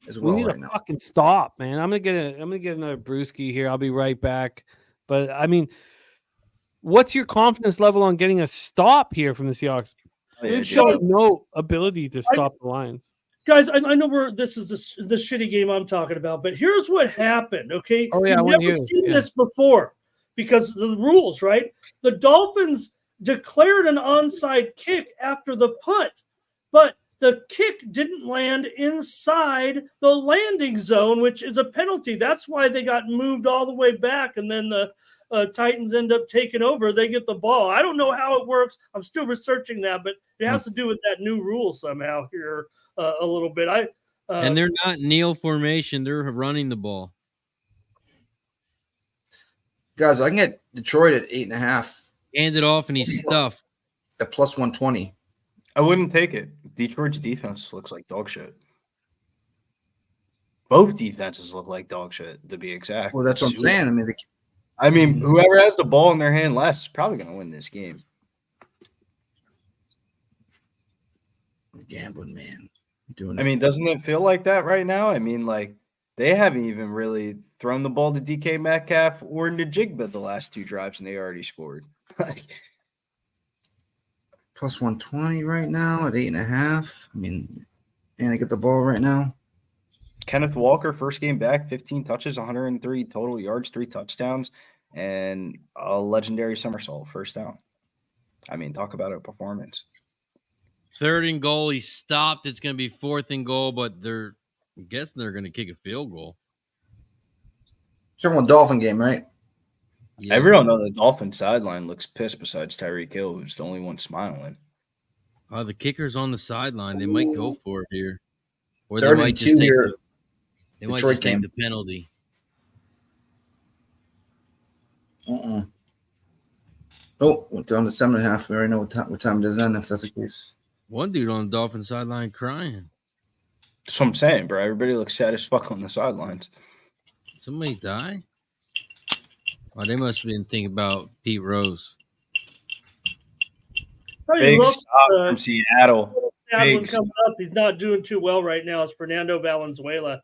as well we need right a now. fucking stop, man. I'm gonna get another brewski here. I'll be right back. But I mean, what's your confidence level on getting a stop here from the Seahawks? They've shown no ability to stop the Lions. Guys, I know this is the shitty game I'm talking about, but here's what happened, okay? Oh, yeah, You've never seen this before because of the rules, right? The Dolphins declared an onside kick after the punt, but the kick didn't land inside the landing zone, which is a penalty. That's why they got moved all the way back, and then the Titans end up taking over. They get the ball. I don't know how it works. I'm still researching that, but it has to do with that new rule somehow here a little bit. And they're not kneel formation. They're running the ball. Guys, I can get Detroit at 8.5. Hand it off and he's stuffed. At plus 120. I wouldn't take it. Detroit's defense looks like dog shit. Both defenses look like dog shit, to be exact. Well, that's what I'm saying. I mean, whoever has the ball in their hand less is probably going to win this game. Gambling, man. I mean, doesn't it feel like that right now? I mean, like, they haven't even really thrown the ball to DK Metcalf or Najigba the last two drives, and they already scored. Plus 120 right now at 8.5. I mean, and I get the ball right now. Kenneth Walker, first game back, 15 touches, 103 total yards, 3 touchdowns, and a legendary somersault first down. I mean, talk about a performance. 3rd and goal. He stopped. It's going to be 4th and goal, but I'm guessing they're going to kick a field goal. Talking about Dolphin game, right? Yeah. Everyone on the Dolphins sideline looks pissed besides Tyreek Hill, who's the only one smiling. The kicker's on the sideline. They might go for it here. Or 3rd and 2 here. They might just take the penalty. Oh, went down to 7.5. We already know what time it is then, if that's the case. One dude on the Dolphin sideline crying. That's what I'm saying, bro. Everybody looks sad as fuck on the sidelines. Somebody die? Oh, they must have been thinking about Pete Rose. Big stop from Seattle. Coming up. He's not doing too well right now. It's Fernando Valenzuela.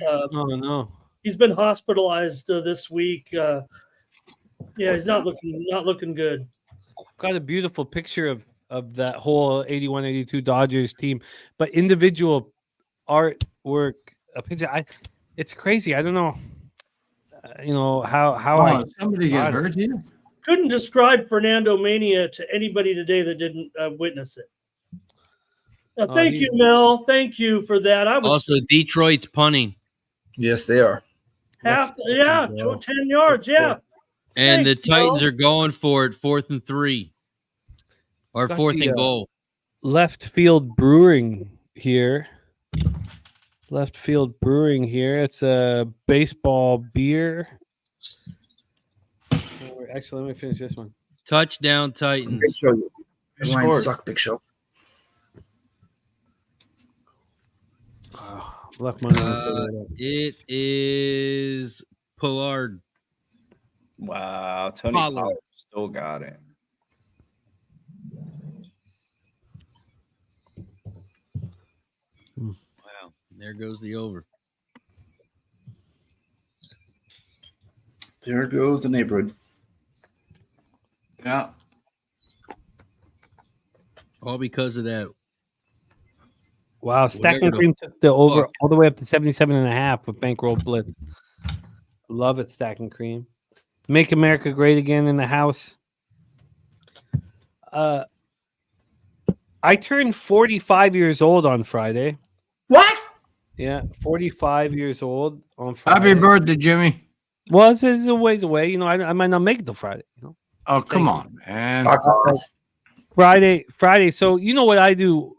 Oh no, he's been hospitalized this week. Yeah, he's not looking good. Got a beautiful picture of that whole 81-82 Dodgers team, but individual artwork, a picture. It's crazy. I don't know. How somebody get hurt here. Couldn't describe Fernando Mania to anybody today that didn't witness it. Thank you, Mel. Thank you for that. Also Detroit's punting. Yes, they are. 10 yards. Yeah. And the Titans are going for it, 4th and 3. Or 4th and goal. Left Field Brewing here. It's a baseball beer. Actually, let me finish this one. Touchdown Titans. Big Show. Your lines suck, Big Show. Left money. It is Pollard. Wow, Tony Pollard still got it. Wow, there goes the over. There goes the neighborhood. Yeah. All because of that. Wow, Whatever Stacking the Cream took the over fuck. all the way up to 77.5 with Bankroll Blitz. Love it, Stacking Cream. Make America Great Again in the house. I turned 45 years old on Friday. What? Yeah, 45 years old on Friday. Happy birthday, Jimmy. Well, it's a ways away. You know, I might not make it till Friday. You know, Oh, come Thank on, man. Fuck off. Friday. So you know what I do,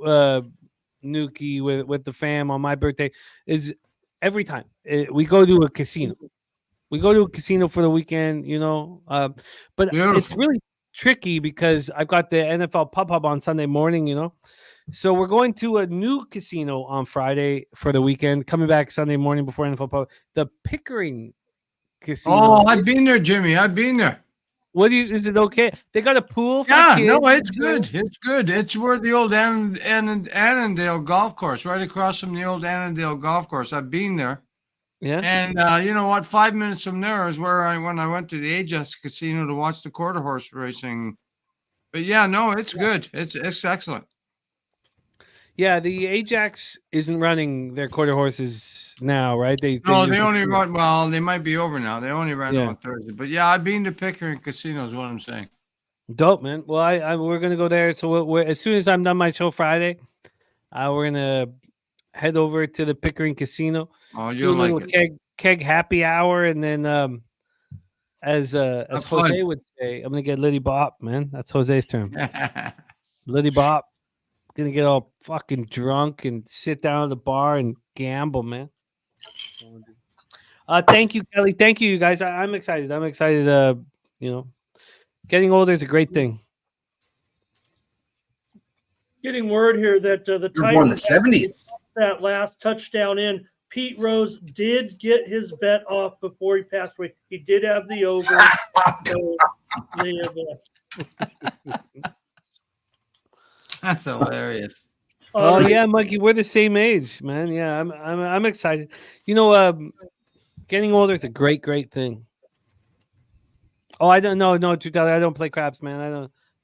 Nuki, with the fam on my birthday is every time we go to a casino. We go to a casino for the weekend. You know, but it's Beautiful. really tricky because I've got the NFL Pub Hub on Sunday morning. You know, so we're going to a new casino on Friday for the weekend. Coming back Sunday morning before NFL Pub, the Pickering Casino. Oh, I've been there, Jimmy. I've been there. What do you? Is it okay? They got a pool for Yeah, kids. no, it's you know? good. It's good. It's where the old Annandale golf course, right across from the old Annandale golf course. I've been there. Yeah. And you know what? 5 minutes from there is where when I went to the Ajax Casino to watch the quarter horse racing. But yeah, no, it's good. It's excellent. Yeah, the Ajax isn't running their quarter horses now, right? They No, they usually only do. run. Well, they might be over now. They only ran Yeah. on Thursday. But yeah, I've been to Pickering Casino. Is what I'm saying. Dope, man. Well, we're gonna go there. So we're as soon as I'm done my show Friday, we're gonna head over to the Pickering Casino, Oh, do a you'll little like it. keg happy hour, and then as Have Jose fun. would say, I'm gonna get Liddy Bop, man. That's Jose's term. Liddy Bop. Gonna get all fucking drunk and sit down at the bar and gamble, man. Thank you, Kelly. Thank you, you guys. I'm excited. I'm excited. You know, getting older is a great thing. Getting word here that the You were born in the Titans 70s. that last touchdown in. Pete Rose did get his bet off before he passed away. He did have the over. So That's hilarious. Oh yeah, Mikey, we're the same age, man. Yeah, I'm excited. You know, getting older is a great thing. Oh, I don't know, no, 2000. I don't play craps, man. I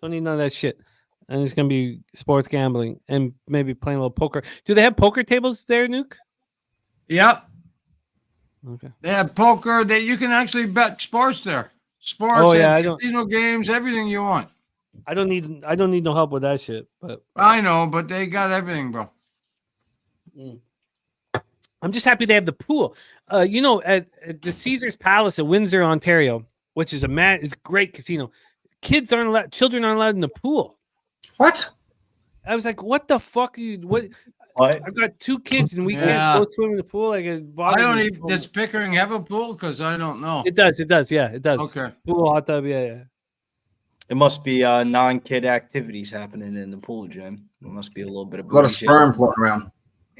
don't need none of that shit. And it's gonna be sports gambling and maybe playing a little poker. Do they have poker tables there, Nuke? Yep. Okay. They have poker. That you can actually bet sports there. Sports, Oh, yeah, I don't- casino games, everything you want. I don't need no help with that shit. But I know, but they got everything, bro. I'm just happy they have the pool. You know, at the Caesar's Palace at Windsor, Ontario, which is it's a great casino. Children aren't allowed in the pool. What? I was like, what the fuck are you? What? I've got 2 kids and we Yeah. can't go swim in the pool. Like, I don't even. Does Pickering have a pool? Because I don't know. It does. Yeah, it does. Okay. Pool, hot tub. Yeah. It must be non-kid activities happening in the pool, Jim. There must be a little bit of A lot of booty sperm shaking. floating around.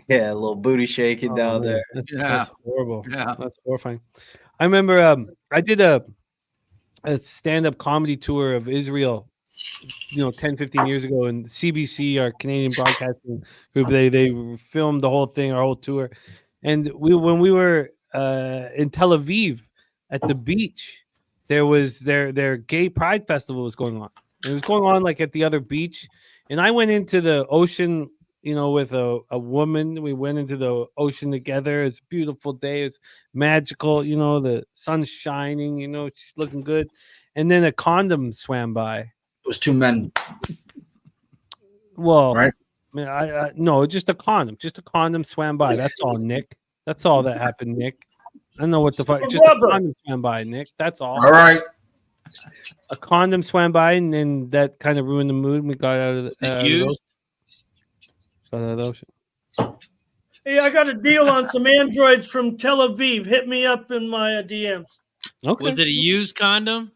Yeah, a little booty shaking down man. there. That's horrible. Yeah. That's horrifying. I remember I did a stand-up comedy tour of Israel, 10, 15 years ago, and CBC, our Canadian broadcasting group, they filmed the whole thing, our whole tour. And when we were in Tel Aviv at the beach, there was their gay pride festival was going on. It was going on like at the other beach. And I went into the ocean, with a woman. We went into the ocean together. It's a beautiful day. It's magical. The sun's shining, she's looking good. And then a condom swam by. It was 2 men. Well, right? I no, just a condom. Just a condom swam by. That's all, Nick. That's all that happened, Nick. I don't know what the fuck. Just a condom swam by, Nick. That's all. All right. A condom swam by, and then that kind of ruined the mood. We got out of the ocean. Hey, I got a deal on some androids from Tel Aviv. Hit me up in my DMs. Okay. Was it a used condom?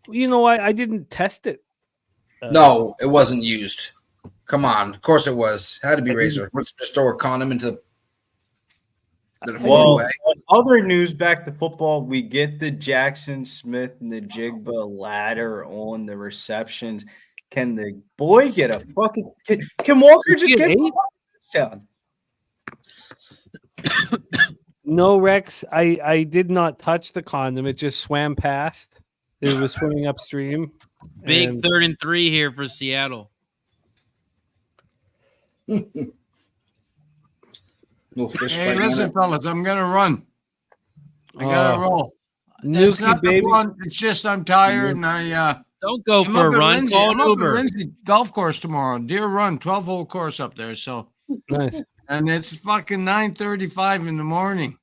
You know what? I didn't test it. No, it wasn't used. Come on. Of course it was. Had to be Razor. Let's just throw a condom into the Well, way. other news, back to football, we get the Jackson Smith and the Jigba ladder on the receptions. Can the boy get a fucking can Walker just get a touchdown? No, Rex. I did not touch the condom. It just swam past. It was swimming upstream. Big And 3rd and 3 here for Seattle. No fish Hey, biting on listen, it. fellas, I'm gonna run. I gotta roll. It's Nuki, not the baby. run. It's just I'm tired and I Don't go I'm for up a at run. Lindsay. Call I'm an up at Uber. Lindsay Golf Course tomorrow. Deer Run, 12-hole course up there. So Nice. and it's fucking 9:35 in the morning.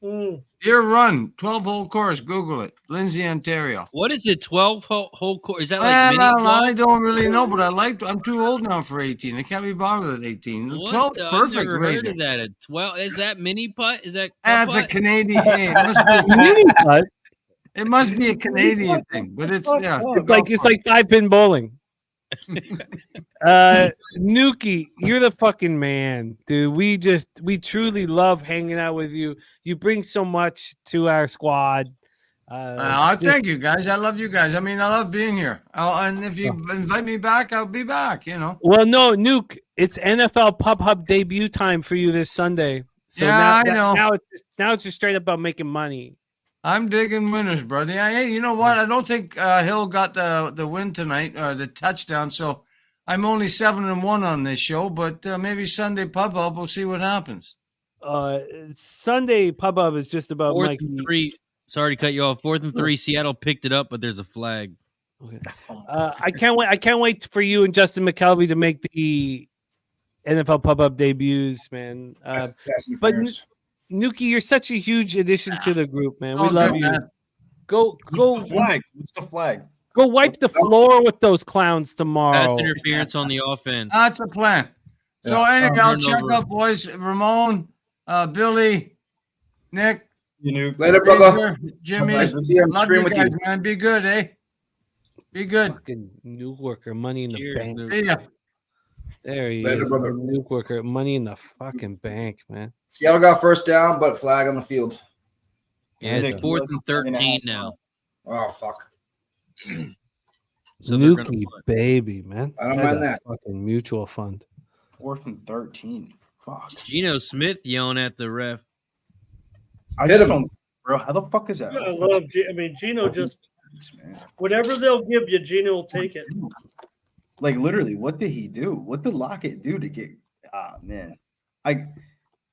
Mm. Deer Run, 12-hole course. Google it. Lindsay, Ontario. What is it? 12 whole course? Is that like mini Well, golf? I don't really know, but I'm too old now for 18. I can't be bothered at 18. What 12 the- I've perfect never heard razor. of that. At 12, is that mini putt? Is that That's a putt? Canadian. It must be Mini putt? It must be a Canadian thing, but it's yeah. It's like 5-pin bowling. Nuki, you're the fucking man, dude. We truly love hanging out with you. You bring so much to our squad. Thank you guys. I love you guys. I mean, I love being here. And if you invite me back, I'll be back. You know. Well, no, Nuke, it's NFL Pub Hub debut time for you this Sunday. So Yeah, I know. Now it's just straight up about making money. I'm digging winners, brother. Hey, you know what? I don't think Hill got the win tonight, the touchdown. So I'm only 7-1 on this show, but maybe Sunday Pub Hub, we'll see what happens. Sunday Pub Hub is just about 4th Mikey. and 3. Sorry to cut you off. 4th and 3. Seattle picked it up, but there's a flag. Okay. I can't wait. I can't wait for you and Justin McKelvey to make the NFL Pub Hub debuts, man. But Nuki, you're such a huge addition to the group, man. We love you. Man. Go. What's the flag? Go wipe the floor with those clowns tomorrow. Pass interference on the offense. That's the plan. So anyway, I'll check Turnover. up, boys. Ramon, Billy, Nick, Later, brother. Jimmy. Nice to see you on the Love screen you with guys, you. man. Be good, eh? Be good. Fucking new worker, money in the Cheers, bank. Nuke. See ya. There he Later, is, brother. new worker, money in the fucking bank, man. Seattle got first down, but flag on the field. Yeah, it's Nick, 4th and you're looking 13 at- now. Oh fuck! So they're gonna Nuki, punt. baby, man. I don't That's mind a that. fucking mutual fund. 4th and 13. Fuck. Geno Smith yelling at the ref. I Hit just him. don't, bro. How the fuck is that? I love. Gino just whatever they'll give you, Gino will take it. Like literally, what did he do? What did Lockett do to get? Ah, man.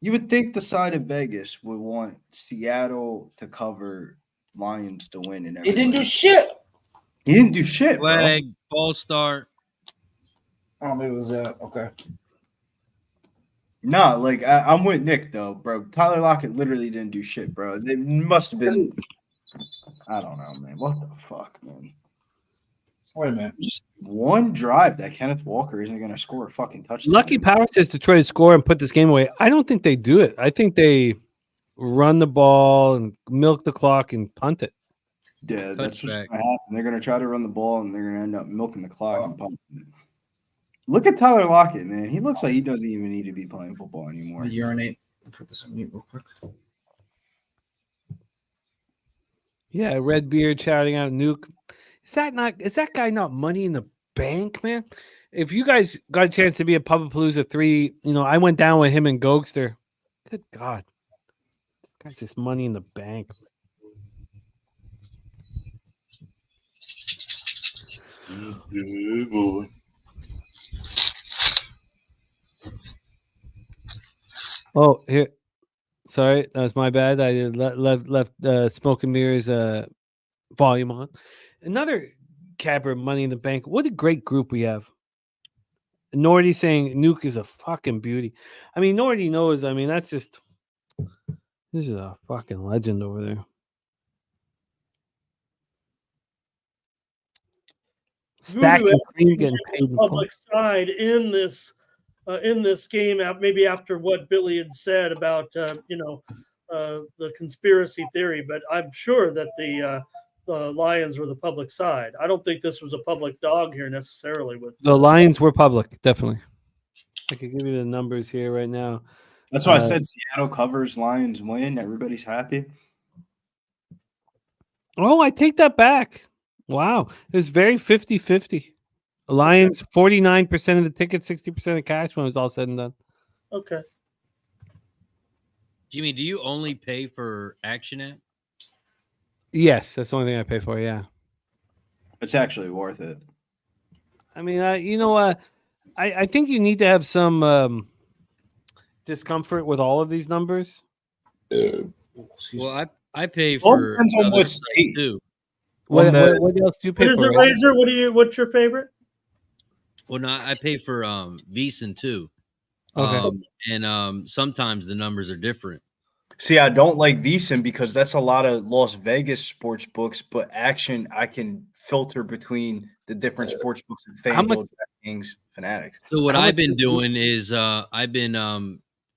You would think the side of Vegas would want Seattle to cover, Lions to win, and He didn't do everything. shit. He didn't do shit, bro. Flag, ball start. Oh, maybe it was that. Okay. Nah, like I'm with Nick though, bro. Tyler Lockett literally didn't do shit, bro. They must have been. I don't know, man. What the fuck, man? Wait a minute. Just one drive that Kenneth Walker isn't going to score a fucking touchdown. Lucky Power says to try to score and put this game away. I don't think they do it. I think they run the ball and milk the clock and punt it. Yeah, that's what's Touchback. going to happen. They're going to try to run the ball and they're going to end up milking the clock and pumping it. Look at Tyler Lockett, man. He looks like he doesn't even need to be playing football anymore. I'm gonna urinate. Put this on mute real quick. Yeah, Redbeard shouting out Nuke. Is that guy not money in the bank, man? If you guys got a chance to be at Pubapalooza 3, I went down with him and Gokster. Good God. This guy's just money in the bank. Good boy. Oh, here. Sorry, that was my bad. I left Smoke and Mirrors volume on. Another Cabra Money in the Bank. What a great group we have. Nordy saying Nuke is a fucking beauty. I mean, Nordy knows. I mean, this is a fucking legend over there. Stack and Cream getting paid in full. Public side in this game, maybe after what Billy had said about the conspiracy theory, but I'm sure that the Lions were the public side. I don't think this was a public dog here necessarily. With The Lions were public, definitely. I could give you the numbers here right now. That's why I said Seattle covers, Lions win. Everybody's happy. Oh, I take that back. Wow. It was very 50-50. Lions, 49% of the tickets, 60% of cash when it was all said and done. Okay. Jimmy, do you only pay for Action App? Yes, that's the only thing I pay for, yeah. It's actually worth it. I mean, I think you need to have some discomfort with all of these numbers. Well, I pay All for depends on other what stuff, state. too. What the- what else do you What pay is for? it, Razor? What's your favorite? Well, no, I pay for VEASAN too. Okay. And sometimes the numbers are different. See, I don't like VSiN because that's a lot of Las Vegas sports books, but Action, I can filter between the different sports books and How much- FanDuel, DraftKings, Fanatics. So what How I've much been is VEASAN? doing is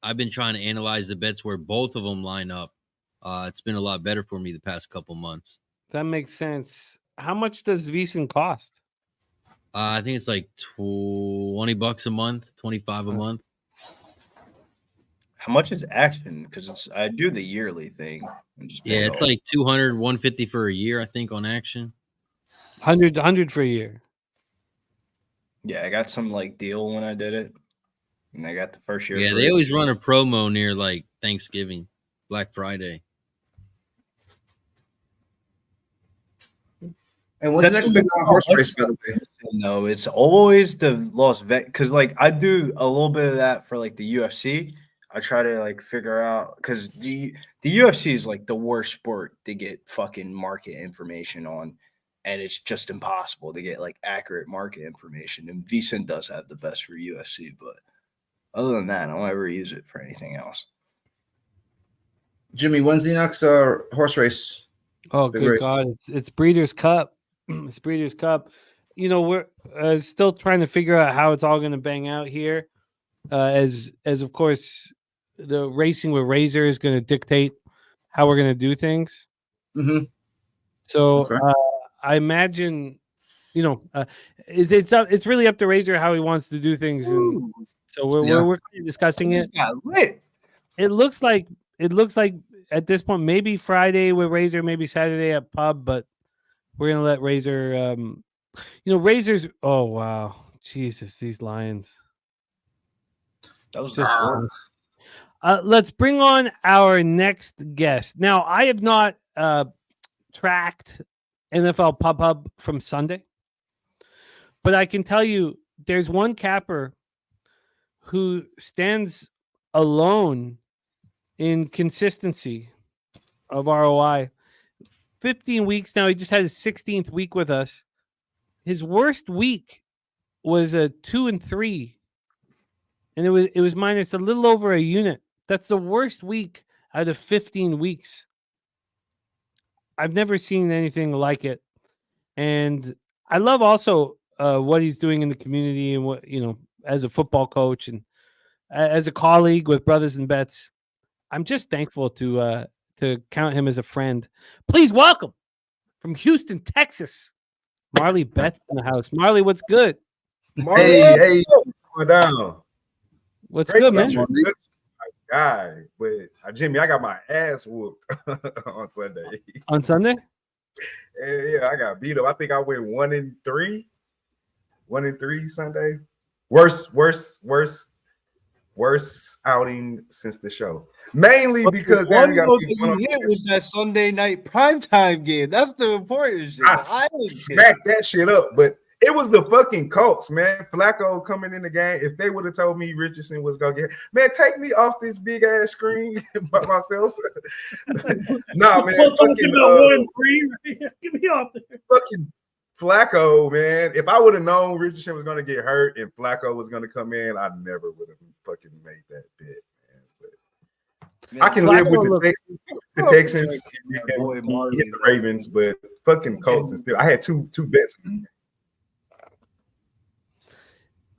I've been trying to analyze the bets where both of them line up. It's been a lot better for me the past couple months. That makes sense. How much does VEASAN cost? I think it's like $20 a month, 25 a month. How much is Action? Because I do the yearly thing. And just pay Yeah, it it's all. like 200, 150 for a year, I think, on Action. 100 for a year. Yeah, I got some like deal when I did it, and I got the first year. Yeah, free. they always run a promo near like Thanksgiving, Black Friday. And what's the next big horse race, by the way? No, it's always the Las Vegas because like I do a little bit of that for like the UFC. I try to like figure out because the UFC is like the worst sport to get fucking market information on, and it's just impossible to get like accurate market information. And VSiN does have the best for UFC, but other than that, I don't ever use it for anything else. Jimmy, when's the next horse race? Oh, Big good race. God! It's Breeders' Cup. It's Breeders' Cup. You know, we're still trying to figure out how it's all going to bang out here. As of course, the racing with Razor is going to dictate how we're going to do things. Mm-hmm. So Okay. I imagine, you know, it's really up to Razor how he wants to do things, and so we're kind of discussing it. Just got lit. It looks like at this point maybe Friday with Razor, maybe Saturday at pub, but we're gonna let Razor. Razor's. Oh wow, Jesus, these Lions. That was Let's bring on our next guest. Now, I have not tracked NFL Pub Hub from Sunday, but I can tell you there's one capper who stands alone in consistency of ROI. 15 weeks now. He just had his 16th week with us. His worst week was a 2-3, and it was minus a little over a unit. That's the worst week out of 15 weeks. I've never seen anything like it, and I love also what he's doing in the community and what as a football coach and as a colleague with Brothers and Bets. I'm just thankful to count him as a friend. Please welcome from Houston, Texas, Marley Betts in the house. Marley, what's good? Hey, going down. What's Great good, man? stuff, my guy, but Jimmy, I got my ass whooped on Sunday. On Sunday? Yeah, I got beat up. I think I went 1-3. 1-3 Sunday. Worst outing since the show. Mainly because the one note that you hit was that Sunday night primetime game. That's the important shit. I smacked that shit up, but it was the fucking Colts, man. Flacco coming in the game. If they would have told me Richardson was gonna get, man, take me off this big ass screen by myself. Nah, man. Fucking 1-3. Get me off there. Fucking Flacco, man. If I would have known Richardson was gonna get hurt and Flacco was gonna come in, I never would have fucking made that bet, man. But I can live with the Texans and the Ravens, but fucking Colts and still. I had two bets.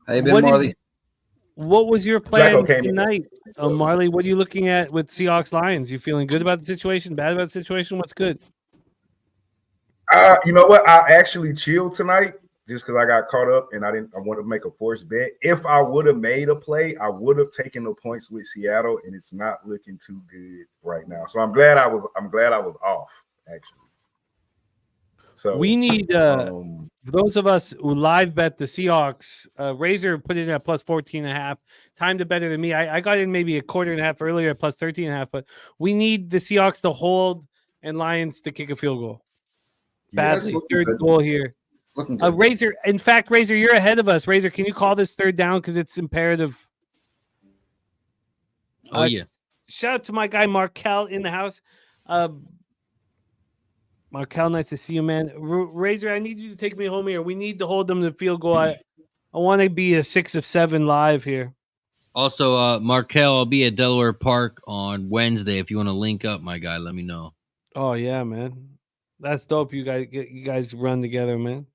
How you been, Marley? What was your plan Flacco came in. tonight, Marley? What are you looking at with Seahawks Lions? You feeling good about the situation? Bad about the situation? What's good? You know what? I actually chilled tonight just because I got caught up and I want to make a forced bet. If I would have made a play, I would have taken the points with Seattle, and it's not looking too good right now. So I'm glad I was off actually. So we need for those of us who live bet the Seahawks. Razor put it at plus 14.5. Time to better than me. I got in maybe a quarter and a half earlier at plus 13.5, but we need the Seahawks to hold and Lions to kick a field goal. Badly. Third goal here. It's looking good. Razor. In fact, Razor, you're ahead of us. Razor, can you call this third down because it's imperative? Oh yeah. Shout out to my guy Markel in the house. Markel, nice to see you, man. Razor, I need you to take me home here. We need to hold them to field goal. I want to be a 6 of 7 live here. Also, Markel, I'll be at Delaware Park on Wednesday. If you want to link up, my guy, let me know. Oh yeah, man. That's dope. You guys run together, man.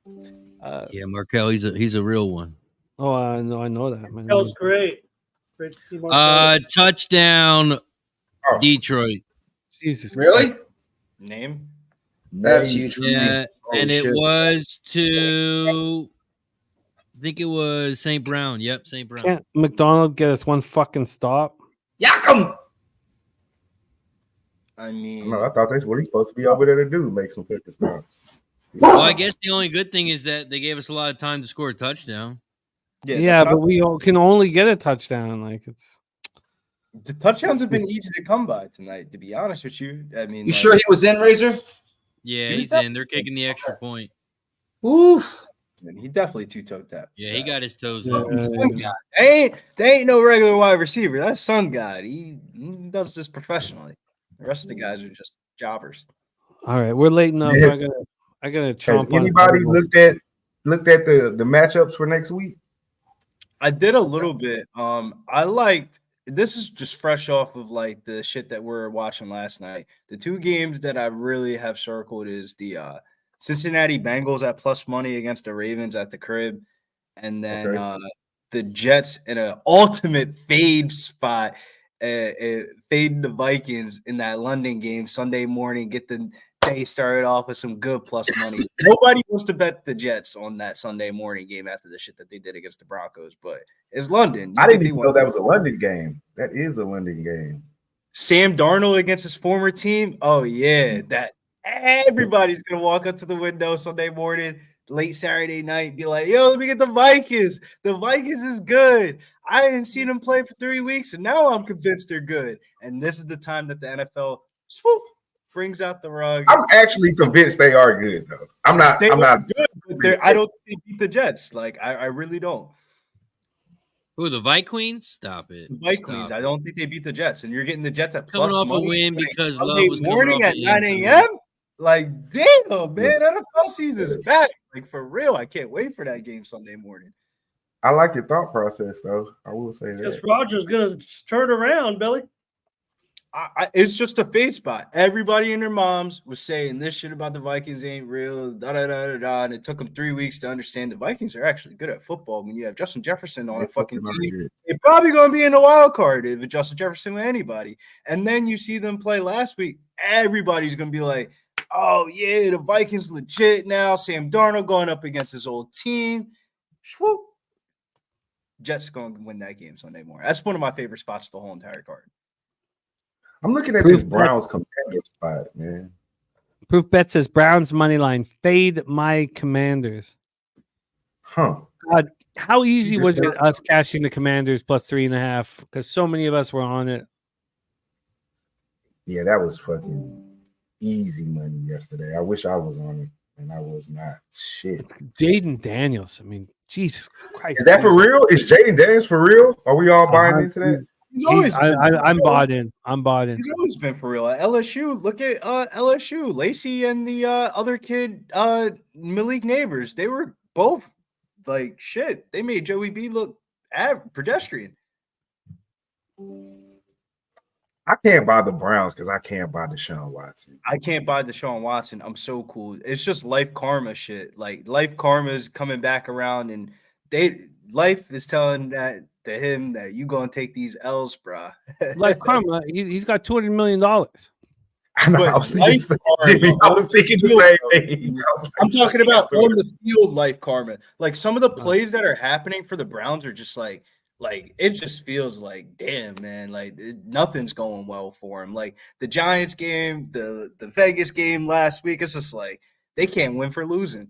Yeah, Markel, he's a real one. Oh, I know that, man. That was great. Great to see Mark. Touchdown, Detroit. Jesus, really? Name? That's huge for Yeah, me. Holy and it shit. was to, I think it was St. Brown. Yep, St. Brown. Can't McDonald get us one fucking stop? Yakum! I mean, No, I thought that's what he's supposed to be over there to do, make some fucking stops. Well, I guess the only good thing is that they gave us a lot of time to score a touchdown. Yeah, but we can only get a touchdown. Like the touchdowns have been easy to come by tonight. To be honest with you, I mean, You sure he was in, Razor? Yeah, He was he's in. They're kicking the extra point. Oof. And he definitely two-toed that. Yeah, he got his toes Yeah, in. Sun God. They ain't no regular wide receiver. That's Sun God. He does this professionally. The rest of the guys are just jobbers. all right, we're late enough. Yes. I gotta Has chomp on anybody everyone. looked at the matchups for next week? I did a little bit. I liked. This is just fresh off of like the shit that we're watching last night. The two games that I really have circled is the Cincinnati Bengals at plus money against the Ravens at the crib, and then the Jets in an ultimate fade spot, fading the Vikings in that London game Sunday morning. Get the day started off with some good plus money. Nobody wants to bet the Jets on that Sunday morning game after the shit that they did against the Broncos, but it's London. I didn't even know that was a London game. That is a London game. Sam Darnold against his former team. Oh yeah, that everybody's gonna walk up to the window Sunday morning, late Saturday night, be like, "Yo, let me get the Vikings. The Vikings is good. I didn't see them play for 3 weeks, and now I'm convinced they're good." And this is the time that the NFL swoop brings out the rug. I'm actually convinced they are good, though. I'm not good, but I don't think they beat the Jets. Like I really don't. Who, the Vikings? Stop it. Vikings. I don't think they beat the Jets, and you're getting the Jets at Coming plus off money. a win like, because Sunday Love was coming morning off at the 9 injury. a.m. Like, damn, man, NFL season's back. Like for real, I can't wait for that game Sunday morning. I like your thought process, though. I will say Because that. Rogers gonna turn around, Billy. It's just a fade spot. Everybody and their moms was saying this shit about the Vikings ain't real, and it took them 3 weeks to understand the Vikings are actually good at football. When you have Justin Jefferson on a fucking team, they're probably going to be in the wild card if it's Justin Jefferson with anybody. And then you see them play last week, everybody's going to be like, "Oh yeah, the Vikings legit now." Sam Darnold going up against his old team. Swoop. Jets going to win that game Sunday morning. That's one of my favorite spots the whole entire card. I'm looking at this Browns competitive spot, man. Proof Bet says Browns money line. Fade my Commanders. Huh. God, how easy just was said- it us cashing the Commanders plus 3.5? Because so many of us were on it. Yeah, that was fucking easy money yesterday. I wish I was on it, and I was not. Shit. Jaden Daniels. I mean, Jesus Christ. Is that for real? Is Jaden Daniels for real? Are we all buying into that? I'm bought in. I'm bought in. He's always been for real. At LSU, look at LSU. Lacey and the other kid, Malik Neighbors. They were both like shit. They made Joey B look pedestrian. I can't buy the Browns because I can't buy Deshaun Watson. I can't buy Deshaun Watson. I'm so cool. It's just life karma shit. Like life karma is coming back around, and life is telling that to him that you gonna take these L's, bruh. Like karma, he's got $200 million. I know. I was thinking the same thing. I'm talking about on the field life karma. Like some of the plays that are happening for the Browns are just like it just feels like, damn, man, like nothing's going well for him. Like the Giants game, the Vegas game last week, it's just like they can't win for losing.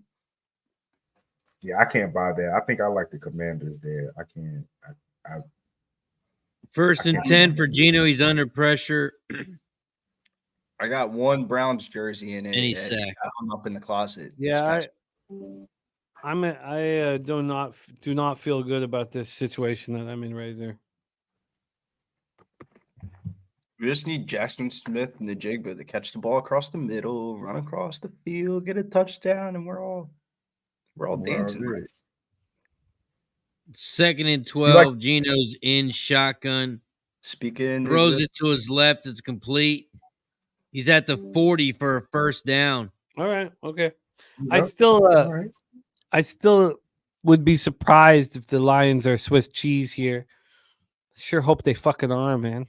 Yeah, I can't buy that. I think I like the Commanders there. I can't. First and 10 for Gino. He's under pressure. I got one Browns jersey in it. Any and sack. I hung up in the closet. this Yeah, past- I do not feel good about this situation that I'm in, Razor. We just need Jackson Smith and the Jigba to catch the ball across the middle, run across the field, get a touchdown, and we're all dancing. good. 2nd and 12. Gino's in shotgun. Speaking, Throws it to his left. It's complete. He's at the 40 for a first down. All right, okay. Yep. All right. I still would be surprised if the Lions are Swiss cheese here. Sure hope they fucking are, man.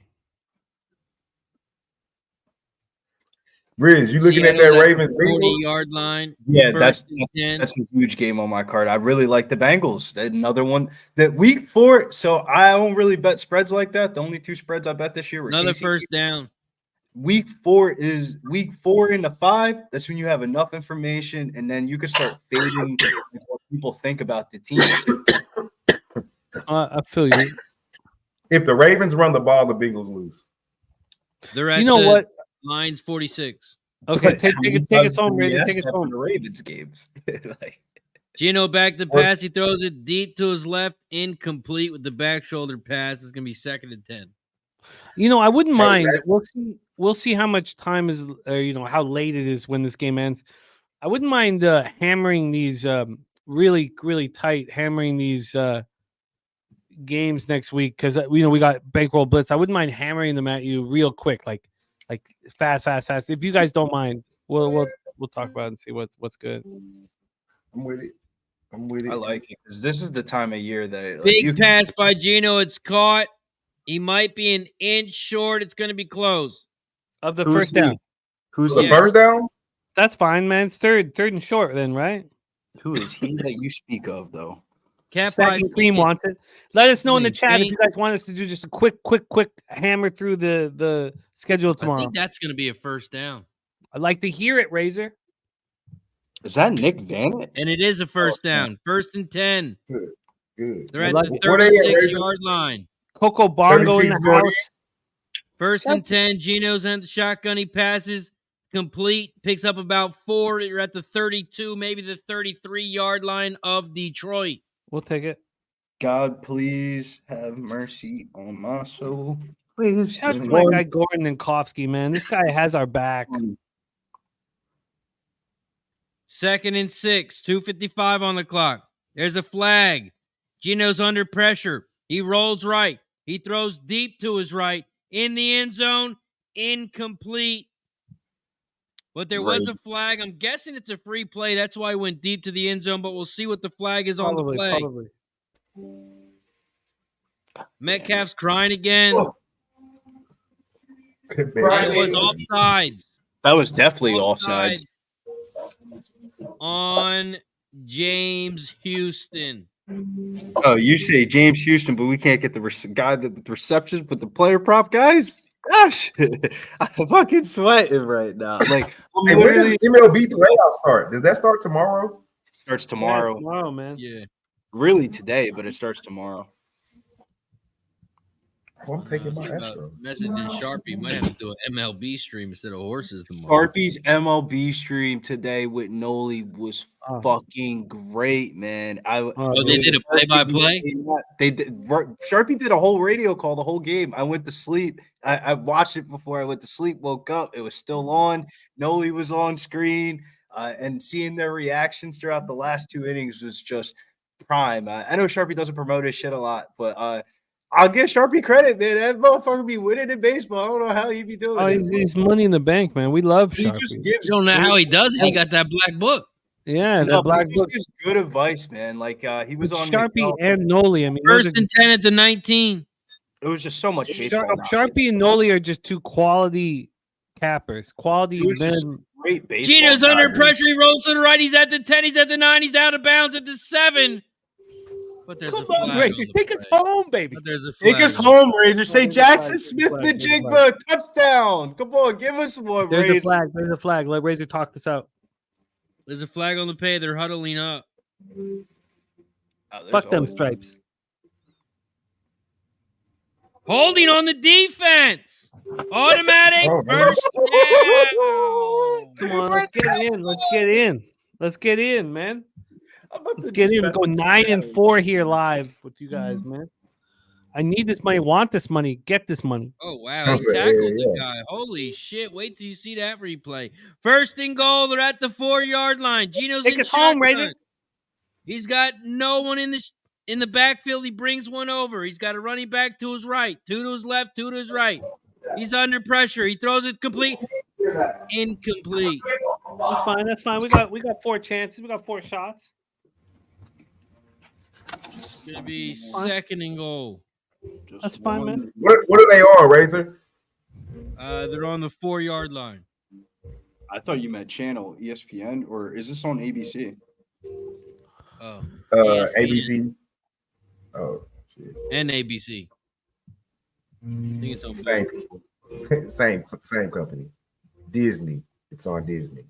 Riz, you looking at that Seattle's Ravens the Bengals? 40-yard line. Yeah, First and 10. that's a huge game on my card. I really like the Bengals. Another one that week 4. So I don't really bet spreads like that. The only 2 spreads I bet this year were Another KC. first down. Week 4 is week 4 into 5. That's when you have enough information, and then you can start fading what people think about the team. I feel you. If the Ravens run the ball, the Bengals lose. They're at You know the what? Lions 46. Okay, take us home, Razor. Take us home. The Ravens games. Like, Gino back to pass. He throws it deep to his left. Incomplete with the back shoulder pass. It's going to be 2nd and 10. You know, I wouldn't mind. We'll see how much time is, how late it is when this game ends. I wouldn't mind hammering these really, really tight, hammering these games next week because we got bankroll blitz. I wouldn't mind hammering them at you real quick, like fast. If you guys don't mind, we'll talk about it and see what's good. I'm with it. I like it because this is the time of year that Big pass by Gino. It's caught. He might be an inch short. It's going to be close. Of the first down. Who's the first down? That's fine, man. It's third and short then, right? Who is he that you speak of, though? Stacking Cream wants it. Let us know in the chat if you guys want us to do just a quick hammer through the schedule tomorrow. I think that's going to be a first down. I'd like to hear it, Razor. Is that Nick Vanett? And it is a first down. 1st and 10. Good. They're at like the it. 36-yard line. Coco Bongo in the 36 house. 1st and 10. Gino's in the shotgun. He passes. Complete. Picks up about 4. You're at the 32, maybe the 33-yard line of Detroit. We'll take it. God, please have mercy on my soul. Please. Shout out to my guy Gordon Ninkowski, man. This guy has our back. 2nd and 6. 2:55 on the clock. There's a flag. Gino's under pressure. He rolls right. He throws deep to his right. In the end zone. Incomplete. But there was a flag. I'm guessing it's a free play. That's why he went deep to the end zone, but we'll see what the flag is on the play. Probably. Metcalf's crying again. Good It was offsides. That was definitely offsides. On James Houston. Oh, you say James Houston, but we can't get the guy that the receptions with the player prop guys. Gosh, I'm fucking sweating right now. Like, Hey, when does MLB playoffs start? Does that start tomorrow? Starts tomorrow. Yeah, tomorrow, man. Yeah. Really today, but it starts tomorrow. Well, I'm taking my Astros. Messaging Sharpie. Might have to do an MLB stream instead of horses tomorrow. Sharpie's MLB stream today with Noli was fucking great, man. They did a play-by-play? They did. Sharpie did a whole radio call the whole game. I went to sleep. I watched it before I went to sleep, woke up. It was still on. Noli was on screen. And seeing their reactions throughout the last 2 innings was just prime. I know Sharpie doesn't promote his shit a lot, but I'll give Sharpie credit, man. That motherfucker be winning in baseball. I don't know how he be doing it. He's money in the bank, man. We love Sharpie. You don't know how he does it. He got that black book. Yeah, the black book. Gives good advice, man. Like he was on Sharpie and Noli. I mean, 1st and 10 at the 19. It was just so much baseball. Sharpie and Noli are just 2 quality cappers. Quality men. Great baseball. Gino's under pressure. He rolls to the right. He's at the 10. He's at the 9. He's out of bounds at the 7. But there's Come a flag on, Razor. Take us home, baby. But there's a flag Take us on home, Razor. Say There's a Jackson flag, Smith there's a the flag, Jigba touchdown. Come on, give us one, There's Razor. a flag. There's a flag. Let Razor talk this out. There's a flag on the pay. They're huddling up. Fuck them stripes. Holding on the defense. Automatic Oh, first down. Come on, let's get in. Let's get in. Let's get in, man. I'm about Let's to get just in. bet Go the 9-4 here live with you guys, man. I need this money. Want this money? Get this money. Oh, wow. I'm He saying, tackled yeah, the yeah. guy. Holy shit. Wait till you see that replay. First and goal. They're at the 4-yard line. Gino's Take in us home, shotgun. Razor. He's got no one in the backfield. He brings one over. He's got a running back to his right, two to his left, two to his right. He's under pressure. He throws it complete. Incomplete. That's fine. That's fine. We got 4 chances. We got 4 shots. It's going to be second and goal. That's fine, man. What are they on, Razor? They're on the 4-yard line. I thought you meant channel ESPN, or is this on ABC? Oh, ABC. Oh, shit. and ABC. I think it's on Same people. same company. Disney. It's on Disney.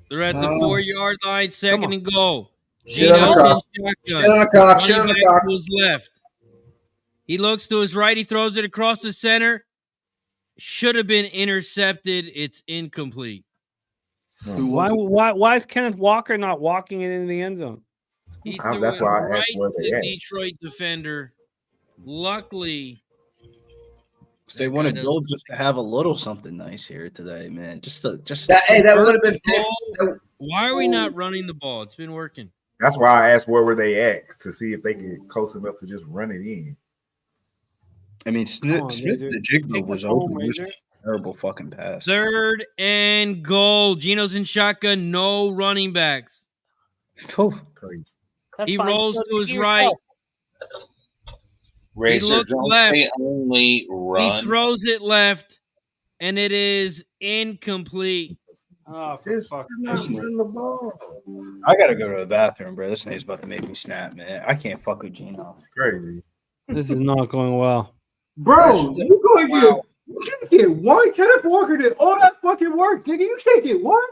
They're at the 4-yard line, second and goal. Shit on the Gino's cock. in shotgun. Shit on the cock. Shit on Running the back cock. to his left. He looks to his right. He throws it across the center. Should have been intercepted. It's incomplete. Why is Kenneth Walker not walking it into the end zone? He threw That's it why I right asked where to they the at. Detroit defender. Luckily, They want to build just to have a little something nice here today, man. Hey, that would have been why are we not running the ball? It's been working. That's why I asked where were they at to see if they could get close enough to just run it in. I mean, Smith Razor. the jig Take was us home, open. It was Razor. a terrible fucking pass. Third and goal. Gino's in shotgun. No running backs. Oh, crazy. He fine. rolls Go to his yourself. right. Razor, looks don't left. they only run? He throws it left, and it is incomplete. Oh, Just fuck. run the ball. I gotta go to the bathroom, bro. This thing's about to make me snap, man. I can't fuck with Gino. It's crazy. This is not going well. Bro, you can't get one. Kenneth Walker did all that fucking work, nigga. You can't get one.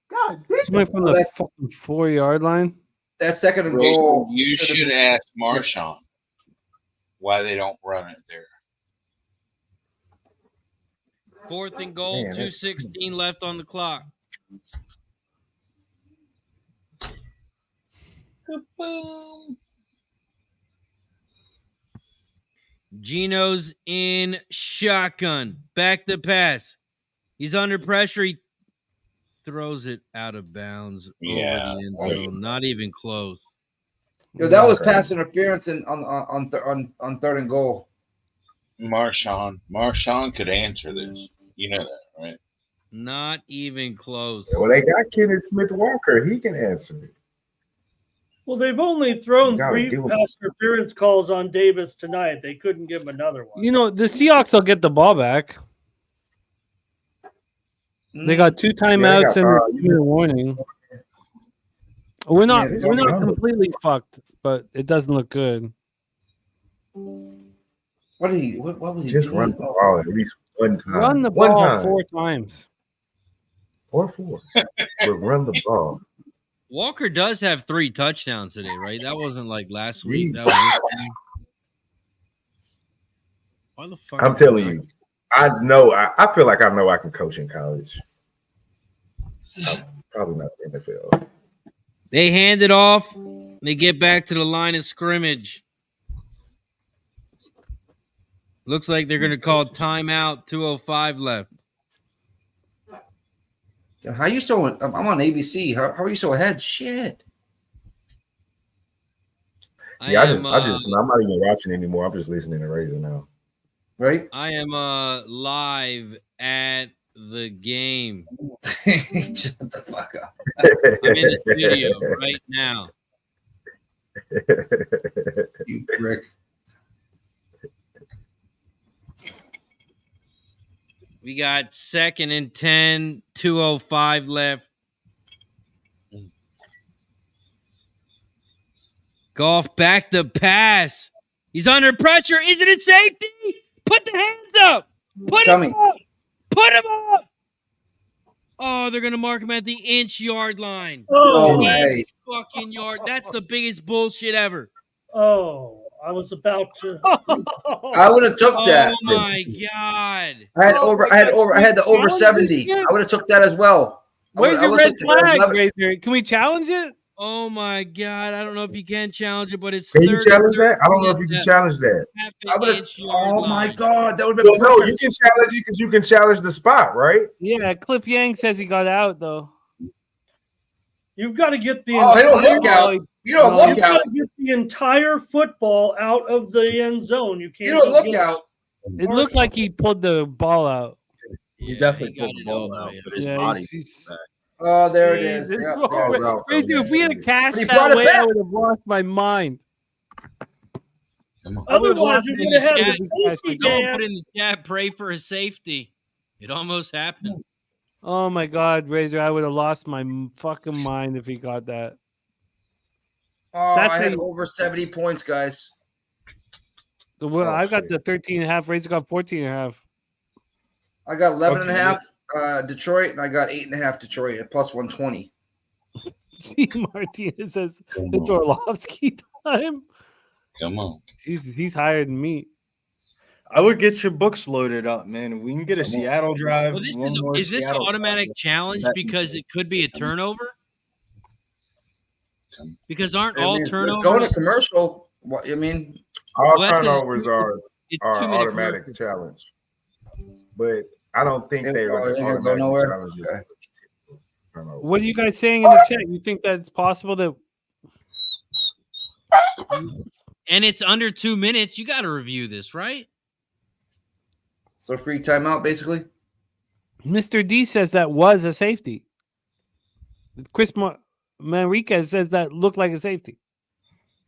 God damn. This went from the fucking 4-yard line. That second and Razor, goal. you should ask Marshawn why they don't run it there. Fourth and goal, Man, 2:16 left on the clock. Boom. Gino's in shotgun. Back to pass. He's under pressure. He throws it out of bounds over Yeah. the end zone. Not even close. Yo, that was pass interference on third and goal. Marshawn could answer this. You know that, right? Not even close. Well, they got Kenneth Smith Walker. He can answer it. Well, they've only thrown Gotta 3 give him- pass interference calls on Davis tonight. They couldn't give him another one. You know, the Seahawks will get the ball back. They got 2 timeouts and a warning. We're not completely fucked, but it doesn't look good. What was he Just doing? run the ball at least one time. Run the One ball time. 4 times. Or 4. But run the ball. Walker does have 3 touchdowns today, right? That wasn't like last week. That Jesus. was this game. Why the fuck? I'm telling you, I know. I feel like I know I can coach in college. Probably not the NFL. They hand it off. They get back to the line of scrimmage. Looks like they're going to call timeout. 2:05 left. How you so? I'm on ABC. How are you so ahead? Shit. Yeah, I'm not even watching anymore. I'm just listening to Razor now. Right? I am live at the game. Shut the fuck up. I'm in the studio right now. You prick. We got second and 10, 2:05 left. Goff back the pass. He's under pressure. Is it a safety? Put the hands up. Put him up. Put him up. Oh, they're going to mark him at the inch-yard line. Oh, no way. Fucking yard. That's the biggest bullshit ever. Oh, I was about to. I would have took that. Oh my god! I had the over Challenge 70. this shit? I would have took that as well. Where's your red flag, Razor? Can we challenge it? Oh my god! I don't know if you can challenge it, but it's. Can you 30, challenge that? I don't know if you at can that challenge that. half an I would have. inch yard Oh my line. god, that would have been Well, no, perfect. you can challenge it because you can challenge the spot, right? Yeah, Cliff Yang says he got out though. You've got to get the. Oh, he don't entire- look out. You don't look You've out. got to get the entire football out of the end zone. You can't. You don't just look get- out. It looked like he pulled the ball out. He Yeah, definitely he got pulled the it ball over out, it. but his Yeah, body. he's- back. Oh, there it is. Jesus Yeah, Christ. there it is. Razor, if we had cashed But he that brought it way, I back. would have lost my mind. Otherwise, you would have had Chat, the safety someone dance. put in the chat, pray for his safety. It almost happened. Oh my God, Razor, I would have lost my fucking mind if he got that. Oh, That's I had a- over 70 points, guys. Well, Oh, I got shit. the 13 and a half. Razor got 14 and a half. I got 11 and a Okay. half Detroit, and I got 8.5 Detroit at plus 120. Martinez says it's Orlovsky time. Come on. He's higher than me. I would get your books loaded up, man. We can get a Seattle drive. Well, this one more is this an Seattle automatic drive. challenge That- because it could be a turnover? Because aren't I all mean, let's go turnovers? to commercial. What you mean? All Well, that's 'cause turnovers are it's are 2-minute automatic commercials. challenge, but I don't think It- they're oh, going it to ain't gonna go automatically nowhere? challenge it. Okay. Turnover. What are you guys saying in the chat? You think that it's possible that And it's under 2 minutes. You got to review this, right? So free timeout, basically. Mr. D says that was a safety? Chris Manriquez says that looked like a safety.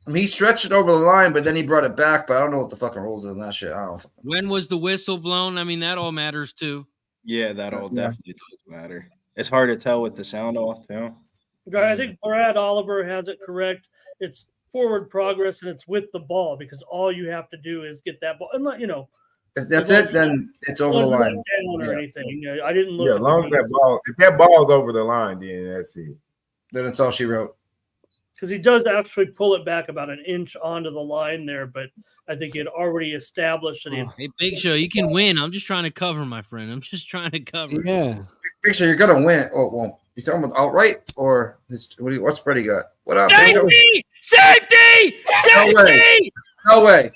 I mean, he stretched it over the line, but then he brought it back. But I don't know what the fucking rules in that shit. I don't. When was the whistle blown? I mean, that all matters too. Yeah, that all Yeah. definitely does matter. It's hard to tell with the sound off, you know. I think Brad Oliver has it correct. It's forward progress and it's with the ball because all you have to do is get that ball. And let you know, If that's it, then it's over the line. down or Yeah. anything. I didn't look. Yeah, at as long as the that ball, if that ball's over the line, then that's it. Then it's all she wrote. because he does actually pull it back about an inch onto the line there, but I think he had already established that he. Hey, Big Show, you can win. I'm just trying to cover, my friend. I'm just trying to cover. Yeah. Make sure you're gonna win. Oh well, you talking about outright or this? What spread he got? What up? Big Show? Safety! Safety! No way. Safety! No way.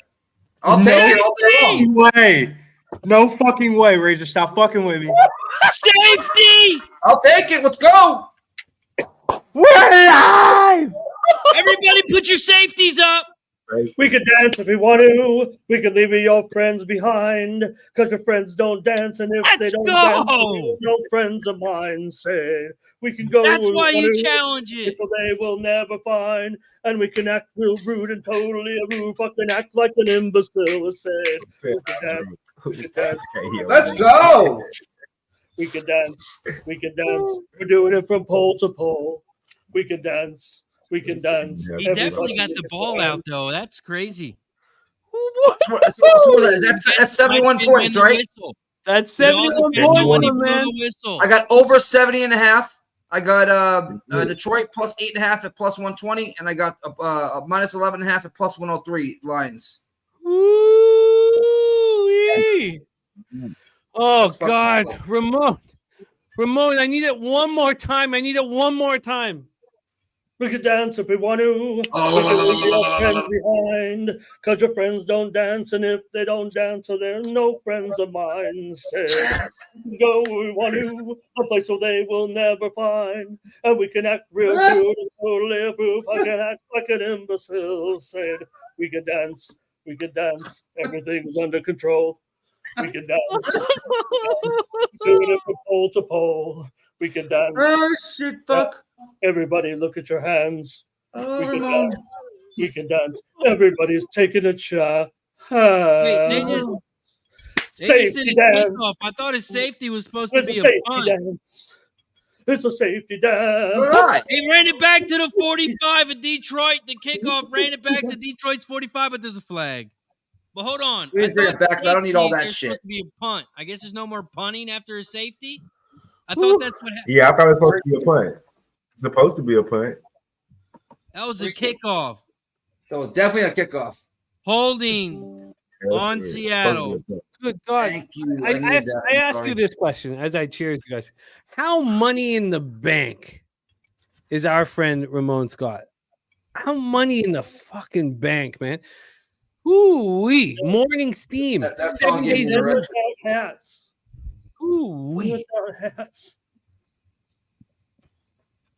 I'll take it all day long. No way. No fucking way, Razor. Stop fucking with me. Safety! I'll take it. Let's go. We're alive. Everybody put your safeties up. We could dance if we want to. We could leave your friends behind because your friends don't dance, and if they Let's don't go. dance, no friends of mine say we can go. That's where we why you want to, challenge it. so they will never find, and we can act real rude and totally rude, fucking act like an imbecile. Said we could dance. We could dance. Let's go. We could dance. We could dance. We're doing it from pole to pole. We could dance. We can dance. He definitely got the ball out, though. That's crazy. That's 71 points, right? That's It all 71 depends on when he points, blew man. the whistle. I got over 70 and a half. I got Detroit plus 8.5 at plus 120, and I got minus 11 and a half at plus 103 lines. Ooh-wee. Oh God, Ramon, I need it one more time. We could dance if we want to. We can leave your friends behind because your friends don't dance, and if they don't dance, so they're no friends of mine. Say, we can go where we want to, a place where they will never find, and we can act real good and totally approve. I can act like an imbecile. Said we could dance, everything's under control. We can dance, doing it from pole to pole. We can dance. Oh shit! Fuck. Everybody, look at your hands. Oh, We can Ramon. dance. We can dance. Everybody's taking a shot. Wait, they just Safety did a dance. kickoff. I thought his safety was supposed to It's a be a safety punt. dance. It's a safety dance. Right. He ran it back to the 45 of Detroit. The kickoff ran it back to Detroit's 45, but there's a flag. But hold on. Please bring it back, 'cause I don't need all that There's shit. supposed to be a punt. I guess there's no more punting after a safety. I thought that's what happened. Yeah, I thought it was supposed to be a punt. It's supposed to be a punt. That was a kickoff. So definitely a kickoff. Holding on Seattle. Good God. Thank you. I needed that. I'm ask sorry. you this question as I cheers you guys. How money in the bank is our friend Ramon Scott? How money in the fucking bank, man? Ooh-wee. Morning steam. That 7 song gave days me a the week. red- Hats. Ooh-wee. Without hats.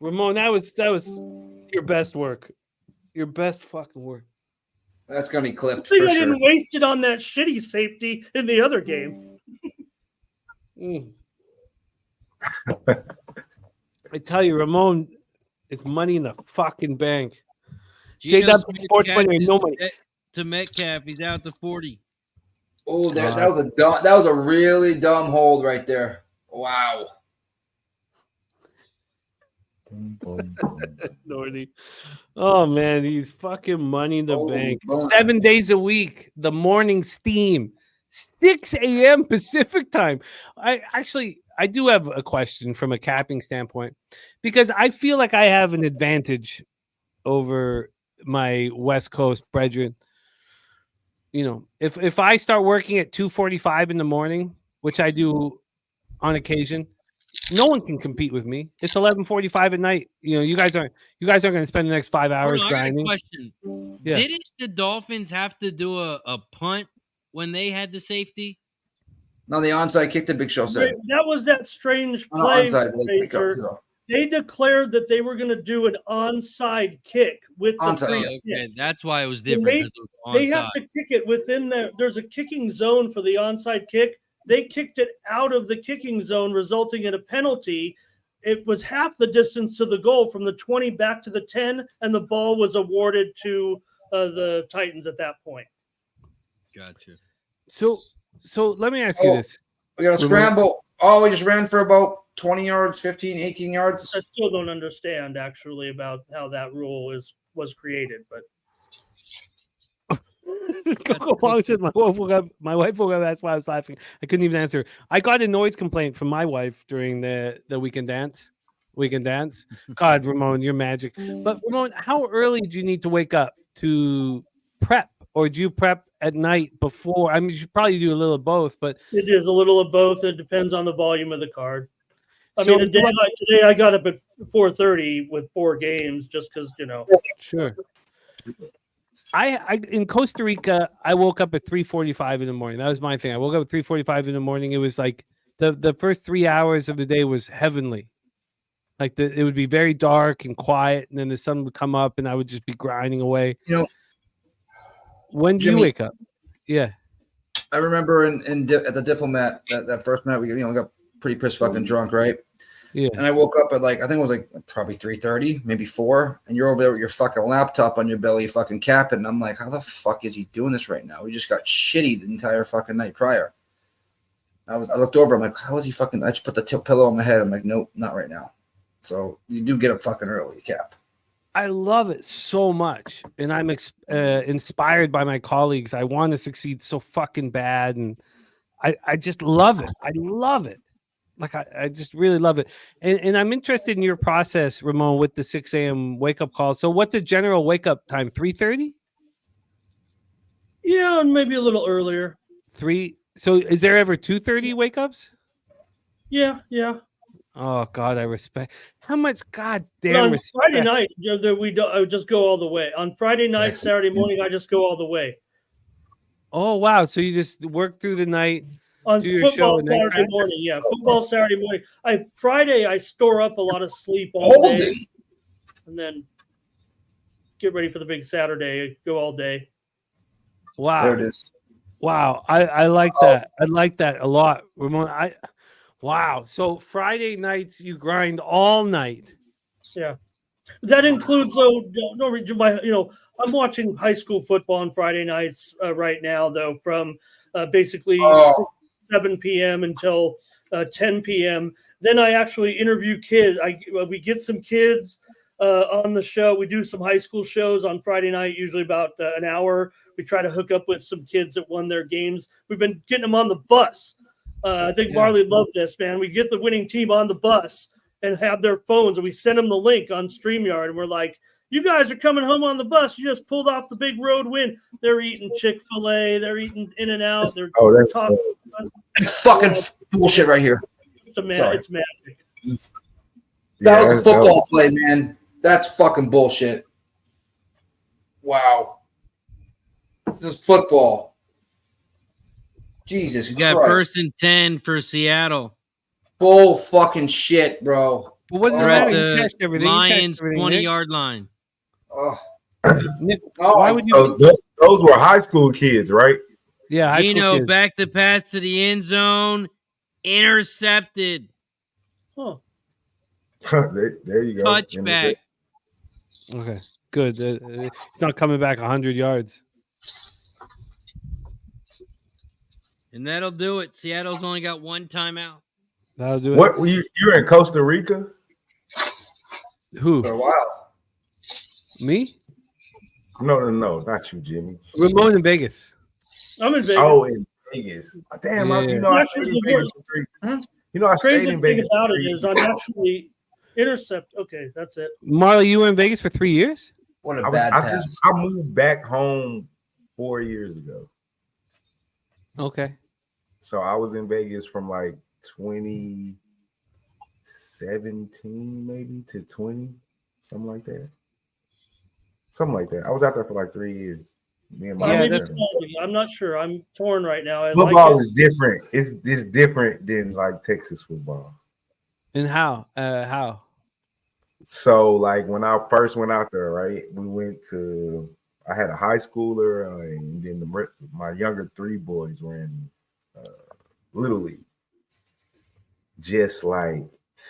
Ramon, that was your best work. Your best fucking work. That's gonna be clipped I think for I sure. didn't waste it on that shitty safety in the other game. Mm. I tell you, Ramon, it's money in the fucking bank. J-Dub sports money or no money. To Metcalf, he's out to 40. Oh, that was a really dumb hold right there. Wow. Nordy. Oh man, he's fucking money in the Oh, bank. boy. 7 days a week. The morning steam. 6 a.m. Pacific time. I do have a question from a capping standpoint because I feel like I have an advantage over my West Coast brethren. You know, if I start working at 2:45 in the morning, which I do on occasion, no one can compete with me. It's 11:45 at night. You know, you guys aren't going to spend the next 5 hours Hold on, I got a grinding. question. Yeah. Didn't the Dolphins have to do a punt when they had the safety? No, the onside kick, the Big Show said. That was that strange No, play. onside, Blake. Razor. They declared that they were going to do an onside kick with the Onside, free yeah. Okay, that's why it was And different. They, 'cause it was they have onside. to kick it within there's a kicking zone for the onside kick. They kicked it out of the kicking zone, resulting in a penalty. It was half the distance to the goal from the 20 back to the 10, and the ball was awarded to the Titans at that point. Gotcha. So let me ask you this. We got a scramble. Oh, we just ran for about 20 yards, 15, 18 yards. I still don't understand actually about how that rule was created, but Coco Pong said my wife woke up. That's why I was laughing. I couldn't even answer. I got a noise complaint from my wife during the weekend dance. God, Ramon, you're magic. But Ramon, how early do you need to wake up to prep, or do you prep at night before? I mean, you should probably do a little of both, but it is a little of both. It depends on the volume of the card. I So- mean, a day like today, I got up at 4:30 with 4 games just because, Sure. I in Costa Rica, I woke up at 3:45 in the morning. That was my thing. I woke up at 3:45 in the morning. It was like the first 3 hours of the day was heavenly. Like it would be very dark and quiet, and then the sun would come up, and I would just be grinding away. You know, when do you Jimmy- wake up? Yeah. I remember at the Diplomat that first night we got pretty pissed fucking drunk, right? Yeah. And I woke up at I think it was probably 3:30, maybe 4, and you're over there with your fucking laptop on your belly, fucking capping. And I'm like, how the fuck is he doing this right now? We just got shitty the entire fucking night prior. I looked over. I'm like, how is he fucking? I just put the pillow on my head. I'm like, nope, not right now. So you do get up fucking early, Cap. I love it so much, and I'm inspired by my colleagues. I want to succeed so fucking bad, and I just love it. I love it. Like I just really love it, and I'm interested in your process, Ramon, with the 6 a.m. wake up call. So, what's the general wake up time? 3:30? Yeah, and maybe a little earlier. 3. So, is there ever 2:30 wake ups? Yeah. Oh God, I respect. How much But goddamn on respect? Friday night, I would just go all the way. On Friday night, Saturday morning, I just go all the way. Oh wow! So you just work through the night, On do your show, football and then Saturday practice? morning, yeah. Football Saturday morning. Friday I store up a lot of sleep all day, and then get ready for the big Saturday. Go all day. Wow. There it is. Wow, I like that. I like that a lot, Ramon. Wow. So Friday nights you grind all night. Yeah, that includes I'm watching high school football on Friday nights right now, though, from basically 7 p.m. until 10 p.m. Then I actually interview kids. We get some kids on the show. We do some high school shows on Friday night, usually about an hour. We try to hook up with some kids that won their games. We've been getting them on the bus. I think Marley loved this, man. We get the winning team on the bus and have their phones, and we send them the link on StreamYard, and we're like, You guys are coming home on the bus. You just pulled off the big road win. They're eating Chick-fil-A. They're eating In-N-Out. They're that's talking. It's fucking bullshit right here. It's magic. That was a football play, man. That's fucking bullshit. Wow. This is football. Jesus You got Christ. 1st and 10 for Seattle. Bull fucking shit, bro. But what does it They're at matter? You the cashed everything. You cashed Lions everything, 20-yard line. Oh. Nick, Oh, why would you? Those were high school kids, right? Yeah, high school Gino kids. back the pass to the end zone, intercepted. Huh. there you go. Touchback. Okay, good. He's not coming back 100 yards. And that'll do it. Seattle's only got 1 timeout. That'll do it. What you're in Costa Rica? Who? For a while. Me? No, not you, Jimmy. Ramon in Vegas. I'm in Vegas. Oh, in Vegas. Damn, Yeah. I stayed in Vegas for 3. I stayed Crazy in thing Vegas. about it is I'm actually intercept. Okay, that's it. Marley, you were in Vegas for 3 years? What a I bad pass. I moved back home 4 years ago. Okay. So I was in Vegas from like 2017 maybe to 20, something like that. I was out there for like 3 years. Me and my I'm not sure. I'm torn right now. football is different. It's different than like Texas football. And how? How? So like when I first went out there, right? I had a high schooler, and then my younger 3 boys were in Little League. Just like,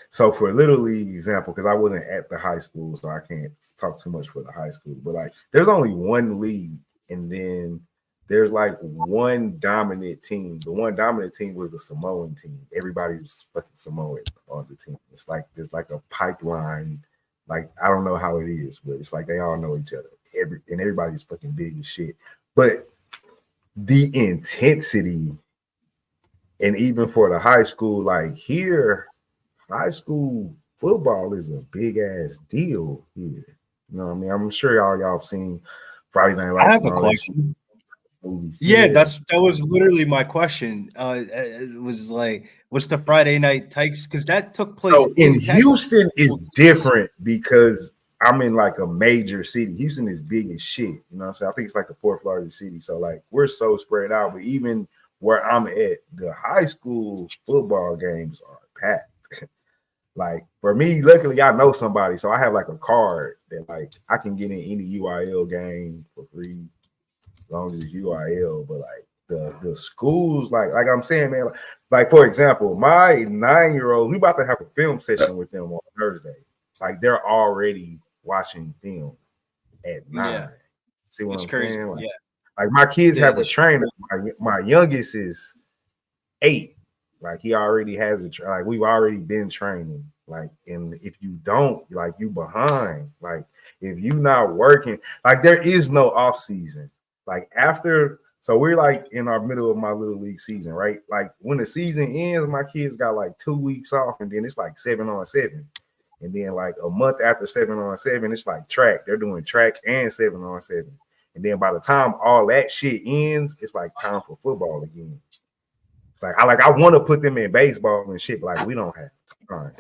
so for Little League example, because I wasn't at the high school, so I can't talk too much for the high school, but like there's only one league, and then there's like one dominant team. The one dominant team was the Samoan team. Everybody was fucking Samoan on the team. It's like there's like a pipeline. Like I don't know how it is, but it's like they all know each other. And everybody's fucking big as shit. But the intensity, and even for the high school, like here, high school football is a big ass deal here. You know what I mean? I'm sure y'all have seen Friday Night Lights. I have a question. Yeah, that was literally my question. It was like, what's the Friday Night Tykes? Because that took place. So in Houston is different because I'm in like a major city. Houston is big as shit. You know what I'm saying? I think it's like the 4th largest city. So like we're so spread out. But even where I'm at, the high school football games are packed. Like for me, luckily I know somebody, so I have like a card that like I can get in any UIL game for free as long as it's UIL. But like the schools, like I'm saying, man, like for example, my 9-year-old, we about to have a film session with them on Thursday. Like they're already watching film at 9. Yeah. See what It's I'm crazy. saying? Like, Yeah. like my kids have a trainer. My youngest is 8. Like he already has like we've already been training. Like, and if you don't, like you behind. Like if you not working, like there is no off season. Like after, so we're like in our middle of my little league season, right? Like when the season ends, my kids got like 2 weeks off, and then it's like 7-on-7. And then like a month after 7-on-7, it's like track. They're doing track and 7-on-7. And then by the time all that shit ends, it's like time for football again. It's like I want to put them in baseball and shit, but like we don't have time.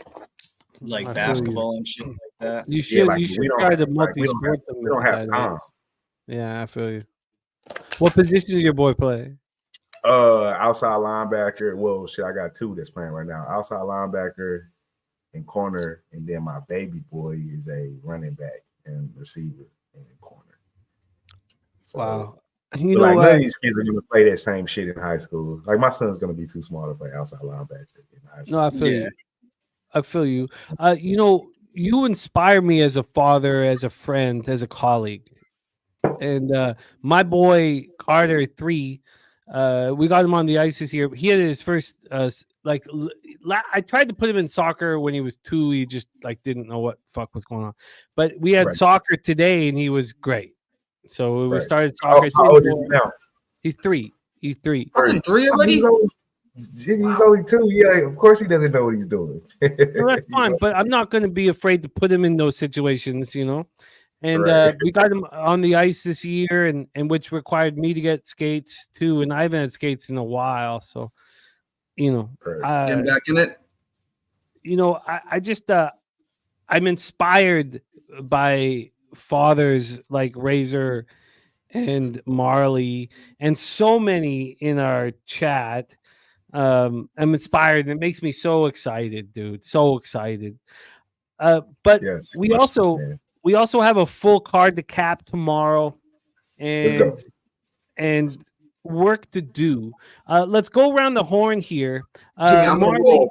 Like basketball and shit like that. You should, like, you should we don't try have- to like, we don't multi-sport have- them. we don't with have that, time. Yeah, I feel you. What position does your boy play? Outside linebacker. Well, shit, I got 2 that's playing right now. Outside linebacker and corner, and then my baby boy is a running back and receiver and corner. So, Wow. but You know like none what? of these kids are gonna play that same shit in high school. Like my son's gonna be too small to play outside linebacker in high school. No, I feel you. I feel you. You know, you inspire me as a father, as a friend, as a colleague. And my boy Carter 3, we got him on the ice this year. He had his first I tried to put him in soccer when he was 2. He just like didn't know what the fuck was going on. But we had Right. soccer today, and he was great. So we Right. started soccer. How old is he now? He's 3. He's 3. Fucking 3 already? He's only 2. Yeah, of course he doesn't know what he's doing. Well, that's fine, but I'm not going to be afraid to put him in those situations, you know. And Right. we got him on the ice this year, and which required me to get skates too. And I haven't had skates in a while, so you know, Getting back in it. I just I'm inspired by fathers like Razor and Marley and so many in our chat. I'm inspired, and it makes me so excited, dude. So excited. But Yes. we also have a full card to cap tomorrow, Let's go. and work to do. Let's go around the horn here. Jimmy, I'm gonna Marley, roll.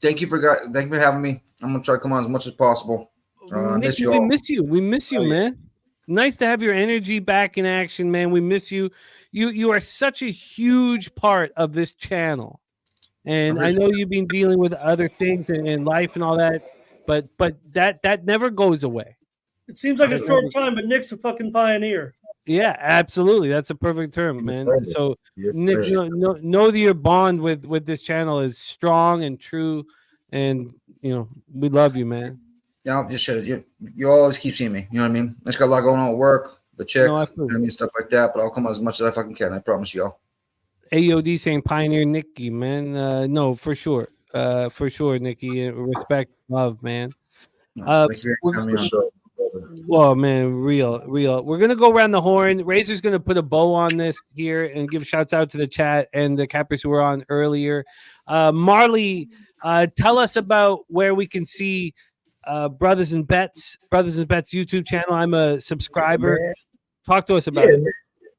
Thank you for having me. I'm gonna try to come on as much as possible. Miss Nicky, you we all. miss you. We miss you, Oh, yeah. man. Nice to have your energy back in action, man. We miss you. You are such a huge part of this channel. And I know you've been dealing with other things in life and all that, but that never goes away. It seems like a short time, but Nick's a fucking pioneer. Yeah, absolutely. That's a perfect term, man. So Nick, know that your bond with this channel is strong and true, and we love you, man. Yeah, I'll just shit. You always keep seeing me. You know what I mean? I just got a lot going on at work, the chick, No, you know what I mean, stuff like that. But I'll come on as much as I fucking can. I promise you all. AOD saying pioneer Nikki, man. No, for sure. For sure, Nikki. Respect, love, man. Thank you for having me on. Well, man, real. We're gonna go around the horn. Razor's gonna put a bow on this here and give shouts out to the chat and the cappers who were on earlier. Marley, tell us about where we can see Brothers and Bets YouTube channel. I'm a subscriber. Man. Talk to us about it.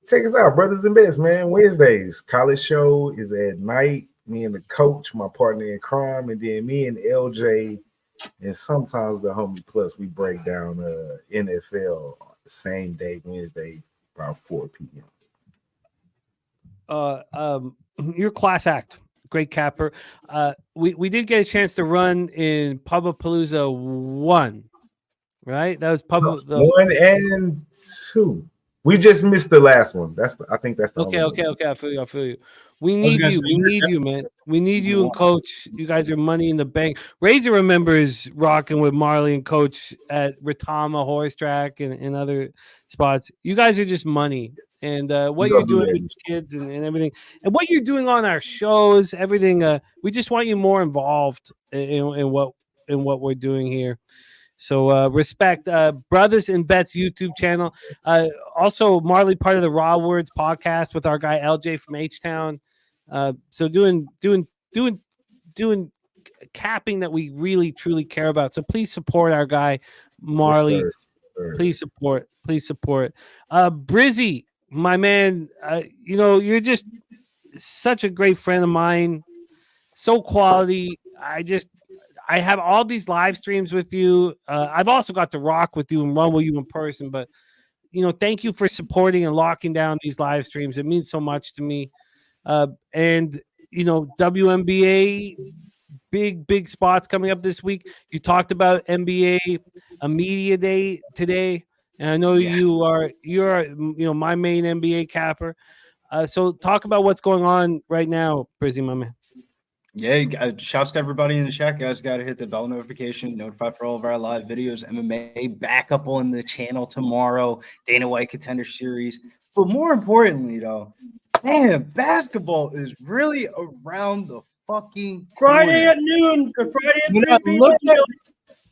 Check us out, Brothers and Bets, man. Wednesdays, college show is at night. Me and the coach, my partner in crime, and then me and LJ, and sometimes the homie plus, we break down NFL the same day, Wednesday, around 4 p.m. Your class act, great capper. We did get a chance to run in Pubapalooza 1, right? That was 1 and 2. We just missed the last one. I think that's the okay. only one. I feel you. We need you. We need you, man. We need you and Coach. You guys are money in the bank. Razor remembers rocking with Marley and Coach at Retama Horse Track and other spots. You guys are just money. And what you're doing with the kids and everything, and what you're doing on our shows, everything. We just want you more involved in what we're doing here. So respect, Brothers and Bets YouTube channel. Also, Marley part of the Raw Words podcast with our guy LJ from H Town. So doing capping that we really truly care about. So please support our guy Marley. Yes, sir. Please support. Brizzy, my man. You're just such a great friend of mine. So quality. I have all these live streams with you. I've also got to rock with you and run with you in person. But, thank you for supporting and locking down these live streams. It means so much to me. And, WNBA, big spots coming up this week. You talked about NBA, a media day today. And I know you're my main NBA capper. So talk about what's going on right now, Brizzy, my man. Yeah, shouts to everybody in the chat, guys. Got to hit the bell notification, notify for all of our live videos. MMA back up on the channel tomorrow. Dana White Contender Series. But more importantly, though, man, basketball is really around the fucking Friday corner. at noon.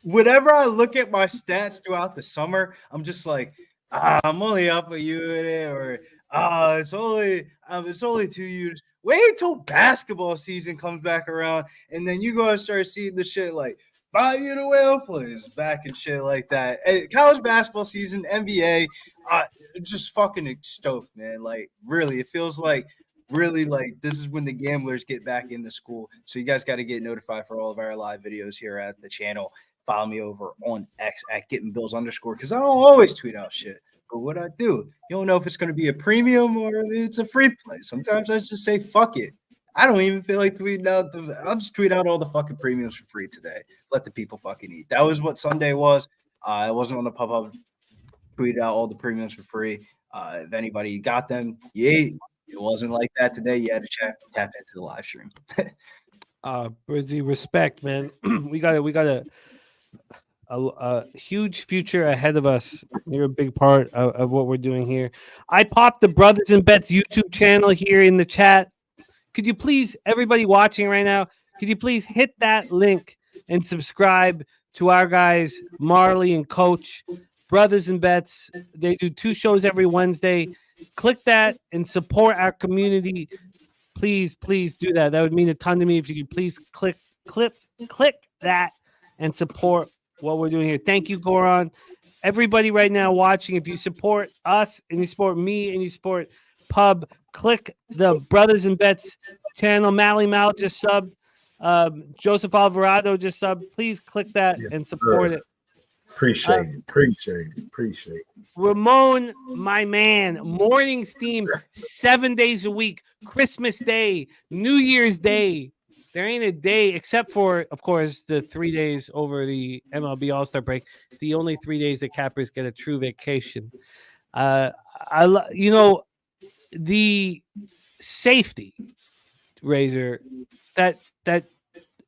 Whenever I look at my stats throughout the summer, I'm just like, I'm only up a unit, or it's only 2 units. Wait till basketball season comes back around, and then you go and start seeing the shit like 5-unit whale plays back and shit like that. Hey, college basketball season, NBA, just fucking stoked, man. Like, really, it feels like this is when the gamblers get back into school. So you guys got to get notified for all of our live videos here at the channel. Follow me over on X at gettingbills_, because I don't always tweet out shit. But what I do, you don't know if it's going to be a premium or it's a free play. Sometimes I just say, fuck it. I don't even feel like tweeting out. I'll just tweet out all the fucking premiums for free today. Let the people fucking eat. That was what Sunday was. I wasn't on the pub. Tweeted out all the premiums for free. If anybody got them, you ate. It wasn't like that today. You had to tap into the live stream. Brizzy, respect, man. we gotta a huge future ahead of us. You're a big part of what we're doing here. I popped the Brothers and Bets YouTube channel here in the chat. Could you please, everybody watching right now, could you please hit that link and subscribe to our guys, Marley and Coach, Brothers and Bets. They do 2 shows every Wednesday. Click that and support our community. Please do that. That would mean a ton to me if you could please click that and support what we're doing here. Thank you, Goran. Everybody right now watching, if you support us and you support me and you support Pub, click the Brothers and Bets channel. Mally Mal just subbed. Joseph Alvarado just subbed. Please click that and support it. Appreciate it. Ramon, my man, morning steam 7 days a week, Christmas Day, New Year's Day. There ain't a day except for, of course, the 3 days over the MLB All-Star break. The only 3 days that cappers get a true vacation. The safety, Razor, that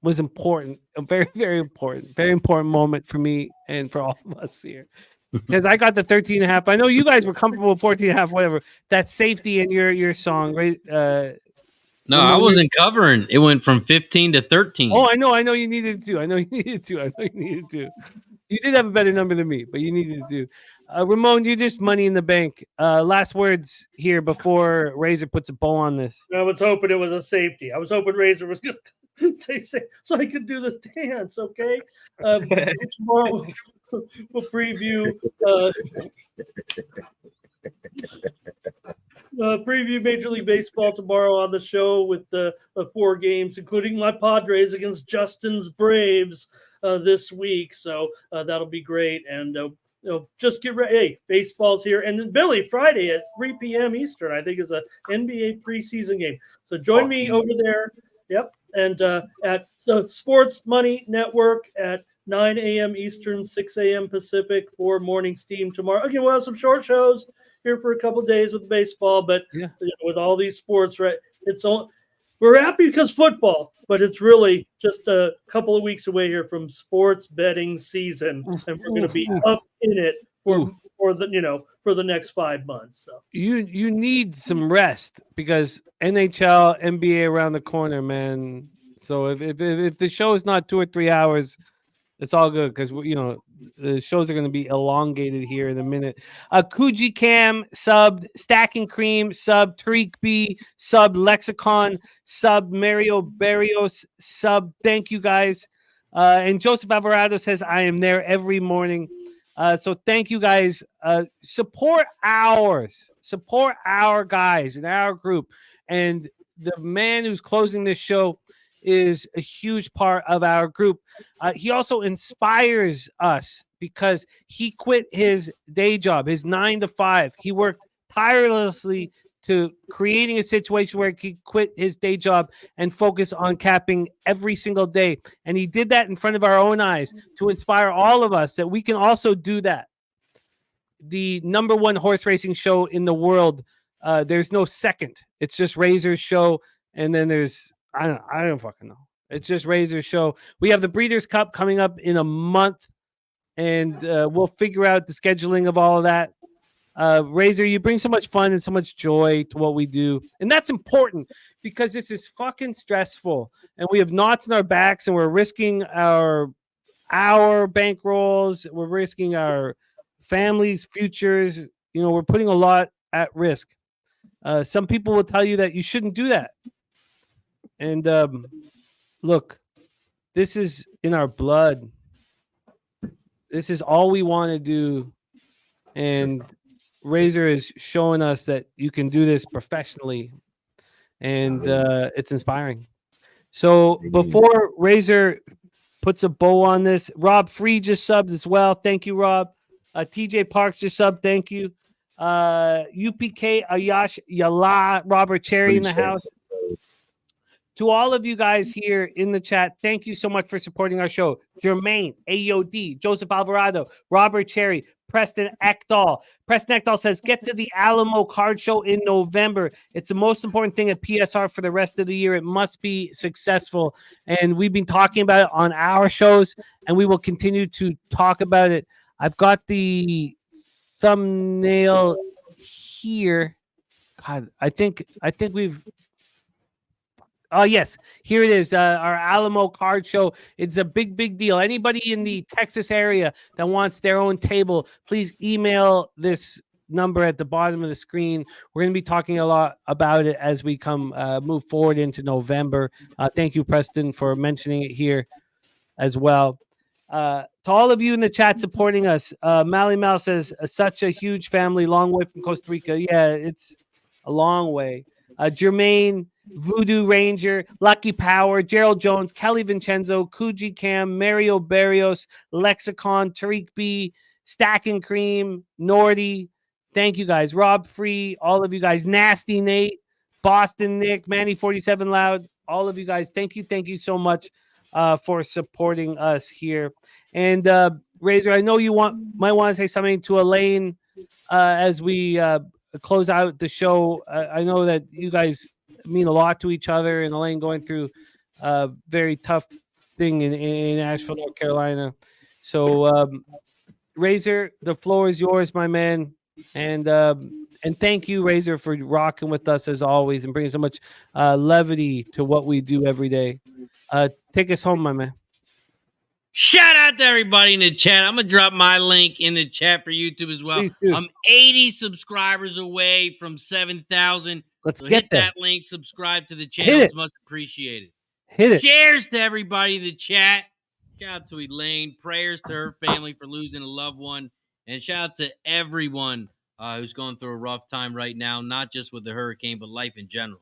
was important, a very, very important moment for me and for all of us here. Because I got the 13.5. I know you guys were comfortable with 14.5, whatever. That safety in your song, right? No, I wasn't covering. It went from 15 to 13. Oh, I know you needed to. You did have a better number than me, but you needed to. Ramon, you just money in the bank. Last words here before Razor puts a bow on this. I was hoping it was a safety. I was hoping Razor was going to say so I could do the dance, okay? Tomorrow we'll preview preview Major League Baseball tomorrow on the show with the 4 games, including my Padres against Justin's Braves this week. So that'll be great. And just get ready. Hey, baseball's here. And then Billy, Friday at 3 p.m. Eastern, I think is a NBA preseason game. So join me over there. Yep. And Sports Money Network at 9 a.m. Eastern, 6 a.m. Pacific for morning steam tomorrow. Again, we'll have some short shows here for a couple of days with baseball, but with all these sports, right? We're happy because football, but it's really just a couple of weeks away here from sports betting season, and we're going to be up in it for the next 5 months. So you need some rest because NHL, NBA around the corner, man. So if the show is not 2 or 3 hours, it's all good because the shows are going to be elongated here in a minute. Kuji Cam subbed, Stacking Cream sub, Tariq B sub, Lexicon sub, Mario Barrios sub. Thank you guys. And Joseph Alvarado says I am there every morning. So thank you guys. Support our guys in our group. And the man who's closing this show is a huge part of our group. He also inspires us because he quit his day job, his 9 to 5. He worked tirelessly to creating a situation where he quit his day job and focus on capping every single day. And he did that in front of our own eyes to inspire all of us that we can also do that. The #1 horse racing show in the world. There's no second. It's just Razor's show. And then there's, I don't fucking know. It's just Razor's show. We have the Breeders' Cup coming up in a month, and we'll figure out the scheduling of all of that. Razor, you bring so much fun and so much joy to what we do, and that's important because this is fucking stressful, and we have knots in our backs, and we're risking our bankrolls. We're risking our families' futures. We're putting a lot at risk. Some people will tell you that you shouldn't do that. And look, this is in our blood. This is all we want to do. And Razor is showing us that you can do this professionally. And it's inspiring. So before Razor puts a bow on this, Rob Free just subbed as well. Thank you, Rob. TJ Parks just subbed. Thank you. UPK Ayash Yala, Robert Cherry in the house. To all of you guys here in the chat, thank you so much for supporting our show. Jermaine, AOD, Joseph Alvarado, Robert Cherry, Preston Ekdahl. Preston Ekdahl says, get to the Alamo Card Show in November. It's the most important thing at PSR for the rest of the year. It must be successful. And we've been talking about it on our shows, and we will continue to talk about it. I've got the thumbnail here. God, I think we've... Oh, yes. Here it is, our Alamo Card Show. It's a big deal. Anybody in the Texas area that wants their own table, please email this number at the bottom of the screen. We're going to be talking a lot about it as we move forward into November. Thank you, Preston, for mentioning it here as well. To all of you in the chat supporting us, Mally Mal says, such a huge family, long way from Costa Rica. Yeah, it's a long way. Jermaine, Voodoo Ranger, Lucky Power, Gerald Jones, Kelly Vincenzo, Kuji Cam, Mario Barrios, Lexicon, Tariq B, Stack and Cream, Nordy. Thank you guys. Rob Free, all of you guys. Nasty Nate, Boston Nick, Manny 47 Loud, all of you guys. Thank you so much for supporting us here. And Razor, I know you might want to say something to Elaine as we close out the show. I know that you guys mean a lot to each other, and Elaine going through a very tough thing in Asheville, North Carolina. So, Razor, the floor is yours, my man. And thank you, Razor, for rocking with us as always and bringing so much levity to what we do every day. Take us home, my man. Shout out to everybody in the chat. I'm going to drop my link in the chat for YouTube as well. I'm 80 subscribers away from 7,000. Let's so get hit there. that link, subscribe to the channel. It's much appreciated. Hit it. Cheers to everybody in the chat. Shout out to Elaine. Prayers to her family for losing a loved one. And shout out to everyone who's going through a rough time right now, not just with the hurricane, but life in general.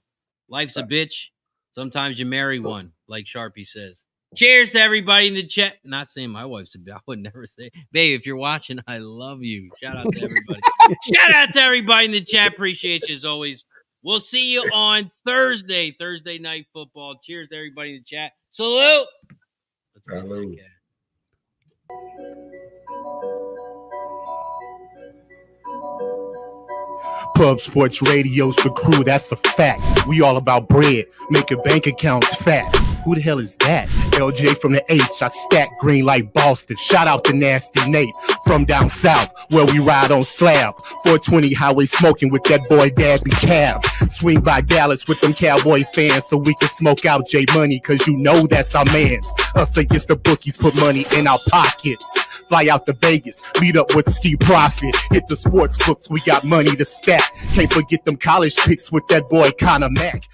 Life's a bitch. Sometimes you marry one, like Sharpie says. Cheers to everybody in the chat. Not saying my wife's a bitch. I would never say, babe, if you're watching, I love you. Shout out to everybody. Shout out to everybody in the chat. Appreciate you as always. We'll see you on Thursday Night Football. Cheers to everybody in the chat. Salute. Let's go. Salute. Club Sports Radio's the crew, that's a fact. We all about bread, making bank accounts fat. Who the hell is that? LJ from the H, I stack green like Boston. Shout out to Nasty Nate from down south, where we ride on slab. 420 highway smoking with that boy Dabby Cab. Swing by Dallas with them Cowboy fans so we can smoke out J Money, cause you know that's our mans. Us against the bookies, put money in our pockets. Fly out to Vegas, meet up with Ski Profit. Hit the sports books, we got money to stack. Can't forget them college picks with that boy Conor Mack.